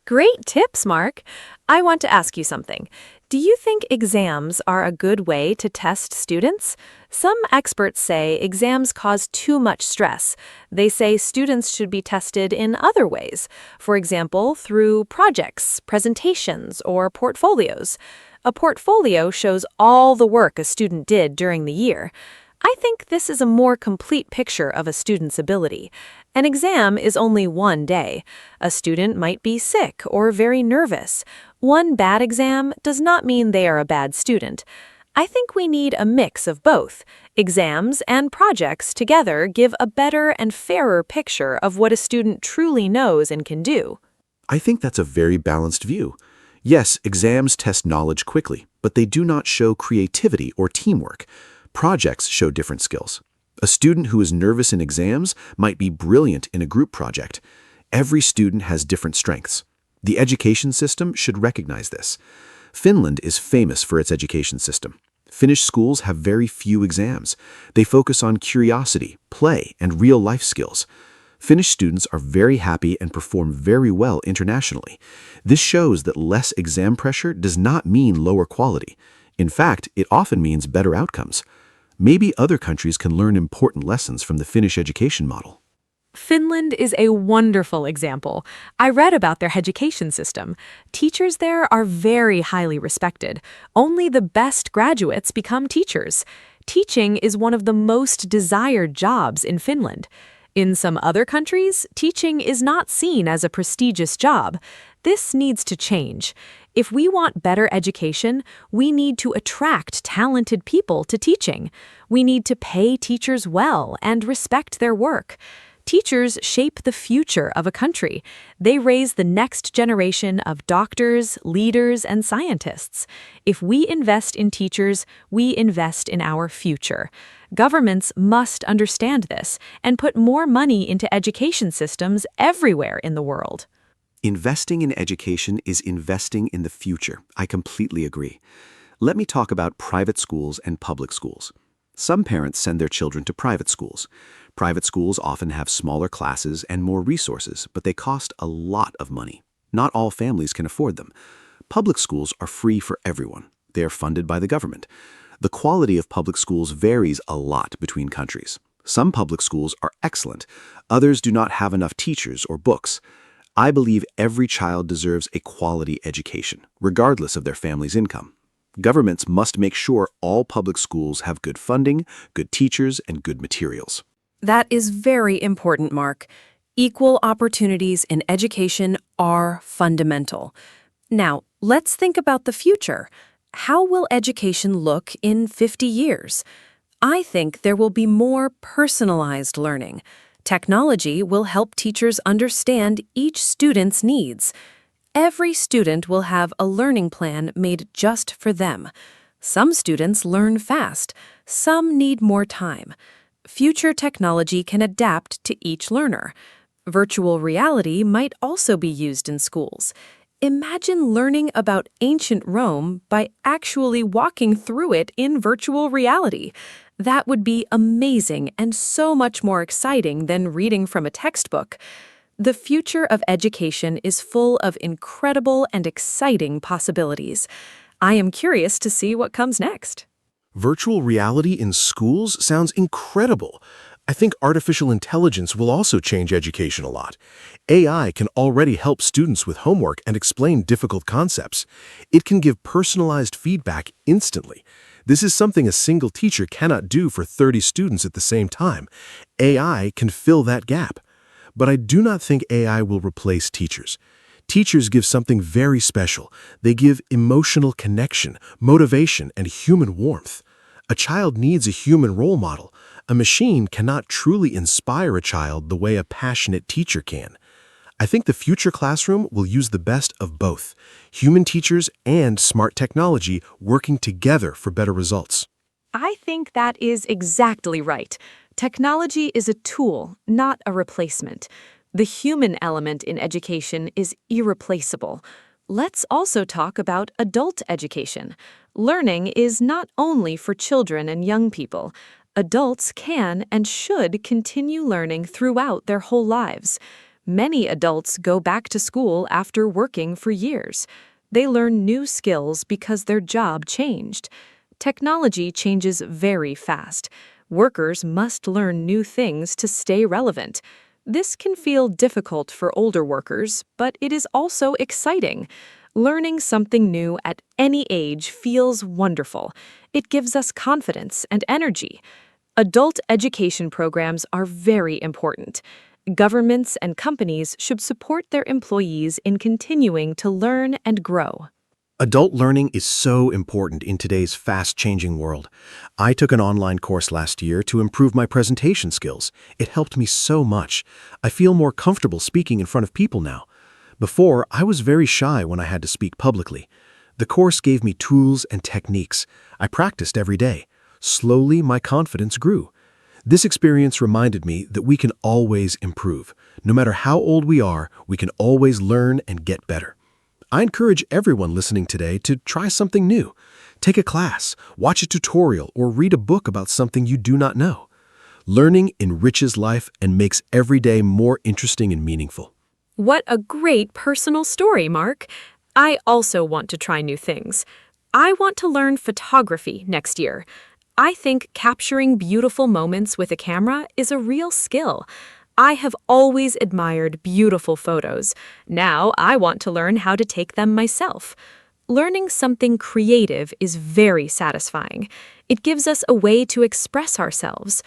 Great tips, Mark. I want to ask you something. Do you think exams are a good way to test students? Some experts say exams cause too much stress. They say students should be tested in other ways, for example, through projects, presentations, or portfolios. A portfolio shows all the work a student did during the year. I think this is a more complete picture of a student's ability. An exam is only one day. A student might be sick or very nervous. One bad exam does not mean they are a bad student. I think we need a mix of both. Exams and projects together give a better and fairer picture of what a student truly knows and can do. I think that's a very balanced view. Yes, exams test knowledge quickly, but they do not show creativity or teamwork. Projects show different skills. A student who is nervous in exams might be brilliant in a group project. Every student has different strengths. The education system should recognize this. Finland is famous for its education system. Finnish schools have very few exams. They focus on curiosity, play, and real-life skills. Finnish students are very happy and perform very well internationally. This shows that less exam pressure does not mean lower quality. In fact, it often means better outcomes. Maybe other countries can learn important lessons from the Finnish education model. Finland is a wonderful example. I read about their education system. Teachers there are very highly respected. Only the best graduates become teachers. Teaching is one of the most desired jobs in Finland. In some other countries, teaching is not seen as a prestigious job. This needs to change. If we want better education, we need to attract talented people to teaching. We need to pay teachers well and respect their work. Teachers shape the future of a country. They raise the next generation of doctors, leaders, and scientists. If we invest in teachers, we invest in our future. Governments must understand this and put more money into education systems everywhere in the world. Investing in education is investing in the future. I completely agree. Let me talk about private schools and public schools. Some parents send their children to private schools. Private schools often have smaller classes and more resources, but they cost a lot of money. Not all families can afford them. Public schools are free for everyone. They are funded by the government. The quality of public schools varies a lot between countries. Some public schools are excellent. Others do not have enough teachers or books. I believe every child deserves a quality education, regardless of their family's income. Governments must make sure all public schools have good funding, good teachers, and good materials. That is very important, Mark. Equal opportunities in education are fundamental. Now, let's think about the future. How will education look in 50 years? I think there will be more personalized learning. Technology will help teachers understand each student's needs. Every student will have a learning plan made just for them. Some students learn fast, some need more time. Future technology can adapt to each learner. Virtual reality might also be used in schools. Imagine learning about ancient Rome by actually walking through it in virtual reality. That would be amazing and so much more exciting than reading from a textbook. The future of education is full of incredible and exciting possibilities. I am curious to see what comes next. Virtual reality in schools sounds incredible. I think artificial intelligence will also change education a lot. AI can already help students with homework and explain difficult concepts. It can give personalized feedback instantly. This is something a single teacher cannot do for 30 students at the same time. AI can fill that gap. But I do not think AI will replace teachers. Teachers give something very special. They give emotional connection, motivation, and human warmth. A child needs a human role model. A machine cannot truly inspire a child the way a passionate teacher can. I think the future classroom will use the best of both, human teachers and smart technology working together for better results. I think that is exactly right. Technology is a tool, not a replacement. The human element in education is irreplaceable. Let's also talk about adult education. Learning is not only for children and young people. Adults can and should continue learning throughout their whole lives. Many adults go back to school after working for years. They learn new skills because their job changed. Technology changes very fast. Workers must learn new things to stay relevant. This can feel difficult for older workers, but it is also exciting. Learning something new at any age feels wonderful. It gives us confidence and energy. Adult education programs are very important. Governments and companies should support their employees in continuing to learn and grow. Adult learning is so important in today's fast-changing world. I took an online course last year to improve my presentation skills. It helped me so much. I feel more comfortable speaking in front of people now. Before, I was very shy when I had to speak publicly. The course gave me tools and techniques. I practiced every day. Slowly, my confidence grew. This experience reminded me that we can always improve. No matter how old we are, we can always learn and get better. I encourage everyone listening today to try something new. Take a class, watch a tutorial, or read a book about something you do not know. Learning enriches life and makes every day more interesting and meaningful. What a great personal story, Mark. I also want to try new things. I want to learn photography next year. I think capturing beautiful moments with a camera is a real skill. I have always admired beautiful photos. Now I want to learn how to take them myself. Learning something creative is very satisfying. It gives us a way to express ourselves.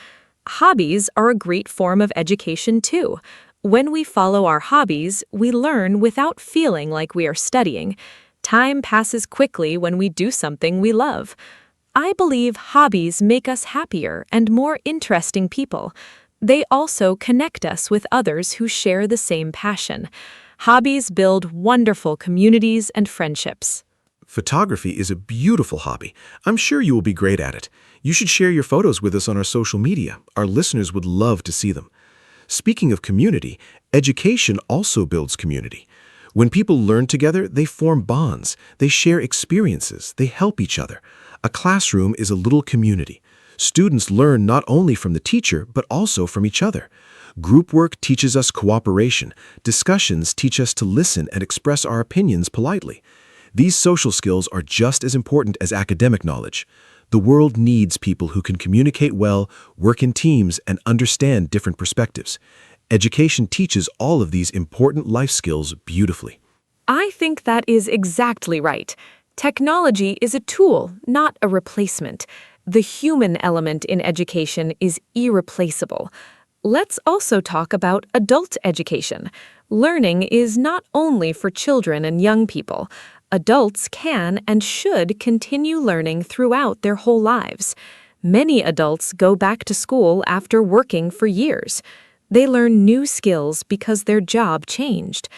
Hobbies are a great form of education too. When we follow our hobbies, we learn without feeling like we are studying. Time passes quickly when we do something we love. I believe hobbies make us happier and more interesting people. They also connect us with others who share the same passion. Hobbies build wonderful communities and friendships. Photography is a beautiful hobby. I'm sure you will be great at it. You should share your photos with us on our social media. Our listeners would love to see them. Speaking of community, education also builds community. When people learn together, they form bonds. They share experiences. They help each other. A classroom is a little community. Students learn not only from the teacher, but also from each other. Group work teaches us cooperation. Discussions teach us to listen and express our opinions politely. These social skills are just as important as academic knowledge. The world needs people who can communicate well, work in teams, and understand different perspectives. Education teaches all of these important life skills beautifully. I think that is exactly right. Technology is a tool, not a replacement. The human element in education is irreplaceable. Let's also talk about adult education. Learning is not only for children and young people. Adults can and should continue learning throughout their whole lives. Many adults go back to school after working for years. They learn new skills because their job changed.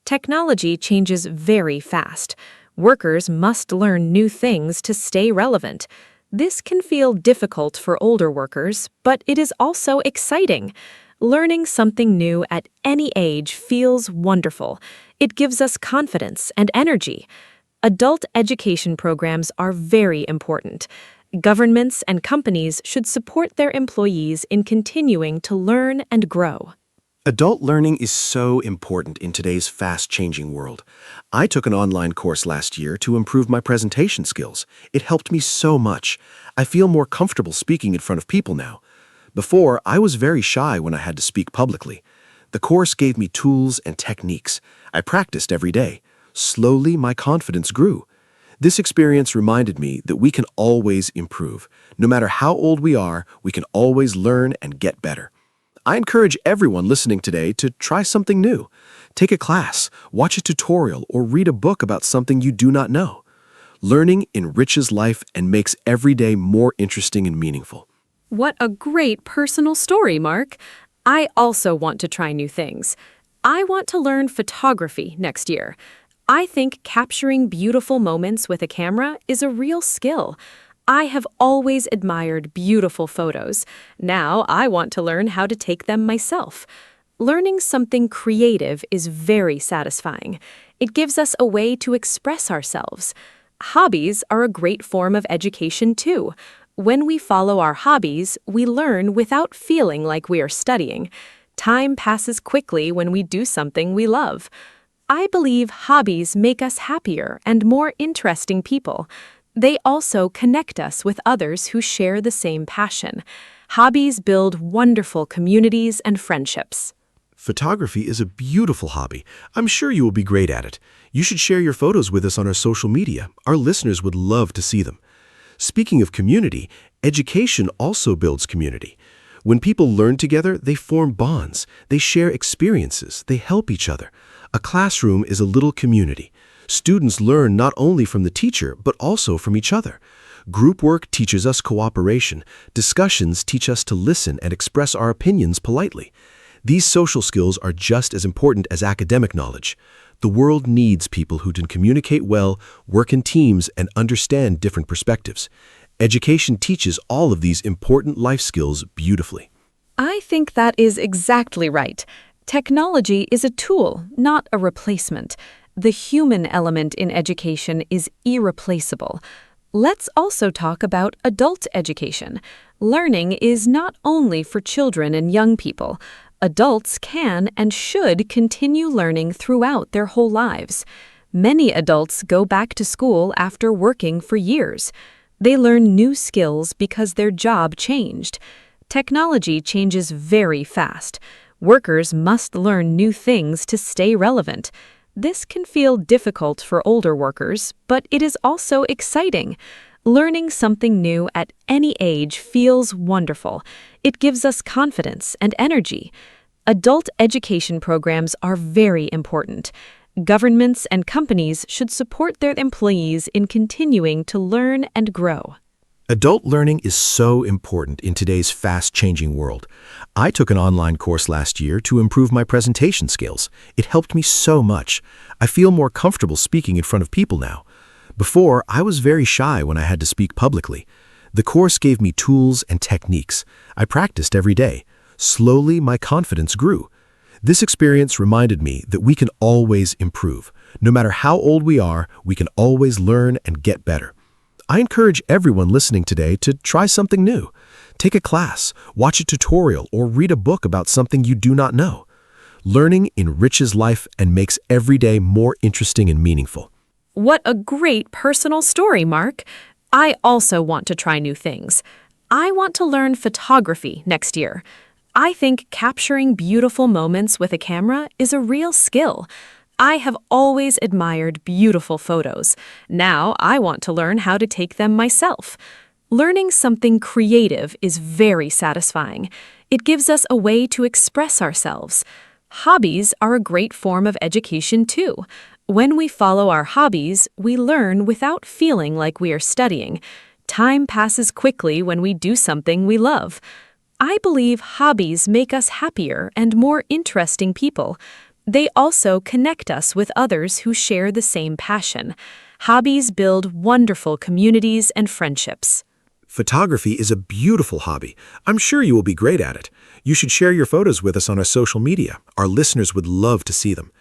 Technology changes very fast. Workers must learn new things to stay relevant. This can feel difficult for older workers, but it is also exciting. Learning something new at any age feels wonderful. It gives us confidence and energy. Adult education programs are very important. Governments and companies should support their employees in continuing to learn and grow. Adult learning is so important in today's fast-changing world. I took an online course last year to improve my presentation skills. It helped me so much. I feel more comfortable speaking in front of people now. Before, I was very shy when I had to speak publicly. The course gave me tools and techniques. I practiced every day. Slowly, my confidence grew. This experience reminded me that we can always improve. No matter how old we are, we can always learn and get better. I encourage everyone listening today to try something new. Take a class, watch a tutorial, or read a book about something you do not know. Learning enriches life and makes every day more interesting and meaningful. What a great personal story, Mark. I also want to try new things. I want to learn photography next year. I think capturing beautiful moments with a camera is a real skill. I have always admired beautiful photos. Now I want to learn how to take them myself. Learning something creative is very satisfying. It gives us a way to express ourselves. Hobbies are a great form of education too. When we follow our hobbies, we learn without feeling like we are studying. Time passes quickly when we do something we love. I believe hobbies make us happier and more interesting people. They also connect us with others who share the same passion. Hobbies build wonderful communities and friendships. Photography is a beautiful hobby. I'm sure you will be great at it. You should share your photos with us on our social media. Our listeners would love to see them. Speaking of community, education also builds community. When people learn together, they form bonds. They share experiences. They help each other. A classroom is a little community. Students learn not only from the teacher, but also from each other. Group work teaches us cooperation. Discussions teach us to listen and express our opinions politely. These social skills are just as important as academic knowledge. The world needs people who can communicate well, work in teams, and understand different perspectives. Education teaches all of these important life skills beautifully. I think that is exactly right. Technology is a tool, not a replacement. The human element in education is irreplaceable. Let's also talk about adult education. Learning is not only for children and young people. Adults can and should continue learning throughout their whole lives. Many adults go back to school after working for years. They learn new skills because their job changed. Technology changes very fast. Workers must learn new things to stay relevant. This can feel difficult for older workers, but it is also exciting. Learning something new at any age feels wonderful. It gives us confidence and energy. Adult education programs are very important. Governments and companies should support their employees in continuing to learn and grow. Adult learning is so important in today's fast-changing world. I took an online course last year to improve my presentation skills. It helped me so much. I feel more comfortable speaking in front of people now. Before, I was very shy when I had to speak publicly. The course gave me tools and techniques. I practiced every day. Slowly, my confidence grew. This experience reminded me that we can always improve. No matter how old we are, we can always learn and get better. I encourage everyone listening today to try something new. Take a class, watch a tutorial, or read a book about something you do not know. Learning enriches life and makes every day more interesting and meaningful. What a great personal story, Mark. I also want to try new things. I want to learn photography next year. I think capturing beautiful moments with a camera is a real skill. I have always admired beautiful photos. Now I want to learn how to take them myself. Learning something creative is very satisfying. It gives us a way to express ourselves. Hobbies are a great form of education too. When we follow our hobbies, we learn without feeling like we are studying. Time passes quickly when we do something we love. I believe hobbies make us happier and more interesting people. They also connect us with others who share the same passion. Hobbies build wonderful communities and friendships. Photography is a beautiful hobby. I'm sure you will be great at it. You should share your photos with us on our social media. Our listeners would love to see them.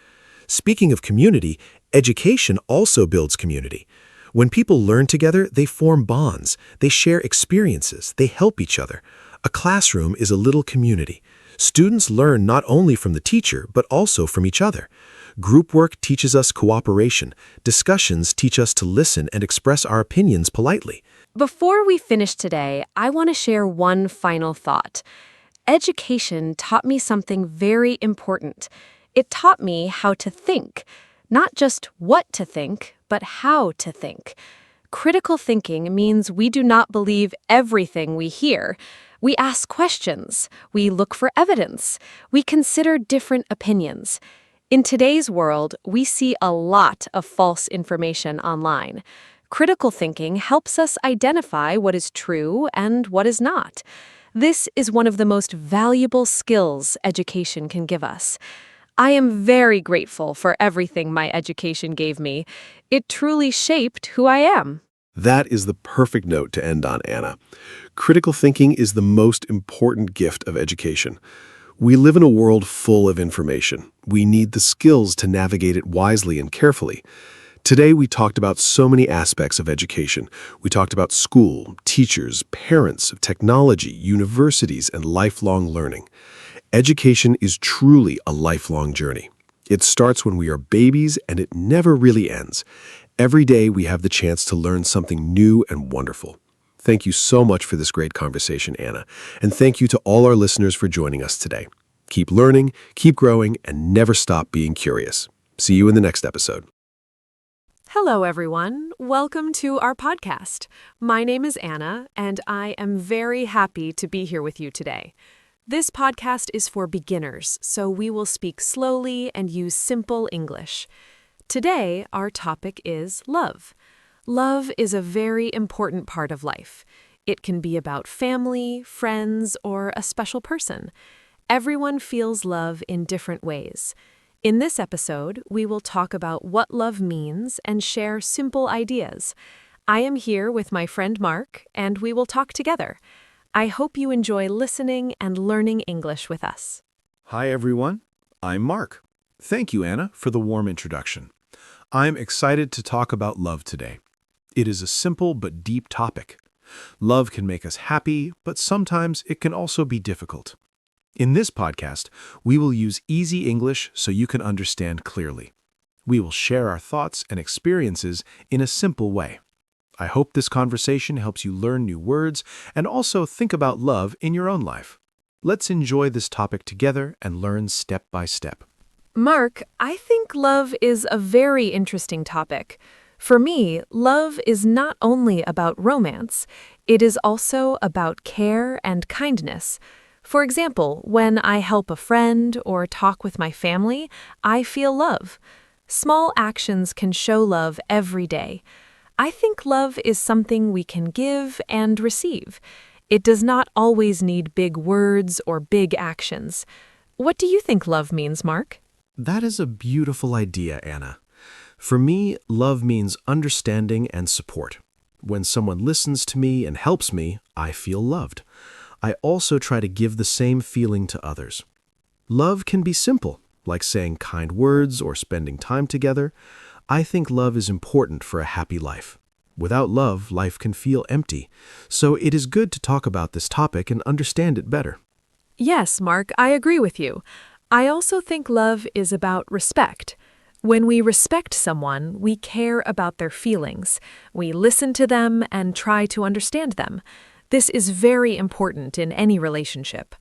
Speaking of community, education also builds community. When people learn together, they form bonds. They share experiences. They help each other. A classroom is a little community. Students learn not only from the teacher, but also from each other. Group work teaches us cooperation. Discussions teach us to listen and express our opinions politely. Before we finish today, I want to share one final thought. Education taught me something very important. It taught me how to think, not just what to think, but how to think. Critical thinking means we do not believe everything we hear. We ask questions. We look for evidence. We consider different opinions. In today's world, we see a lot of false information online. Critical thinking helps us identify what is true and what is not. This is one of the most valuable skills education can give us. I am very grateful for everything my education gave me. It truly shaped who I am. That is the perfect note to end on, Anna. Critical thinking is the most important gift of education. We live in a world full of information. We need the skills to navigate it wisely and carefully. Today, we talked about so many aspects of education. We talked about school, teachers, parents, technology, universities, and lifelong learning. Education is truly a lifelong journey. It starts when we are babies and it never really ends. Every day we have the chance to learn something new and wonderful. Thank you so much for this great conversation, Anna. And thank you to all our listeners for joining us today. Keep learning, keep growing, and never stop being curious. See you in the next episode. Hello, everyone. Welcome to our podcast. My name is Anna, and I am very happy to be here with you today. This podcast is for beginners, so we will speak slowly and use simple English. Today, our topic is love. Love is a very important part of life. It can be about family, friends, or a special person. Everyone feels love in different ways. In this episode, we will talk about what love means and share simple ideas. I am here with my friend Mark, and we will talk together. I hope you enjoy listening and learning English with us. Hi, everyone. I'm Mark. Thank you, Anna, for the warm introduction. I'm excited to talk about love today. It is a simple but deep topic. Love can make us happy, but sometimes it can also be difficult. In this podcast, we will use easy English so you can understand clearly. We will share our thoughts and experiences in a simple way. I hope this conversation helps you learn new words and also think about love in your own life. Let's enjoy this topic together and learn step by step. Mark, I think love is a very interesting topic. For me, love is not only about romance, it is also about care and kindness. For example, when I help a friend or talk with my family, I feel love. Small actions can show love every day. I think love is something we can give and receive. It does not always need big words or big actions. What do you think love means, Mark? That is a beautiful idea, Anna. For me, love means understanding and support. When someone listens to me and helps me, I feel loved. I also try to give the same feeling to others. Love can be simple, like saying kind words or spending time together. I think love is important for a happy life. Without love, life can feel empty. So it is good to talk about this topic and understand it better. Yes, Mark, I agree with you. I also think love is about respect. When we respect someone, we care about their feelings. We listen to them and try to understand them. This is very important in any relationship.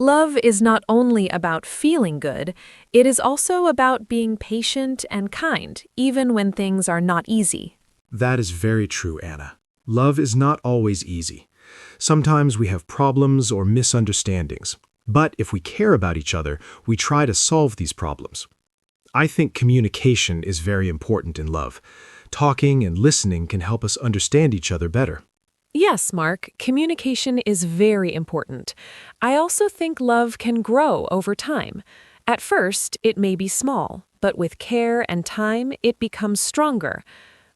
Love is not only about feeling good, it is also about being patient and kind, even when things are not easy. That is very true, Anna. Love is not always easy. Sometimes we have problems or misunderstandings. But if we care about each other, we try to solve these problems. I think communication is very important in love. Talking and listening can help us understand each other better. Yes, Mark, communication is very important. I also think love can grow over time. At first, it may be small, but with care and time, it becomes stronger.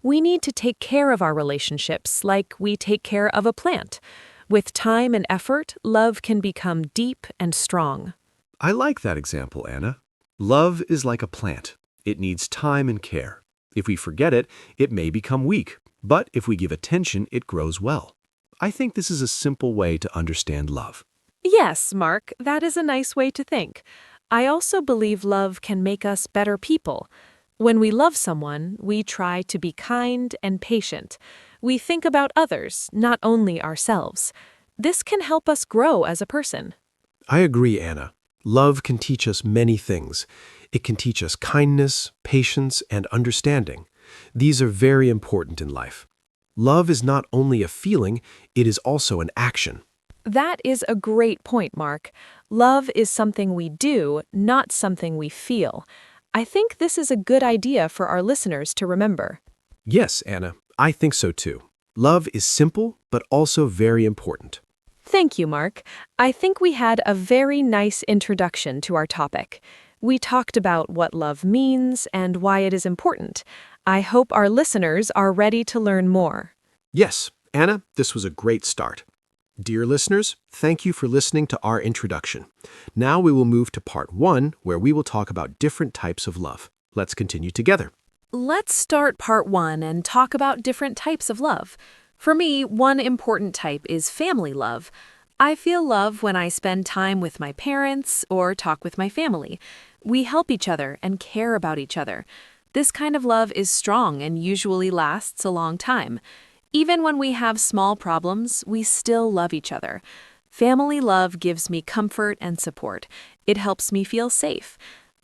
We need to take care of our relationships like we take care of a plant. With time and effort, love can become deep and strong. I like that example, Anna. Love is like a plant. It needs time and care. If we forget it, it may become weak. But if we give attention, it grows well. I think this is a simple way to understand love. Yes, Mark, that is a nice way to think. I also believe love can make us better people. When we love someone, we try to be kind and patient. We think about others, not only ourselves. This can help us grow as a person. I agree, Anna. Love can teach us many things. It can teach us kindness, patience, and understanding. These are very important in life. Love is not only a feeling, it is also an action. That is a great point, Mark. Love is something we do, not something we feel. I think this is a good idea for our listeners to remember. Yes, Anna, I think so too. Love is simple, but also very important. Thank you, Mark. I think we had a very nice introduction to our topic. We talked about what love means and why it is important. I hope our listeners are ready to learn more. Yes, Anna, this was a great start. Dear listeners, thank you for listening to our introduction. Now we will move to part 1, where we will talk about different types of love. Let's continue together. Let's start part 1 and talk about different types of love. For me, one important type is family love. I feel love when I spend time with my parents or talk with my family. We help each other and care about each other. This kind of love is strong and usually lasts a long time. Even when we have small problems, we still love each other. Family love gives me comfort and support. It helps me feel safe.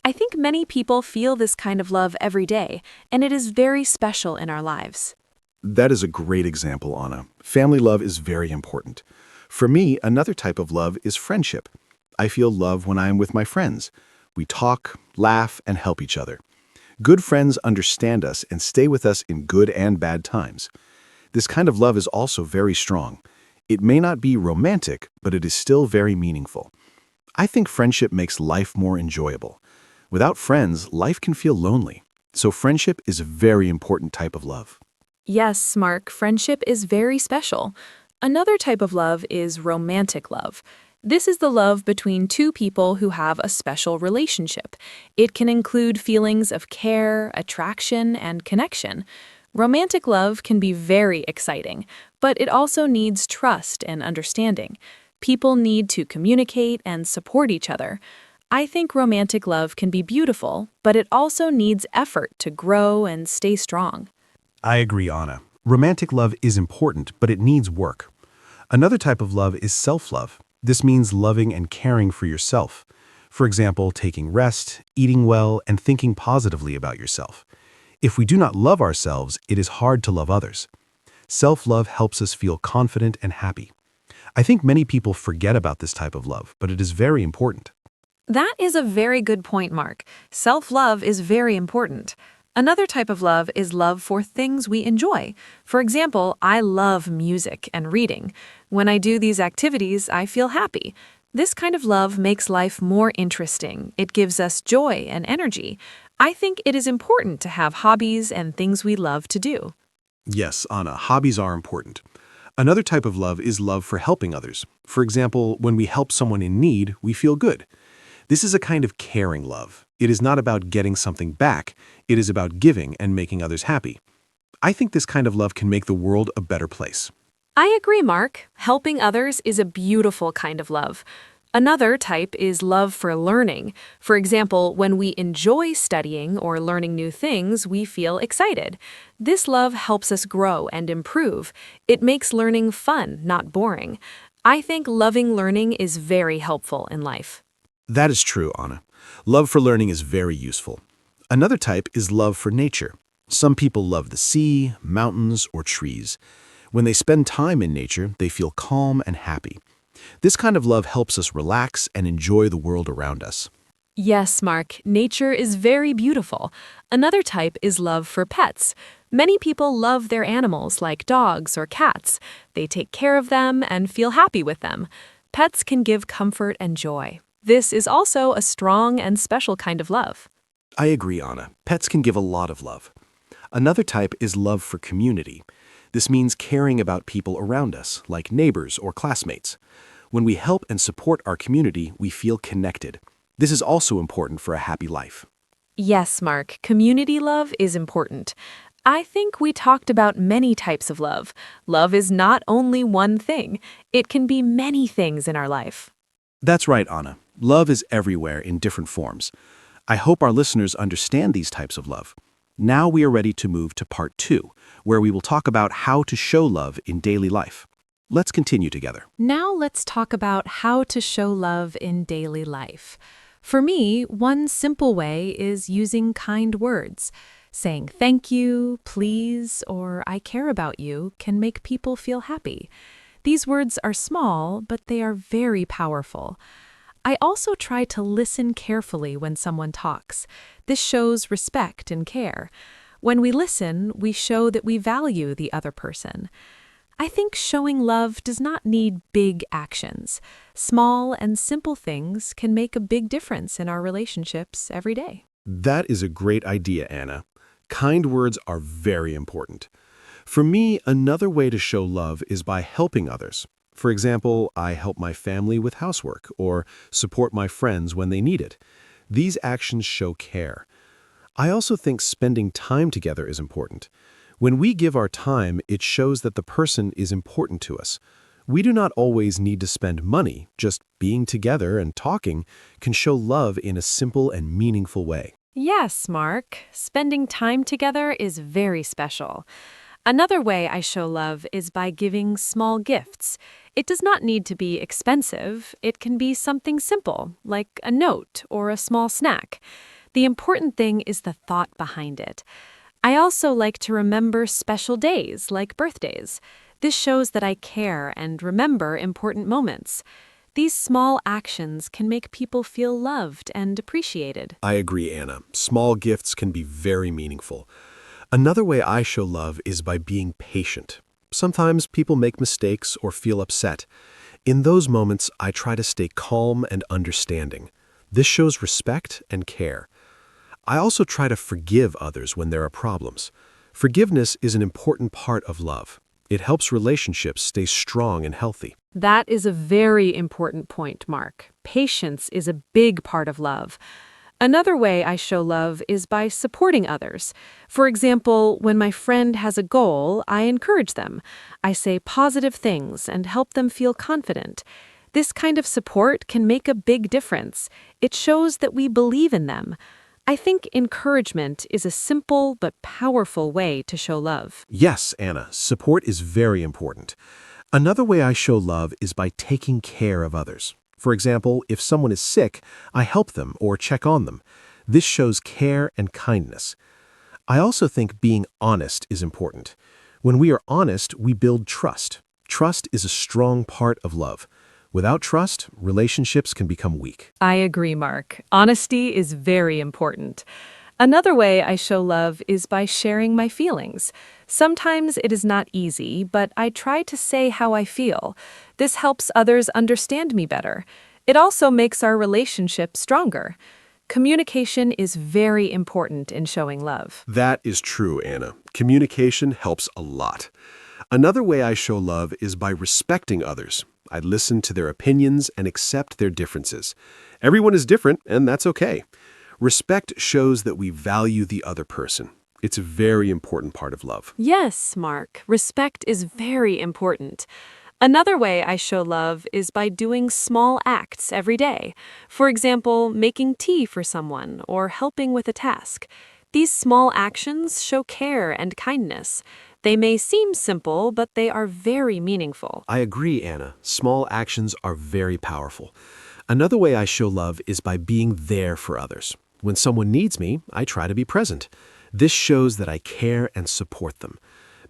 I think many people feel this kind of love every day, and it is very special in our lives. That is a great example, Anna. Family love is very important. For me, another type of love is friendship. I feel love when I am with my friends. We talk, laugh, and help each other. Good friends understand us and stay with us in good and bad times. This kind of love is also very strong. It may not be romantic, but it is still very meaningful. I think friendship makes life more enjoyable. Without friends, life can feel lonely. So friendship is a very important type of love. Yes, Mark, friendship is very special. Another type of love is romantic love. This is the love between two people who have a special relationship. It can include feelings of care, attraction, and connection. Romantic love can be very exciting, but it also needs trust and understanding. People need to communicate and support each other. I think romantic love can be beautiful, but it also needs effort to grow and stay strong. I agree, Anna. Romantic love is important, but it needs work. Another type of love is self-love. This means loving and caring for yourself. For example, taking rest, eating well, and thinking positively about yourself. If we do not love ourselves, it is hard to love others. Self-love helps us feel confident and happy. I think many people forget about this type of love, but it is very important. That is a very good point, Mark. Self-love is very important. Another type of love is love for things we enjoy. For example, I love music and reading. When I do these activities, I feel happy. This kind of love makes life more interesting. It gives us joy and energy. I think it is important to have hobbies and things we love to do. Yes, Anna, hobbies are important. Another type of love is love for helping others. For example, when we help someone in need, we feel good. This is a kind of caring love. It is not about getting something back. It is about giving and making others happy. I think this kind of love can make the world a better place. I agree, Mark. Helping others is a beautiful kind of love. Another type is love for learning. For example, when we enjoy studying or learning new things, we feel excited. This love helps us grow and improve. It makes learning fun, not boring. I think loving learning is very helpful in life. That is true, Anna. Love for learning is very useful. Another type is love for nature. Some people love the sea, mountains, or trees. When they spend time in nature, they feel calm and happy. This kind of love helps us relax and enjoy the world around us. Yes, Mark, nature is very beautiful. Another type is love for pets. Many people love their animals like dogs or cats. They take care of them and feel happy with them. Pets can give comfort and joy. This is also a strong and special kind of love. I agree, Anna. Pets can give a lot of love. Another type is love for community. This means caring about people around us, like neighbors or classmates. When we help and support our community, we feel connected. This is also important for a happy life. Yes, Mark, community love is important. I think we talked about many types of love. Love is not only one thing. It can be many things in our life. That's right, Anna. Love is everywhere in different forms. I hope our listeners understand these types of love. Now we are ready to move to part 2, where we will talk about how to show love in daily life. Let's continue together. Now let's talk about how to show love in daily life. For me, one simple way is using kind words. Saying thank you, please, or I care about you can make people feel happy. These words are small, but they are very powerful. I also try to listen carefully when someone talks. This shows respect and care. When we listen, we show that we value the other person. I think showing love does not need big actions. Small and simple things can make a big difference in our relationships every day. That is a great idea, Anna. Kind words are very important. For me, another way to show love is by helping others. For example, I help my family with housework or support my friends when they need it. These actions show care. I also think spending time together is important. When we give our time, it shows that the person is important to us. We do not always need to spend money, just being together and talking can show love in a simple and meaningful way. Yes, Mark. Spending time together is very special. Another way I show love is by giving small gifts. It does not need to be expensive. It can be something simple, like a note or a small snack. The important thing is the thought behind it. I also like to remember special days, like birthdays. This shows that I care and remember important moments. These small actions can make people feel loved and appreciated. I agree, Anna. Small gifts can be very meaningful. Another way I show love is by being patient. Sometimes people make mistakes or feel upset. In those moments, I try to stay calm and understanding. This shows respect and care. I also try to forgive others when there are problems. Forgiveness is an important part of love. It helps relationships stay strong and healthy. That is a very important point, Mark. Patience is a big part of love. Another way I show love is by supporting others. For example, when my friend has a goal, I encourage them. I say positive things and help them feel confident. This kind of support can make a big difference. It shows that we believe in them. I think encouragement is a simple but powerful way to show love. Yes, Anna, support is very important. Another way I show love is by taking care of others. For example, if someone is sick, I help them or check on them. This shows care and kindness. I also think being honest is important. When we are honest, we build trust. Trust is a strong part of love. Without trust, relationships can become weak. I agree, Mark. Honesty is very important. Another way I show love is by sharing my feelings. Sometimes it is not easy, but I try to say how I feel. This helps others understand me better. It also makes our relationship stronger. Communication is very important in showing love. That is true, Anna. Communication helps a lot. Another way I show love is by respecting others. I listen to their opinions and accept their differences. Everyone is different, and that's okay. Respect shows that we value the other person. It's a very important part of love. Yes, Mark. Respect is very important. Another way I show love is by doing small acts every day. For example, making tea for someone or helping with a task. These small actions show care and kindness. They may seem simple, but they are very meaningful. I agree, Anna. Small actions are very powerful. Another way I show love is by being there for others. When someone needs me, I try to be present. This shows that I care and support them.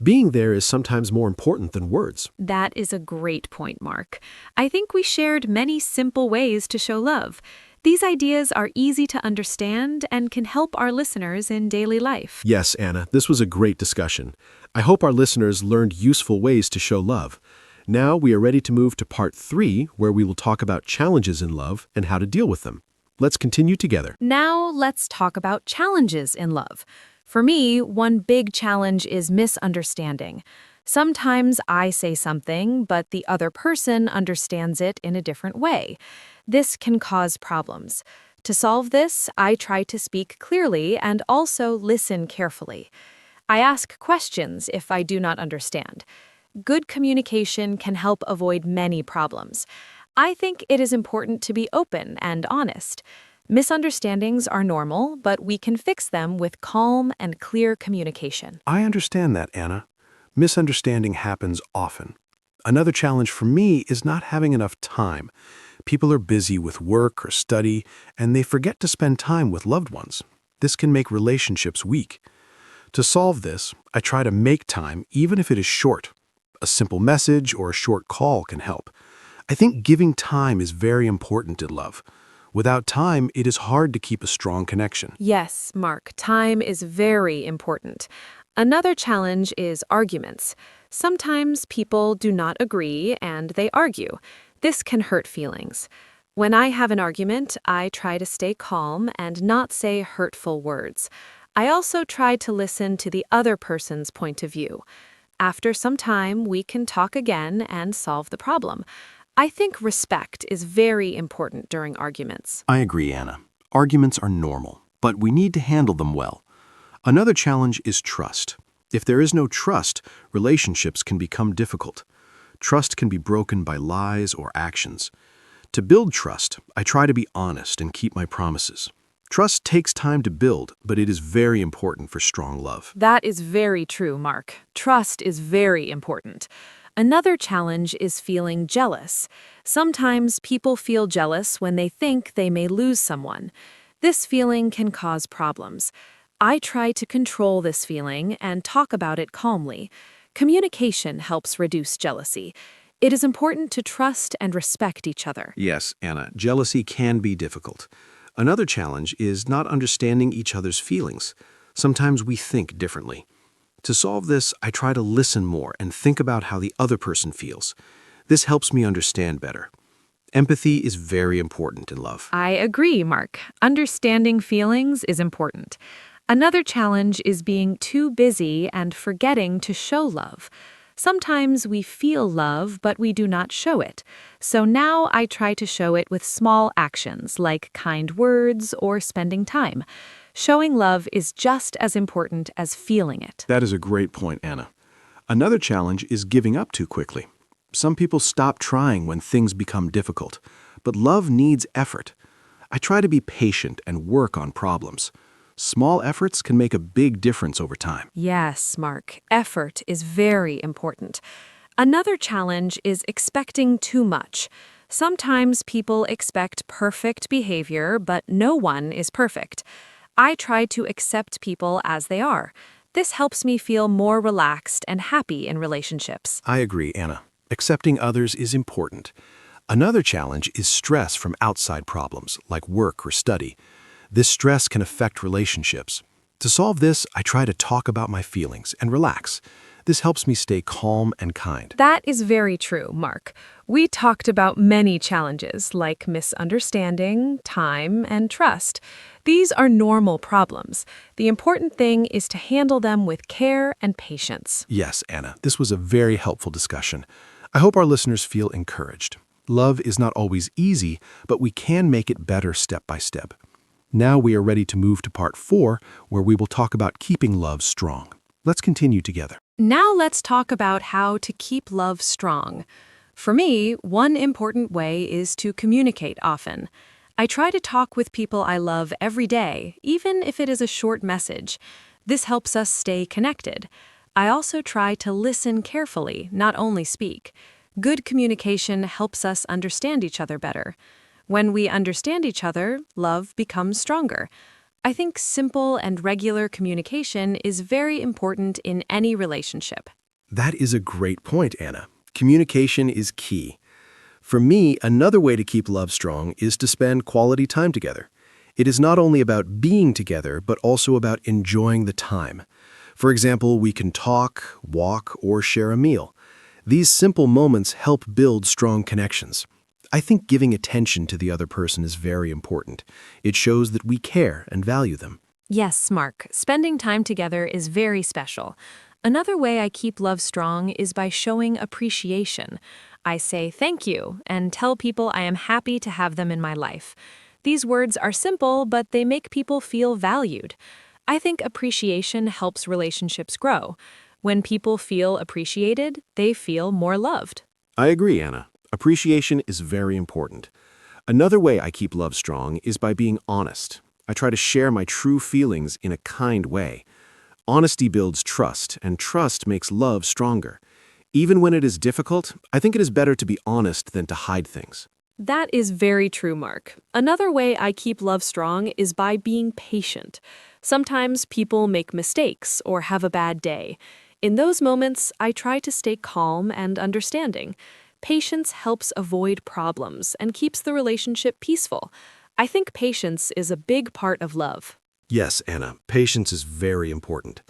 Being there is sometimes more important than words. That is a great point, Mark. I think we shared many simple ways to show love. These ideas are easy to understand and can help our listeners in daily life. Yes, Anna, this was a great discussion. I hope our listeners learned useful ways to show love. Now we are ready to move to part 3, where we will talk about challenges in love and how to deal with them. Let's continue together. Now let's talk about challenges in love. For me, one big challenge is misunderstanding. Sometimes I say something, but the other person understands it in a different way. This can cause problems. To solve this, I try to speak clearly and also listen carefully. I ask questions if I do not understand. Good communication can help avoid many problems. I think it is important to be open and honest. Misunderstandings are normal, but we can fix them with calm and clear communication. I understand that, Anna. Misunderstanding happens often. Another challenge for me is not having enough time. People are busy with work or study, and they forget to spend time with loved ones. This can make relationships weak. To solve this, I try to make time, even if it is short. A simple message or a short call can help. I think giving time is very important in love. Without time, it is hard to keep a strong connection. Yes, Mark, time is very important. Another challenge is arguments. Sometimes people do not agree and they argue. This can hurt feelings. When I have an argument, I try to stay calm and not say hurtful words. I also try to listen to the other person's point of view. After some time, we can talk again and solve the problem. I think respect is very important during arguments. I agree, Anna. Arguments are normal, but we need to handle them well. Another challenge is trust. If there is no trust, relationships can become difficult. Trust can be broken by lies or actions. To build trust, I try to be honest and keep my promises. Trust takes time to build, but it is very important for strong love. That is very true, Mark. Trust is very important. Another challenge is feeling jealous. Sometimes people feel jealous when they think they may lose someone. This feeling can cause problems. I try to control this feeling and talk about it calmly. Communication helps reduce jealousy. It is important to trust and respect each other. Yes, Anna, jealousy can be difficult. Another challenge is not understanding each other's feelings. Sometimes we think differently. To solve this, I try to listen more and think about how the other person feels. This helps me understand better. Empathy is very important in love. I agree, Mark. Understanding feelings is important. Another challenge is being too busy and forgetting to show love. Sometimes we feel love, but we do not show it. So now I try to show it with small actions like kind words or spending time. Showing love is just as important as feeling it. That is a great point, Anna. Another challenge is giving up too quickly. Some people stop trying when things become difficult, but love needs effort. I try to be patient and work on problems. Small efforts can make a big difference over time. Yes, Mark. Effort is very important. Another challenge is expecting too much. Sometimes people expect perfect behavior, but no one is perfect. I try to accept people as they are. This helps me feel more relaxed and happy in relationships. I agree, Anna. Accepting others is important. Another challenge is stress from outside problems, like work or study. This stress can affect relationships. To solve this, I try to talk about my feelings and relax. This helps me stay calm and kind. That is very true, Mark. We talked about many challenges like misunderstanding, time, and trust. These are normal problems. The important thing is to handle them with care and patience. Yes, Anna, this was a very helpful discussion. I hope our listeners feel encouraged. Love is not always easy, but we can make it better step by step. Now we are ready to move to part 4, where we will talk about keeping love strong. Let's continue together. Now let's talk about how to keep love strong. For me, one important way is to communicate often. I try to talk with people I love every day, even if it is a short message. This helps us stay connected. I also try to listen carefully, not only speak. Good communication helps us understand each other better. When we understand each other, love becomes stronger. I think simple and regular communication is very important in any relationship. That is a great point, Anna. Communication is key. For me, another way to keep love strong is to spend quality time together. It is not only about being together, but also about enjoying the time. For example, we can talk, walk, or share a meal. These simple moments help build strong connections. I think giving attention to the other person is very important. It shows that we care and value them. Yes, Mark, spending time together is very special. Another way I keep love strong is by showing appreciation. I say thank you and tell people I am happy to have them in my life. These words are simple, but they make people feel valued. I think appreciation helps relationships grow. When people feel appreciated, they feel more loved. I agree, Anna. Appreciation is very important. Another way I keep love strong is by being honest. I try to share my true feelings in a kind way. Honesty builds trust, and trust makes love stronger. Even when it is difficult, I think it is better to be honest than to hide things. That is very true, Mark. Another way I keep love strong is by being patient. Sometimes people make mistakes or have a bad day. In those moments, I try to stay calm and understanding. Patience helps avoid problems and keeps the relationship peaceful. I think patience is a big part of love. Yes, Anna, patience is very important.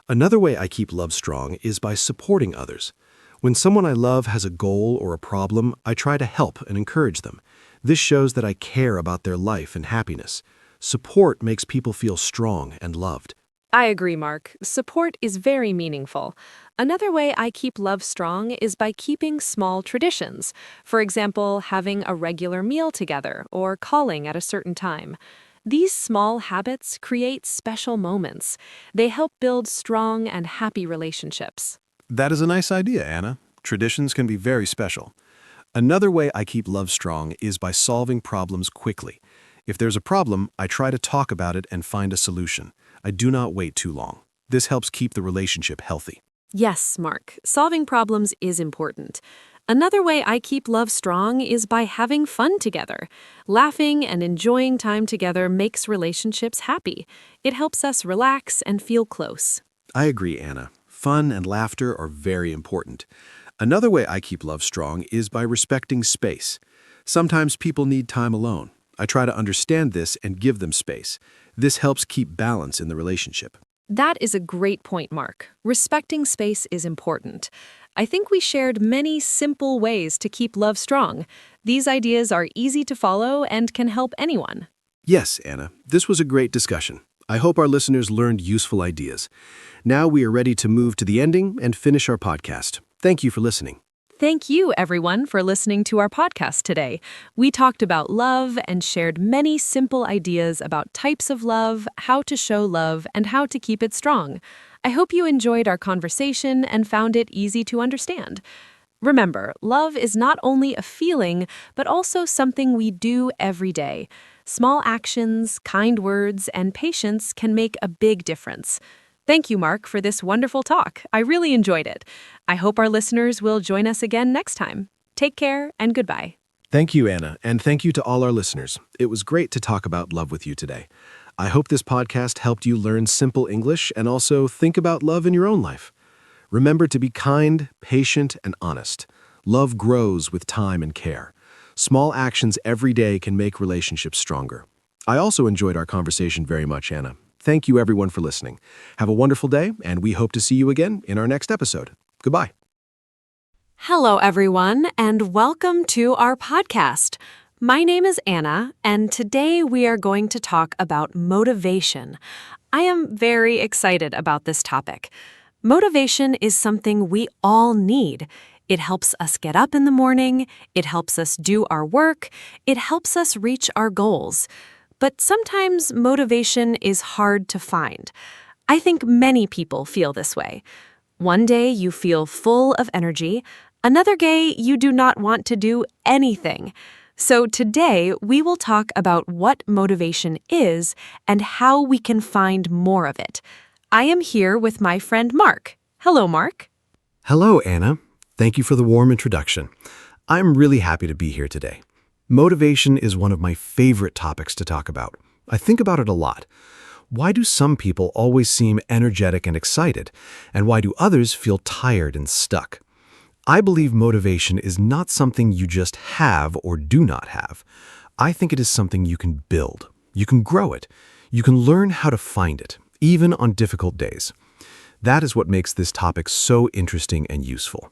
Another way I keep love strong is by supporting others. When someone I love has a goal or a problem, I try to help and encourage them. This shows that I care about their life and happiness. Support makes people feel strong and loved. I agree, Mark. Support is very meaningful. Another way I keep love strong is by keeping small traditions. For example, having a regular meal together or calling at a certain time. These small habits create special moments. They help build strong and happy relationships. That is a nice idea, Anna. Traditions can be very special. Another way I keep love strong is by solving problems quickly. If there's a problem, I try to talk about it and find a solution. I do not wait too long. This helps keep the relationship healthy. Yes, Mark, solving problems is important. Another way I keep love strong is by having fun together. Laughing and enjoying time together makes relationships happy. It helps us relax and feel close. I agree, Anna. Fun and laughter are very important. Another way I keep love strong is by respecting space. Sometimes people need time alone. I try to understand this and give them space. This helps keep balance in the relationship. That is a great point, Mark. Respecting space is important. I think we shared many simple ways to keep love strong. These ideas are easy to follow and can help anyone. Yes, Anna, this was a great discussion. I hope our listeners learned useful ideas. Now we are ready to move to the ending and finish our podcast. Thank you for listening. Thank you, everyone, for listening to our podcast today. We talked about love and shared many simple ideas about types of love, how to show love, and how to keep it strong. I hope you enjoyed our conversation and found it easy to understand. Remember, love is not only a feeling, but also something we do every day. Small actions, kind words, and patience can make a big difference. Thank you, Mark, for this wonderful talk. I really enjoyed it. I hope our listeners will join us again next time. Take care and goodbye. Thank you, Anna, and thank you to all our listeners. It was great to talk about love with you today. I hope this podcast helped you learn simple English and also think about love in your own life. Remember to be kind, patient, and honest. Love grows with time and care. Small actions every day can make relationships stronger. I also enjoyed our conversation very much, Anna. Thank you, everyone, for listening. Have a wonderful day, and we hope to see you again in our next episode. Goodbye. Hello, everyone, and welcome to our podcast. My name is Anna, and today we are going to talk about motivation. I am very excited about this topic. Motivation is something we all need. It helps us get up in the morning, it helps us do our work, it helps us reach our goals. But sometimes motivation is hard to find. I think many people feel this way. One day you feel full of energy, another day you do not want to do anything. So today we will talk about what motivation is and how we can find more of it. I am here with my friend Mark. Hello, Mark. Hello, Anna. Thank you for the warm introduction. I'm really happy to be here today. Motivation is one of my favorite topics to talk about. I think about it a lot. Why do some people always seem energetic and excited, and why do others feel tired and stuck? I believe motivation is not something you just have or do not have. I think it is something you can build. You can grow it. You can learn how to find it, even on difficult days. That is what makes this topic so interesting and useful.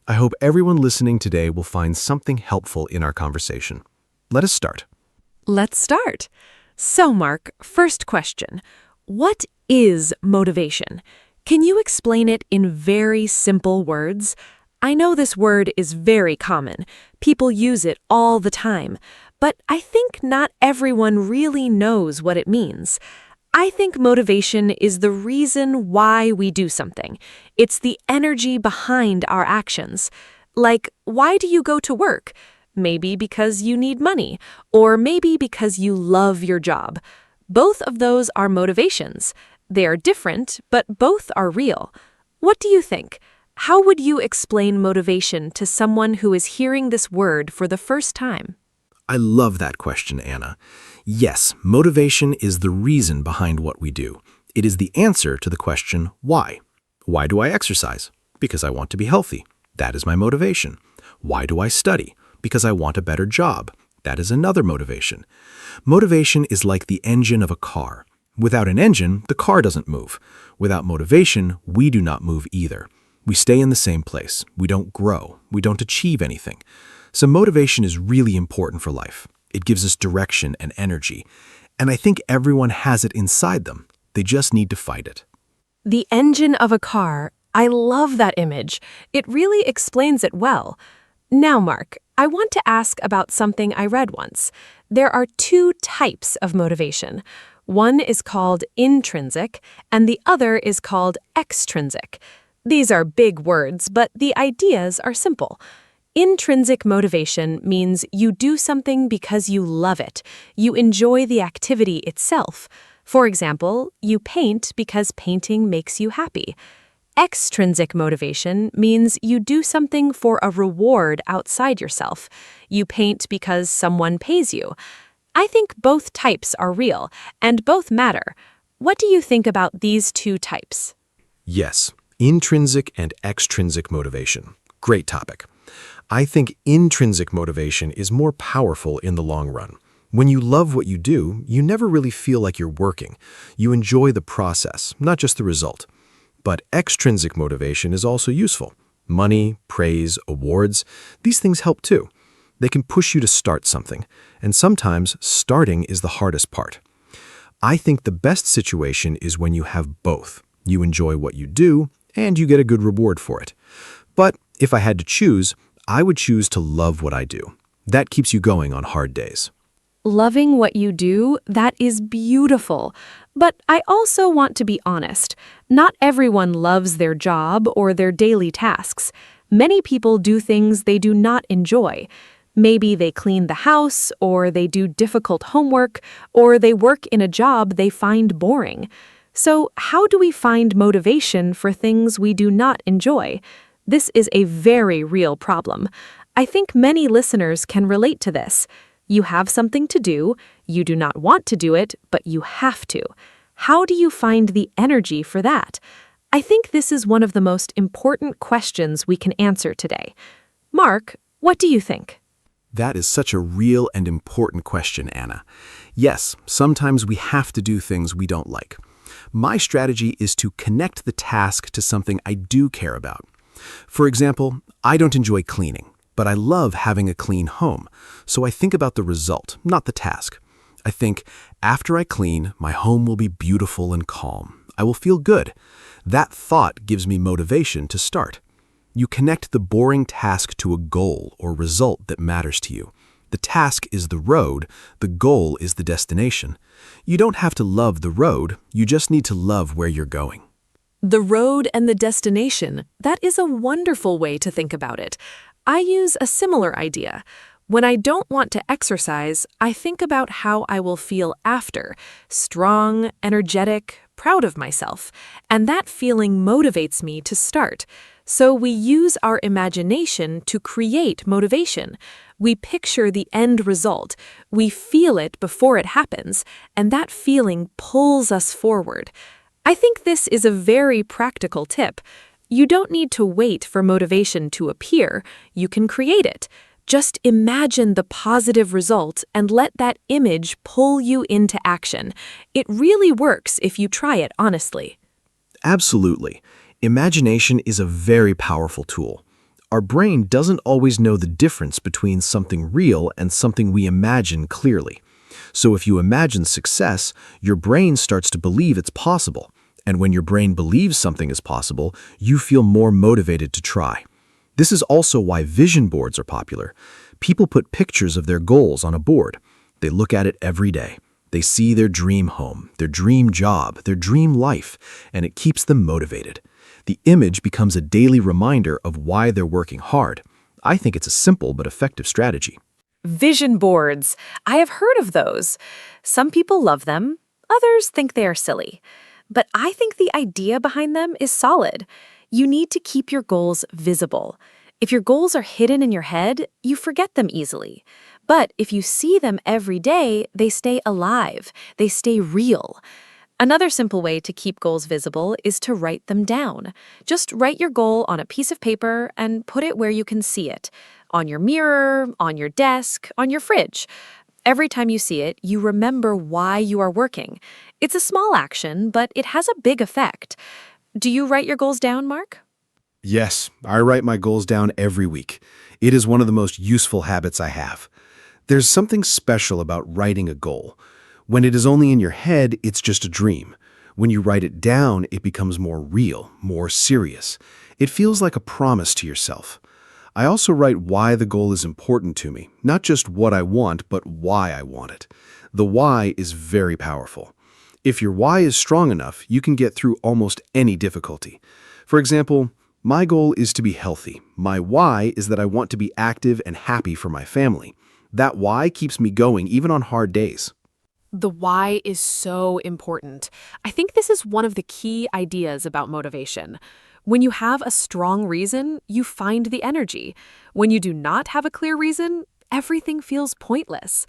I hope everyone listening today will find something helpful in our conversation. Let us start. Let's start. So, Mark, first question. What is motivation? Can you explain it in very simple words? I know this word is very common. People use it all the time. But I think not everyone really knows what it means. I think motivation is the reason why we do something. It's the energy behind our actions. Like, why do you go to work? Maybe because you need money, or maybe because you love your job. Both of those are motivations. They are different, but both are real. What do you think? How would you explain motivation to someone who is hearing this word for the first time? I love that question, Anna. Yes, motivation is the reason behind what we do. It is the answer to the question, why? Why do I exercise? Because I want to be healthy. That is my motivation. Why do I study? Because I want a better job. That is another motivation. Motivation is like the engine of a car. Without an engine, the car doesn't move. Without motivation, we do not move either. We stay in the same place. We don't grow. We don't achieve anything. So motivation is really important for life. It gives us direction and energy. And I think everyone has it inside them. They just need to fight it. The engine of a car. I love that image. It really explains it well. Now, Mark, I want to ask about something I read once. There are two types of motivation. One is called intrinsic, and the other is called extrinsic. These are big words, but the ideas are simple. Intrinsic motivation means you do something because you love it. You enjoy the activity itself. For example, you paint because painting makes you happy. Extrinsic motivation means you do something for a reward outside yourself. You paint because someone pays you. I think both types are real, and both matter. What do you think about these two types? Yes, intrinsic and extrinsic motivation. Great topic. I think intrinsic motivation is more powerful in the long run. When you love what you do, you never really feel like you're working. You enjoy the process, not just the result. But extrinsic motivation is also useful. Money, praise, awards, these things help too. They can push you to start something, and sometimes starting is the hardest part. I think the best situation is when you have both. You enjoy what you do, and you get a good reward for it. But if I had to choose, I would choose to love what I do. That keeps you going on hard days. Loving what you do, that is beautiful. But I also want to be honest. Not everyone loves their job or their daily tasks. Many people do things they do not enjoy. Maybe they clean the house, or they do difficult homework, or they work in a job they find boring. So how do we find motivation for things we do not enjoy? This is a very real problem. I think many listeners can relate to this. You have something to do, you do not want to do it, but you have to. How do you find the energy for that? I think this is one of the most important questions we can answer today. Mark, what do you think? That is such a real and important question, Anna. Yes, sometimes we have to do things we don't like. My strategy is to connect the task to something I do care about. For example, I don't enjoy cleaning, but I love having a clean home, so I think about the result, not the task. I think, after I clean, my home will be beautiful and calm. I will feel good. That thought gives me motivation to start. You connect the boring task to a goal or result that matters to you. The task is the road, the goal is the destination. You don't have to love the road, you just need to love where you're going. The road and the destination, that is a wonderful way to think about it. I use a similar idea. When I don't want to exercise, I think about how I will feel after, strong, energetic, proud of myself, and that feeling motivates me to start. So we use our imagination to create motivation. We picture the end result, we feel it before it happens, and that feeling pulls us forward. I think this is a very practical tip. You don't need to wait for motivation to appear, you can create it. Just imagine the positive result and let that image pull you into action. It really works if you try it honestly. Absolutely. Imagination is a very powerful tool. Our brain doesn't always know the difference between something real and something we imagine clearly. So if you imagine success, your brain starts to believe it's possible. And when your brain believes something is possible, you feel more motivated to try. This is also why vision boards are popular. People put pictures of their goals on a board. They look at it every day. They see their dream home, their dream job, their dream life, and it keeps them motivated. The image becomes a daily reminder of why they're working hard. I think it's a simple but effective strategy. Vision boards. I have heard of those. Some people love them, others think they are silly. But I think the idea behind them is solid. You need to keep your goals visible. If your goals are hidden in your head, you forget them easily. But if you see them every day, they stay alive. They stay real. Another simple way to keep goals visible is to write them down. Just write your goal on a piece of paper and put it where you can see it. On your mirror, on your desk, on your fridge. Every time you see it, you remember why you are working. It's a small action, but it has a big effect. Do you write your goals down, Mark? Yes, I write my goals down every week. It is one of the most useful habits I have. There's something special about writing a goal. When it is only in your head, it's just a dream. When you write it down, it becomes more real, more serious. It feels like a promise to yourself. I also write why the goal is important to me, not just what I want, but why I want it. The why is very powerful. If your why is strong enough, you can get through almost any difficulty. For example, my goal is to be healthy. My why is that I want to be active and happy for my family. That why keeps me going even on hard days. The why is so important. I think this is one of the key ideas about motivation. When you have a strong reason, you find the energy. When you do not have a clear reason, everything feels pointless.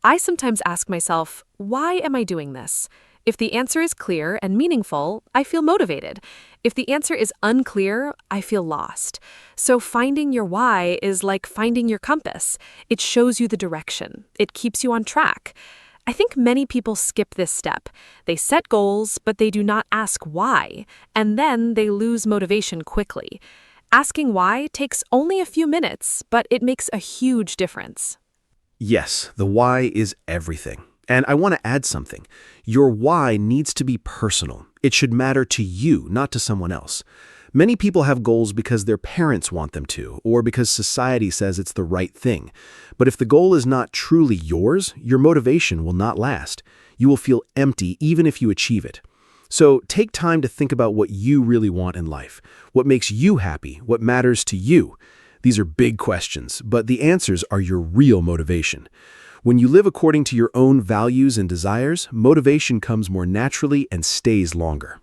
I sometimes ask myself, why am I doing this? If the answer is clear and meaningful, I feel motivated. If the answer is unclear, I feel lost. So finding your why is like finding your compass. It shows you the direction. It keeps you on track. I think many people skip this step. They set goals, but they do not ask why, and then they lose motivation quickly. Asking why takes only a few minutes, but it makes a huge difference. Yes, the why is everything. And I want to add something. Your why needs to be personal. It should matter to you, not to someone else. Many people have goals because their parents want them to, or because society says it's the right thing. But if the goal is not truly yours, your motivation will not last. You will feel empty even if you achieve it. So take time to think about what you really want in life, what makes you happy, what matters to you. These are big questions, but the answers are your real motivation. When you live according to your own values and desires, motivation comes more naturally and stays longer.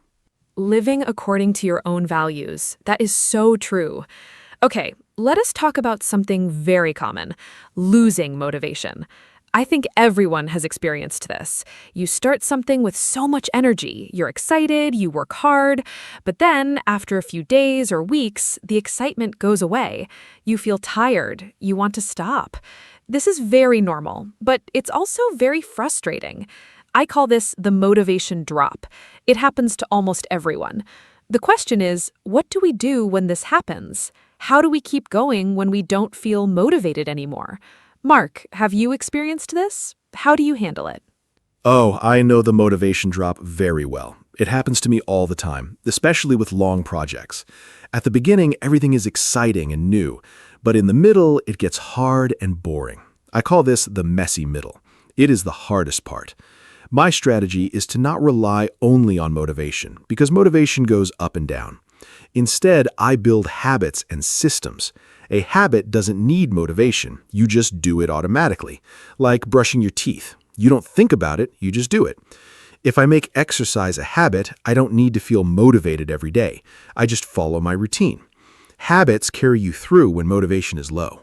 Living according to your own values. That is so true. Okay, let us talk about something very common, losing motivation. I think everyone has experienced this. You start something with so much energy, you're excited, you work hard, but then, after a few days or weeks, the excitement goes away. You feel tired, you want to stop. This is very normal, but it's also very frustrating. I call this the motivation drop. It happens to almost everyone. The question is, what do we do when this happens? How do we keep going when we don't feel motivated anymore? Mark, have you experienced this? How do you handle it? Oh, I know the motivation drop very well. It happens to me all the time, especially with long projects. At the beginning, everything is exciting and new, but in the middle, it gets hard and boring. I call this the messy middle. It is the hardest part. My strategy is to not rely only on motivation, because motivation goes up and down. Instead, I build habits and systems. A habit doesn't need motivation. You just do it automatically, like brushing your teeth. You don't think about it, you just do it. If I make exercise a habit, I don't need to feel motivated every day. I just follow my routine. Habits carry you through when motivation is low.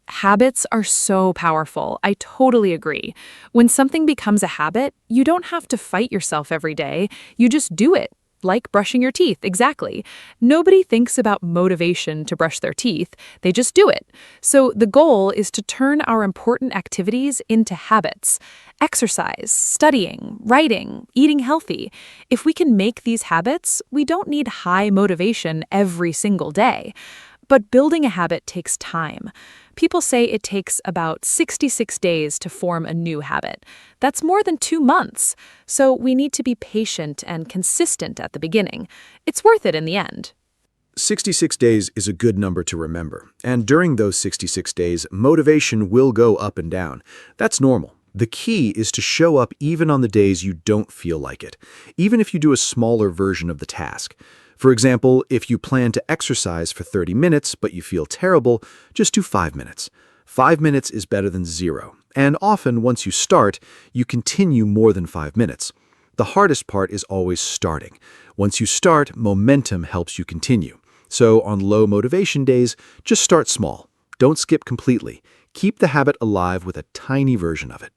Habits are so powerful. I totally agree. When something becomes a habit, you don't have to fight yourself every day. You just do it. Like brushing your teeth, exactly. Nobody thinks about motivation to brush their teeth. They just do it. So the goal is to turn our important activities into habits. Exercise, studying, writing, eating healthy. If we can make these habits, we don't need high motivation every single day. But building a habit takes time. People say it takes about 66 days to form a new habit. That's more than 2 months. So we need to be patient and consistent at the beginning. It's worth it in the end. 66 days is a good number to remember, and during those 66 days, motivation will go up and down. That's normal. The key is to show up even on the days you don't feel like it, even if you do a smaller version of the task. For example, if you plan to exercise for 30 minutes but you feel terrible, just do 5 minutes. 5 minutes is better than 0, and often once you start, you continue more than 5 minutes. The hardest part is always starting. Once you start, momentum helps you continue. So on low motivation days, just start small. Don't skip completely. Keep the habit alive with a tiny version of it.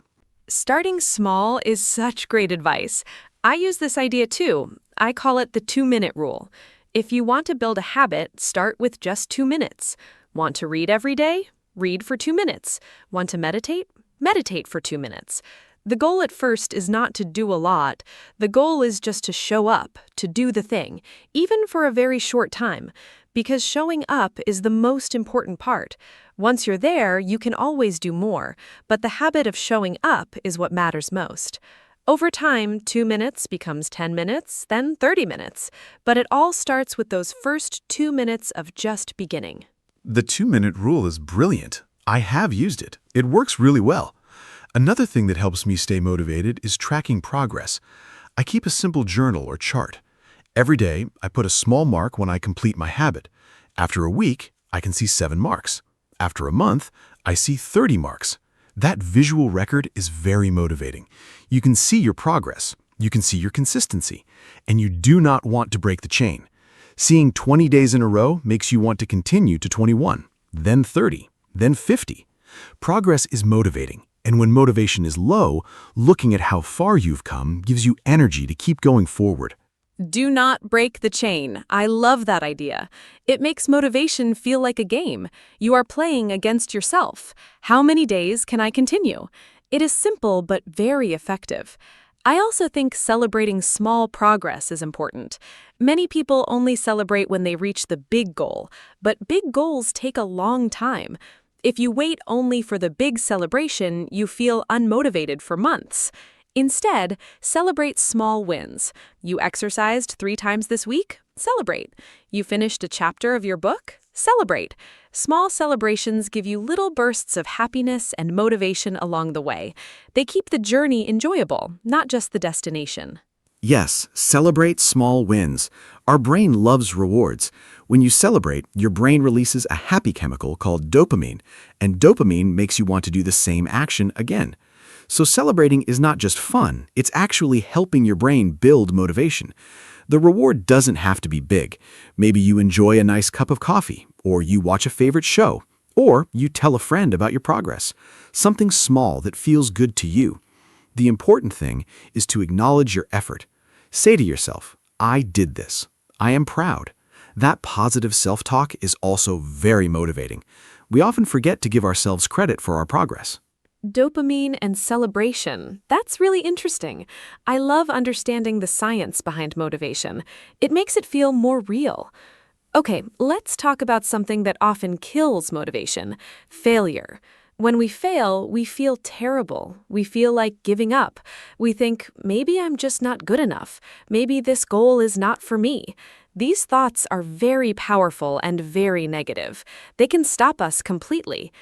Starting small is such great advice. I use this idea too. I call it the 2-minute rule. If you want to build a habit, start with just 2 minutes. Want to read every day? Read for 2 minutes. Want to meditate? Meditate for 2 minutes. The goal at first is not to do a lot. The goal is just to show up, to do the thing, even for a very short time, because showing up is the most important part. Once you're there, you can always do more, but the habit of showing up is what matters most. Over time, 2 minutes becomes 10 minutes, then 30 minutes, but it all starts with those first 2 minutes of just beginning. The 2-minute rule is brilliant. I have used it. It works really well. Another thing that helps me stay motivated is tracking progress. I keep a simple journal or chart. Every day, I put a small mark when I complete my habit. After a week, I can see 7 marks. After a month, I see 30 marks. That visual record is very motivating. You can see your progress, you can see your consistency, and you do not want to break the chain. Seeing 20 days in a row makes you want to continue to 21, then 30, then 50. Progress is motivating, and when motivation is low, looking at how far you've come gives you energy to keep going forward. Do not break the chain. I love that idea. It makes motivation feel like a game. You are playing against yourself. How many days can I continue? It is simple but very effective. I also think celebrating small progress is important. Many people only celebrate when they reach the big goal, but big goals take a long time. If you wait only for the big celebration, you feel unmotivated for months. Instead, celebrate small wins. You exercised 3 times this week? Celebrate. You finished a chapter of your book? Celebrate. Small celebrations give you little bursts of happiness and motivation along the way. They keep the journey enjoyable, not just the destination. Yes, celebrate small wins. Our brain loves rewards. When you celebrate, your brain releases a happy chemical called dopamine, and dopamine makes you want to do the same action again. So celebrating is not just fun, it's actually helping your brain build motivation. The reward doesn't have to be big. Maybe you enjoy a nice cup of coffee, or you watch a favorite show, or you tell a friend about your progress. Something small that feels good to you. The important thing is to acknowledge your effort. Say to yourself, I did this. I am proud. That positive self-talk is also very motivating. We often forget to give ourselves credit for our progress. Dopamine and celebration. That's really interesting. I love understanding the science behind motivation. It makes it feel more real. Okay, let's talk about something that often kills motivation: failure. When we fail, we feel terrible. We feel like giving up. We think, maybe I'm just not good enough. Maybe this goal is not for me. These thoughts are very powerful and very negative. They can stop us completely.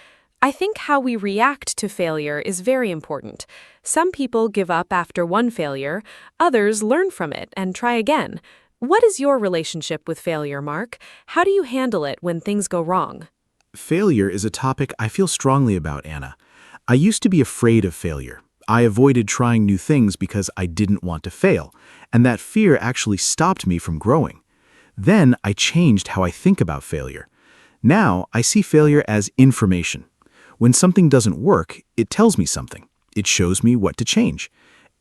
I think how we react to failure is very important. Some people give up after one failure, others learn from it and try again. What is your relationship with failure, Mark? How do you handle it when things go wrong? Failure is a topic I feel strongly about, Anna. I used to be afraid of failure. I avoided trying new things because I didn't want to fail, and that fear actually stopped me from growing. Then I changed how I think about failure. Now I see failure as information. When something doesn't work, it tells me something. It shows me what to change.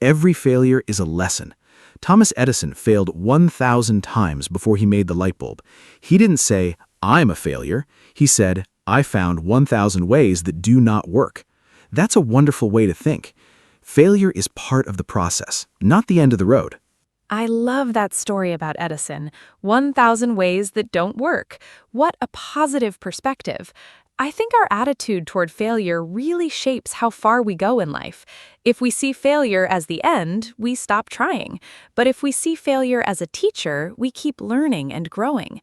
Every failure is a lesson. Thomas Edison failed 1,000 times before he made the light bulb. He didn't say, I'm a failure. He said, I found 1,000 ways that do not work. That's a wonderful way to think. Failure is part of the process, not the end of the road. I love that story about Edison. 1,000 ways that don't work. What a positive perspective. I think our attitude toward failure really shapes how far we go in life. If we see failure as the end, we stop trying. But if we see failure as a teacher, we keep learning and growing.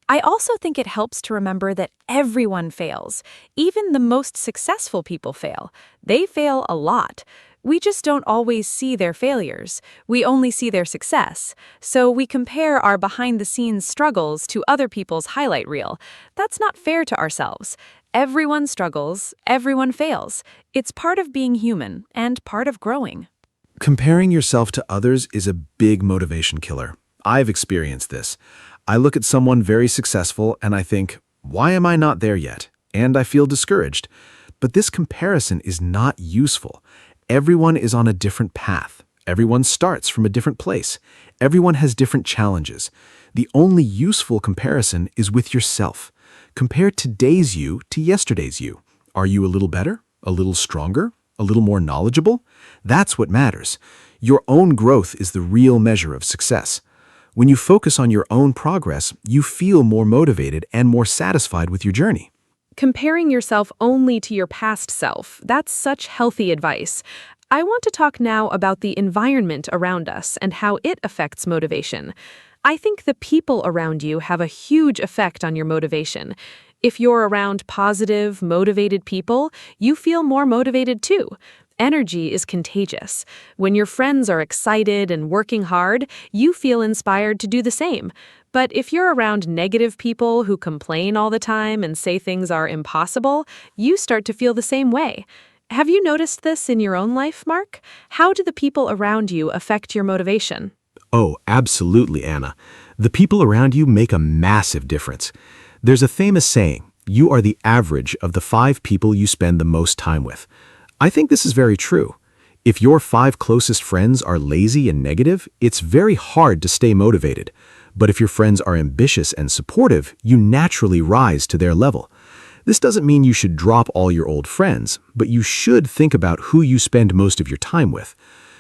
I also think it helps to remember that everyone fails. Even the most successful people fail. They fail a lot. We just don't always see their failures. We only see their success. So we compare our behind-the-scenes struggles to other people's highlight reel. That's not fair to ourselves. Everyone struggles, everyone fails. It's part of being human and part of growing. Comparing yourself to others is a big motivation killer. I've experienced this. I look at someone very successful and I think, why am I not there yet? And I feel discouraged. But this comparison is not useful. Everyone is on a different path. Everyone starts from a different place. Everyone has different challenges. The only useful comparison is with yourself. Compare today's you to yesterday's you. Are you a little better? A little stronger? A little more knowledgeable? That's what matters. Your own growth is the real measure of success. When you focus on your own progress, you feel more motivated and more satisfied with your journey. Comparing yourself only to your past self, that's such healthy advice. I want to talk now about the environment around us and how it affects motivation. I think the people around you have a huge effect on your motivation. If you're around positive, motivated people, you feel more motivated too. Energy is contagious. When your friends are excited and working hard, you feel inspired to do the same. But if you're around negative people who complain all the time and say things are impossible, you start to feel the same way. Have you noticed this in your own life, Mark? How do the people around you affect your motivation? Oh, absolutely, Anna. The people around you make a massive difference. There's a famous saying, you are the average of the 5 people you spend the most time with. I think this is very true. If your 5 closest friends are lazy and negative, it's very hard to stay motivated. But if your friends are ambitious and supportive, you naturally rise to their level. This doesn't mean you should drop all your old friends, but you should think about who you spend most of your time with.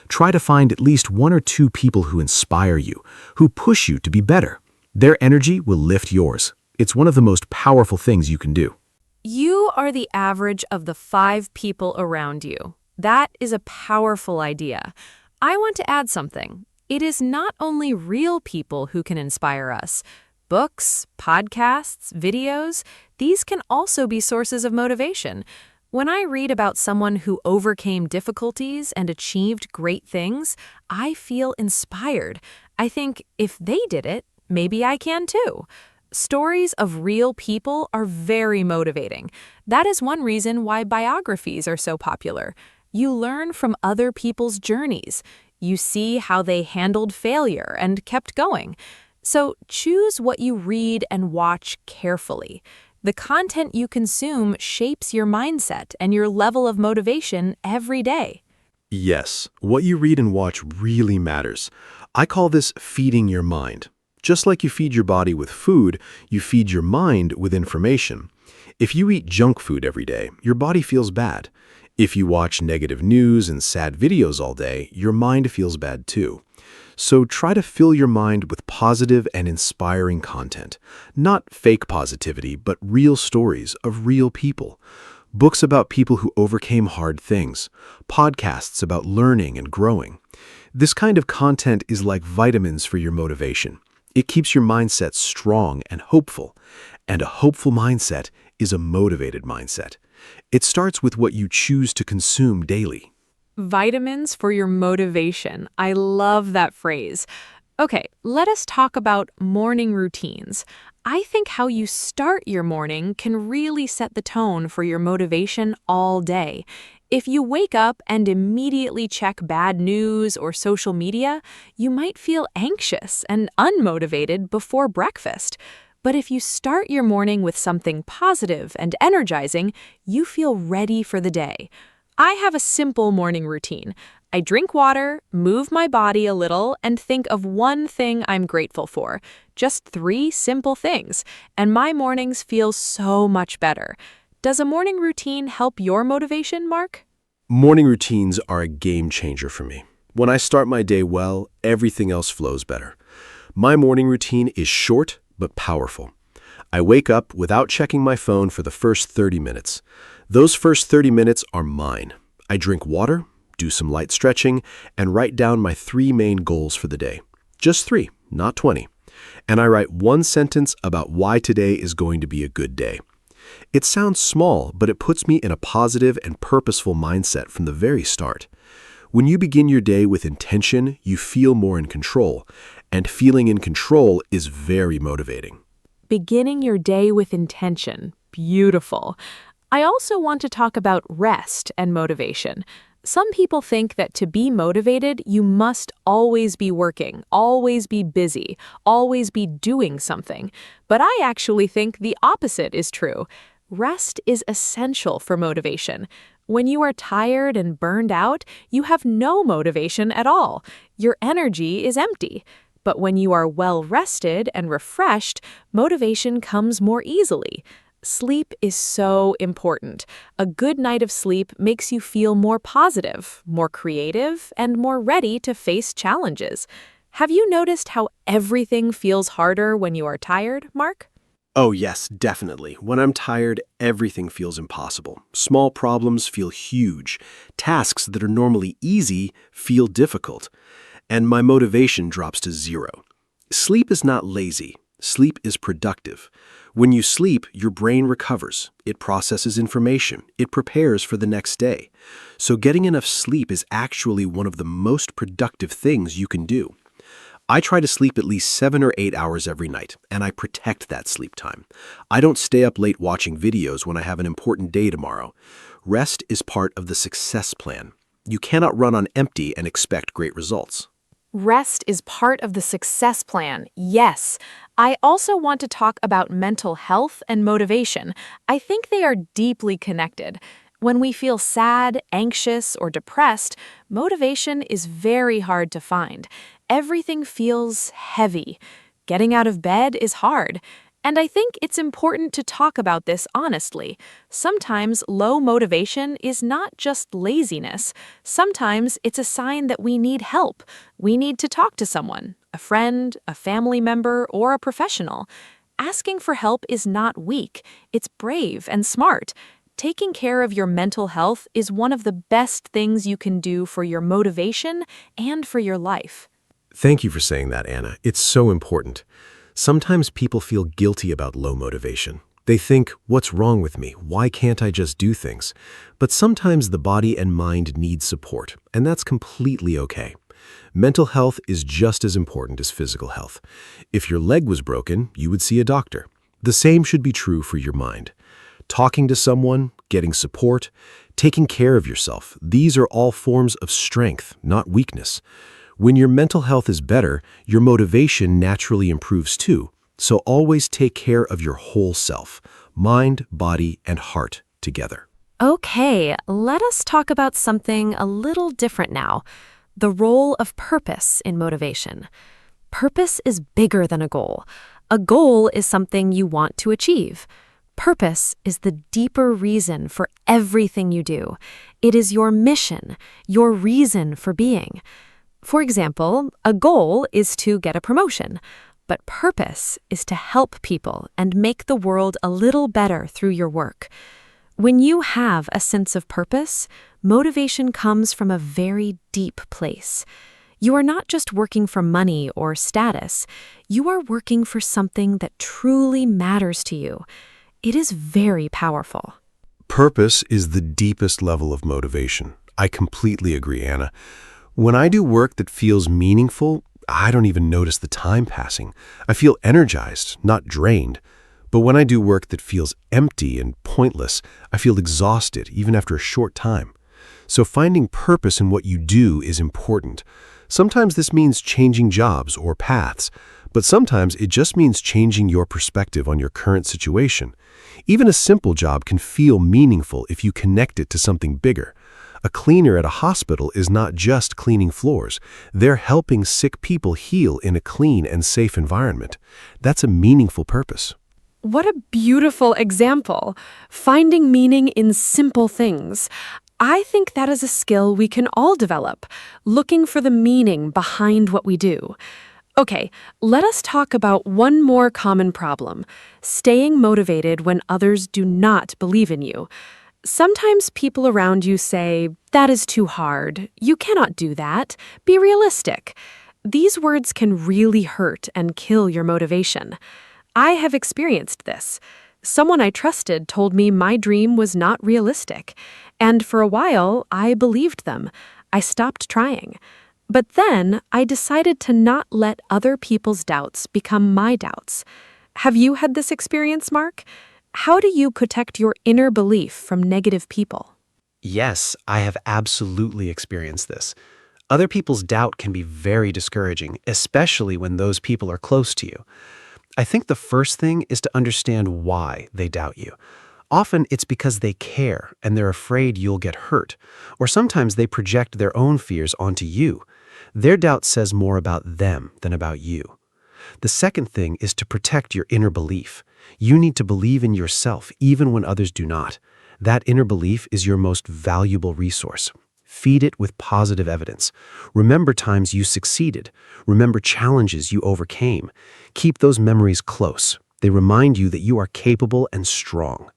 Try to find at least 1 or 2 people who inspire you, who push you to be better. Their energy will lift yours. It's one of the most powerful things you can do. You are the average of the 5 people around you. That is a powerful idea. I want to add something. It is not only real people who can inspire us. Books, podcasts, videos, these can also be sources of motivation. When I read about someone who overcame difficulties and achieved great things, I feel inspired. I think if they did it, maybe I can too. Stories of real people are very motivating. That is one reason why biographies are so popular. You learn from other people's journeys. You see how they handled failure and kept going. So choose what you read and watch carefully. The content you consume shapes your mindset and your level of motivation every day. Yes, what you read and watch really matters. I call this feeding your mind. Just like you feed your body with food, you feed your mind with information. If you eat junk food every day, your body feels bad. If you watch negative news and sad videos all day, your mind feels bad too. So try to fill your mind with positive and inspiring content. Not fake positivity, but real stories of real people. Books about people who overcame hard things. Podcasts about learning and growing. This kind of content is like vitamins for your motivation. It keeps your mindset strong and hopeful. And a hopeful mindset is a motivated mindset. It starts with what you choose to consume daily. Vitamins for your motivation. I love that phrase. Okay, let us talk about morning routines. I think how you start your morning can really set the tone for your motivation all day. If you wake up and immediately check bad news or social media, you might feel anxious and unmotivated before breakfast. But if you start your morning with something positive and energizing, you feel ready for the day. I have a simple morning routine. I drink water, move my body a little, and think of one thing I'm grateful for. Just 3 simple things, and my mornings feel so much better. Does a morning routine help your motivation, Mark? Morning routines are a game changer for me. When I start my day well, everything else flows better. My morning routine is short but powerful. I wake up without checking my phone for the first 30 minutes. Those first 30 minutes are mine. I drink water, do some light stretching, and write down my 3 main goals for the day. Just 3, not 20. And I write 1 sentence about why today is going to be a good day. It sounds small, but it puts me in a positive and purposeful mindset from the very start. When you begin your day with intention, you feel more in control, and feeling in control is very motivating. Beginning your day with intention. Beautiful. I also want to talk about rest and motivation. Some people think that to be motivated, you must always be working, always be busy, always be doing something. But I actually think the opposite is true. Rest is essential for motivation. When you are tired and burned out, you have no motivation at all. Your energy is empty. But when you are well rested and refreshed, motivation comes more easily. Sleep is so important. A good night of sleep makes you feel more positive, more creative, and more ready to face challenges. Have you noticed how everything feels harder when you are tired, Mark? Oh yes, definitely. When I'm tired, everything feels impossible. Small problems feel huge. Tasks that are normally easy feel difficult. And my motivation drops to 0. Sleep is not lazy. Sleep is productive. When you sleep, your brain recovers. It processes information. It prepares for the next day. So getting enough sleep is actually one of the most productive things you can do. I try to sleep at least 7 or 8 hours every night, and I protect that sleep time. I don't stay up late watching videos when I have an important day tomorrow. Rest is part of the success plan. You cannot run on empty and expect great results. Rest is part of the success plan, yes. I also want to talk about mental health and motivation. I think they are deeply connected. When we feel sad, anxious, or depressed, motivation is very hard to find. Everything feels heavy. Getting out of bed is hard. And I think it's important to talk about this honestly. Sometimes low motivation is not just laziness. Sometimes it's a sign that we need help. We need to talk to someone, a friend, a family member, or a professional. Asking for help is not weak. It's brave and smart. Taking care of your mental health is one of the best things you can do for your motivation and for your life. Thank you for saying that, Anna. It's so important. Sometimes people feel guilty about low motivation. They think, what's wrong with me? Why can't I just do things? But sometimes the body and mind need support, and that's completely okay. Mental health is just as important as physical health. If your leg was broken, you would see a doctor. The same should be true for your mind. Talking to someone, getting support, taking care of yourself, these are all forms of strength, not weakness. When your mental health is better, your motivation naturally improves too. So always take care of your whole self, mind, body, and heart together. Okay, let us talk about something a little different now. The role of purpose in motivation. Purpose is bigger than a goal. A goal is something you want to achieve. Purpose is the deeper reason for everything you do. It is your mission, your reason for being. For example, a goal is to get a promotion, but purpose is to help people and make the world a little better through your work. When you have a sense of purpose, motivation comes from a very deep place. You are not just working for money or status. You are working for something that truly matters to you. It is very powerful. Purpose is the deepest level of motivation. I completely agree, Anna. When I do work that feels meaningful, I don't even notice the time passing. I feel energized, not drained. But when I do work that feels empty and pointless, I feel exhausted even after a short time. So finding purpose in what you do is important. Sometimes this means changing jobs or paths, but sometimes it just means changing your perspective on your current situation. Even a simple job can feel meaningful if you connect it to something bigger. A cleaner at a hospital is not just cleaning floors. They're helping sick people heal in a clean and safe environment. That's a meaningful purpose. What a beautiful example. Finding meaning in simple things. I think that is a skill we can all develop, looking for the meaning behind what we do. Okay, let us talk about one more common problem, staying motivated when others do not believe in you. Sometimes people around you say, "That is too hard. You cannot do that. Be realistic." These words can really hurt and kill your motivation. I have experienced this. Someone I trusted told me my dream was not realistic, and for a while, I believed them. I stopped trying. But then, I decided to not let other people's doubts become my doubts. Have you had this experience, Mark? How do you protect your inner belief from negative people? Yes, I have absolutely experienced this. Other people's doubt can be very discouraging, especially when those people are close to you. I think the first thing is to understand why they doubt you. Often it's because they care and they're afraid you'll get hurt, or sometimes they project their own fears onto you. Their doubt says more about them than about you. The second thing is to protect your inner belief. You need to believe in yourself even when others do not. That inner belief is your most valuable resource. Feed it with positive evidence. Remember times you succeeded. Remember challenges you overcame. Keep those memories close. They remind you that you are capable and strong.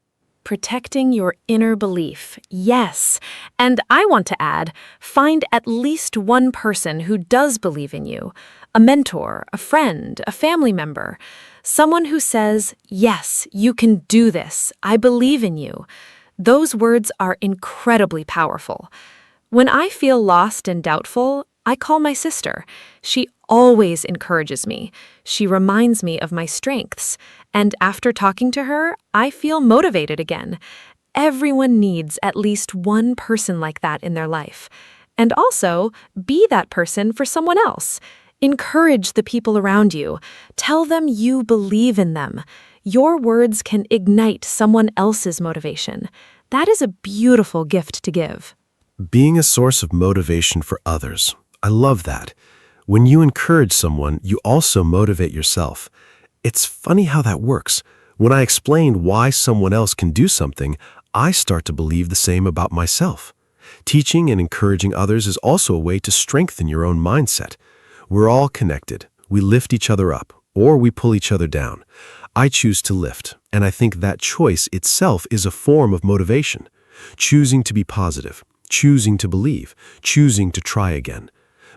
Protecting your inner belief, yes. And I want to add, find at least one person who does believe in you. A mentor, a friend, a family member. Someone who says, "Yes, you can do this. I believe in you." Those words are incredibly powerful. When I feel lost and doubtful, I call my sister. She always encourages me. She reminds me of my strengths. And after talking to her, I feel motivated again. Everyone needs at least one person like that in their life. And also, be that person for someone else. Encourage the people around you. Tell them you believe in them. Your words can ignite someone else's motivation. That is a beautiful gift to give. Being a source of motivation for others. I love that. When you encourage someone, you also motivate yourself. It's funny how that works. When I explain why someone else can do something, I start to believe the same about myself. Teaching and encouraging others is also a way to strengthen your own mindset. We're all connected. We lift each other up, or we pull each other down. I choose to lift, and I think that choice itself is a form of motivation. Choosing to be positive, choosing to believe, choosing to try again.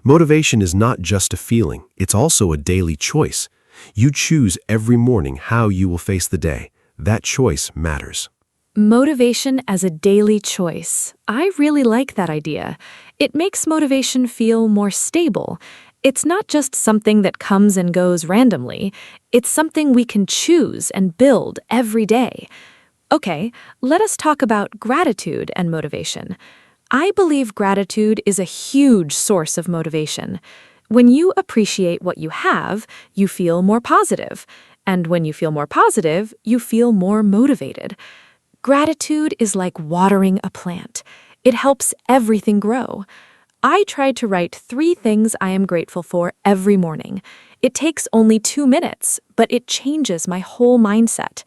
Motivation is not just a feeling, it's also a daily choice. You choose every morning how you will face the day. That choice matters. Motivation as a daily choice. I really like that idea. It makes motivation feel more stable. It's not just something that comes and goes randomly. It's something we can choose and build every day. Okay, let us talk about gratitude and motivation. I believe gratitude is a huge source of motivation. When you appreciate what you have, you feel more positive. And when you feel more positive, you feel more motivated. Gratitude is like watering a plant. It helps everything grow. I try to write 3 things I am grateful for every morning. It takes only 2 minutes, but it changes my whole mindset.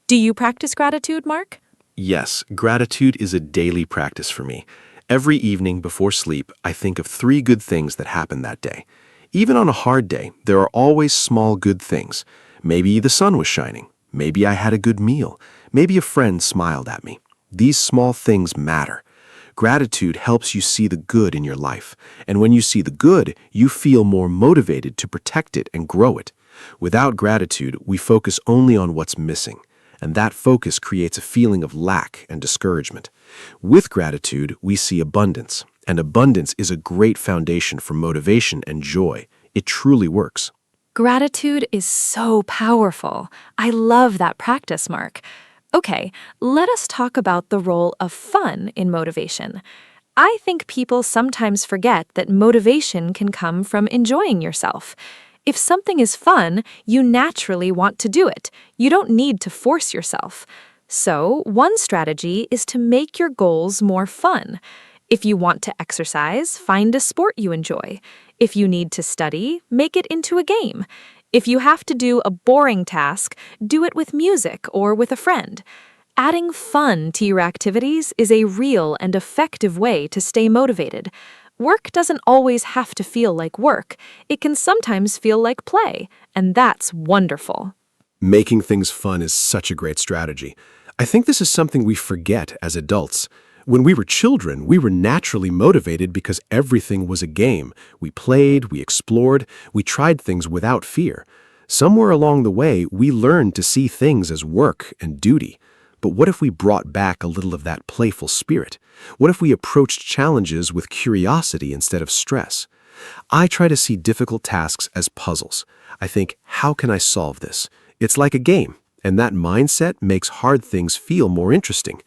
Do you practice gratitude, Mark? Yes, gratitude is a daily practice for me. Every evening before sleep, I think of 3 good things that happened that day. Even on a hard day, there are always small good things. Maybe the sun was shining. Maybe I had a good meal. Maybe a friend smiled at me. These small things matter. Gratitude helps you see the good in your life. And when you see the good, you feel more motivated to protect it and grow it. Without gratitude, we focus only on what's missing. And that focus creates a feeling of lack and discouragement. With gratitude, we see abundance. And abundance is a great foundation for motivation and joy. It truly works. Gratitude is so powerful. I love that practice, Mark. Okay, let us talk about the role of fun in motivation. I think people sometimes forget that motivation can come from enjoying yourself. If something is fun, you naturally want to do it. You don't need to force yourself. So, one strategy is to make your goals more fun. If you want to exercise, find a sport you enjoy. If you need to study, make it into a game. If you have to do a boring task, do it with music or with a friend. Adding fun to your activities is a real and effective way to stay motivated. Work doesn't always have to feel like work. It can sometimes feel like play, and that's wonderful. Making things fun is such a great strategy. I think this is something we forget as adults. When we were children, we were naturally motivated because everything was a game. We played, we explored, we tried things without fear. Somewhere along the way, we learned to see things as work and duty. But what if we brought back a little of that playful spirit? What if we approached challenges with curiosity instead of stress? I try to see difficult tasks as puzzles. I think, how can I solve this? It's like a game, and that mindset makes hard things feel more interesting.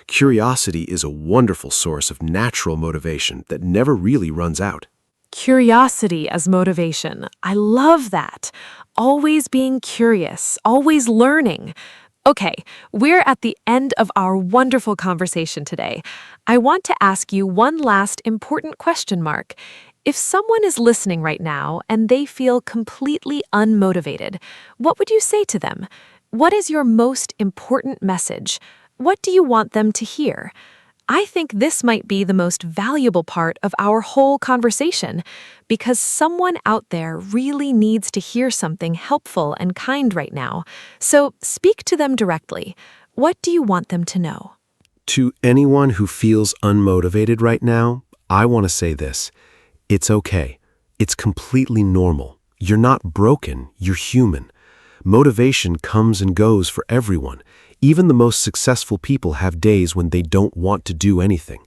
Curiosity is a wonderful source of natural motivation that never really runs out. Curiosity as motivation. I love that. Always being curious, always learning. Okay, we're at the end of our wonderful conversation today. I want to ask you one last important question, Mark. If someone is listening right now and they feel completely unmotivated, what would you say to them? What is your most important message? What do you want them to hear? I think this might be the most valuable part of our whole conversation because someone out there really needs to hear something helpful and kind right now. So speak to them directly. What do you want them to know? To anyone who feels unmotivated right now, I want to say this. It's okay. It's completely normal. You're not broken. You're human. Motivation comes and goes for everyone. Even the most successful people have days when they don't want to do anything.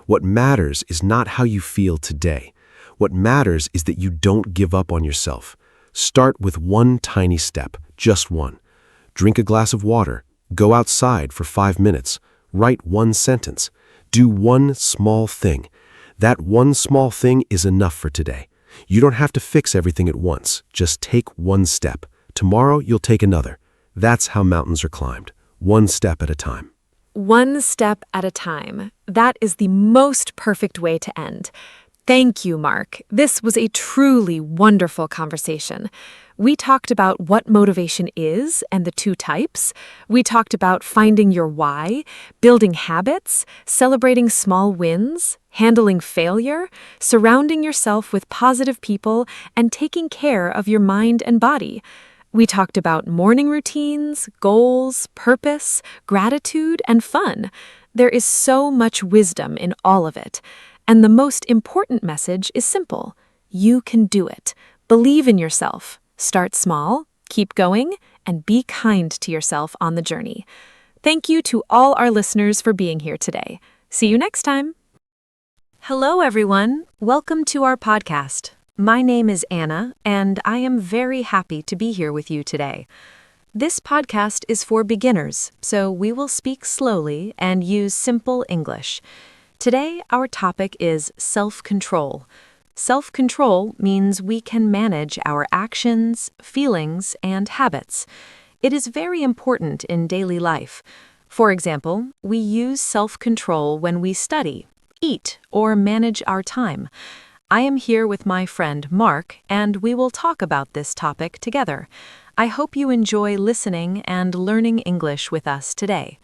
What matters is not how you feel today. What matters is that you don't give up on yourself. Start with one tiny step, just one. Drink a glass of water. Go outside for 5 minutes. Write one sentence. Do one small thing. That one small thing is enough for today. You don't have to fix everything at once. Just take one step. Tomorrow, you'll take another. That's how mountains are climbed, one step at a time. One step at a time. That is the most perfect way to end. Thank you, Mark. This was a truly wonderful conversation. We talked about what motivation is and the two types. We talked about finding your why, building habits, celebrating small wins, handling failure, surrounding yourself with positive people, and taking care of your mind and body. We talked about morning routines, goals, purpose, gratitude, and fun. There is so much wisdom in all of it. And the most important message is simple. You can do it. Believe in yourself. Start small, keep going, and be kind to yourself on the journey. Thank you to all our listeners for being here today. See you next time. Hello, everyone. Welcome to our podcast. My name is Anna, and I am very happy to be here with you today. This podcast is for beginners, so we will speak slowly and use simple English. Today, our topic is self-control. Self-control means we can manage our actions, feelings, and habits. It is very important in daily life. For example, we use self-control when we study, eat, or manage our time. I am here with my friend Mark, and we will talk about this topic together. I hope you enjoy listening and learning English with us today.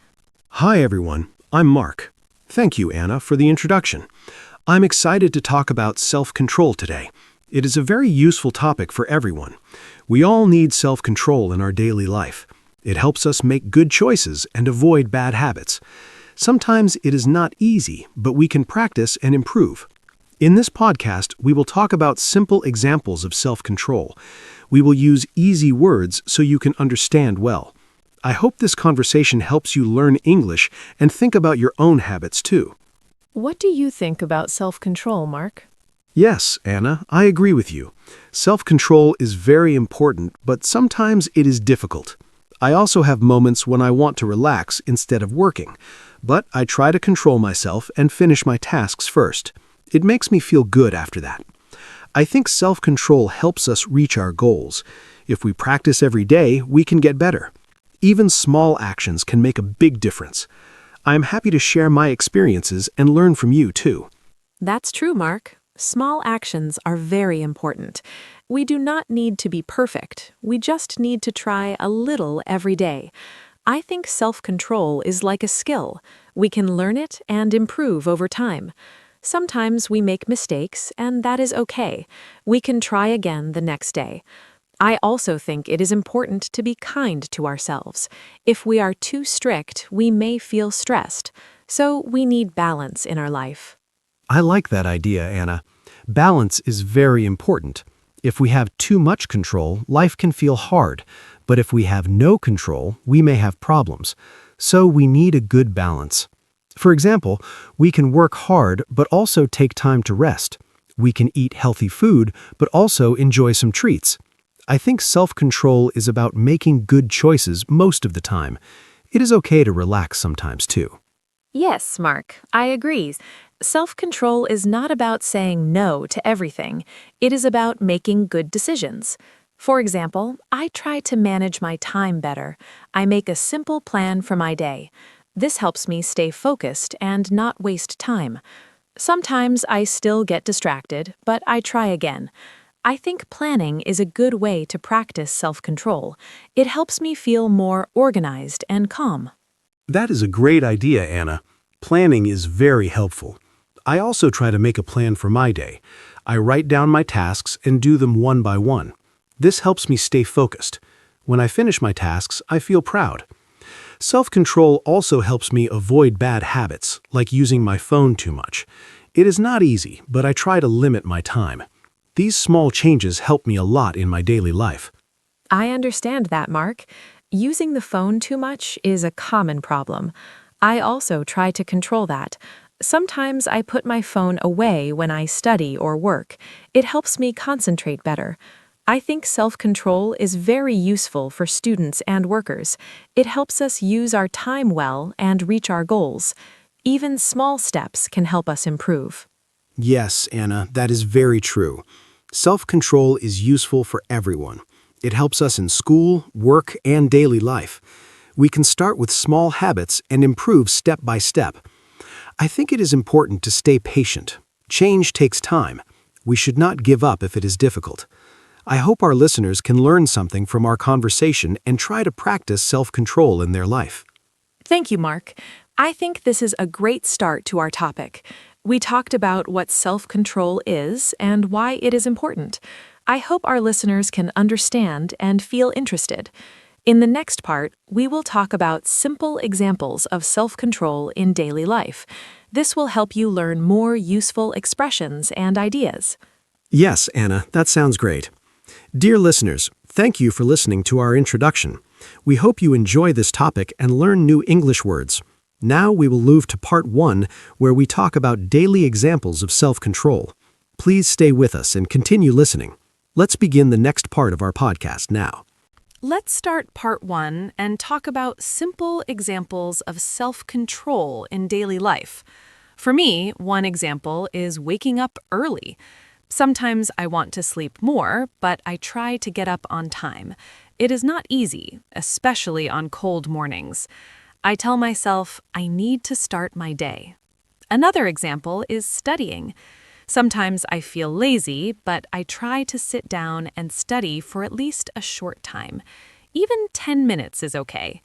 Hi, everyone. I'm Mark. Thank you, Anna, for the introduction. I'm excited to talk about self-control today. It is a very useful topic for everyone. We all need self-control in our daily life. It helps us make good choices and avoid bad habits. Sometimes it is not easy, but we can practice and improve. In this podcast, we will talk about simple examples of self-control. We will use easy words so you can understand well. I hope this conversation helps you learn English and think about your own habits too. What do you think about self-control, Mark? Yes, Anna, I agree with you. Self-control is very important, but sometimes it is difficult. I also have moments when I want to relax instead of working, but I try to control myself and finish my tasks first. It makes me feel good after that. I think self-control helps us reach our goals. If we practice every day, we can get better. Even small actions can make a big difference. I am happy to share my experiences and learn from you too. That's true, Mark. Small actions are very important. We do not need to be perfect. We just need to try a little every day. I think self-control is like a skill. We can learn it and improve over time. Sometimes we make mistakes, and that is okay. We can try again the next day. I also think it is important to be kind to ourselves. If we are too strict, we may feel stressed. So we need balance in our life. I like that idea, Anna. Balance is very important. If we have too much control, life can feel hard. But if we have no control, we may have problems. So we need a good balance. For example, we can work hard but also take time to rest. We can eat healthy food but also enjoy some treats. I think self-control is about making good choices most of the time. It is okay to relax sometimes too. Yes, Mark, I agree. Self-control is not about saying no to everything. It is about making good decisions. For example, I try to manage my time better. I make a simple plan for my day. This helps me stay focused and not waste time. Sometimes I still get distracted, but I try again. I think planning is a good way to practice self-control. It helps me feel more organized and calm. That is a great idea, Anna. Planning is very helpful. I also try to make a plan for my day. I write down my tasks and do them one by one. This helps me stay focused. When I finish my tasks, I feel proud. Self-control also helps me avoid bad habits, like using my phone too much. It is not easy, but I try to limit my time. These small changes help me a lot in my daily life. I understand that, Mark. Using the phone too much is a common problem. I also try to control that. Sometimes I put my phone away when I study or work. It helps me concentrate better. I think self-control is very useful for students and workers. It helps us use our time well and reach our goals. Even small steps can help us improve. Yes, Anna, that is very true. Self-control is useful for everyone. It helps us in school, work, and daily life. We can start with small habits and improve step by step. I think it is important to stay patient. Change takes time. We should not give up if it is difficult. I hope our listeners can learn something from our conversation and try to practice self-control in their life. Thank you, Mark. I think this is a great start to our topic. We talked about what self-control is and why it is important. I hope our listeners can understand and feel interested. In the next part, we will talk about simple examples of self-control in daily life. This will help you learn more useful expressions and ideas. Yes, Anna, that sounds great. Dear listeners, thank you for listening to our introduction. We hope you enjoy this topic and learn new English words. Now we will move to part 1, where we talk about daily examples of self-control. Please stay with us and continue listening. Let's begin the next part of our podcast now. Let's start part 1 and talk about simple examples of self-control in daily life. For me, one example is waking up early. Sometimes I want to sleep more, but I try to get up on time. It is not easy, especially on cold mornings. I tell myself I need to start my day. Another example is studying. Sometimes I feel lazy, but I try to sit down and study for at least a short time. Even 10 minutes is okay.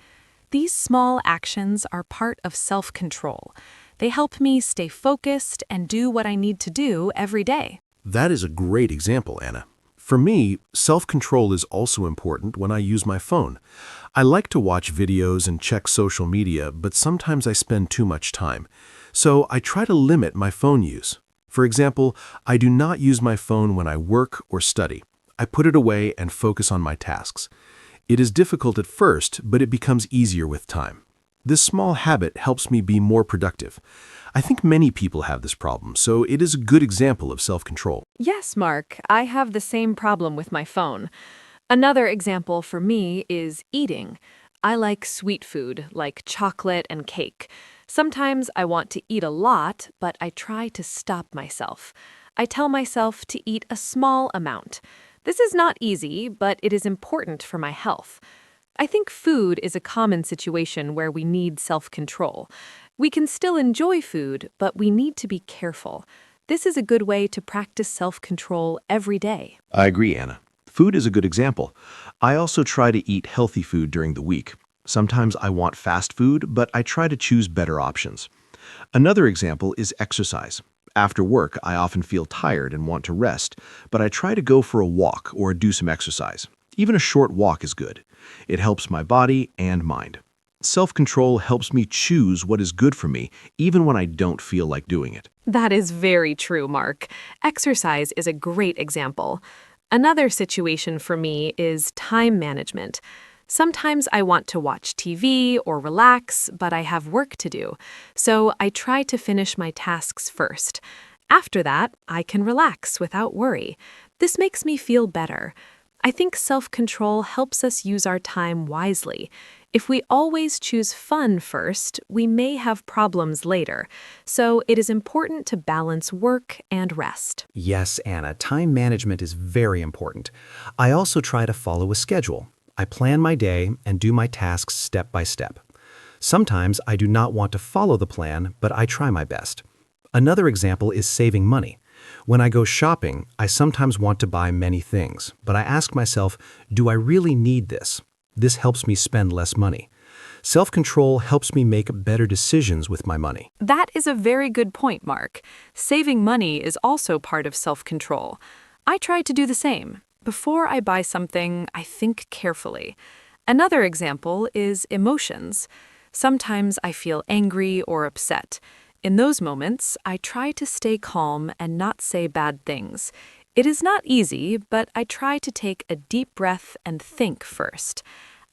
These small actions are part of self-control. They help me stay focused and do what I need to do every day. That is a great example, Anna. For me, self-control is also important when I use my phone. I like to watch videos and check social media, but sometimes I spend too much time. So I try to limit my phone use. For example, I do not use my phone when I work or study. I put it away and focus on my tasks. It is difficult at first, but it becomes easier with time. This small habit helps me be more productive. I think many people have this problem, so it is a good example of self-control. Yes, Mark, I have the same problem with my phone. Another example for me is eating. I like sweet food, like chocolate and cake. Sometimes I want to eat a lot, but I try to stop myself. I tell myself to eat a small amount. This is not easy, but it is important for my health. I think food is a common situation where we need self-control. We can still enjoy food, but we need to be careful. This is a good way to practice self-control every day. I agree, Anna. Food is a good example. I also try to eat healthy food during the week. Sometimes I want fast food, but I try to choose better options. Another example is exercise. After work, I often feel tired and want to rest, but I try to go for a walk or do some exercise. Even a short walk is good. It helps my body and mind. Self-control helps me choose what is good for me, even when I don't feel like doing it. That is very true, Mark. Exercise is a great example. Another situation for me is time management. Sometimes I want to watch TV or relax, but I have work to do, so I try to finish my tasks first. After that, I can relax without worry. This makes me feel better. I think self-control helps us use our time wisely. If we always choose fun first, we may have problems later. So it is important to balance work and rest. Yes, Anna, time management is very important. I also try to follow a schedule. I plan my day and do my tasks step by step. Sometimes I do not want to follow the plan, but I try my best. Another example is saving money. When I go shopping, I sometimes want to buy many things, but I ask myself, do I really need this? This helps me spend less money. Self-control helps me make better decisions with my money. That is a very good point, Mark. Saving money is also part of self-control. I try to do the same. Before I buy something, I think carefully. Another example is emotions. Sometimes I feel angry or upset. In those moments, I try to stay calm and not say bad things. It is not easy, but I try to take a deep breath and think first.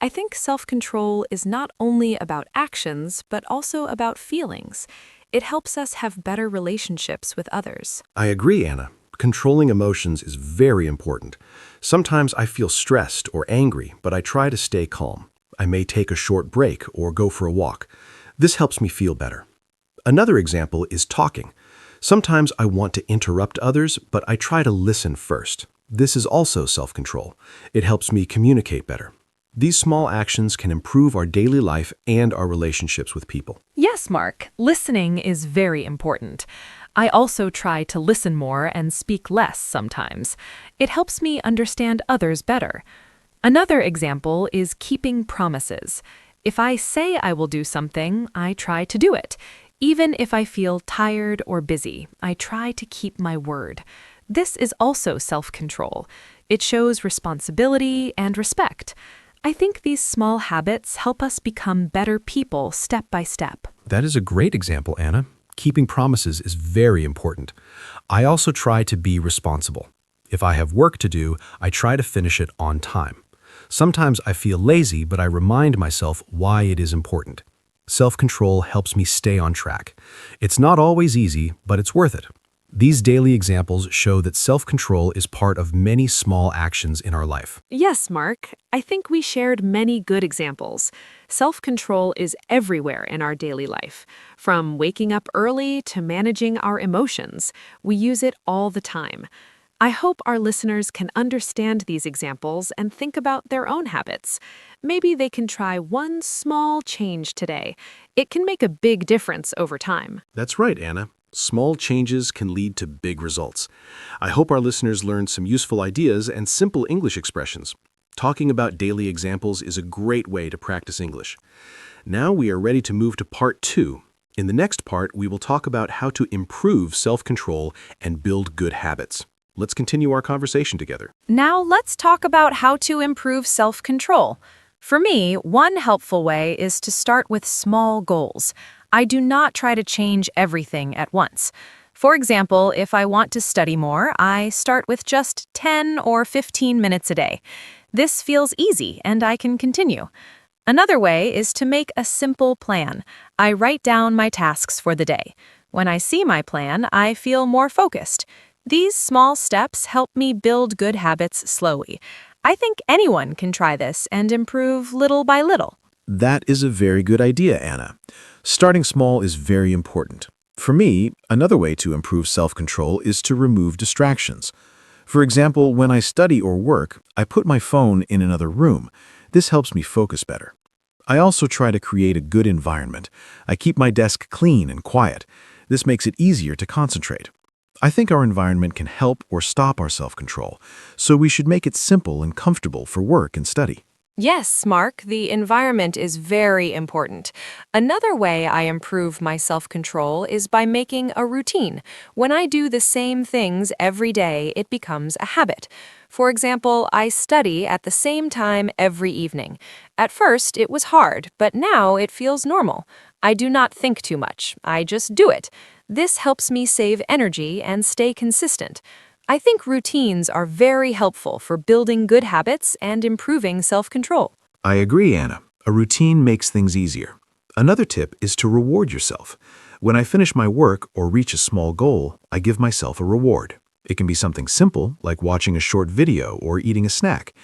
I think self-control is not only about actions, but also about feelings. It helps us have better relationships with others. I agree, Anna. Controlling emotions is very important. Sometimes I feel stressed or angry, but I try to stay calm. I may take a short break or go for a walk. This helps me feel better. Another example is talking. Sometimes I want to interrupt others, but I try to listen first. This is also self-control. It helps me communicate better. These small actions can improve our daily life and our relationships with people. Yes, Mark, listening is very important. I also try to listen more and speak less sometimes. It helps me understand others better. Another example is keeping promises. If I say I will do something, I try to do it. Even if I feel tired or busy, I try to keep my word. This is also self-control. It shows responsibility and respect. I think these small habits help us become better people step by step. That is a great example, Anna. Keeping promises is very important. I also try to be responsible. If I have work to do, I try to finish it on time. Sometimes I feel lazy, but I remind myself why it is important. Self-control helps me stay on track. It's not always easy, but it's worth it. These daily examples show that self-control is part of many small actions in our life. Yes, Mark, I think we shared many good examples. Self-control is everywhere in our daily life. From waking up early to managing our emotions, we use it all the time. I hope our listeners can understand these examples and think about their own habits. Maybe they can try one small change today. It can make a big difference over time. That's right, Anna. Small changes can lead to big results. I hope our listeners learned some useful ideas and simple English expressions. Talking about daily examples is a great way to practice English. Now we are ready to move to part 2. In the next part, we will talk about how to improve self-control and build good habits. Let's continue our conversation together. Now let's talk about how to improve self-control. For me, one helpful way is to start with small goals. I do not try to change everything at once. For example, if I want to study more, I start with just 10 or 15 minutes a day. This feels easy and I can continue. Another way is to make a simple plan. I write down my tasks for the day. When I see my plan, I feel more focused. These small steps help me build good habits slowly. I think anyone can try this and improve little by little. That is a very good idea, Anna. Starting small is very important. For me, another way to improve self-control is to remove distractions. For example, when I study or work, I put my phone in another room. This helps me focus better. I also try to create a good environment. I keep my desk clean and quiet. This makes it easier to concentrate. I think our environment can help or stop our self-control, so we should make it simple and comfortable for work and study. Yes, Mark, the environment is very important. Another way I improve my self-control is by making a routine. When I do the same things every day, it becomes a habit. For example, I study at the same time every evening. At first, it was hard, but now it feels normal. I do not think too much. I just do it. This helps me save energy and stay consistent. I think routines are very helpful for building good habits and improving self-control. I agree, Anna. A routine makes things easier. Another tip is to reward yourself. When I finish my work or reach a small goal, I give myself a reward. It can be something simple, like watching a short video or eating a snack.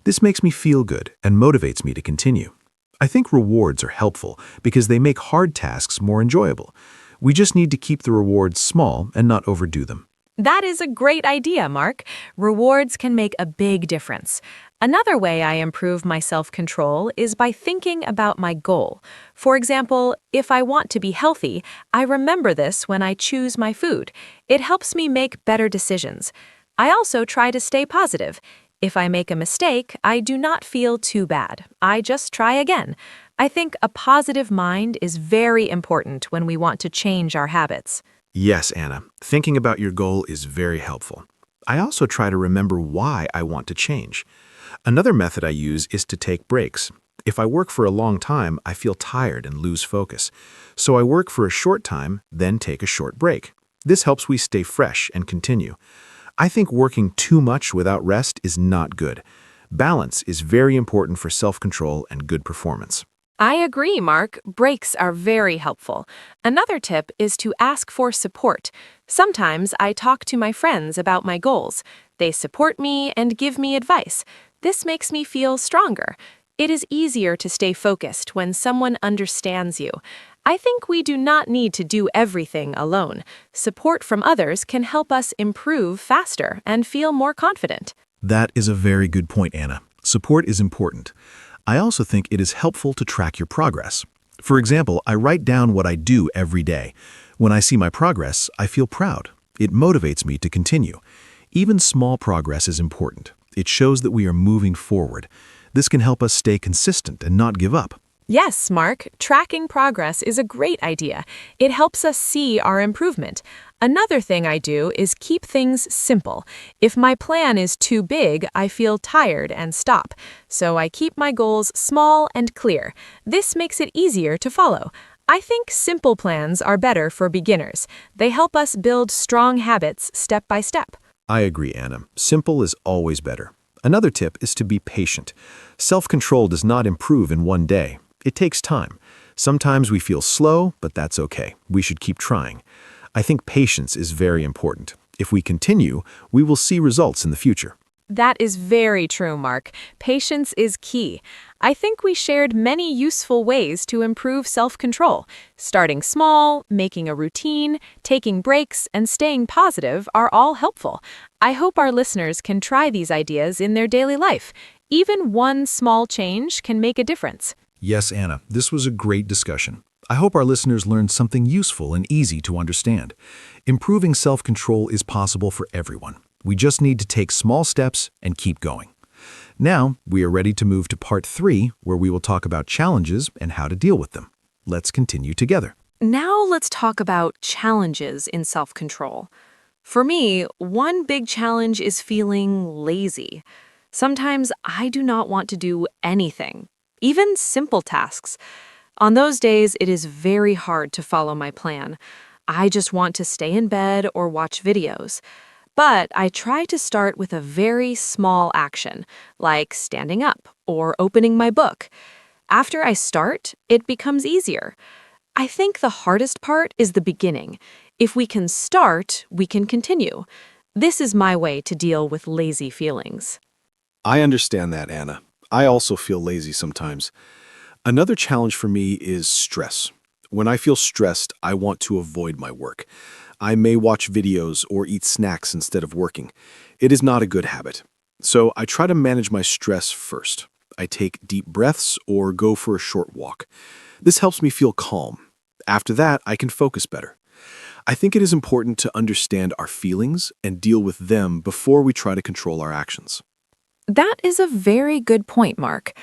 This makes me feel good and motivates me to continue. I think rewards are helpful because they make hard tasks more enjoyable. We just need to keep the rewards small and not overdo them. That is a great idea, Mark. Rewards can make a big difference. Another way I improve my self-control is by thinking about my goal. For example, if I want to be healthy, I remember this when I choose my food. It helps me make better decisions. I also try to stay positive. If I make a mistake, I do not feel too bad. I just try again. I think a positive mind is very important when we want to change our habits. Yes, Anna. Thinking about your goal is very helpful. I also try to remember why I want to change. Another method I use is to take breaks. If I work for a long time, I feel tired and lose focus. So I work for a short time, then take a short break. This helps me stay fresh and continue. I think working too much without rest is not good. Balance is very important for self-control and good performance. I agree, Mark. Breaks are very helpful. Another tip is to ask for support. Sometimes I talk to my friends about my goals. They support me and give me advice. This makes me feel stronger. It is easier to stay focused when someone understands you. I think we do not need to do everything alone. Support from others can help us improve faster and feel more confident. That is a very good point, Anna. Support is important. I also think it is helpful to track your progress. For example, I write down what I do every day. When I see my progress, I feel proud. It motivates me to continue. Even small progress is important. It shows that we are moving forward. This can help us stay consistent and not give up. Yes, Mark, tracking progress is a great idea. It helps us see our improvement. Another thing I do is keep things simple. If my plan is too big, I feel tired and stop. So I keep my goals small and clear. This makes it easier to follow. I think simple plans are better for beginners. They help us build strong habits step by step. I agree, Anna. Simple is always better. Another tip is to be patient. Self-control does not improve in one day. It takes time. Sometimes we feel slow, but that's okay. We should keep trying. I think patience is very important. If we continue, we will see results in the future. That is very true, Mark. Patience is key. I think we shared many useful ways to improve self-control. Starting small, making a routine, taking breaks, and staying positive are all helpful. I hope our listeners can try these ideas in their daily life. Even one small change can make a difference. Yes, Anna, this was a great discussion. I hope our listeners learned something useful and easy to understand. Improving self-control is possible for everyone. We just need to take small steps and keep going. Now, we are ready to move to part 3, where we will talk about challenges and how to deal with them. Let's continue together. Now let's talk about challenges in self-control. For me, one big challenge is feeling lazy. Sometimes I do not want to do anything, even simple tasks. On those days, it is very hard to follow my plan. I just want to stay in bed or watch videos. But I try to start with a very small action, like standing up or opening my book. After I start, it becomes easier. I think the hardest part is the beginning. If we can start, we can continue. This is my way to deal with lazy feelings. I understand that, Anna. I also feel lazy sometimes. Another challenge for me is stress. When I feel stressed, I want to avoid my work. I may watch videos or eat snacks instead of working. It is not a good habit. So I try to manage my stress first. I take deep breaths or go for a short walk. This helps me feel calm. After that, I can focus better. I think it is important to understand our feelings and deal with them before we try to control our actions. That is a very good point, Mark.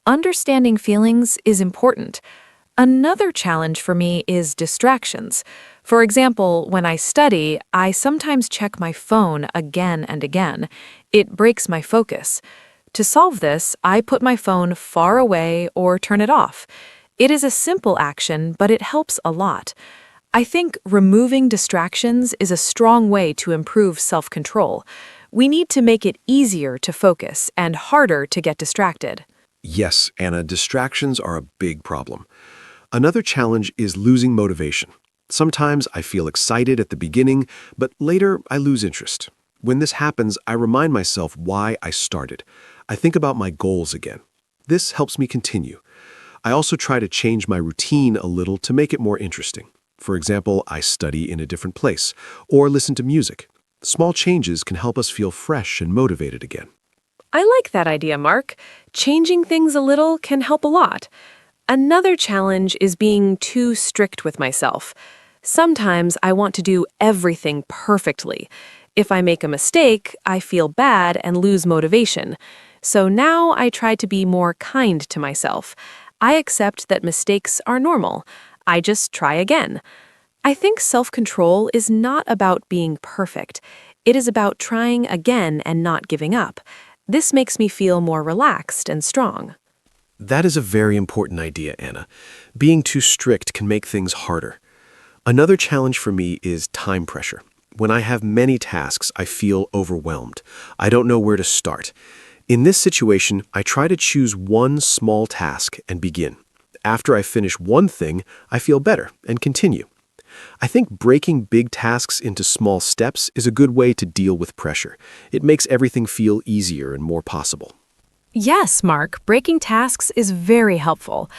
Understanding feelings is important. Another challenge for me is distractions. For example, when I study, I sometimes check my phone again and again. It breaks my focus. To solve this, I put my phone far away or turn it off. It is a simple action, but it helps a lot. I think removing distractions is a strong way to improve self-control. We need to make it easier to focus and harder to get distracted. Yes, Anna, distractions are a big problem. Another challenge is losing motivation. Sometimes I feel excited at the beginning, but later I lose interest. When this happens, I remind myself why I started. I think about my goals again. This helps me continue. I also try to change my routine a little to make it more interesting. For example, I study in a different place or listen to music. Small changes can help us feel fresh and motivated again. I like that idea, Mark. Changing things a little can help a lot. Another challenge is being too strict with myself. Sometimes I want to do everything perfectly. If I make a mistake, I feel bad and lose motivation. So now I try to be more kind to myself. I accept that mistakes are normal. I just try again. I think self-control is not about being perfect. It is about trying again and not giving up. This makes me feel more relaxed and strong. That is a very important idea, Anna. Being too strict can make things harder. Another challenge for me is time pressure. When I have many tasks, I feel overwhelmed. I don't know where to start. In this situation, I try to choose one small task and begin. After I finish one thing, I feel better and continue. I think breaking big tasks into small steps is a good way to deal with pressure. It makes everything feel easier and more possible. Yes, Mark, breaking tasks is very helpful.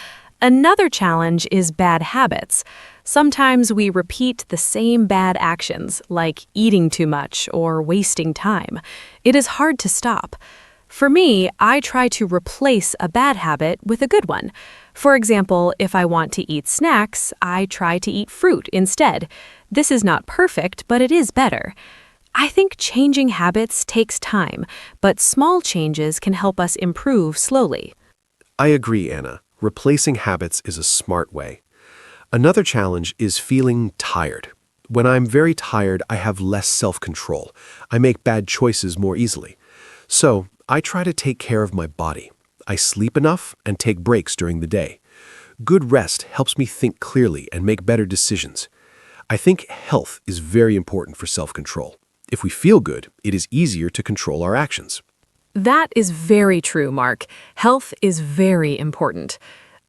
Another challenge is bad habits. Sometimes we repeat the same bad actions, like eating too much or wasting time. It is hard to stop. For me, I try to replace a bad habit with a good one. For example, if I want to eat snacks, I try to eat fruit instead. This is not perfect, but it is better. I think changing habits takes time, but small changes can help us improve slowly. I agree, Anna. Replacing habits is a smart way. Another challenge is feeling tired. When I'm very tired, I have less self-control. I make bad choices more easily. So, I try to take care of my body. I sleep enough and take breaks during the day. Good rest helps me think clearly and make better decisions. I think health is very important for self-control. If we feel good, it is easier to control our actions. That is very true, Mark. Health is very important.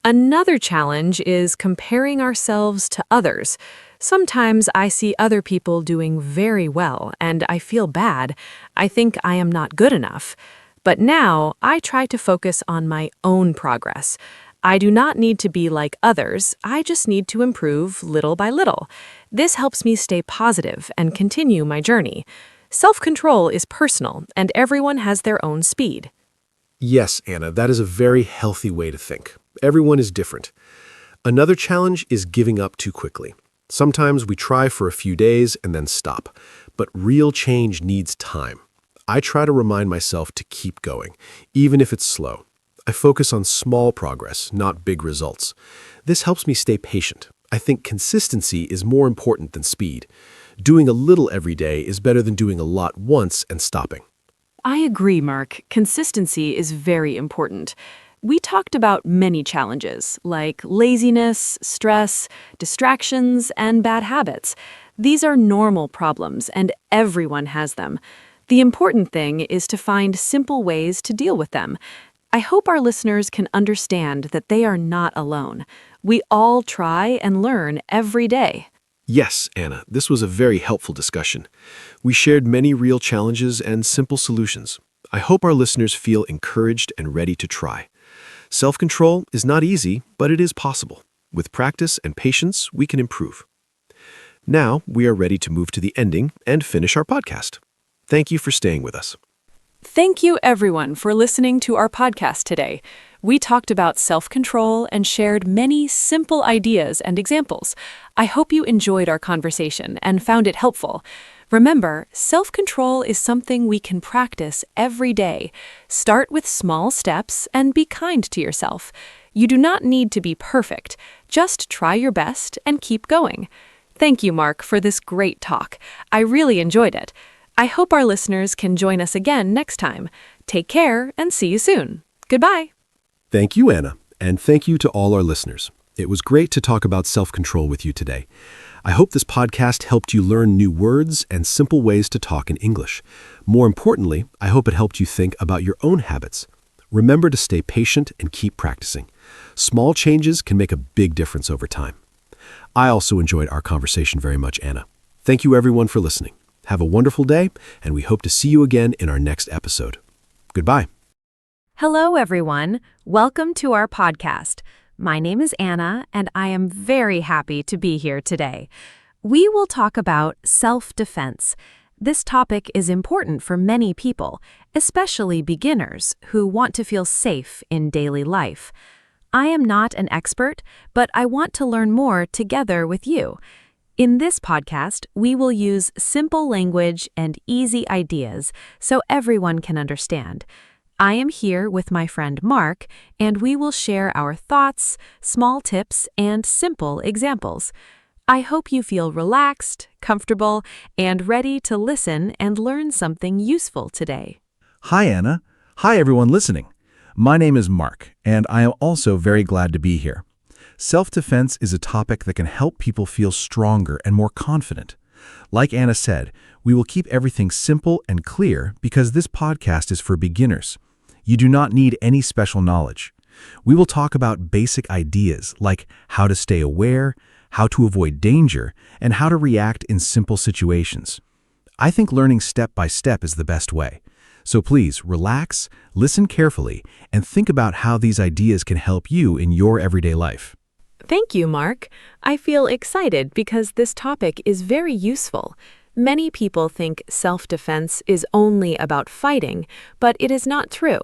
Another challenge is comparing ourselves to others. Sometimes I see other people doing very well and I feel bad. I think I am not good enough. But now I try to focus on my own progress. I do not need to be like others. I just need to improve little by little. This helps me stay positive and continue my journey. Self-control is personal, and everyone has their own speed. Yes, Anna, that is a very healthy way to think. Everyone is different. Another challenge is giving up too quickly. Sometimes we try for a few days and then stop, but real change needs time. I try to remind myself to keep going, even if it's slow. I focus on small progress, not big results. This helps me stay patient. I think consistency is more important than speed. Doing a little every day is better than doing a lot once and stopping. I agree, Mark. Consistency is very important. We talked about many challenges, like laziness, stress, distractions, and bad habits. These are normal problems, and everyone has them. The important thing is to find simple ways to deal with them. I hope our listeners can understand that they are not alone. We all try and learn every day. Yes, Anna, this was a very helpful discussion. We shared many real challenges and simple solutions. I hope our listeners feel encouraged and ready to try. Self-control is not easy, but it is possible. With practice and patience, we can improve. Now, we are ready to move to the ending and finish our podcast. Thank you for staying with us. Thank you, everyone, for listening to our podcast today. We talked about self-control and shared many simple ideas and examples. I hope you enjoyed our conversation and found it helpful. Remember, self-control is something we can practice every day. Start with small steps and be kind to yourself. You do not need to be perfect. Just try your best and keep going. Thank you, Mark, for this great talk. I really enjoyed it. I hope our listeners can join us again next time. Take care and see you soon. Goodbye. Thank you, Anna, and thank you to all our listeners. It was great to talk about self-control with you today. I hope this podcast helped you learn new words and simple ways to talk in English. More importantly, I hope it helped you think about your own habits. Remember to stay patient and keep practicing. Small changes can make a big difference over time. I also enjoyed our conversation very much, Anna. Thank you, everyone, for listening. Have a wonderful day, and we hope to see you again in our next episode. Goodbye. Hello, everyone. Welcome to our podcast. My name is Anna, and I am very happy to be here today. We will talk about self-defense. This topic is important for many people, especially beginners who want to feel safe in daily life. I am not an expert, but I want to learn more together with you. In this podcast, we will use simple language and easy ideas so everyone can understand. I am here with my friend Mark, and we will share our thoughts, small tips, and simple examples. I hope you feel relaxed, comfortable, and ready to listen and learn something useful today. Hi, Anna. Hi, everyone listening. My name is Mark, and I am also very glad to be here. Self-defense is a topic that can help people feel stronger and more confident. Like Anna said, we will keep everything simple and clear because this podcast is for beginners. You do not need any special knowledge. We will talk about basic ideas like how to stay aware, how to avoid danger, and how to react in simple situations. I think learning step by step is the best way. So please relax, listen carefully, and think about how these ideas can help you in your everyday life. Thank you, Mark. I feel excited because this topic is very useful. Many people think self-defense is only about fighting, but it is not true.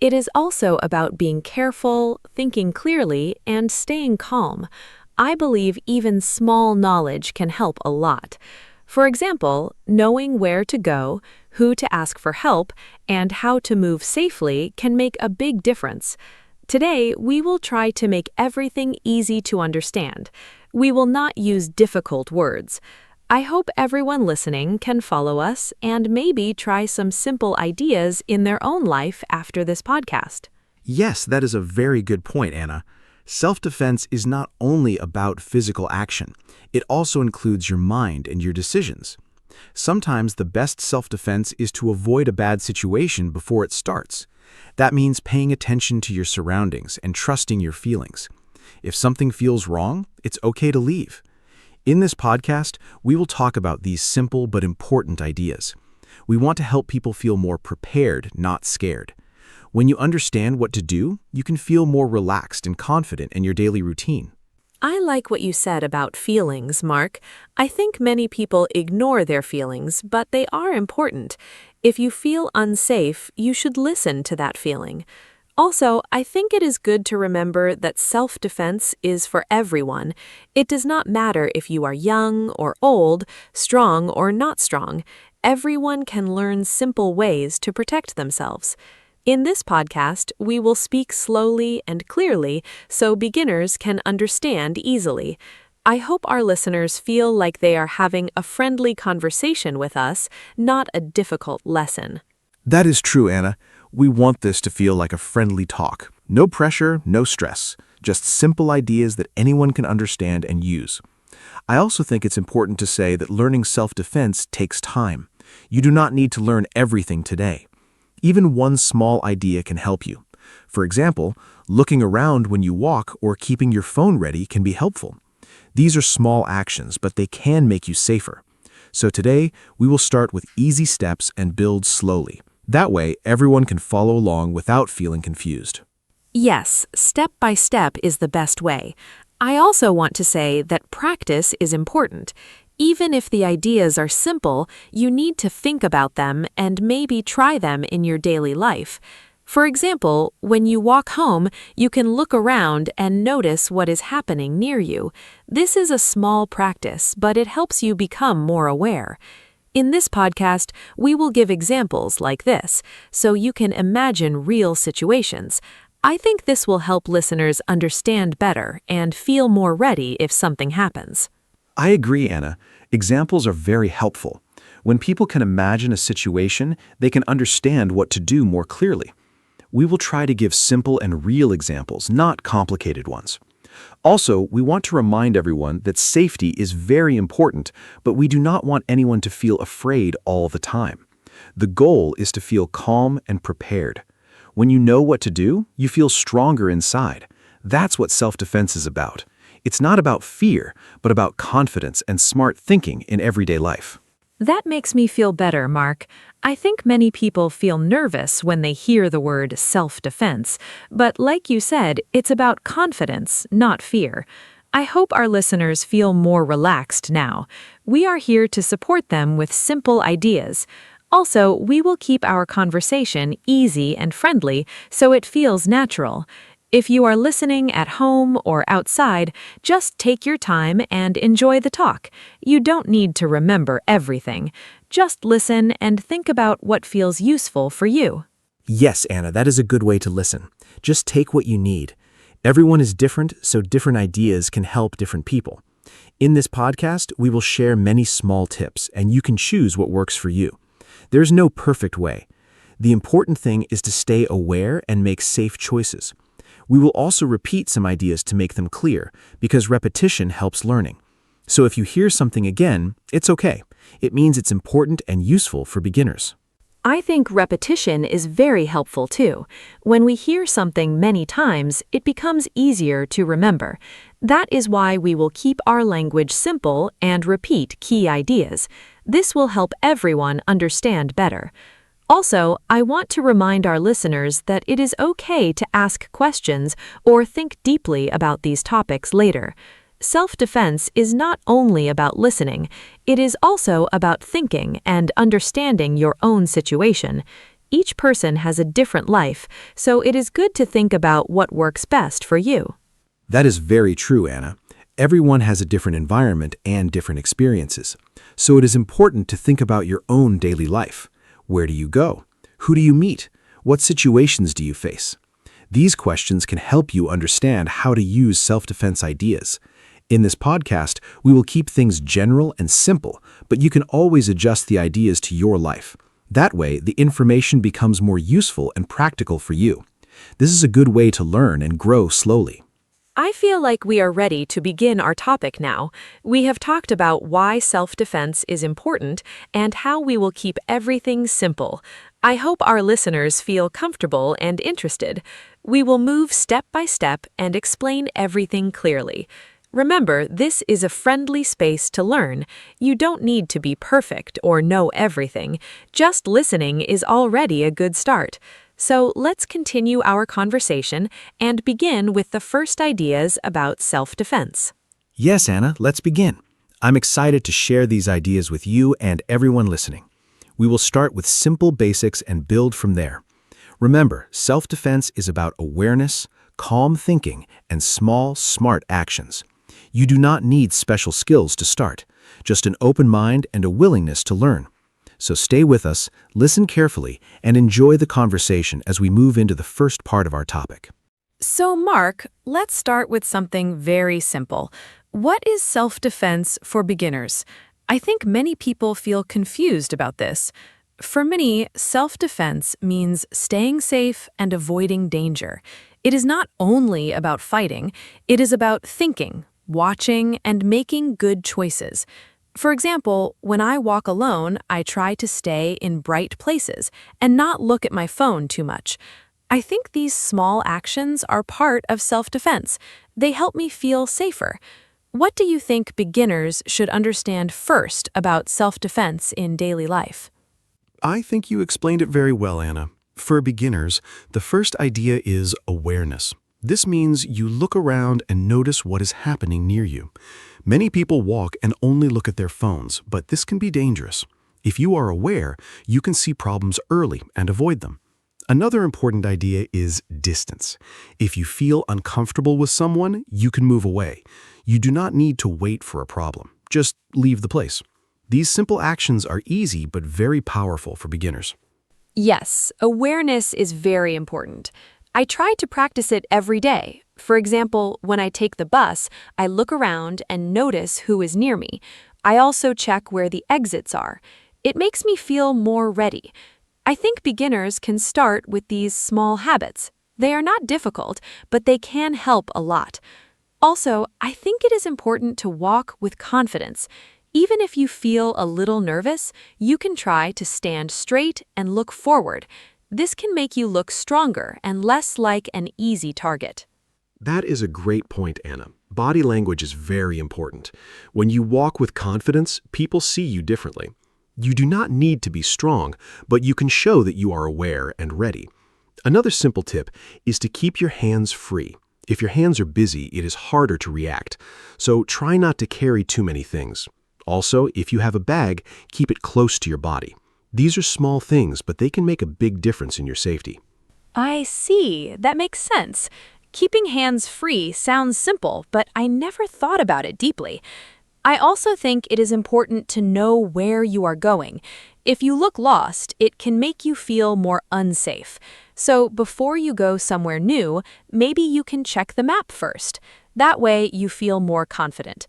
It is also about being careful, thinking clearly, and staying calm. I believe even small knowledge can help a lot. For example, knowing where to go, who to ask for help, and how to move safely can make a big difference. Today, we will try to make everything easy to understand. We will not use difficult words. I hope everyone listening can follow us and maybe try some simple ideas in their own life after this podcast. Yes, that is a very good point, Anna. Self-defense is not only about physical action. It also includes your mind and your decisions. Sometimes the best self-defense is to avoid a bad situation before it starts. That means paying attention to your surroundings and trusting your feelings. If something feels wrong, it's okay to leave. In this podcast, we will talk about these simple but important ideas. We want to help people feel more prepared, not scared. When you understand what to do, you can feel more relaxed and confident in your daily routine. I like what you said about feelings, Mark. I think many people ignore their feelings, but they are important. If you feel unsafe, you should listen to that feeling. Also, I think it is good to remember that self-defense is for everyone. It does not matter if you are young or old, strong or not strong. Everyone can learn simple ways to protect themselves. In this podcast, we will speak slowly and clearly so beginners can understand easily. I hope our listeners feel like they are having a friendly conversation with us, not a difficult lesson. That is true, Anna. We want this to feel like a friendly talk. No pressure, no stress. Just simple ideas that anyone can understand and use. I also think it's important to say that learning self-defense takes time. You do not need to learn everything today. Even one small idea can help you. For example, looking around when you walk or keeping your phone ready can be helpful. These are small actions, but they can make you safer. So today, we will start with easy steps and build slowly. That way, everyone can follow along without feeling confused. Yes, step by step is the best way. I also want to say that practice is important. Even if the ideas are simple, you need to think about them and maybe try them in your daily life. For example, when you walk home, you can look around and notice what is happening near you. This is a small practice, but it helps you become more aware. In this podcast, we will give examples like this, so you can imagine real situations. I think this will help listeners understand better and feel more ready if something happens. I agree, Anna. Examples are very helpful. When people can imagine a situation, they can understand what to do more clearly. We will try to give simple and real examples, not complicated ones. Also, we want to remind everyone that safety is very important, but we do not want anyone to feel afraid all the time. The goal is to feel calm and prepared. When you know what to do, you feel stronger inside. That's what self-defense is about. It's not about fear, but about confidence and smart thinking in everyday life. That makes me feel better, Mark. I think many people feel nervous when they hear the word self-defense, but like you said, it's about confidence, not fear. I hope our listeners feel more relaxed now. We are here to support them with simple ideas. Also, we will keep our conversation easy and friendly so it feels natural. If you are listening at home or outside, just take your time and enjoy the talk. You don't need to remember everything. Just listen and think about what feels useful for you. Yes, Anna, that is a good way to listen. Just take what you need. Everyone is different, so different ideas can help different people. In this podcast, we will share many small tips, and you can choose what works for you. There's no perfect way. The important thing is to stay aware and make safe choices. We will also repeat some ideas to make them clear, because repetition helps learning. So if you hear something again, it's okay. It means it's important and useful for beginners. I think repetition is very helpful too. When we hear something many times, it becomes easier to remember. That is why we will keep our language simple and repeat key ideas. This will help everyone understand better. Also, I want to remind our listeners that it is okay to ask questions or think deeply about these topics later. Self-defense is not only about listening, it is also about thinking and understanding your own situation. Each person has a different life, so it is good to think about what works best for you. That is very true, Anna. Everyone has a different environment and different experiences. So it is important to think about your own daily life. Where do you go? Who do you meet? What situations do you face? These questions can help you understand how to use self-defense ideas. In this podcast, we will keep things general and simple, but you can always adjust the ideas to your life. That way, the information becomes more useful and practical for you. This is a good way to learn and grow slowly. I feel like we are ready to begin our topic now. We have talked about why self-defense is important and how we will keep everything simple. I hope our listeners feel comfortable and interested. We will move step by step and explain everything clearly. Remember, this is a friendly space to learn. You don't need to be perfect or know everything. Just listening is already a good start. So let's continue our conversation and begin with the first ideas about self-defense. Yes, Anna, let's begin. I'm excited to share these ideas with you and everyone listening. We will start with simple basics and build from there. Remember, self-defense is about awareness, calm thinking, and small, smart actions. You do not need special skills to start, just an open mind and a willingness to learn. So stay with us, listen carefully, and enjoy the conversation as we move into the first part of our topic. So, Mark, let's start with something very simple. What is self-defense for beginners? I think many people feel confused about this. For many, self-defense means staying safe and avoiding danger. It is not only about fighting, it is about thinking, watching, and making good choices. For example, when I walk alone, I try to stay in bright places and not look at my phone too much. I think these small actions are part of self-defense. They help me feel safer. What do you think beginners should understand first about self-defense in daily life? I think you explained it very well, Anna. For beginners, the first idea is awareness. This means you look around and notice what is happening near you. Many people walk and only look at their phones, but this can be dangerous. If you are aware, you can see problems early and avoid them. Another important idea is distance. If you feel uncomfortable with someone, you can move away. You do not need to wait for a problem. Just leave the place. These simple actions are easy but very powerful for beginners. Yes, awareness is very important. I try to practice it every day. For example, when I take the bus, I look around and notice who is near me. I also check where the exits are. It makes me feel more ready. I think beginners can start with these small habits. They are not difficult, but they can help a lot. Also, I think it is important to walk with confidence. Even if you feel a little nervous, you can try to stand straight and look forward. This can make you look stronger and less like an easy target. That is a great point, Anna. Body language is very important. When you walk with confidence, people see you differently. You do not need to be strong, but you can show that you are aware and ready. Another simple tip is to keep your hands free. If your hands are busy, it is harder to react. So try not to carry too many things. Also, if you have a bag, keep it close to your body. These are small things, but they can make a big difference in your safety. I see. That makes sense. Keeping hands free sounds simple, but I never thought about it deeply. I also think it is important to know where you are going. If you look lost, it can make you feel more unsafe. So before you go somewhere new, maybe you can check the map first. That way you feel more confident.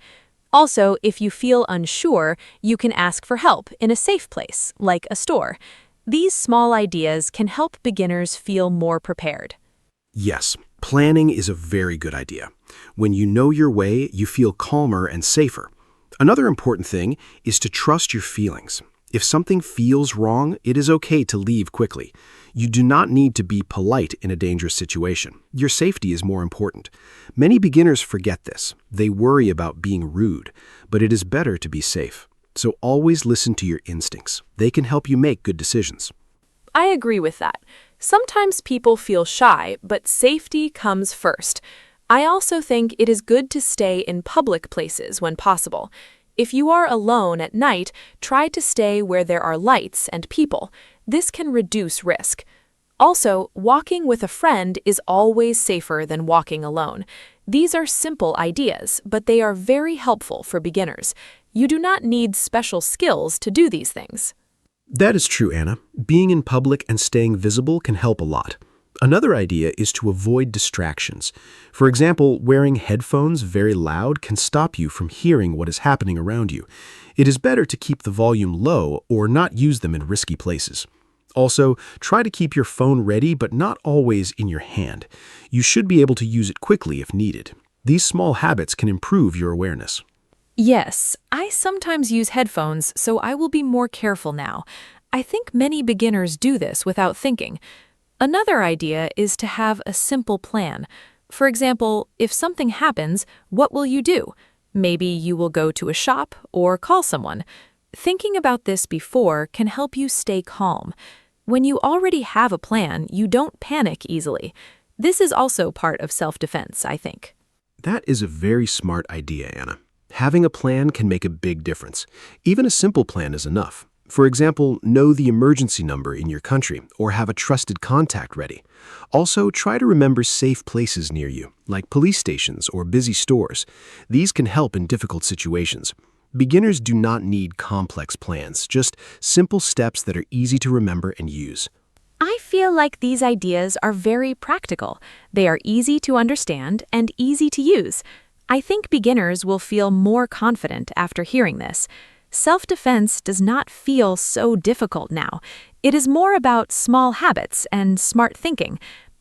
Also, if you feel unsure, you can ask for help in a safe place, like a store. These small ideas can help beginners feel more prepared. Yes, planning is a very good idea. When you know your way, you feel calmer and safer. Another important thing is to trust your feelings. If something feels wrong, it is okay to leave quickly. You do not need to be polite in a dangerous situation. Your safety is more important. Many beginners forget this. They worry about being rude, but it is better to be safe. So always listen to your instincts. They can help you make good decisions. I agree with that. Sometimes people feel shy, but safety comes first. I also think it is good to stay in public places when possible. If you are alone at night, try to stay where there are lights and people. This can reduce risk. Also, walking with a friend is always safer than walking alone. These are simple ideas, but they are very helpful for beginners. You do not need special skills to do these things. That is true, Anna. Being in public and staying visible can help a lot. Another idea is to avoid distractions. For example, wearing headphones very loud can stop you from hearing what is happening around you. It is better to keep the volume low or not use them in risky places. Also, try to keep your phone ready but not always in your hand. You should be able to use it quickly if needed. These small habits can improve your awareness. Yes, I sometimes use headphones, so I will be more careful now. I think many beginners do this without thinking. Another idea is to have a simple plan. For example, if something happens, what will you do? Maybe you will go to a shop or call someone. Thinking about this before can help you stay calm. When you already have a plan, you don't panic easily. This is also part of self-defense, I think. That is a very smart idea, Anna. Having a plan can make a big difference. Even a simple plan is enough. For example, know the emergency number in your country or have a trusted contact ready. Also, try to remember safe places near you, like police stations or busy stores. These can help in difficult situations. Beginners do not need complex plans, just simple steps that are easy to remember and use. I feel like these ideas are very practical. They are easy to understand and easy to use. I think beginners will feel more confident after hearing this. Self-defense does not feel so difficult now. It is more about small habits and smart thinking.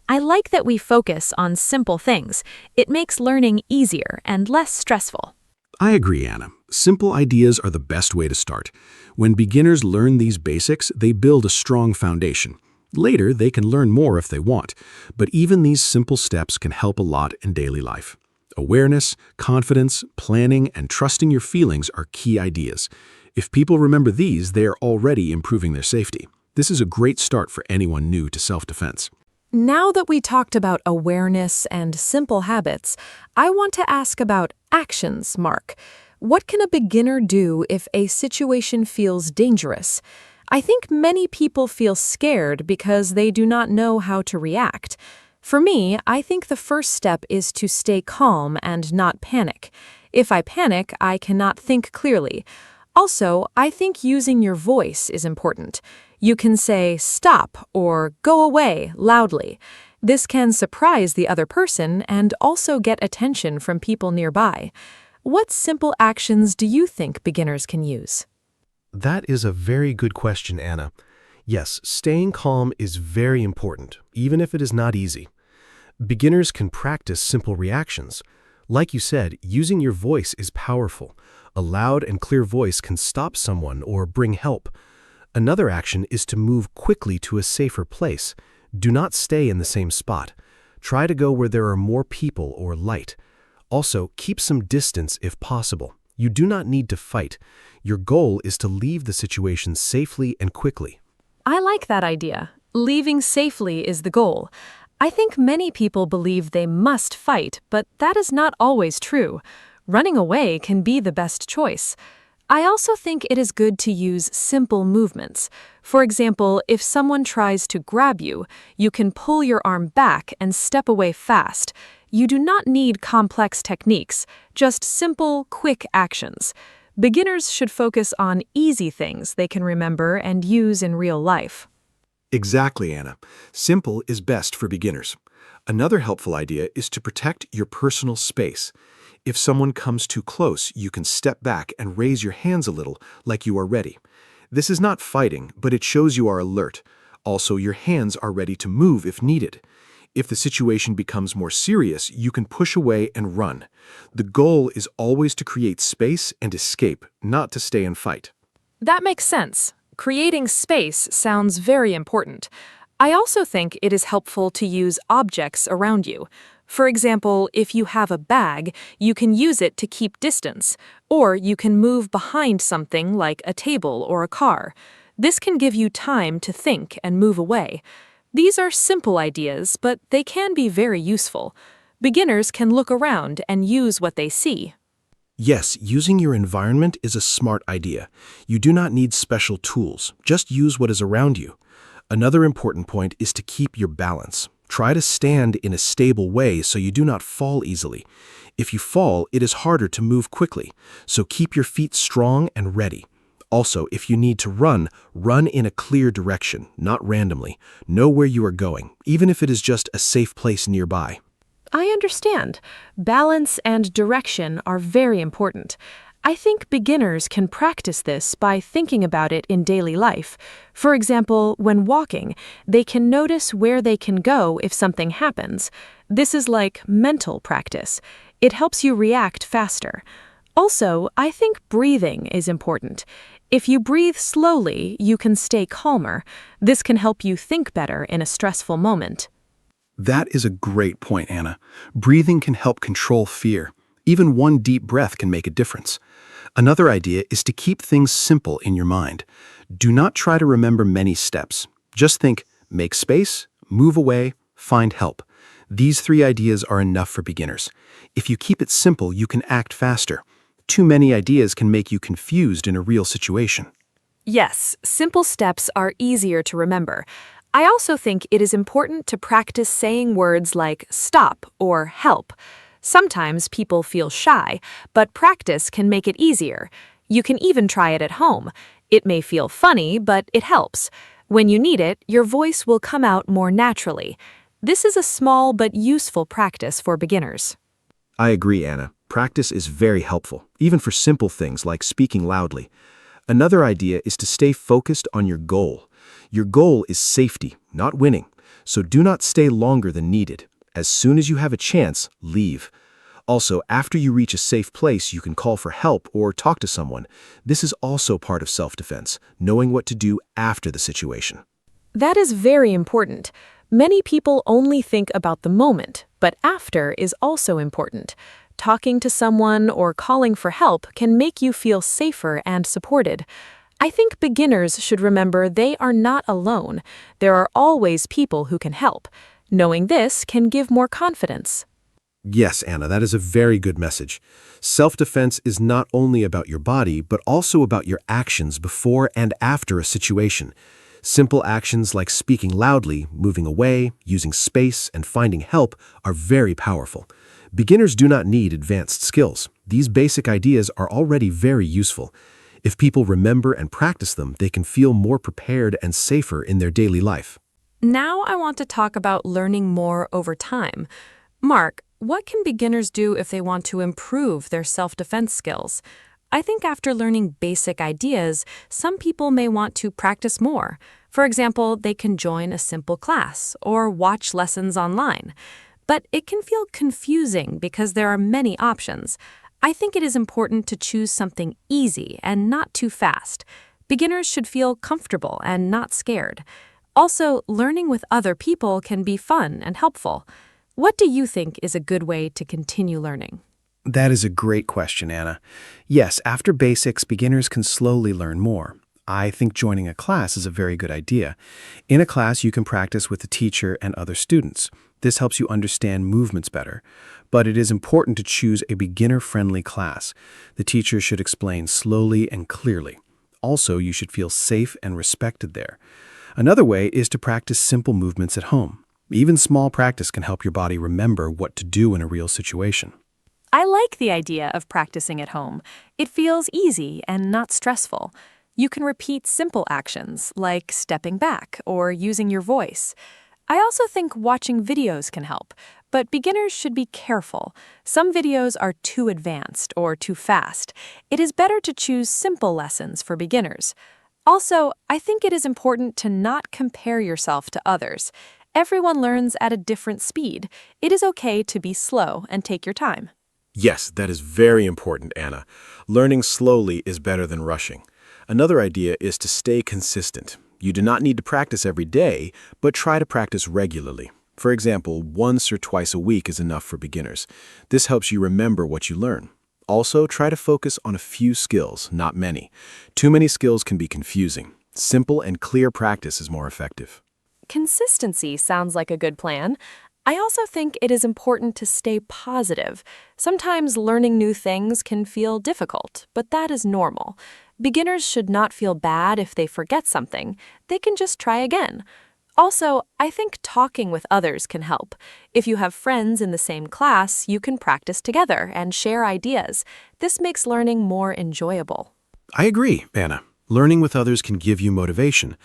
I like that we focus on simple things. It makes learning easier and less stressful. I agree, Anna. Simple ideas are the best way to start. When beginners learn these basics, they build a strong foundation. Later, they can learn more if they want, but even these simple steps can help a lot in daily life. Awareness, confidence, planning, and trusting your feelings are key ideas. If people remember these, they are already improving their safety. This is a great start for anyone new to self-defense. Now that we talked about awareness and simple habits, I want to ask about actions, Mark. What can a beginner do if a situation feels dangerous? I think many people feel scared because they do not know how to react. For me, I think the first step is to stay calm and not panic. If I panic, I cannot think clearly. Also, I think using your voice is important. You can say stop or go away loudly. This can surprise the other person and also get attention from people nearby. What simple actions do you think beginners can use? That is a very good question, Anna. Yes, staying calm is very important, even if it is not easy. Beginners can practice simple reactions. Like you said, using your voice is powerful. A loud and clear voice can stop someone or bring help. Another action is to move quickly to a safer place. Do not stay in the same spot. Try to go where there are more people or light. Also, keep some distance if possible. You do not need to fight. Your goal is to leave the situation safely and quickly. I like that idea. Leaving safely is the goal. I think many people believe they must fight, but that is not always true. Running away can be the best choice. I also think it is good to use simple movements. For example, if someone tries to grab you, you can pull your arm back and step away fast. You do not need complex techniques, just simple, quick actions. Beginners should focus on easy things they can remember and use in real life. Exactly, Anna. Simple is best for beginners. Another helpful idea is to protect your personal space. If someone comes too close, you can step back and raise your hands a little, like you are ready. This is not fighting, but it shows you are alert. Also, your hands are ready to move if needed. If the situation becomes more serious, you can push away and run. The goal is always to create space and escape, not to stay and fight. That makes sense. Creating space sounds very important. I also think it is helpful to use objects around you. For example, if you have a bag, you can use it to keep distance, or you can move behind something like a table or a car. This can give you time to think and move away. These are simple ideas, but they can be very useful. Beginners can look around and use what they see. Yes, using your environment is a smart idea. You do not need special tools. Just use what is around you. Another important point is to keep your balance. Try to stand in a stable way so you do not fall easily. If you fall, it is harder to move quickly, so keep your feet strong and ready. Also, if you need to run, run in a clear direction, not randomly. Know where you are going, even if it is just a safe place nearby. I understand. Balance and direction are very important. I think beginners can practice this by thinking about it in daily life. For example, when walking, they can notice where they can go if something happens. This is like mental practice. It helps you react faster. Also, I think breathing is important. If you breathe slowly, you can stay calmer. This can help you think better in a stressful moment. That is a great point, Anna. Breathing can help control fear. Even one deep breath can make a difference. Another idea is to keep things simple in your mind. Do not try to remember many steps. Just think, make space, move away, find help. These 3 ideas are enough for beginners. If you keep it simple, you can act faster. Too many ideas can make you confused in a real situation. Yes, simple steps are easier to remember. I also think it is important to practice saying words like stop or help. Sometimes people feel shy, but practice can make it easier. You can even try it at home. It may feel funny, but it helps. When you need it, your voice will come out more naturally. This is a small but useful practice for beginners. I agree, Anna. Practice is very helpful, even for simple things like speaking loudly. Another idea is to stay focused on your goal. Your goal is safety, not winning, so do not stay longer than needed. As soon as you have a chance, leave. Also, after you reach a safe place, you can call for help or talk to someone. This is also part of self-defense, knowing what to do after the situation. That is very important. Many people only think about the moment, but after is also important. Talking to someone or calling for help can make you feel safer and supported. I think beginners should remember they are not alone. There are always people who can help. Knowing this can give more confidence. Yes, Anna, that is a very good message. Self-defense is not only about your body, but also about your actions before and after a situation. Simple actions like speaking loudly, moving away, using space, and finding help are very powerful. Beginners do not need advanced skills. These basic ideas are already very useful. If people remember and practice them, they can feel more prepared and safer in their daily life. Now I want to talk about learning more over time. Mark, what can beginners do if they want to improve their self-defense skills? I think after learning basic ideas, some people may want to practice more. For example, they can join a simple class or watch lessons online. But it can feel confusing because there are many options. I think it is important to choose something easy and not too fast. Beginners should feel comfortable and not scared. Also, learning with other people can be fun and helpful. What do you think is a good way to continue learning? That is a great question, Anna. Yes, after basics, beginners can slowly learn more. I think joining a class is a very good idea. In a class, you can practice with the teacher and other students. This helps you understand movements better. But it is important to choose a beginner-friendly class. The teacher should explain slowly and clearly. Also, you should feel safe and respected there. Another way is to practice simple movements at home. Even small practice can help your body remember what to do in a real situation. I like the idea of practicing at home. It feels easy and not stressful. You can repeat simple actions like stepping back or using your voice. I also think watching videos can help, but beginners should be careful. Some videos are too advanced or too fast. It is better to choose simple lessons for beginners. Also, I think it is important to not compare yourself to others. Everyone learns at a different speed. It is okay to be slow and take your time. Yes, that is very important, Anna. Learning slowly is better than rushing. Another idea is to stay consistent. You do not need to practice every day, but try to practice regularly. For example, once or twice a week is enough for beginners. This helps you remember what you learn. Also, try to focus on a few skills, not many. Too many skills can be confusing. Simple and clear practice is more effective. Consistency sounds like a good plan. I also think it is important to stay positive. Sometimes learning new things can feel difficult, but that is normal. Beginners should not feel bad if they forget something. They can just try again. Also, I think talking with others can help. If you have friends in the same class, you can practice together and share ideas. This makes learning more enjoyable. I agree, Anna. Learning with others can give you motivation.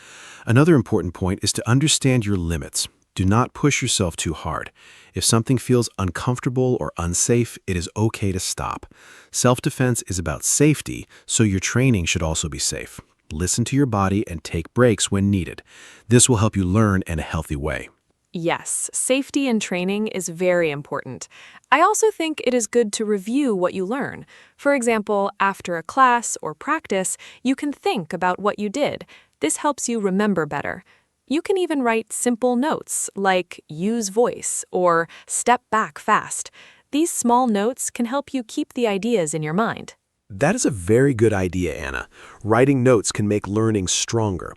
Another important point is to understand your limits. Do not push yourself too hard. If something feels uncomfortable or unsafe, it is okay to stop. Self-defense is about safety, so your training should also be safe. Listen to your body and take breaks when needed. This will help you learn in a healthy way. Yes, safety in training is very important. I also think it is good to review what you learn. For example, after a class or practice, you can think about what you did. This helps you remember better. You can even write simple notes like use voice or step back fast. These small notes can help you keep the ideas in your mind. That is a very good idea, Anna. Writing notes can make learning stronger.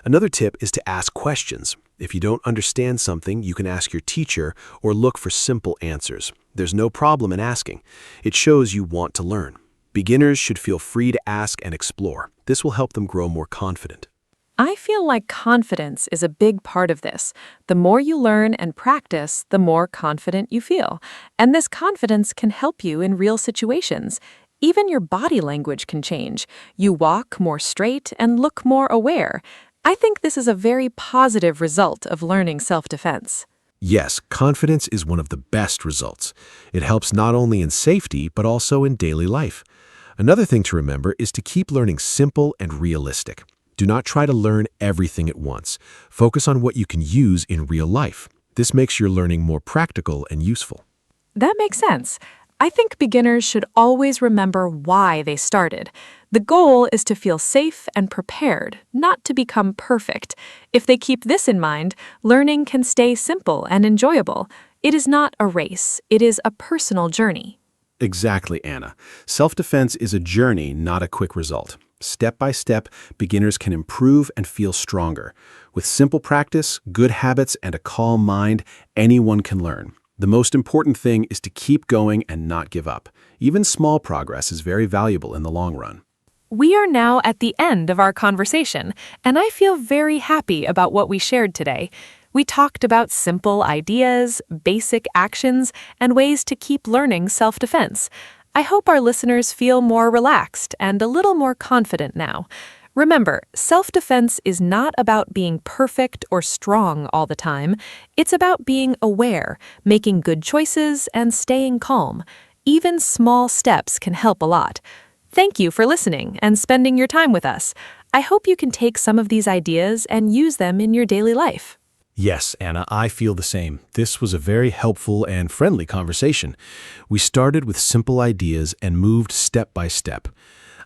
Another tip is to ask questions. If you don't understand something, you can ask your teacher or look for simple answers. There's no problem in asking. It shows you want to learn. Beginners should feel free to ask and explore. This will help them grow more confident. I feel like confidence is a big part of this. The more you learn and practice, the more confident you feel. And this confidence can help you in real situations. Even your body language can change. You walk more straight and look more aware. I think this is a very positive result of learning self-defense. Yes, confidence is one of the best results. It helps not only in safety, but also in daily life. Another thing to remember is to keep learning simple and realistic. Do not try to learn everything at once. Focus on what you can use in real life. This makes your learning more practical and useful. That makes sense. I think beginners should always remember why they started. The goal is to feel safe and prepared, not to become perfect. If they keep this in mind, learning can stay simple and enjoyable. It is not a race, it is a personal journey. Exactly, Anna. Self-defense is a journey, not a quick result. Step by step, beginners can improve and feel stronger. With simple practice, good habits, and a calm mind, anyone can learn. The most important thing is to keep going and not give up. Even small progress is very valuable in the long run. We are now at the end of our conversation, and I feel very happy about what we shared today. We talked about simple ideas, basic actions, and ways to keep learning self-defense. I hope our listeners feel more relaxed and a little more confident now. Remember, self-defense is not about being perfect or strong all the time. It's about being aware, making good choices, and staying calm. Even small steps can help a lot. Thank you for listening and spending your time with us. I hope you can take some of these ideas and use them in your daily life. Yes, Anna, I feel the same. This was a very helpful and friendly conversation. We started with simple ideas and moved step by step.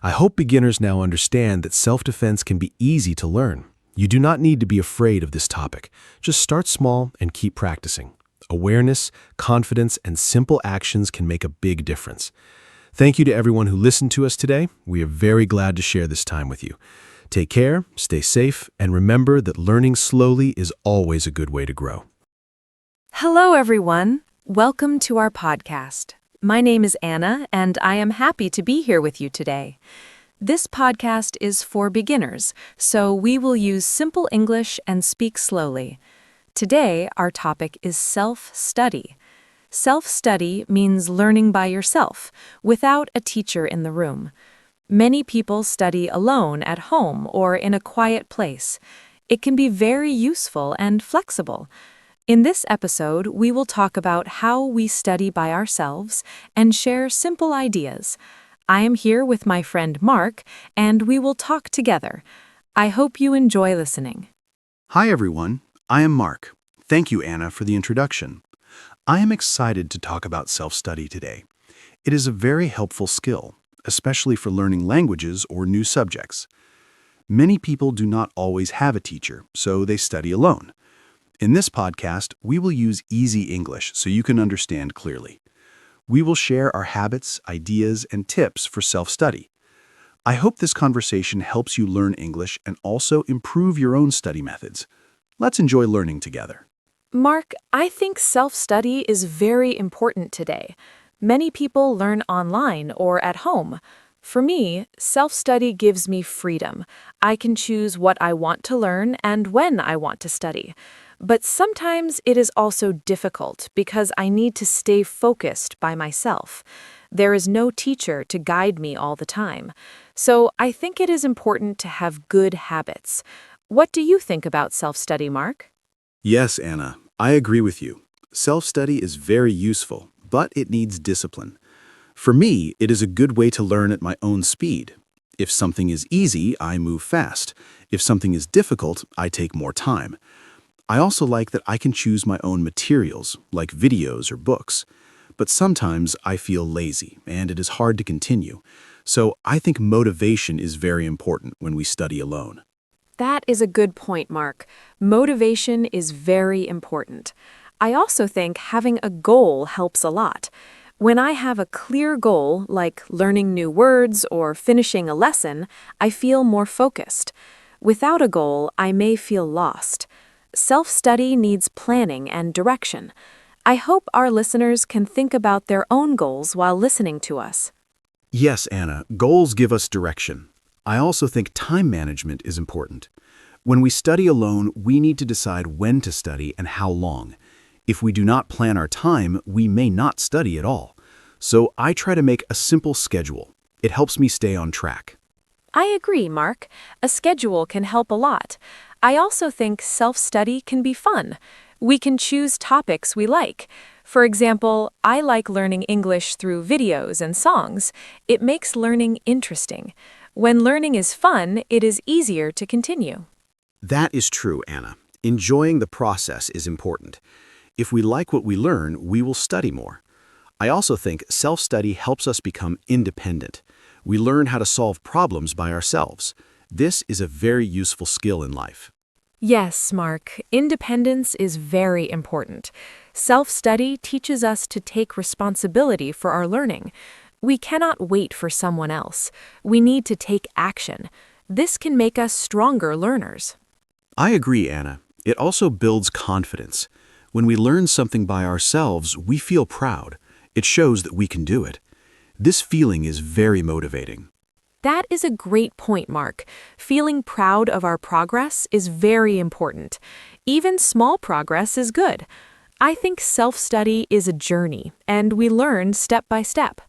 I hope beginners now understand that self-defense can be easy to learn. You do not need to be afraid of this topic. Just start small and keep practicing. Awareness, confidence, and simple actions can make a big difference. Thank you to everyone who listened to us today. We are very glad to share this time with you. Take care, stay safe, and remember that learning slowly is always a good way to grow. Hello, everyone. Welcome to our podcast. My name is Anna, and I am happy to be here with you today. This podcast is for beginners, so we will use simple English and speak slowly. Today, our topic is self-study. Self-study means learning by yourself, without a teacher in the room. Many people study alone at home or in a quiet place. It can be very useful and flexible. In this episode, we will talk about how we study by ourselves and share simple ideas. I am here with my friend Mark, and we will talk together. I hope you enjoy listening. Hi everyone, I am Mark. Thank you, Anna, for the introduction. I am excited to talk about self-study today. It is a very helpful skill, especially for learning languages or new subjects. Many people do not always have a teacher, so they study alone. In this podcast, we will use easy English so you can understand clearly. We will share our habits, ideas, and tips for self-study. I hope this conversation helps you learn English and also improve your own study methods. Let's enjoy learning together. Mark, I think self-study is very important today. Many people learn online or at home. For me, self-study gives me freedom. I can choose what I want to learn and when I want to study. But sometimes it is also difficult because I need to stay focused by myself. There is no teacher to guide me all the time. So I think it is important to have good habits. What do you think about self-study, Mark? Yes, Anna, I agree with you. Self-study is very useful, but it needs discipline. For me, it is a good way to learn at my own speed. If something is easy, I move fast. If something is difficult, I take more time. I also like that I can choose my own materials, like videos or books. But sometimes I feel lazy, and it is hard to continue. So I think motivation is very important when we study alone. That is a good point, Mark. Motivation is very important. I also think having a goal helps a lot. When I have a clear goal, like learning new words or finishing a lesson, I feel more focused. Without a goal, I may feel lost. Self-study needs planning and direction. I hope our listeners can think about their own goals while listening to us. Yes, Anna, goals give us direction. I also think time management is important. When we study alone, we need to decide when to study and how long. If we do not plan our time, we may not study at all. So I try to make a simple schedule. It helps me stay on track. I agree, Mark. A schedule can help a lot. I also think self-study can be fun. We can choose topics we like. For example, I like learning English through videos and songs. It makes learning interesting. When learning is fun, it is easier to continue. That is true, Anna. Enjoying the process is important. If we like what we learn, we will study more. I also think self-study helps us become independent. We learn how to solve problems by ourselves. This is a very useful skill in life. Yes, Mark, independence is very important. Self-study teaches us to take responsibility for our learning. We cannot wait for someone else. We need to take action. This can make us stronger learners. I agree, Anna. It also builds confidence. When we learn something by ourselves, we feel proud. It shows that we can do it. This feeling is very motivating. That is a great point, Mark. Feeling proud of our progress is very important. Even small progress is good. I think self-study is a journey, and we learn step by step.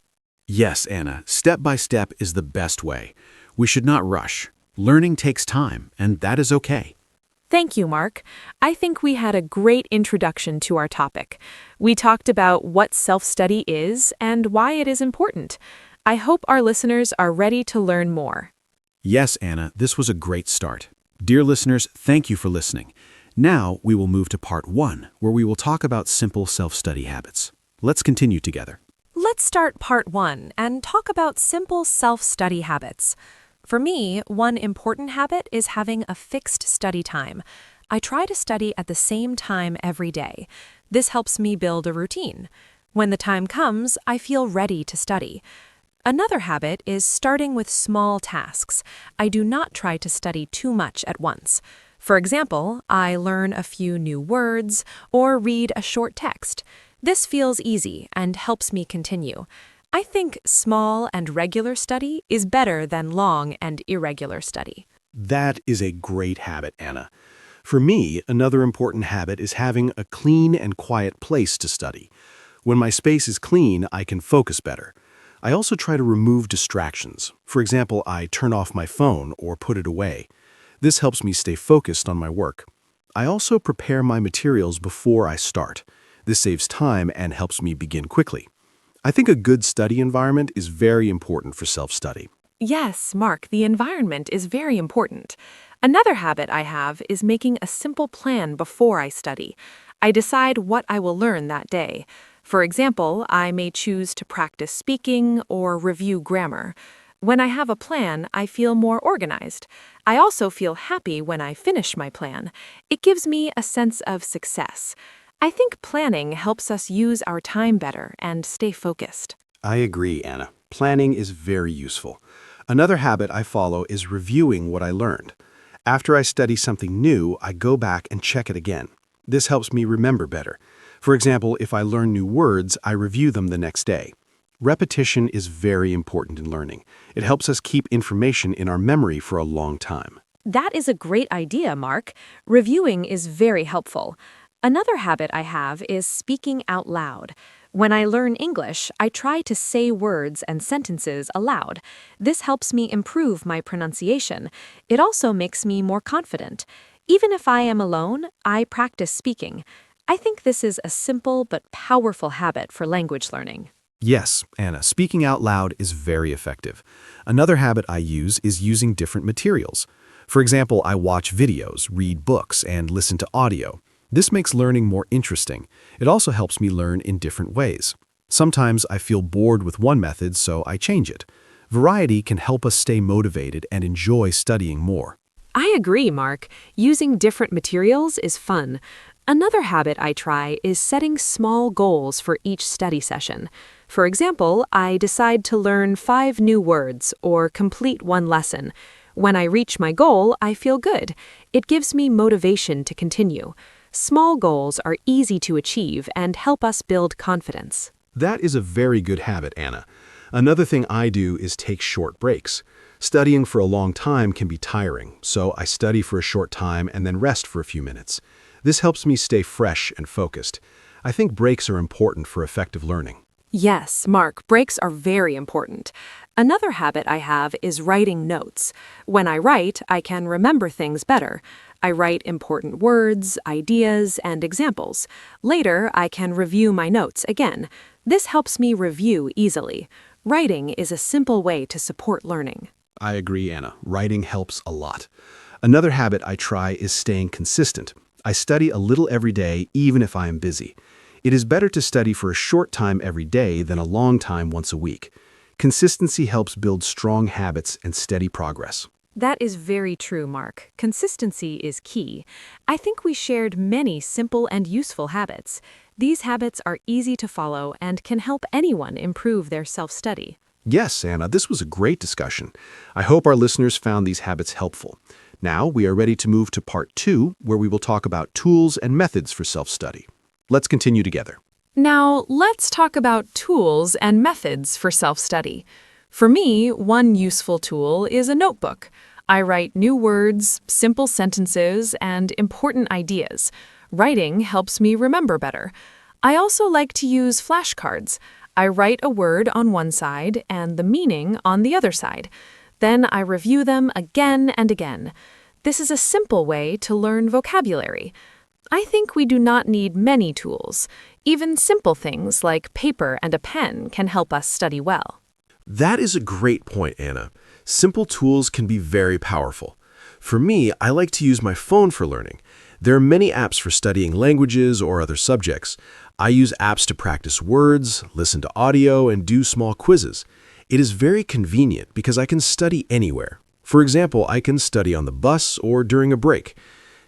Yes, Anna, step by step is the best way. We should not rush. Learning takes time, and that is okay. Thank you, Mark. I think we had a great introduction to our topic. We talked about what self-study is and why it is important. I hope our listeners are ready to learn more. Yes, Anna, this was a great start. Dear listeners, thank you for listening. Now we will move to part 1, where we will talk about simple self-study habits. Let's continue together. Let's start part 1 and talk about simple self-study habits. For me, one important habit is having a fixed study time. I try to study at the same time every day. This helps me build a routine. When the time comes, I feel ready to study. Another habit is starting with small tasks. I do not try to study too much at once. For example, I learn a few new words or read a short text. This feels easy and helps me continue. I think small and regular study is better than long and irregular study. That is a great habit, Anna. For me, another important habit is having a clean and quiet place to study. When my space is clean, I can focus better. I also try to remove distractions. For example, I turn off my phone or put it away. This helps me stay focused on my work. I also prepare my materials before I start. This saves time and helps me begin quickly. I think a good study environment is very important for self-study. Yes, Mark, the environment is very important. Another habit I have is making a simple plan before I study. I decide what I will learn that day. For example, I may choose to practice speaking or review grammar. When I have a plan, I feel more organized. I also feel happy when I finish my plan. It gives me a sense of success. I think planning helps us use our time better and stay focused. I agree, Anna. Planning is very useful. Another habit I follow is reviewing what I learned. After I study something new, I go back and check it again. This helps me remember better. For example, if I learn new words, I review them the next day. Repetition is very important in learning. It helps us keep information in our memory for a long time. That is a great idea, Mark. Reviewing is very helpful. Another habit I have is speaking out loud. When I learn English, I try to say words and sentences aloud. This helps me improve my pronunciation. It also makes me more confident. Even if I am alone, I practice speaking. I think this is a simple but powerful habit for language learning. Yes, Anna, speaking out loud is very effective. Another habit I use is using different materials. For example, I watch videos, read books, and listen to audio. This makes learning more interesting. It also helps me learn in different ways. Sometimes I feel bored with one method, so I change it. Variety can help us stay motivated and enjoy studying more. I agree, Mark. Using different materials is fun. Another habit I try is setting small goals for each study session. For example, I decide to learn 5 new words or complete one lesson. When I reach my goal, I feel good. It gives me motivation to continue. Small goals are easy to achieve and help us build confidence. That is a very good habit, Anna. Another thing I do is take short breaks. Studying for a long time can be tiring, so I study for a short time and then rest for a few minutes. This helps me stay fresh and focused. I think breaks are important for effective learning. Yes, Mark, breaks are very important. Another habit I have is writing notes. When I write, I can remember things better. I write important words, ideas, and examples. Later, I can review my notes again. This helps me review easily. Writing is a simple way to support learning. I agree, Anna. Writing helps a lot. Another habit I try is staying consistent. I study a little every day, even if I am busy. It is better to study for a short time every day than a long time once a week. Consistency helps build strong habits and steady progress. That is very true, Mark. Consistency is key. I think we shared many simple and useful habits. These habits are easy to follow and can help anyone improve their self-study. Yes, Anna, this was a great discussion. I hope our listeners found these habits helpful. Now we are ready to move to part 2, where we will talk about tools and methods for self-study. Let's continue together. Now, let's talk about tools and methods for self-study. For me, one useful tool is a notebook. I write new words, simple sentences, and important ideas. Writing helps me remember better. I also like to use flashcards. I write a word on one side and the meaning on the other side. Then I review them again and again. This is a simple way to learn vocabulary. I think we do not need many tools. Even simple things like paper and a pen can help us study well. That is a great point, Anna. Simple tools can be very powerful. For me, I like to use my phone for learning. There are many apps for studying languages or other subjects. I use apps to practice words, listen to audio, and do small quizzes. It is very convenient because I can study anywhere. For example, I can study on the bus or during a break.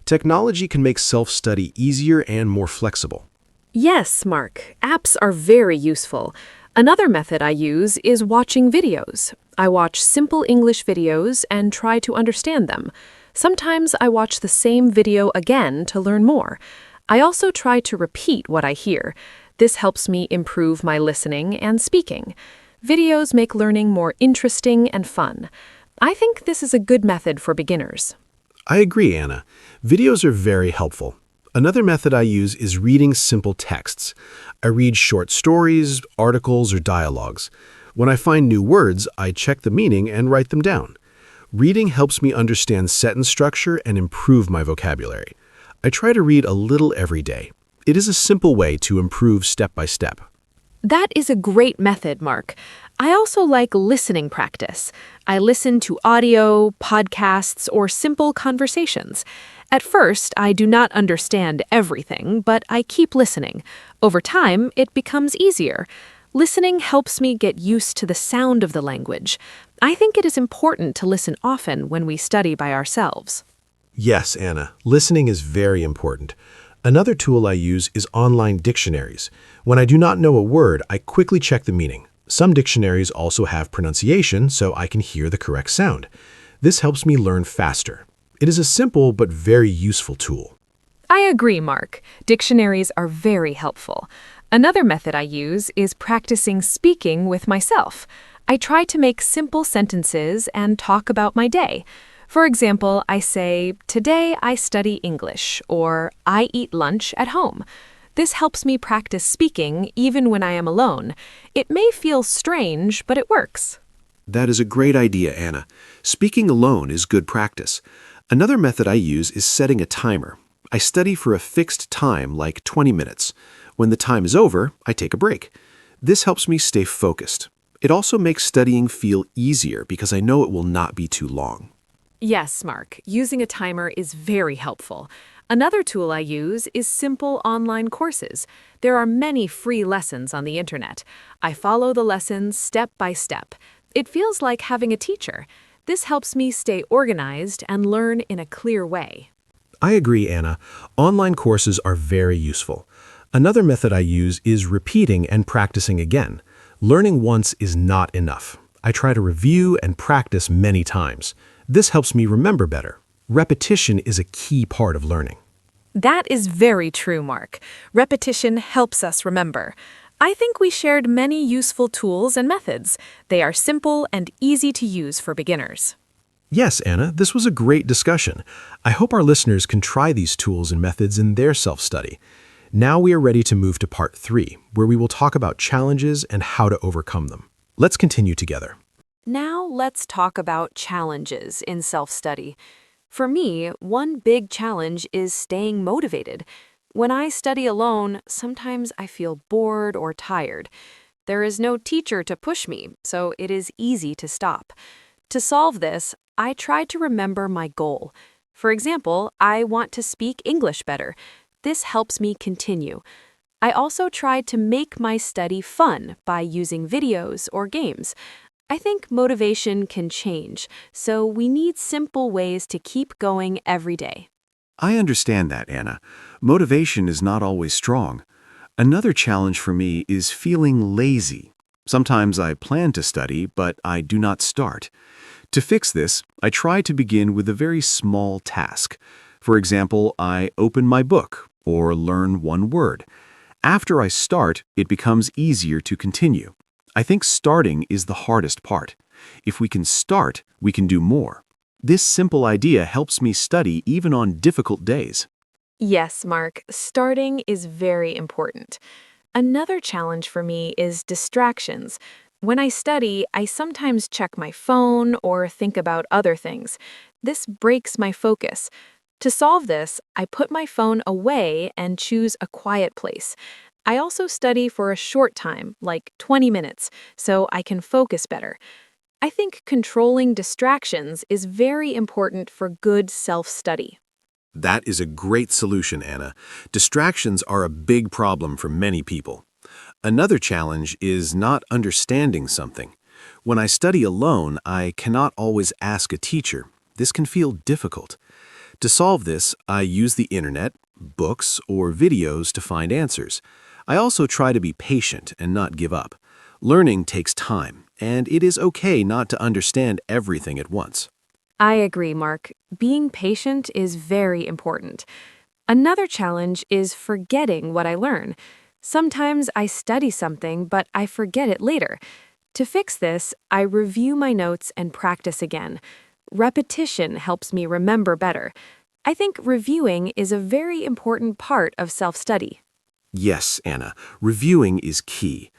Technology can make self-study easier and more flexible. Yes, Mark. Apps are very useful. Another method I use is watching videos. I watch simple English videos and try to understand them. Sometimes I watch the same video again to learn more. I also try to repeat what I hear. This helps me improve my listening and speaking. Videos make learning more interesting and fun. I think this is a good method for beginners. I agree, Anna. Videos are very helpful. Another method I use is reading simple texts. I read short stories, articles, or dialogues. When I find new words, I check the meaning and write them down. Reading helps me understand sentence structure and improve my vocabulary. I try to read a little every day. It is a simple way to improve step by step. That is a great method, Mark. I also like listening practice. I listen to audio, podcasts, or simple conversations. At first, I do not understand everything, but I keep listening. Over time, it becomes easier. Listening helps me get used to the sound of the language. I think it is important to listen often when we study by ourselves. Yes, Anna, listening is very important. Another tool I use is online dictionaries. When I do not know a word, I quickly check the meaning. Some dictionaries also have pronunciation, so I can hear the correct sound. This helps me learn faster. It is a simple but very useful tool. I agree, Mark. Dictionaries are very helpful. Another method I use is practicing speaking with myself. I try to make simple sentences and talk about my day. For example, I say, "Today I study English," or "I eat lunch at home." This helps me practice speaking even when I am alone. It may feel strange, but it works. That is a great idea, Anna. Speaking alone is good practice. Another method I use is setting a timer. I study for a fixed time, like 20 minutes. When the time is over, I take a break. This helps me stay focused. It also makes studying feel easier because I know it will not be too long. Yes, Mark, using a timer is very helpful. Another tool I use is simple online courses. There are many free lessons on the internet. I follow the lessons step by step. It feels like having a teacher. This helps me stay organized and learn in a clear way. I agree, Anna. Online courses are very useful. Another method I use is repeating and practicing again. Learning once is not enough. I try to review and practice many times. This helps me remember better. Repetition is a key part of learning. That is very true, Mark. Repetition helps us remember. I think we shared many useful tools and methods. They are simple and easy to use for beginners. Yes, Anna, this was a great discussion. I hope our listeners can try these tools and methods in their self-study. Now we are ready to move to part 3, where we will talk about challenges and how to overcome them. Let's continue together. Now let's talk about challenges in self-study. For me, one big challenge is staying motivated. When I study alone, sometimes I feel bored or tired. There is no teacher to push me, so it is easy to stop. To solve this, I try to remember my goal. For example, I want to speak English better. This helps me continue. I also try to make my study fun by using videos or games. I think motivation can change, so we need simple ways to keep going every day. I understand that, Anna. Motivation is not always strong. Another challenge for me is feeling lazy. Sometimes I plan to study, but I do not start. To fix this, I try to begin with a very small task. For example, I open my book or learn one word. After I start, it becomes easier to continue. I think starting is the hardest part. If we can start, we can do more. This simple idea helps me study even on difficult days. Yes, Mark, starting is very important. Another challenge for me is distractions. When I study, I sometimes check my phone or think about other things. This breaks my focus. To solve this, I put my phone away and choose a quiet place. I also study for a short time, like 20 minutes, so I can focus better. I think controlling distractions is very important for good self-study. That is a great solution, Anna. Distractions are a big problem for many people. Another challenge is not understanding something. When I study alone, I cannot always ask a teacher. This can feel difficult. To solve this, I use the internet, books, or videos to find answers. I also try to be patient and not give up. Learning takes time, and it is okay not to understand everything at once. I agree, Mark. Being patient is very important. Another challenge is forgetting what I learn. Sometimes I study something, but I forget it later. To fix this, I review my notes and practice again. Repetition helps me remember better. I think reviewing is a very important part of self-study. Yes, Anna, reviewing is key.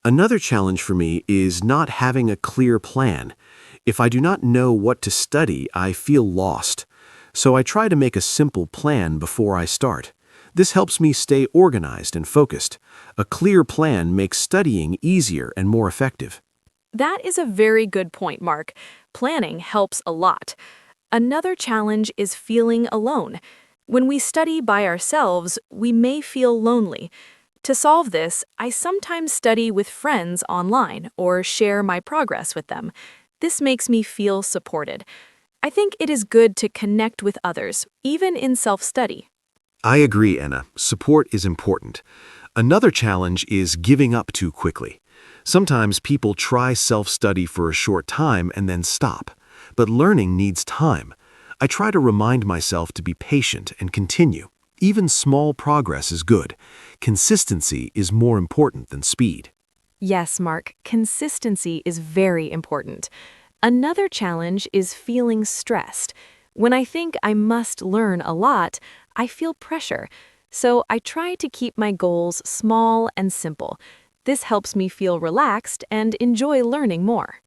Another challenge for me is not having a clear plan. If I do not know what to study, I feel lost. So I try to make a simple plan before I start. This helps me stay organized and focused. A clear plan makes studying easier and more effective. That is a very good point, Mark. Planning helps a lot. Another challenge is feeling alone. When we study by ourselves, we may feel lonely. To solve this, I sometimes study with friends online or share my progress with them. This makes me feel supported. I think it is good to connect with others, even in self-study. I agree, Anna. Support is important. Another challenge is giving up too quickly. Sometimes people try self-study for a short time and then stop. But learning needs time. I try to remind myself to be patient and continue. Even small progress is good. Consistency is more important than speed. Yes, Mark, consistency is very important. Another challenge is feeling stressed. When I think I must learn a lot, I feel pressure. So I try to keep my goals small and simple. This helps me feel relaxed and enjoy learning more.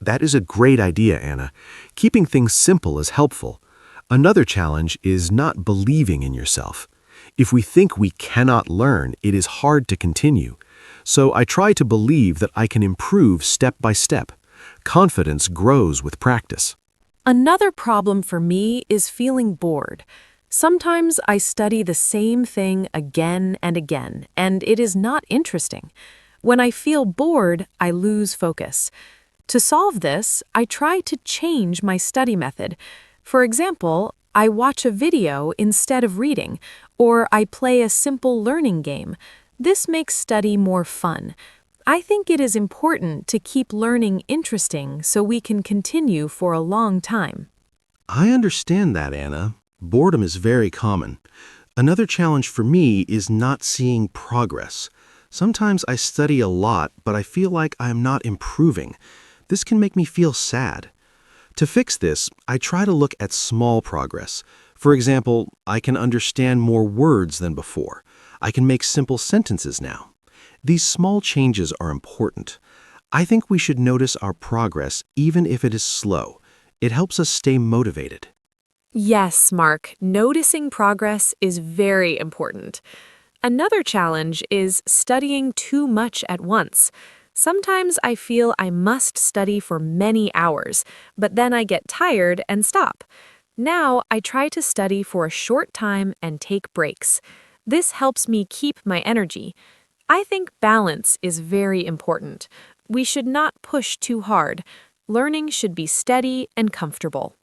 That is a great idea, Anna. Keeping things simple is helpful. Another challenge is not believing in yourself. If we think we cannot learn, it is hard to continue. So I try to believe that I can improve step by step. Confidence grows with practice. Another problem for me is feeling bored. Sometimes I study the same thing again and again, and it is not interesting. When I feel bored, I lose focus. To solve this, I try to change my study method. For example, I watch a video instead of reading, or I play a simple learning game. This makes study more fun. I think it is important to keep learning interesting so we can continue for a long time. I understand that, Anna. Boredom is very common. Another challenge for me is not seeing progress. Sometimes I study a lot, but I feel like I am not improving. This can make me feel sad. To fix this, I try to look at small progress. For example, I can understand more words than before. I can make simple sentences now. These small changes are important. I think we should notice our progress even if it is slow. It helps us stay motivated. Yes, Mark, noticing progress is very important. Another challenge is studying too much at once. Sometimes I feel I must study for many hours, but then I get tired and stop. Now I try to study for a short time and take breaks. This helps me keep my energy. I think balance is very important. We should not push too hard. Learning should be steady and comfortable.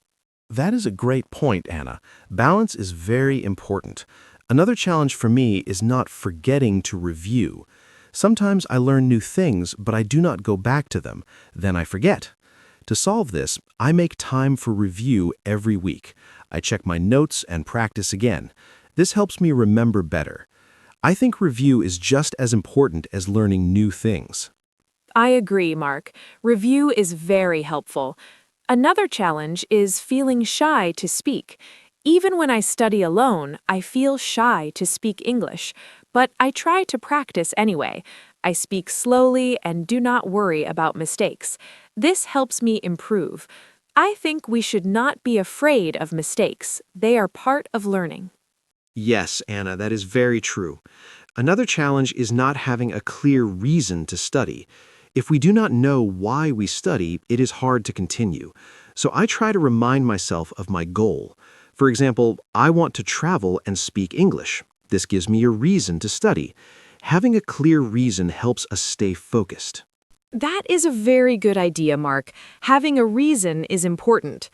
That is a great point, Anna. Balance is very important. Another challenge for me is not forgetting to review. Sometimes I learn new things, but I do not go back to them. Then I forget. To solve this, I make time for review every week. I check my notes and practice again. This helps me remember better. I think review is just as important as learning new things. I agree, Mark. Review is very helpful. Another challenge is feeling shy to speak. Even when I study alone, I feel shy to speak English, but I try to practice anyway. I speak slowly and do not worry about mistakes. This helps me improve. I think we should not be afraid of mistakes. They are part of learning. Yes, Anna, that is very true. Another challenge is not having a clear reason to study. If we do not know why we study, it is hard to continue. So I try to remind myself of my goal. For example, I want to travel and speak English. This gives me a reason to study. Having a clear reason helps us stay focused. That is a very good idea, Mark. Having a reason is important.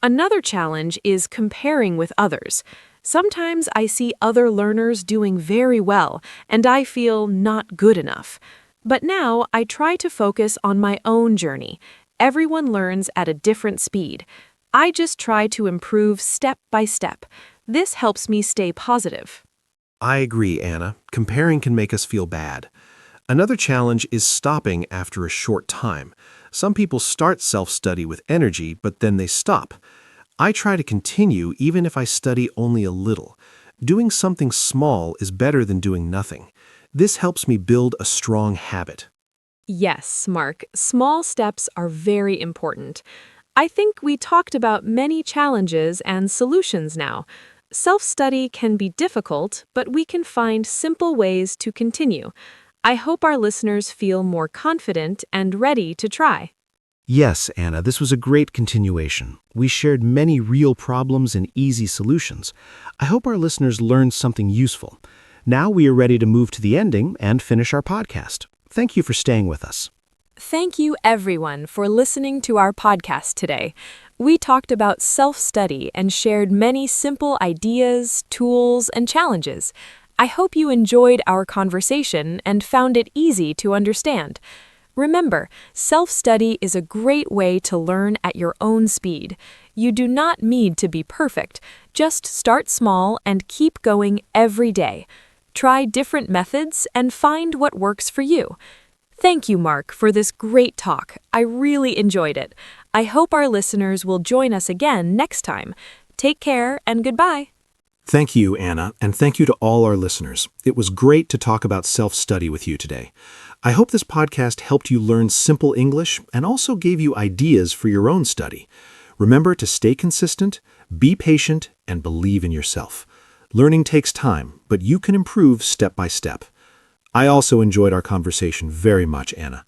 Another challenge is comparing with others. Sometimes I see other learners doing very well, and I feel not good enough. But now I try to focus on my own journey. Everyone learns at a different speed. I just try to improve step by step. This helps me stay positive. I agree, Anna. Comparing can make us feel bad. Another challenge is stopping after a short time. Some people start self-study with energy, but then they stop. I try to continue even if I study only a little. Doing something small is better than doing nothing. This helps me build a strong habit. Yes, Mark, small steps are very important. I think we talked about many challenges and solutions now. Self-study can be difficult, but we can find simple ways to continue. I hope our listeners feel more confident and ready to try. Yes, Anna, this was a great continuation. We shared many real problems and easy solutions. I hope our listeners learned something useful. Now we are ready to move to the ending and finish our podcast. Thank you for staying with us. Thank you, everyone, for listening to our podcast today. We talked about self-study and shared many simple ideas, tools, and challenges. I hope you enjoyed our conversation and found it easy to understand. Remember, self-study is a great way to learn at your own speed. You do not need to be perfect. Just start small and keep going every day. Try different methods and find what works for you. Thank you, Mark, for this great talk. I really enjoyed it. I hope our listeners will join us again next time. Take care and goodbye. Thank you, Anna, and thank you to all our listeners. It was great to talk about self-study with you today. I hope this podcast helped you learn simple English and also gave you ideas for your own study. Remember to stay consistent, be patient, and believe in yourself. Learning takes time, but you can improve step by step. I also enjoyed our conversation very much, Anna.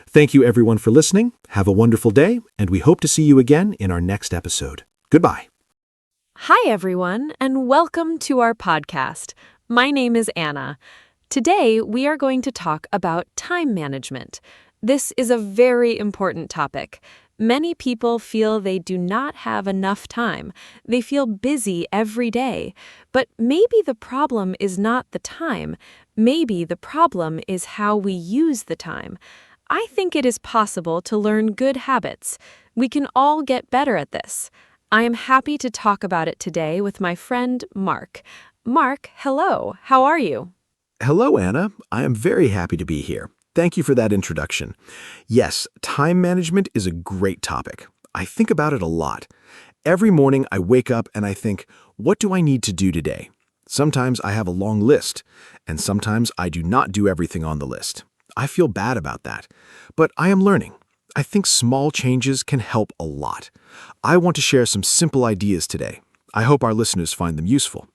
Thank you, everyone, for listening. Have a wonderful day, and we hope to see you again in our next episode. Goodbye. Hi, everyone, and welcome to our podcast. My name is Anna. Today, we are going to talk about time management. This is a very important topic. Many people feel they do not have enough time. They feel busy every day. But maybe the problem is not the time. Maybe the problem is how we use the time. I think it is possible to learn good habits. We can all get better at this. I am happy to talk about it today with my friend Mark. Mark, hello. How are you? Hello, Anna. I am very happy to be here. Thank you for that introduction. Yes, time management is a great topic. I think about it a lot. Every morning I wake up and I think, what do I need to do today? Sometimes I have a long list, and sometimes I do not do everything on the list. I feel bad about that, but I am learning. I think small changes can help a lot. I want to share some simple ideas today. I hope our listeners find them useful.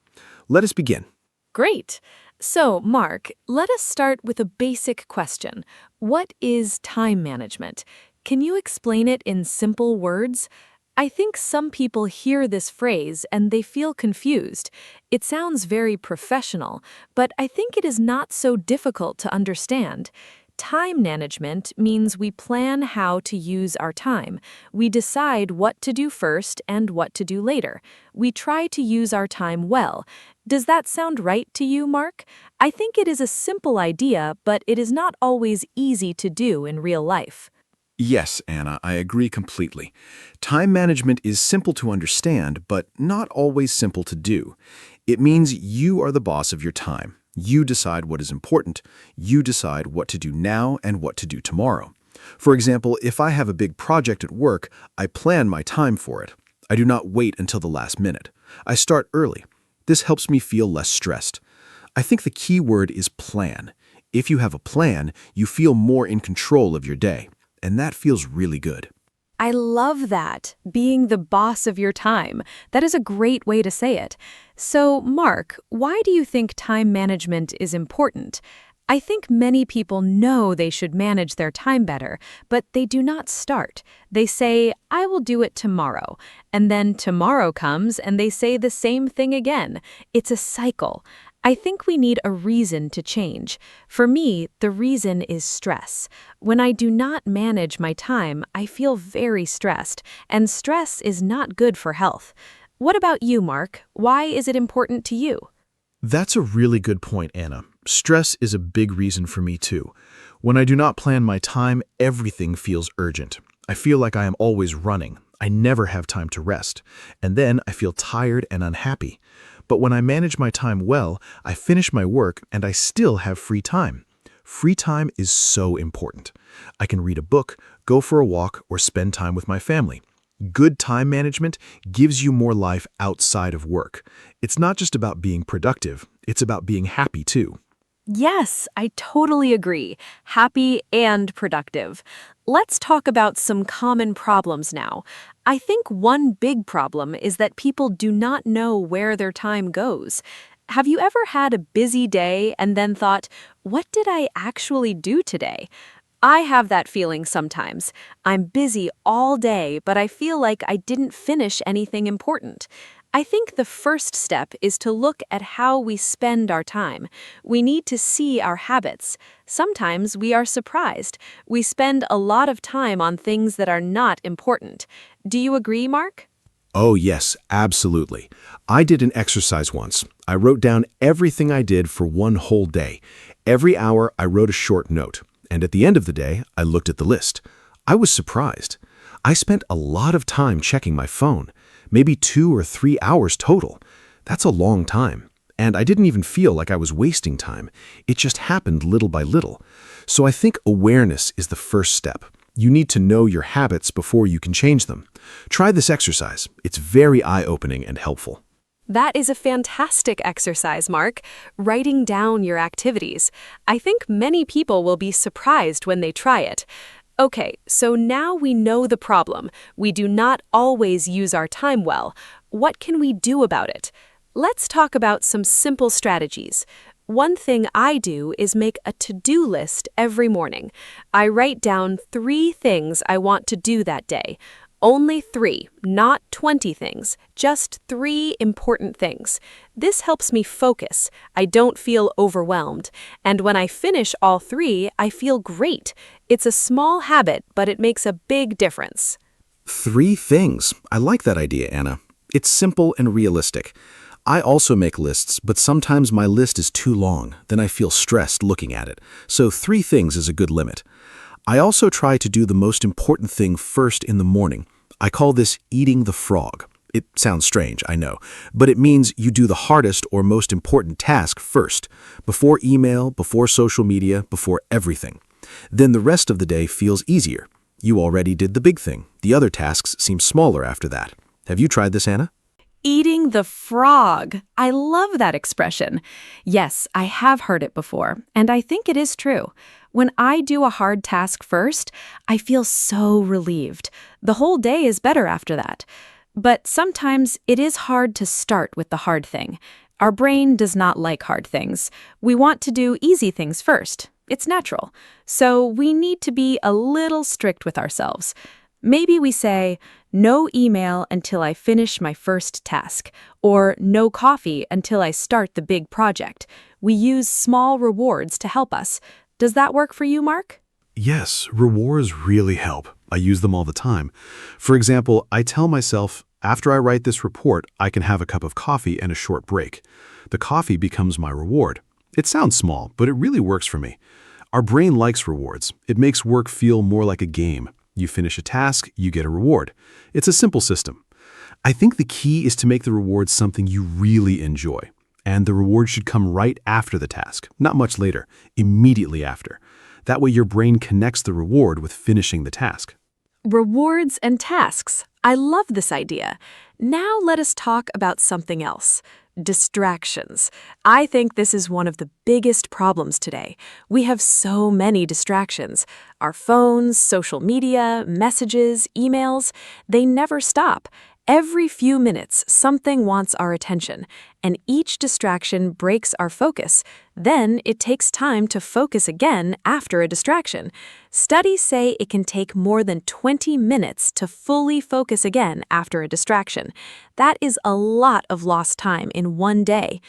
Let us begin. Great. So, Mark, let us start with a basic question. What is time management? Can you explain it in simple words? I think some people hear this phrase and they feel confused. It sounds very professional, but I think it is not so difficult to understand. Time management means we plan how to use our time. We decide what to do first and what to do later. We try to use our time well. Does that sound right to you, Mark? I think it is a simple idea, but it is not always easy to do in real life. Yes, Anna, I agree completely. Time management is simple to understand, but not always simple to do. It means you are the boss of your time. You decide what is important. You decide what to do now and what to do tomorrow. For example, if I have a big project at work, I plan my time for it. I do not wait until the last minute. I start early. This helps me feel less stressed. I think the key word is plan. If you have a plan, you feel more in control of your day, and that feels really good. I love that, being the boss of your time. That is a great way to say it. So, Mark, why do you think time management is important? I think many people know they should manage their time better, but they do not start. They say, I will do it tomorrow. And then tomorrow comes and they say the same thing again. It's a cycle. I think we need a reason to change. For me, the reason is stress. When I do not manage my time, I feel very stressed, and stress is not good for health. What about you, Mark? Why is it important to you? That's a really good point, Anna. Stress is a big reason for me too. When I do not plan my time, everything feels urgent. I feel like I am always running. I never have time to rest. And then I feel tired and unhappy. But when I manage my time well, I finish my work and I still have free time. Free time is so important. I can read a book, go for a walk, or spend time with my family. Good time management gives you more life outside of work. It's not just about being productive, it's about being happy too. Yes, I totally agree. Happy and productive. Let's talk about some common problems now. I think one big problem is that people do not know where their time goes. Have you ever had a busy day and then thought, what did I actually do today? I have that feeling sometimes. I'm busy all day, but I feel like I didn't finish anything important. I think the first step is to look at how we spend our time. We need to see our habits. Sometimes we are surprised. We spend a lot of time on things that are not important. Do you agree, Mark? Oh, yes, absolutely. I did an exercise once. I wrote down everything I did for one whole day. Every hour, I wrote a short note. And at the end of the day, I looked at the list. I was surprised. I spent a lot of time checking my phone, maybe 2 or 3 hours total. That's a long time. And I didn't even feel like I was wasting time. It just happened little by little. So I think awareness is the first step. You need to know your habits before you can change them. Try this exercise. It's very eye-opening and helpful. That is a fantastic exercise, Mark. Writing down your activities. I think many people will be surprised when they try it. Okay, so now we know the problem. We do not always use our time well. What can we do about it? Let's talk about some simple strategies. One thing I do is make a to-do list every morning. I write down 3 things I want to do that day. Only 3, not 20 things, just 3 important things. This helps me focus. I don't feel overwhelmed. And when I finish all 3, I feel great. It's a small habit, but it makes a big difference. 3 things. I like that idea, Anna. It's simple and realistic. I also make lists, but sometimes my list is too long. Then I feel stressed looking at it. So 3 things is a good limit. I also try to do the most important thing first in the morning. I call this eating the frog. It sounds strange, I know, but it means you do the hardest or most important task first, before email, before social media, before everything. Then the rest of the day feels easier. You already did the big thing. The other tasks seem smaller after that. Have you tried this, Anna? Eating the frog. I love that expression. Yes, I have heard it before, and I think it is true. When I do a hard task first, I feel so relieved. The whole day is better after that. But sometimes it is hard to start with the hard thing. Our brain does not like hard things. We want to do easy things first. It's natural. So we need to be a little strict with ourselves. Maybe we say, no email until I finish my first task, or no coffee until I start the big project. We use small rewards to help us. Does that work for you, Mark? Yes, rewards really help. I use them all the time. For example, I tell myself, after I write this report, I can have a cup of coffee and a short break. The coffee becomes my reward. It sounds small, but it really works for me. Our brain likes rewards. It makes work feel more like a game. You finish a task, you get a reward. It's a simple system. I think the key is to make the reward something you really enjoy. And the reward should come right after the task, not much later, immediately after. That way your brain connects the reward with finishing the task. Rewards and tasks. I love this idea. Now let us talk about something else. Distractions. I think this is one of the biggest problems today. We have so many distractions. Our phones, social media, messages, emails, they never stop. Every few minutes, something wants our attention, and each distraction breaks our focus. Then it takes time to focus again after a distraction. Studies say it can take more than 20 minutes to fully focus again after a distraction. That is a lot of lost time in one day.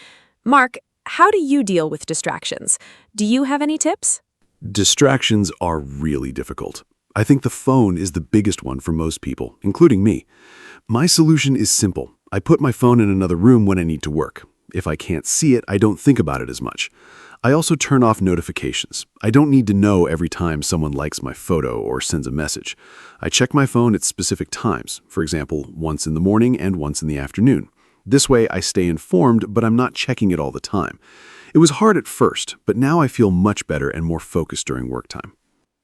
Mark, how do you deal with distractions? Do you have any tips? Distractions are really difficult. I think the phone is the biggest one for most people, including me. My solution is simple. I put my phone in another room when I need to work. If I can't see it, I don't think about it as much. I also turn off notifications. I don't need to know every time someone likes my photo or sends a message. I check my phone at specific times, for example, once in the morning and once in the afternoon. This way I stay informed, but I'm not checking it all the time. It was hard at first, but now I feel much better and more focused during work time.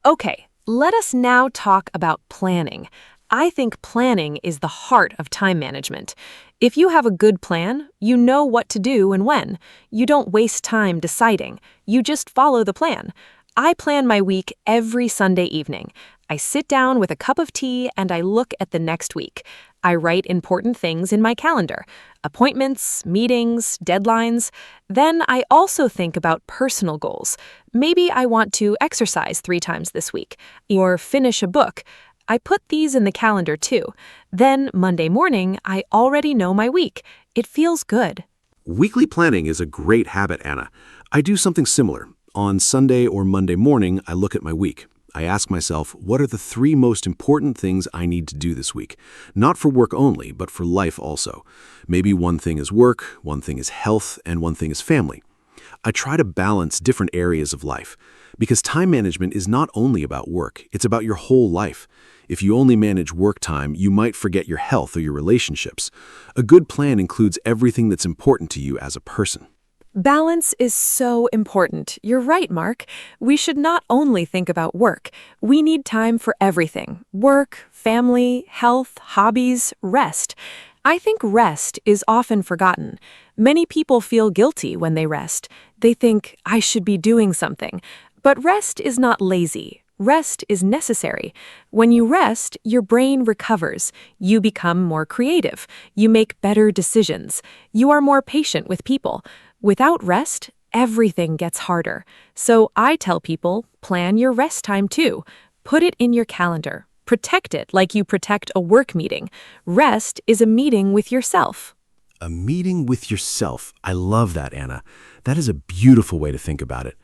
Okay, let us now talk about planning. I think planning is the heart of time management. If you have a good plan, you know what to do and when. You don't waste time deciding. You just follow the plan. I plan my week every Sunday evening. I sit down with a cup of tea and I look at the next week. I write important things in my calendar, appointments, meetings, deadlines. Then I also think about personal goals. Maybe I want to exercise 3 times this week or finish a book. I put these in the calendar too. Then Monday morning, I already know my week. It feels good. Weekly planning is a great habit, Anna. I do something similar. On Sunday or Monday morning, I look at my week. I ask myself, what are the 3 most important things I need to do this week? Not for work only, but for life also. Maybe one thing is work, one thing is health, and one thing is family. I try to balance different areas of life, because time management is not only about work, it's about your whole life. If you only manage work time, you might forget your health or your relationships. A good plan includes everything that's important to you as a person. Balance is so important. You're right, Mark. We should not only think about work. We need time for everything: work, family, health, hobbies, rest. I think rest is often forgotten. Many people feel guilty when they rest. They think, I should be doing something. But rest is not lazy. Rest is necessary. When you rest, your brain recovers. You become more creative. You make better decisions. You are more patient with people. Without rest, everything gets harder. So I tell people, plan your rest time too. Put it in your calendar. Protect it like you protect a work meeting. Rest is a meeting with yourself. A meeting with yourself. I love that, Anna. That is a beautiful way to think about it.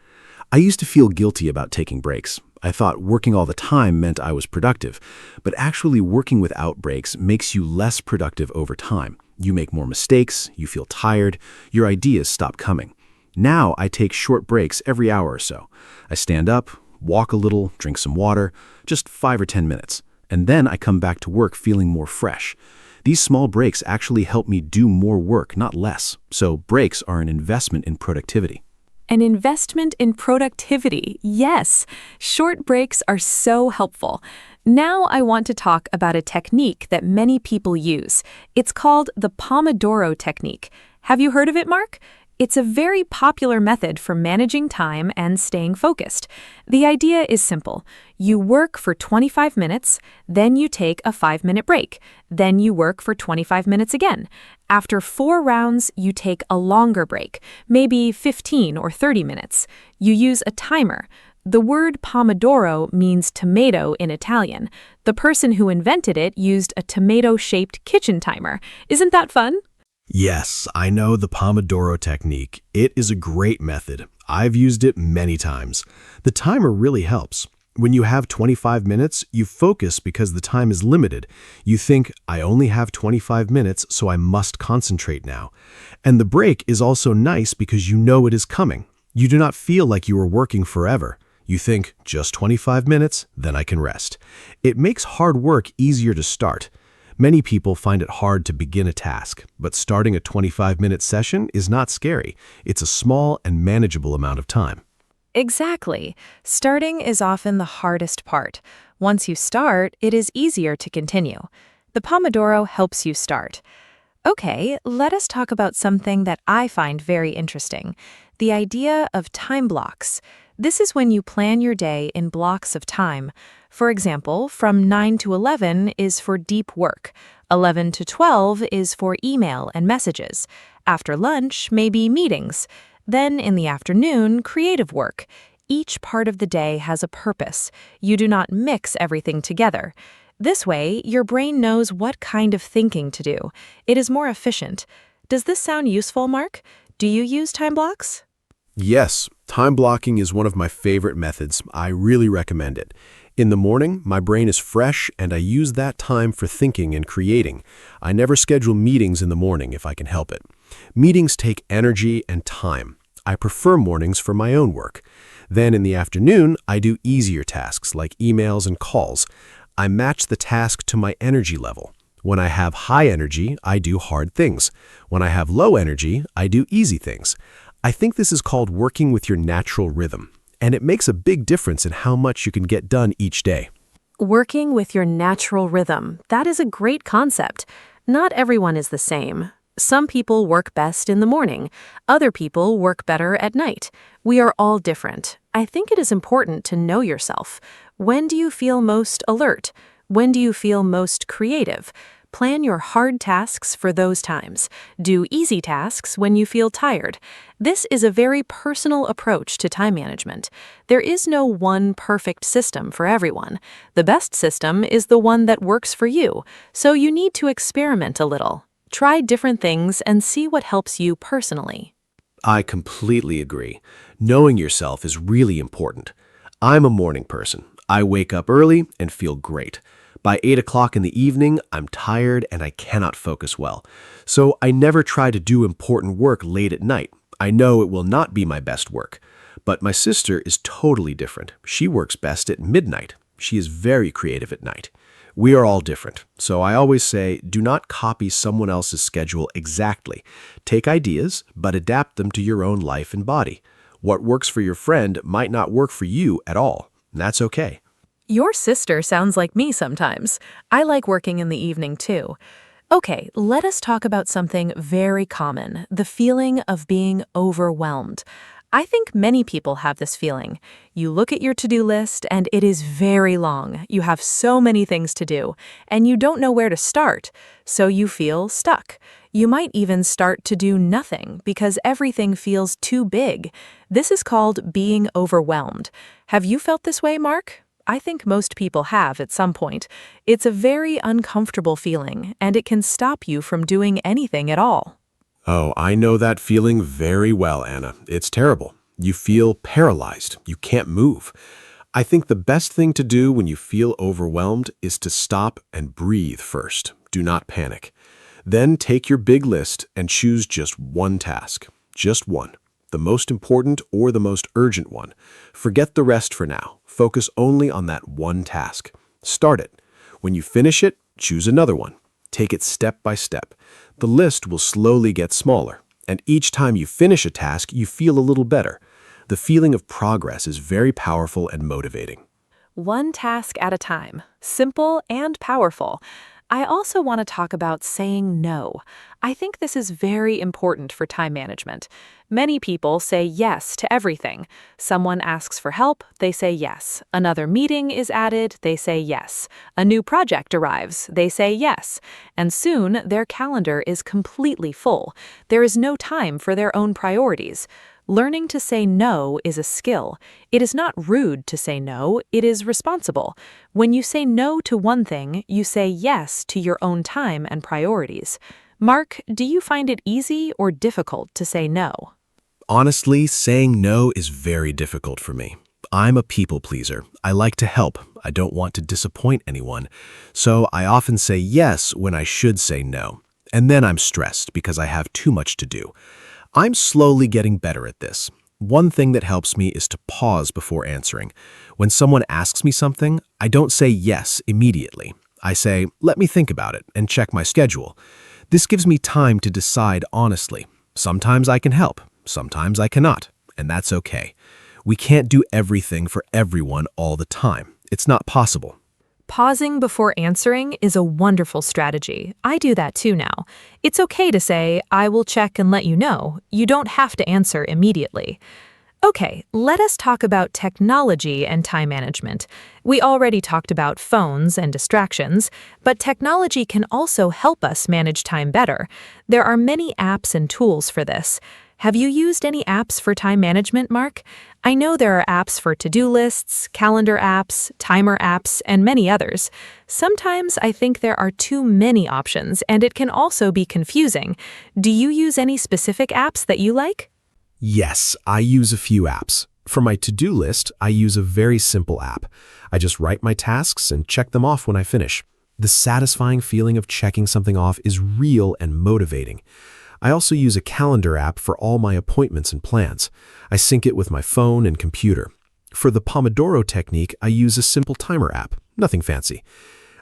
I used to feel guilty about taking breaks. I thought working all the time meant I was productive, but actually working without breaks makes you less productive over time. You make more mistakes, you feel tired, your ideas stop coming. Now I take short breaks every hour or so. I stand up, walk a little, drink some water, just 5 or 10 minutes, and then I come back to work feeling more fresh. These small breaks actually help me do more work, not less. So breaks are an investment in productivity. An investment in productivity, yes. Short breaks are so helpful. Now I want to talk about a technique that many people use. It's called the Pomodoro technique. Have you heard of it, Mark? It's a very popular method for managing time and staying focused. The idea is simple. You work for 25 minutes, then you take a 5-minute break. Then you work for 25 minutes again. After 4 rounds, you take a longer break, maybe 15 or 30 minutes. You use a timer. The word Pomodoro means tomato in Italian. The person who invented it used a tomato-shaped kitchen timer. Isn't that fun? Yes, I know the Pomodoro technique. It is a great method. I've used it many times. The timer really helps. When you have 25 minutes, you focus because the time is limited. You think, I only have 25 minutes, so I must concentrate now. And the break is also nice because you know it is coming. You do not feel like you are working forever. You think, just 25 minutes, then I can rest. It makes hard work easier to start. Many people find it hard to begin a task, but starting a 25-minute session is not scary. It's a small and manageable amount of time. Exactly. Starting is often the hardest part. Once you start, it is easier to continue. The Pomodoro helps you start. Okay, let us talk about something that I find very interesting: the idea of time blocks. This is when you plan your day in blocks of time. For example, from 9 to 11 is for deep work. 11 to 12 is for email and messages. After lunch, maybe meetings. Then in the afternoon, creative work. Each part of the day has a purpose. You do not mix everything together. This way, your brain knows what kind of thinking to do. It is more efficient. Does this sound useful, Mark? Do you use time blocks? Yes, time blocking is one of my favorite methods. I really recommend it. In the morning, my brain is fresh and I use that time for thinking and creating. I never schedule meetings in the morning if I can help it. Meetings take energy and time. I prefer mornings for my own work. Then in the afternoon, I do easier tasks like emails and calls. I match the task to my energy level. When I have high energy, I do hard things. When I have low energy, I do easy things. I think this is called working with your natural rhythm, and it makes a big difference in how much you can get done each day. Working with your natural rhythm. That is a great concept. Not everyone is the same. Some people work best in the morning. Other people work better at night. We are all different. I think it is important to know yourself. When do you feel most alert? When do you feel most creative? Plan your hard tasks for those times. Do easy tasks when you feel tired. This is a very personal approach to time management. There is no one perfect system for everyone. The best system is the one that works for you, so you need to experiment a little. Try different things and see what helps you personally. I completely agree. Knowing yourself is really important. I'm a morning person. I wake up early and feel great. By 8 o'clock in the evening, I'm tired and I cannot focus well. So I never try to do important work late at night. I know it will not be my best work. But my sister is totally different. She works best at midnight. She is very creative at night. We are all different. So I always say, do not copy someone else's schedule exactly. Take ideas, but adapt them to your own life and body. What works for your friend might not work for you at all. That's okay. Your sister sounds like me sometimes. I like working in the evening too. Okay, let us talk about something very common, the feeling of being overwhelmed. I think many people have this feeling. You look at your to-do list and it is very long. You have so many things to do, and you don't know where to start, so you feel stuck. You might even start to do nothing because everything feels too big. This is called being overwhelmed. Have you felt this way, Mark? I think most people have at some point. It's a very uncomfortable feeling, and it can stop you from doing anything at all. Oh, I know that feeling very well, Anna. It's terrible. You feel paralyzed. You can't move. I think the best thing to do when you feel overwhelmed is to stop and breathe first. Do not panic. Then take your big list and choose just one task. Just one. The most important or the most urgent one. Forget the rest for now. Focus only on that one task. Start it. When you finish it, choose another one. Take it step by step. The list will slowly get smaller, and each time you finish a task, you feel a little better. The feeling of progress is very powerful and motivating. One task at a time, simple and powerful. I also want to talk about saying no. I think this is very important for time management. Many people say yes to everything. Someone asks for help, they say yes. Another meeting is added, they say yes. A new project arrives, they say yes. And soon, their calendar is completely full. There is no time for their own priorities. Learning to say no is a skill. It is not rude to say no, it is responsible. When you say no to one thing, you say yes to your own time and priorities. Mark, do you find it easy or difficult to say no? Honestly, saying no is very difficult for me. I'm a people pleaser. I like to help. I don't want to disappoint anyone. So I often say yes when I should say no. And then I'm stressed because I have too much to do. I'm slowly getting better at this. One thing that helps me is to pause before answering. When someone asks me something, I don't say yes immediately. I say, let me think about it and check my schedule. This gives me time to decide honestly. Sometimes I can help, sometimes I cannot, and that's okay. We can't do everything for everyone all the time. It's not possible. Pausing before answering is a wonderful strategy. I do that too now. It's okay to say, I will check and let you know. You don't have to answer immediately. Okay, let us talk about technology and time management. We already talked about phones and distractions, but technology can also help us manage time better. There are many apps and tools for this. Have you used any apps for time management, Mark? I know there are apps for to-do lists, calendar apps, timer apps, and many others. Sometimes I think there are too many options, and it can also be confusing. Do you use any specific apps that you like? Yes, I use a few apps. For my to-do list, I use a very simple app. I just write my tasks and check them off when I finish. The satisfying feeling of checking something off is real and motivating. I also use a calendar app for all my appointments and plans. I sync it with my phone and computer. For the Pomodoro technique, I use a simple timer app, nothing fancy.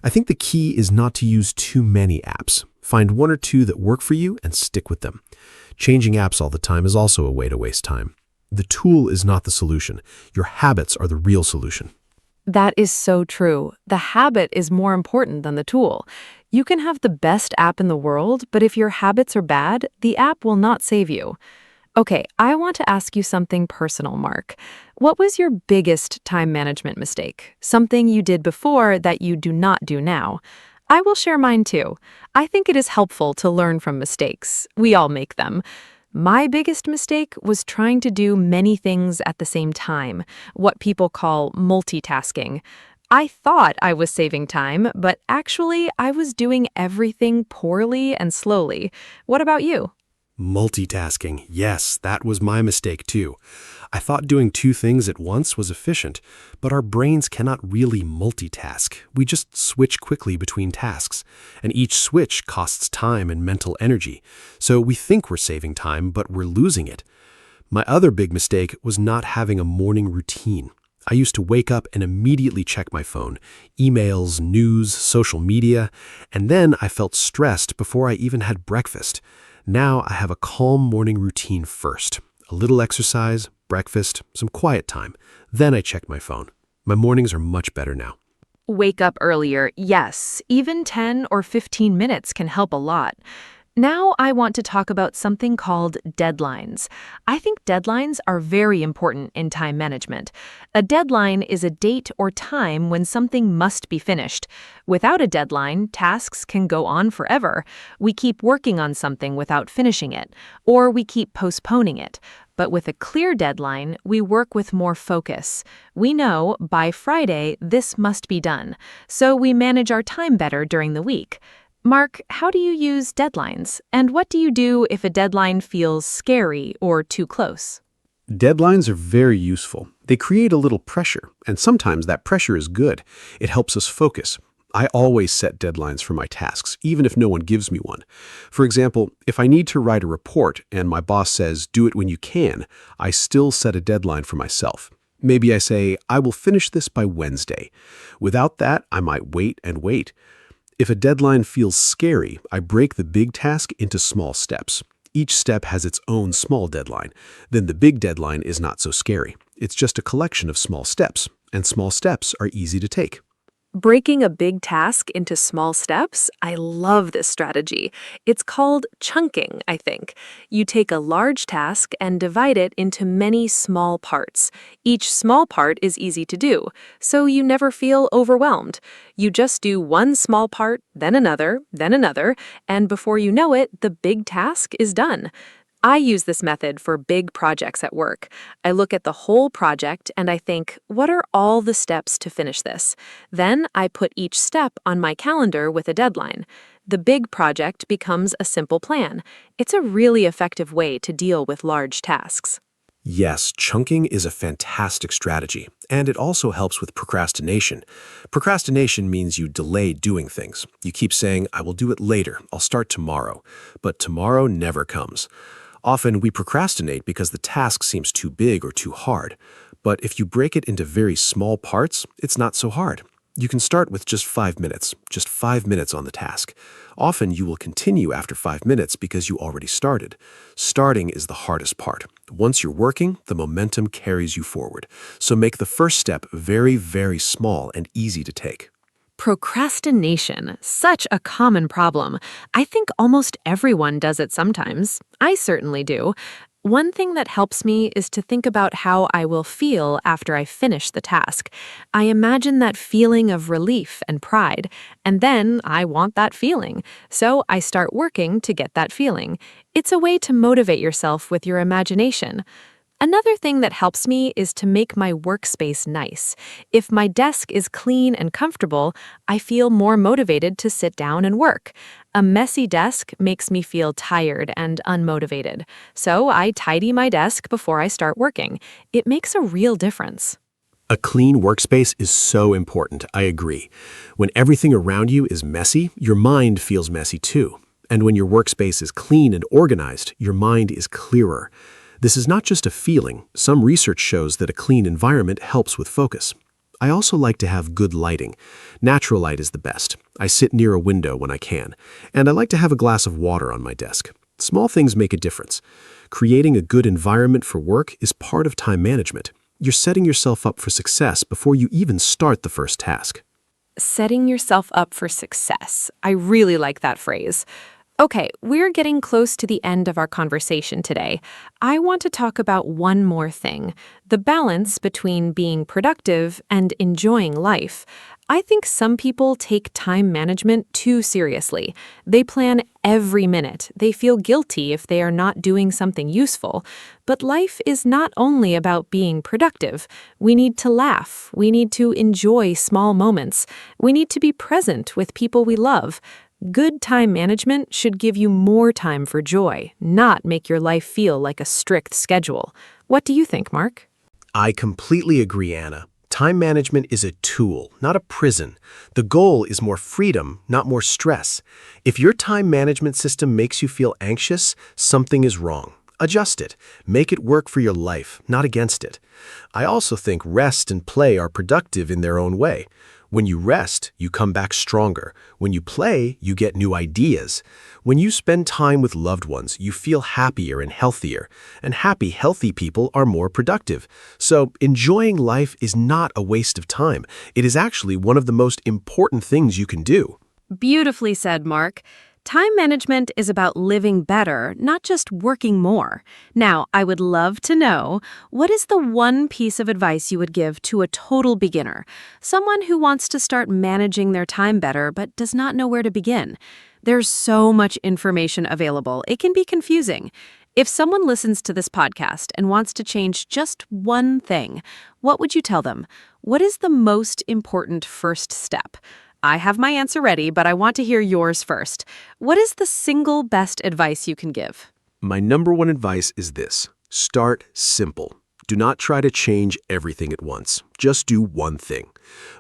I think the key is not to use too many apps. Find one or two that work for you and stick with them. Changing apps all the time is also a way to waste time. The tool is not the solution. Your habits are the real solution. That is so true. The habit is more important than the tool. You can have the best app in the world, but if your habits are bad, the app will not save you. Okay, I want to ask you something personal, Mark. What was your biggest time management mistake? Something you did before that you do not do now? I will share mine too. I think it is helpful to learn from mistakes. We all make them. My biggest mistake was trying to do many things at the same time, what people call multitasking. I thought I was saving time, but actually I was doing everything poorly and slowly. What about you? Multitasking. Yes, that was my mistake too. I thought doing two things at once was efficient, but our brains cannot really multitask. We just switch quickly between tasks, and each switch costs time and mental energy. So we think we're saving time, but we're losing it. My other big mistake was not having a morning routine. I used to wake up and immediately check my phone, emails, news, social media, and then I felt stressed before I even had breakfast. Now I have a calm morning routine first. A little exercise, breakfast, some quiet time. Then I check my phone. My mornings are much better now. Wake up earlier, yes. Even 10 or 15 minutes can help a lot. Now I want to talk about something called deadlines. I think deadlines are very important in time management. A deadline is a date or time when something must be finished. Without a deadline, tasks can go on forever. We keep working on something without finishing it, or we keep postponing it. But with a clear deadline, we work with more focus. We know by Friday this must be done, so we manage our time better during the week. Mark, how do you use deadlines? And what do you do if a deadline feels scary or too close? Deadlines are very useful. They create a little pressure, and sometimes that pressure is good. It helps us focus. I always set deadlines for my tasks, even if no one gives me one. For example, if I need to write a report and my boss says, do it when you can, I still set a deadline for myself. Maybe I say, I will finish this by Wednesday. Without that, I might wait and wait. If a deadline feels scary, I break the big task into small steps. Each step has its own small deadline. Then the big deadline is not so scary. It's just a collection of small steps, and small steps are easy to take. Breaking a big task into small steps, I love this strategy. It's called chunking, I think. You take a large task and divide it into many small parts. Each small part is easy to do, so you never feel overwhelmed. You just do one small part, then another, and before you know it, the big task is done. I use this method for big projects at work. I look at the whole project and I think, what are all the steps to finish this? Then I put each step on my calendar with a deadline. The big project becomes a simple plan. It's a really effective way to deal with large tasks. Yes, chunking is a fantastic strategy, and it also helps with procrastination. Procrastination means you delay doing things. You keep saying, I will do it later, I'll start tomorrow. But tomorrow never comes. Often we procrastinate because the task seems too big or too hard. But if you break it into very small parts, it's not so hard. You can start with just 5 minutes on the task. Often you will continue after 5 minutes because you already started. Starting is the hardest part. Once you're working, the momentum carries you forward. So make the first step very, very small and easy to take. Procrastination, such a common problem. I think almost everyone does it sometimes. I certainly do. One thing that helps me is to think about how I will feel after I finish the task. I imagine that feeling of relief and pride, and then I want that feeling. So I start working to get that feeling. It's a way to motivate yourself with your imagination. Another thing that helps me is to make my workspace nice. If my desk is clean and comfortable, I feel more motivated to sit down and work. A messy desk makes me feel tired and unmotivated. So I tidy my desk before I start working. It makes a real difference. A clean workspace is so important, I agree. When everything around you is messy, your mind feels messy too. And when your workspace is clean and organized, your mind is clearer. This is not just a feeling. Some research shows that a clean environment helps with focus. I also like to have good lighting. Natural light is the best. I sit near a window when I can. And I like to have a glass of water on my desk. Small things make a difference. Creating a good environment for work is part of time management. You're setting yourself up for success before you even start the first task. Setting yourself up for success. I really like that phrase. Okay, we're getting close to the end of our conversation today. I want to talk about one more thing, the balance between being productive and enjoying life. I think some people take time management too seriously. They plan every minute. They feel guilty if they are not doing something useful. But life is not only about being productive. We need to laugh. We need to enjoy small moments. We need to be present with people we love. Good time management should give you more time for joy, not make your life feel like a strict schedule. What do you think, Mark? I completely agree, Anna. Time management is a tool, not a prison. The goal is more freedom, not more stress. If your time management system makes you feel anxious, something is wrong. Adjust it. Make it work for your life, not against it. I also think rest and play are productive in their own way. When you rest, you come back stronger. When you play, you get new ideas. When you spend time with loved ones, you feel happier and healthier. And happy, healthy people are more productive. So enjoying life is not a waste of time. It is actually one of the most important things you can do. Beautifully said, Mark. Time management is about living better, not just working more. Now, I would love to know, what is the one piece of advice you would give to a total beginner? Someone who wants to start managing their time better but does not know where to begin. There's so much information available, it can be confusing. If someone listens to this podcast and wants to change just one thing, what would you tell them? What is the most important first step? I have my answer ready, but I want to hear yours first. What is the single best advice you can give? My number one advice is this: start simple. Do not try to change everything at once. Just do one thing.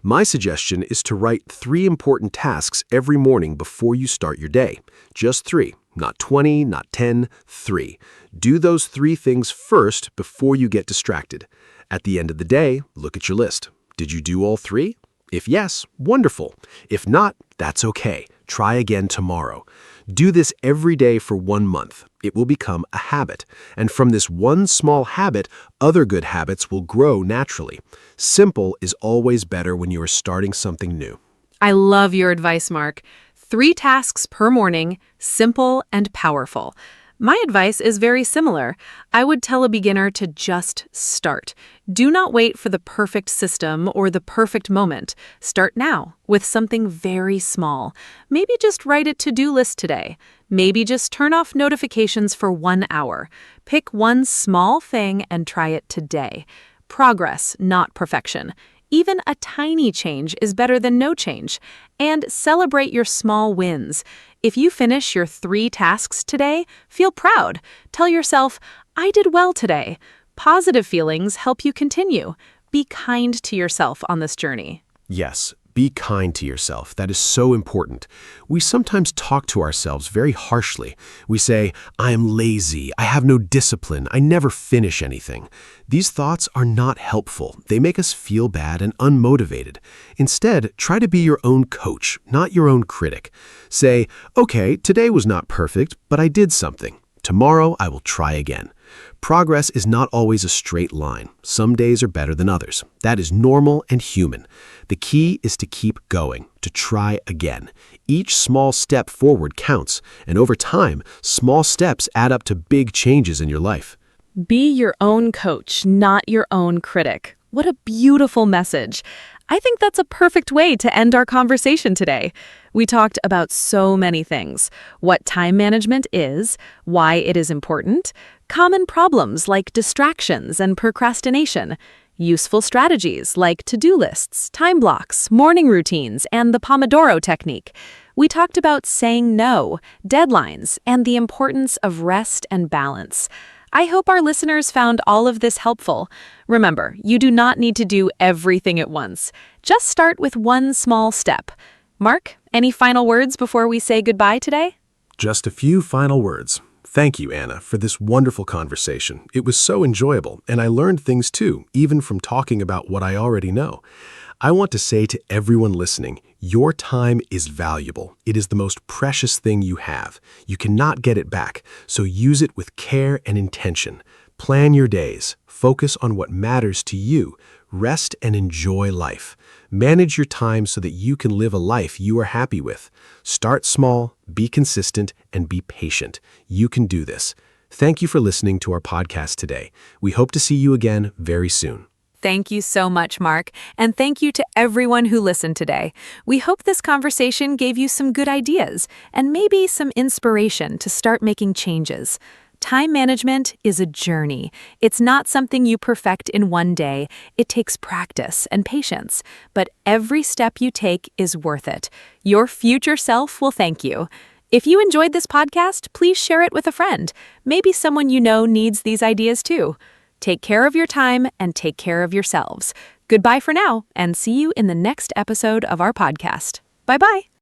My suggestion is to write 3 important tasks every morning before you start your day. Just 3, not 20, not 10, 3. Do those 3 things first before you get distracted. At the end of the day, look at your list. Did you do all 3? If yes, wonderful. If not, that's okay. Try again tomorrow. Do this every day for 1 month. It will become a habit. And from this one small habit, other good habits will grow naturally. Simple is always better when you are starting something new. I love your advice, Mark. 3 tasks per morning, simple and powerful. My advice is very similar. I would tell a beginner to just start. Do not wait for the perfect system or the perfect moment. Start now with something very small. Maybe just write a to-do list today. Maybe just turn off notifications for 1 hour. Pick one small thing and try it today. Progress, not perfection. Even a tiny change is better than no change. And celebrate your small wins. If you finish your 3 tasks today, feel proud. Tell yourself, I did well today. Positive feelings help you continue. Be kind to yourself on this journey. Yes, be kind to yourself. That is so important. We sometimes talk to ourselves very harshly. We say, I am lazy, I have no discipline, I never finish anything. These thoughts are not helpful. They make us feel bad and unmotivated. Instead, try to be your own coach, not your own critic. Say, okay, today was not perfect, but I did something. Tomorrow, I will try again. Progress is not always a straight line. Some days are better than others. That is normal and human. The key is to keep going, to try again. Each small step forward counts, and over time, small steps add up to big changes in your life. Be your own coach, not your own critic. What a beautiful message. I think that's a perfect way to end our conversation today. We talked about so many things: what time management is, why it is important, common problems like distractions and procrastination, useful strategies like to-do lists, time blocks, morning routines, and the Pomodoro technique. We talked about saying no, deadlines, and the importance of rest and balance. I hope our listeners found all of this helpful. Remember, you do not need to do everything at once. Just start with one small step. Mark, any final words before we say goodbye today? Just a few final words. Thank you, Anna, for this wonderful conversation. It was so enjoyable, and I learned things too, even from talking about what I already know. I want to say to everyone listening, your time is valuable. It is the most precious thing you have. You cannot get it back, so use it with care and intention. Plan your days. Focus on what matters to you. Rest and enjoy life. Manage your time so that you can live a life you are happy with. Start small, be consistent, and be patient. You can do this. Thank you for listening to our podcast today. We hope to see you again very soon. Thank you so much, Mark, and thank you to everyone who listened today. We hope this conversation gave you some good ideas and maybe some inspiration to start making changes. Time management is a journey. It's not something you perfect in one day. It takes practice and patience, but every step you take is worth it. Your future self will thank you. If you enjoyed this podcast, please share it with a friend. Maybe someone you know needs these ideas too. Take care of your time and take care of yourselves. Goodbye for now, and see you in the next episode of our podcast. Bye-bye.